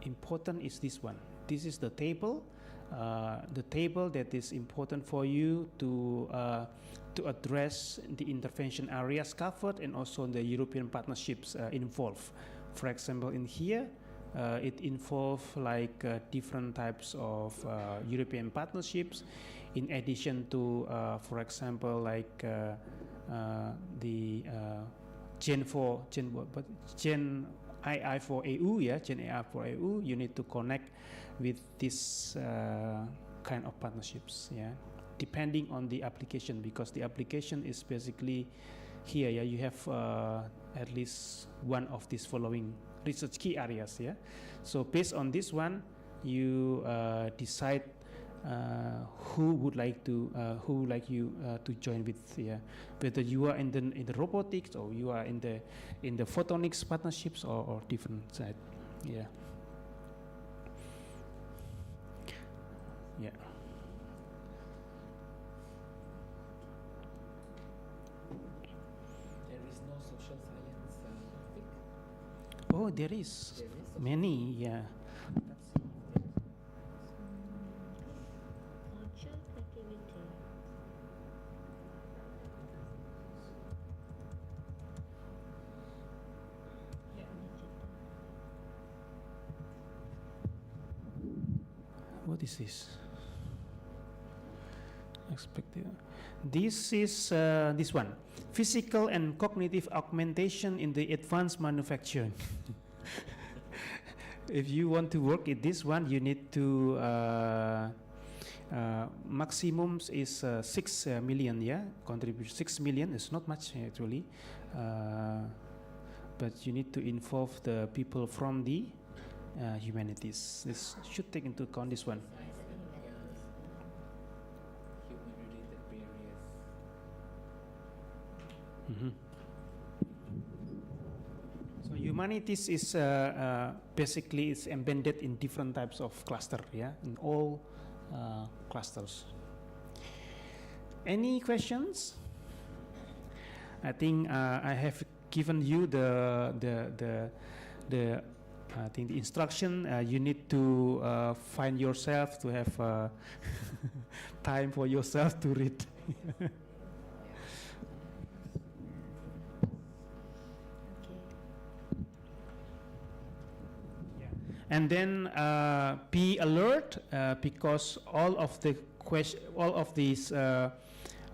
important is this one. This is the table that is important for you to address the intervention areas covered and also the European partnerships involved. For example, in here, it involves like different types of European partnerships, in addition to, for example, like the Gen AI for EU, yeah, Gen AI for EU. You need to connect with this kind of partnerships, yeah, depending on the application, because the application is basically here, yeah, you have at least one of these following research key areas, yeah. So based on this one, you decide who would like you to join with, yeah, whether you are in the robotics or you are in the photonics partnerships or different side, yeah. Yeah. There is no social science topic. Oh, there is many, yeah. Culture, creativity. What is this? Expected. This is this one. Physical and cognitive augmentation in the advanced manufacturing. If you want to work in this one, you need to maximum is 6 million. Yeah, contribution 6 million is not much actually, but you need to involve the people from the humanities. This should take into account this one. So humanities is basically it's embedded in different types of cluster, yeah, in all clusters. Any questions? I think I have given you the I think the instruction. You need to find yourself to have time for yourself to read. And then be alert because all of these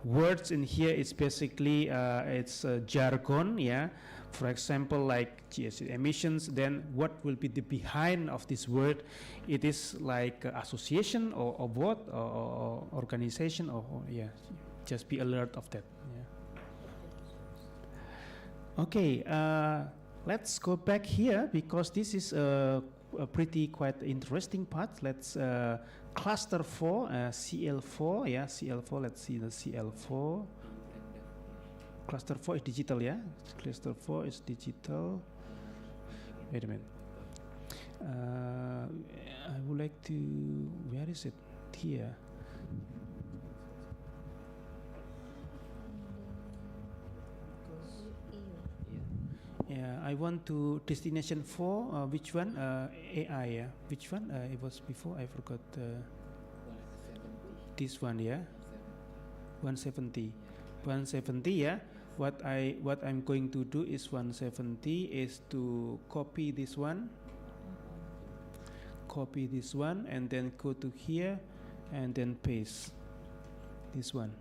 words in here is basically it's jargon. Yeah, for example, like GHG emissions. Then what will be the behind of this word? It is like association or what or organization or yeah. Just be alert of that. Yeah. Okay. Let's go back here because this is a pretty quite interesting part. Let's cluster 4, CL4, yeah, CL4. Let's see the CL4. Cluster 4 is digital, yeah. Cluster 4 is digital. Wait a minute. I would like to. Where is it? Here. Yeah, I want to destination 4. Which one? AI. Yeah. Which one? It was before. I forgot. This one. Yeah. 170. 170. Yeah. What I'm going to do is 170 is to copy this one. Copy this one and then go to here and then paste this one.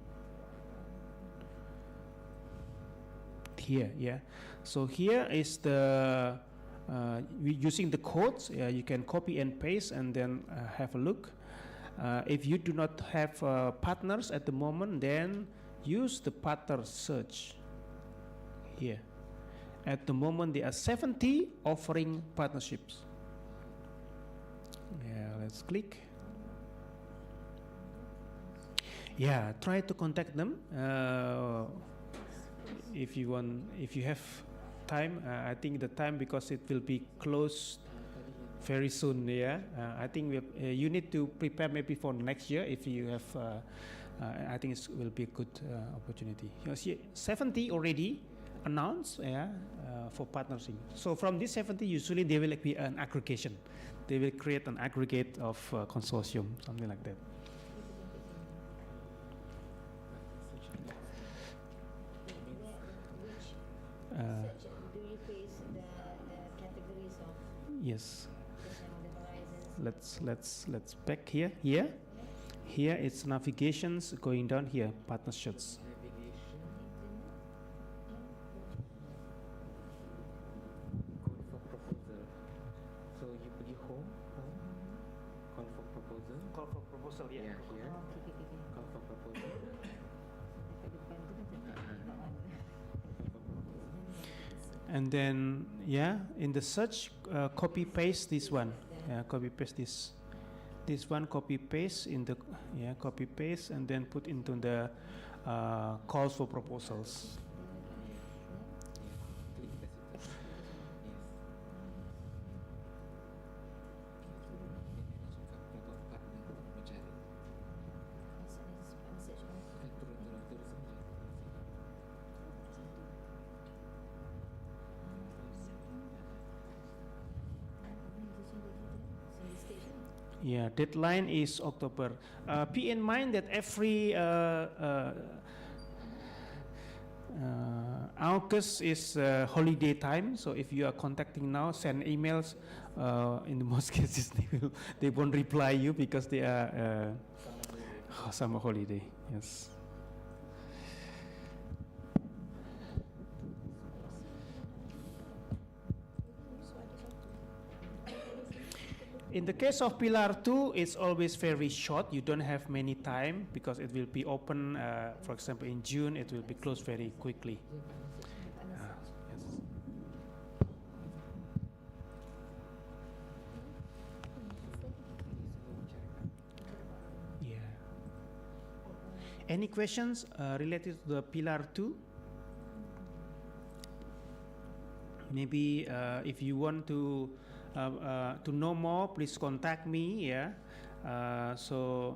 Here, yeah. So here is the using the codes. You can copy and paste and then have a look. If you do not have partners at the moment, then use the partner search here. At the moment, there are 70 offering partnerships. Yeah, let's click. Yeah, try to contact them. If you want, if you have time, I think the time because it will be closed very soon. Yeah, I think you need to prepare maybe for next year if you have. I think it will be a good opportunity. You see, 70 already announced. Yeah, for partnership. So from this 70, usually there will be an aggregation. They will create an aggregate of consortium, something like that. Do you face the categories of? Yes. Let's back here. Here it's navigations going down here. Partnerships. Call for proposal. So you pergi home. Call for proposal. Call for proposal. Yeah. Here. Call for proposal. And then yeah, in the search, copy paste this one. Yeah, copy paste this. This one copy paste in the copy paste and then put into the calls for proposals. Yeah, deadline is October. Be in mind that August is holiday time, so if you are contacting now, send emails. In the most cases, they won't reply you because they are summer holiday. Yes. In the case of Pillar 2, it's always very short. You don't have many time because it will be open, for example, in June, it will be closed very quickly. Yes. Yeah. Any questions related to the Pillar 2? Maybe if you want to know more, please contact me. Yeah, so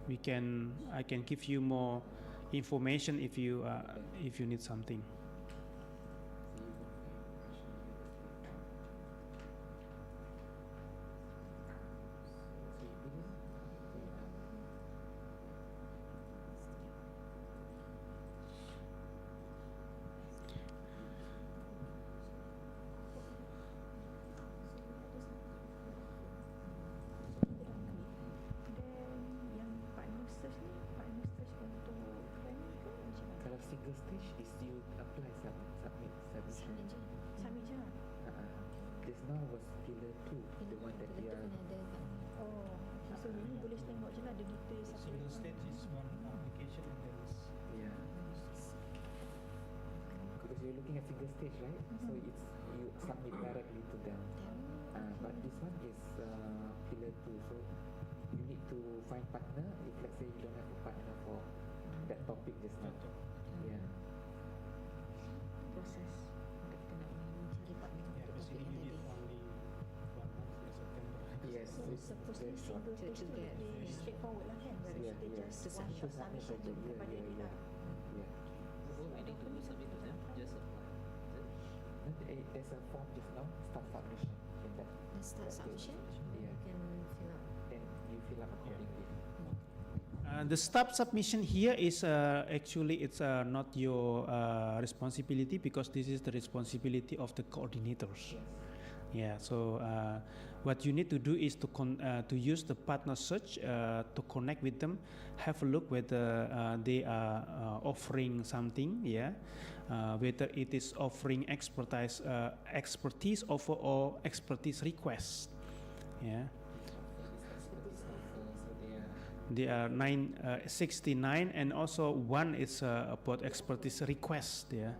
I can give you more information if you need something. Kalau single stage is you apply submit je. Just now was pillar 2, the one that we are. Oh, so ini boleh tengok je lah the details. Single stage is one application and there is. Yeah. Because you're looking at single stage, right? So it's you submit directly to them. But this one is pillar 2, so you need to find partner. If let's say you don't have a partner for that topic just now. Yeah. Proses untuk kita nak mencari partner untuk topik yang tadi. Yes, So supposed to single stage tu lebih straightforward lah kan? Whereas they just one shot submission je kepada dia lah. Yeah. What we need to submit to them, just apply. There's a form just now, start submission in that. The start submission, then you can fill up. Then you fill up accordingly. The start submission here is actually it's not your responsibility because this is the responsibility of the coordinators. Yes. Yeah. So what you need to do is to use the partner search to connect with them, have a look whether they are offering something. Yeah. Whether it is offering expertise offer or expertise request. Yeah. They are 69 and also one is about expertise request. Yeah.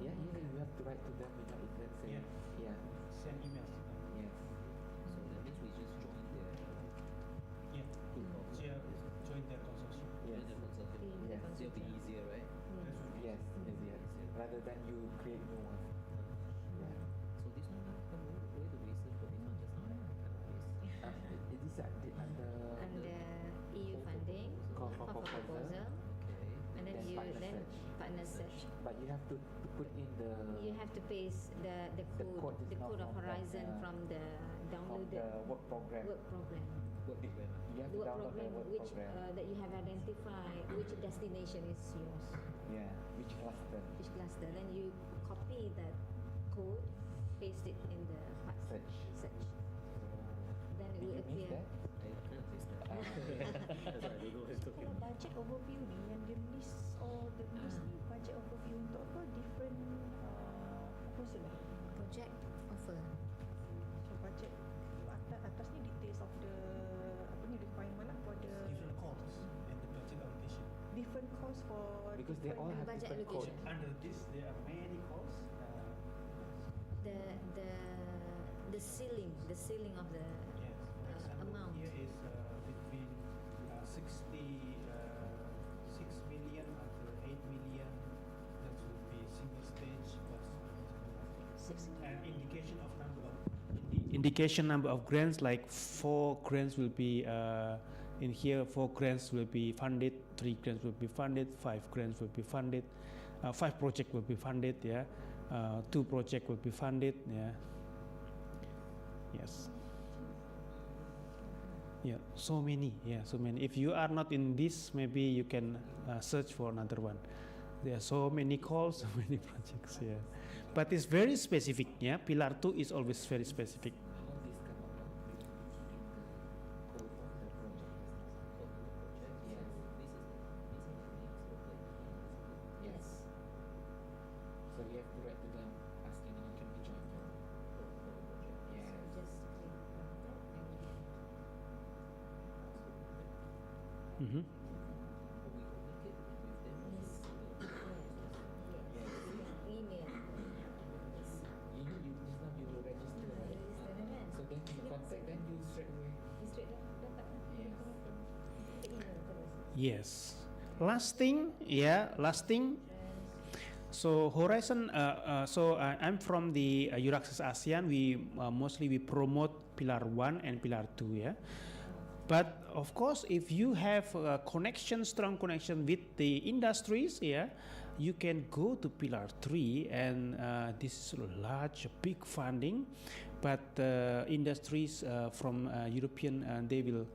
Yeah, you have to write to them without it, let's say. Yeah. Send emails to them. Yes. So that means we just join their group of Join their consortium. join their consortium. Yes. It'll be easier, right? Yes, easier. Rather than you create new one. Yeah. So this one, where do we search for this one just now? It is under Under EU funding, call call for for proposal, Okay. and then Then you partner then search. partner search. but you have to put in the You have to paste the code code is not of from Horizon the- from the from downloaded the work program. work program. Work program. You have The to work download program the work which program. that you have identified which destination is yours, Yeah, which cluster? which cluster. Then you copy that code, paste it in the part Search. search. Then it Did will you miss appear. that? I kind of missed that. That's why I don't know what it's talking Kalau about. budget overview ni yang dia list or the list ni budget overview untuk apa different proposal lah. Project offer. So budget atas ni details of the apa ni requirement lah for the Different costs and the budget allocation. different cost for Because they all have budget different code. allocation. Under this, there are many costs. The the ceiling of the Yes. For example, amount. here is between 6 million up to 8 million. That will be single stage plus and indication number of grants, like 4 grants will be in here. 4 grants will be funded. 3 grants will be funded. 5 grants will be funded. 5 projects will be funded. Yeah. 2 projects will be funded. Yeah. Yes. Yeah, so many. Yeah, so many. If you are not in this, maybe you can search for another one. There are so many calls, so many projects. Yeah, but it's very specific. Yeah, Pillar 2 is always very specific. So we have to write to them asking them can we join them. Yeah. Mm-hmm. Email. You just now you will register, right? So then you contact them you straight away. Yes. Last thing, last thing. So Horizon, I'm from the Euraxess ASEAN. We mostly we promote Pillar 1 and Pillar 2, yeah. But of course, if you have a connection, strong connection with the industries, yeah, you can go to Pillar 3, and this is a large, big funding. But industries from European, they will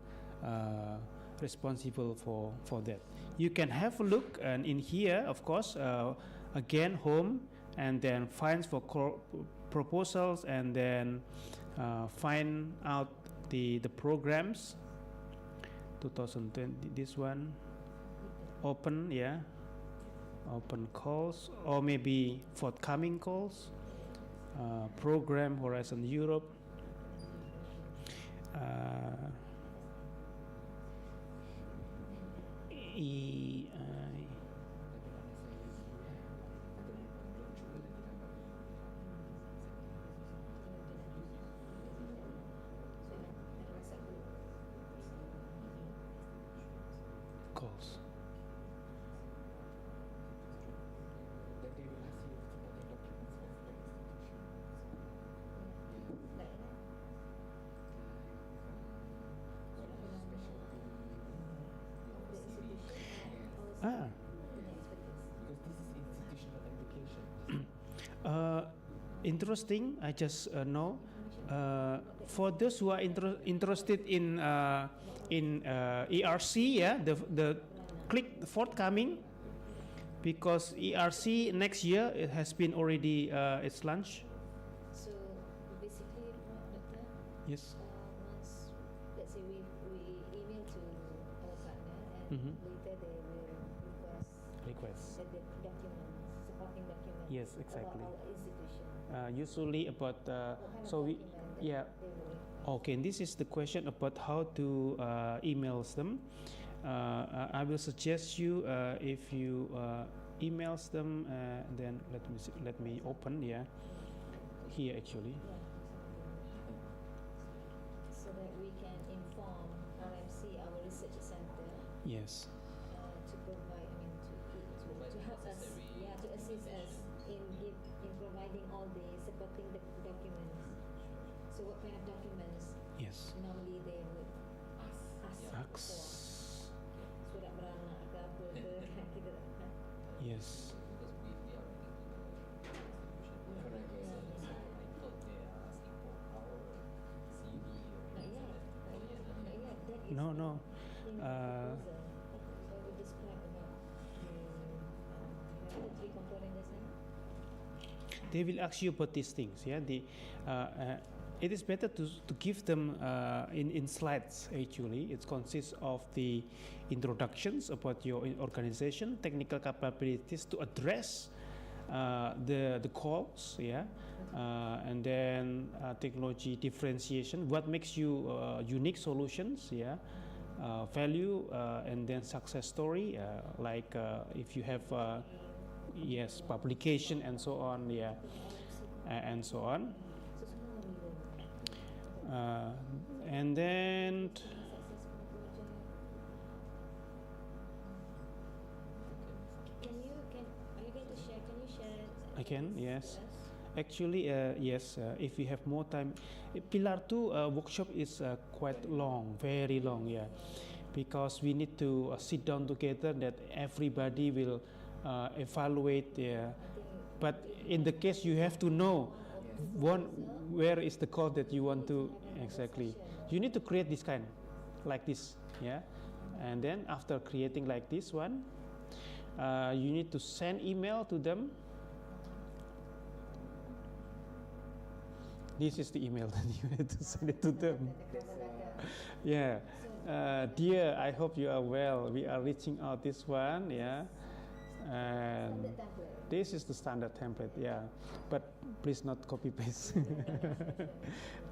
responsible for that. You can have a look, and in here, of course, again home, and then finds for proposals, and then find out the programs. 2020, this one, open, yeah, open calls, or maybe forthcoming calls, program Horizon Europe. EI. Calls. Then they will ask you supporting documents for the Ah. Because this is institutional application. Interesting. I just know. For those who are interested in ERC, yeah, the click forthcoming, because ERC next year it has been already its launch. So basically, Doctor. Yes. Once, let's say we email to our partner, and later they will request the documents, supporting documents. Yes, exactly. About our institution. Usually about so we okay. This is the question about how to emails them. I will suggest you if you emails them, then let me open, yeah, here actually. So that we can inform RMC, our research center. Yes. To provide, to help us, to assist us in providing all the supporting documents. So what kind of documents? Yes. Normally they would ask for. Surat beranak ke apa ke, kita tak. Yes. No. They will ask you about these things. Yeah, it is better to give them in slides. Actually, it consists of the introductions about your organization, technical capabilities to address the calls. Yeah, and then technology differentiation. What makes you unique solutions? Yeah. Value and then success story, like if you have yes, publication and so on, yeah, and so on, and then are you going to share? Can you share? I can, yes. Actually, yes, if we have more time. Pillar 2 workshop is quite long, very long, yeah, because we need to sit down together, that everybody will evaluate, yeah. But in the case, you have to know where is the code that you want to, exactly. You need to create this kind. like this, yeah. And then after creating like this one, you need to send email to them. This is the email that you need to send it to them. Yeah. Dear, I hope you are well. We are reaching out this one, yeah. And this is the standard template, yeah. But please not copy paste.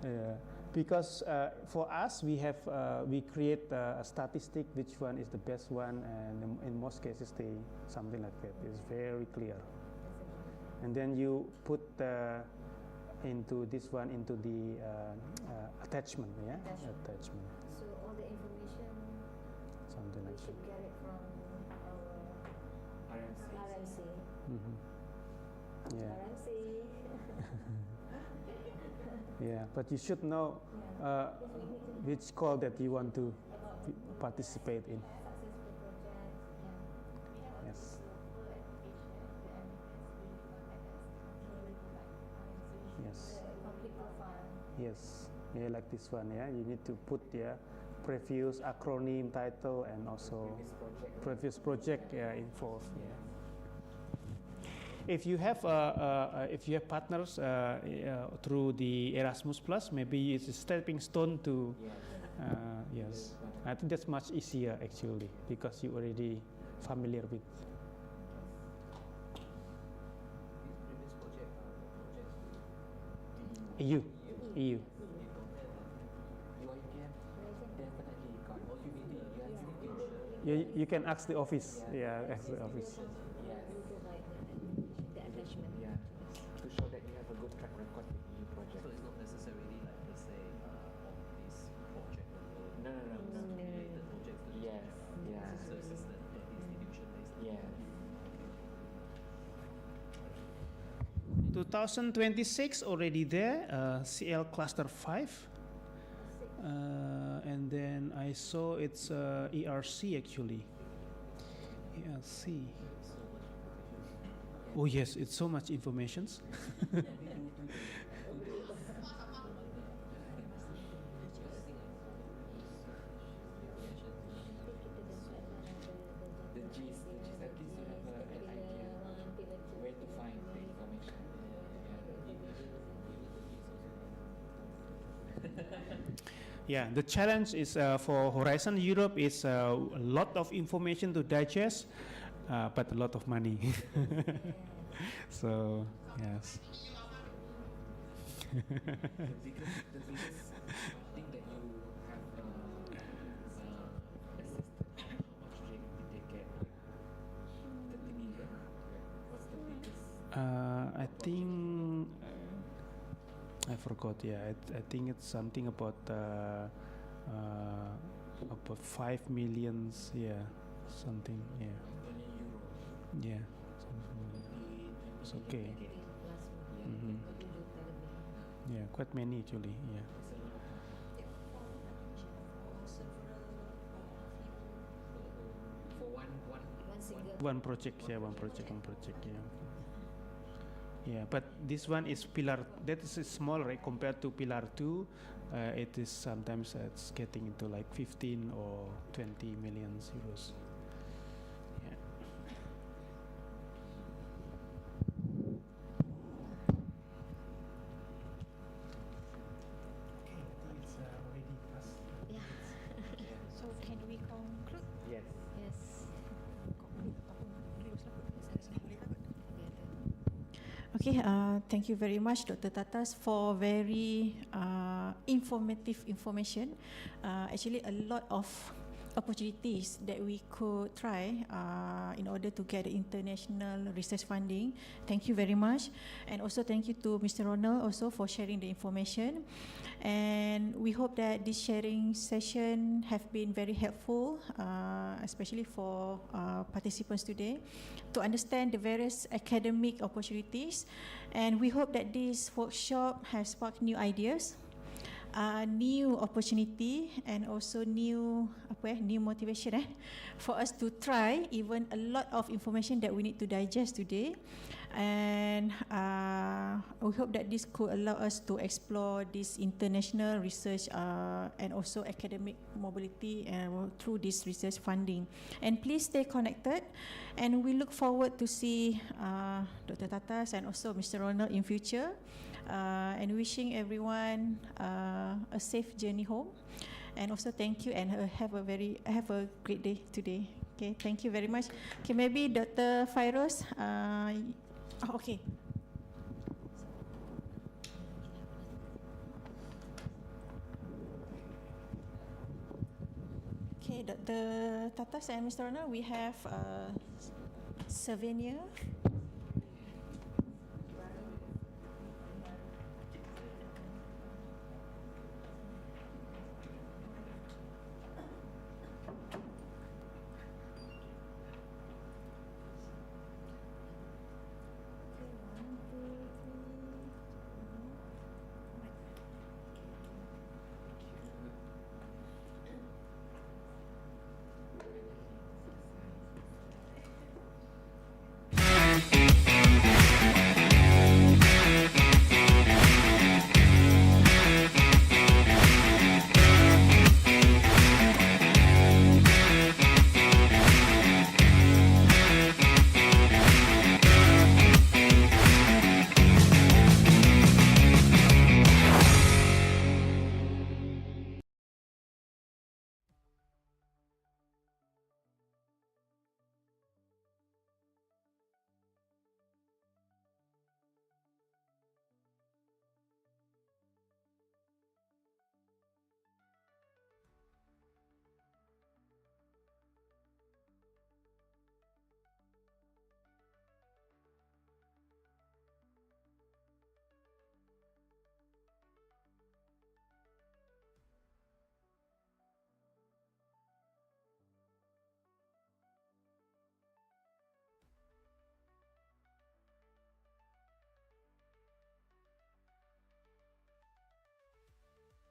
Yeah. Because for us, we create a statistic which one is the best one, and in most cases, something like that. It's very clear. And then you put into this one into the attachment, yeah, attachment. So all the information Something we like should that. get it from our RMC. Mm-hmm. Yeah. RMC. Yeah, but you should know which call that you want to participate in. Yes. Yes. Complete profile. Yes. Yeah, like this one. Yeah, you need to put previous acronym, title, and also previous project info. Yeah. If you have partners through the Erasmus Plus, maybe it's a stepping stone to yes. I think that's much easier actually because you already familiar with. EU. You can ask the office. Yeah, ask the office. To show that you have a good track record with EU projects. So it's not necessarily like per se on this project alone. No. Related projects. Yes. Yeah. So it's just that institution based. Yeah. 2026 already there, CL cluster 5, and then I saw it's ERC actually. ERC. Oh yes, it's so much information. The gist, at least you have an idea where to find the information. Yeah, the challenge is for Horizon Europe is a lot of information to digest, but a lot of money. So, yes. The biggest thing that you have assessed, how much did they get? 30 million? What's the biggest? I think I forgot. Yeah, I think it's something about 5 millions. Yeah, something. Yeah. Yeah. It's okay. Mm-hmm. Yeah, quite many actually. Yeah. One project. Yeah, one project. Yeah. Yeah, but this one is pillar. That is small, right? Compared to pillar 2, it is sometimes it's getting into like 15 or 20 million euros. Yeah. Okay, I think it's already past. Yeah. So can we conclude? Yes. Okay, thank you very much, Dr. Tatas, for very informative information. Actually, a lot of opportunities that we could try in order to get international research funding. Thank you very much. And also thank you to Mr. Ronald also for sharing the information. And we hope that this sharing session have been very helpful, especially for participants today, to understand the various academic opportunities. And we hope that this workshop has sparked new ideas. new opportunity and also new new motivation for us to try even a lot of information that we need to digest today. And we hope that this could allow us to explore this international research and also academic mobility through this research funding. And please stay connected, and we look forward to see Dr. Tatas and also Mr. Ronald in future, and wishing everyone a safe journey home. And also thank you, and have a great day today. Okay, thank you very much. Okay, maybe Dr. Fairoz. Okay. Okay, Dr. Tatas and Mr. Ronald, we have a souvenir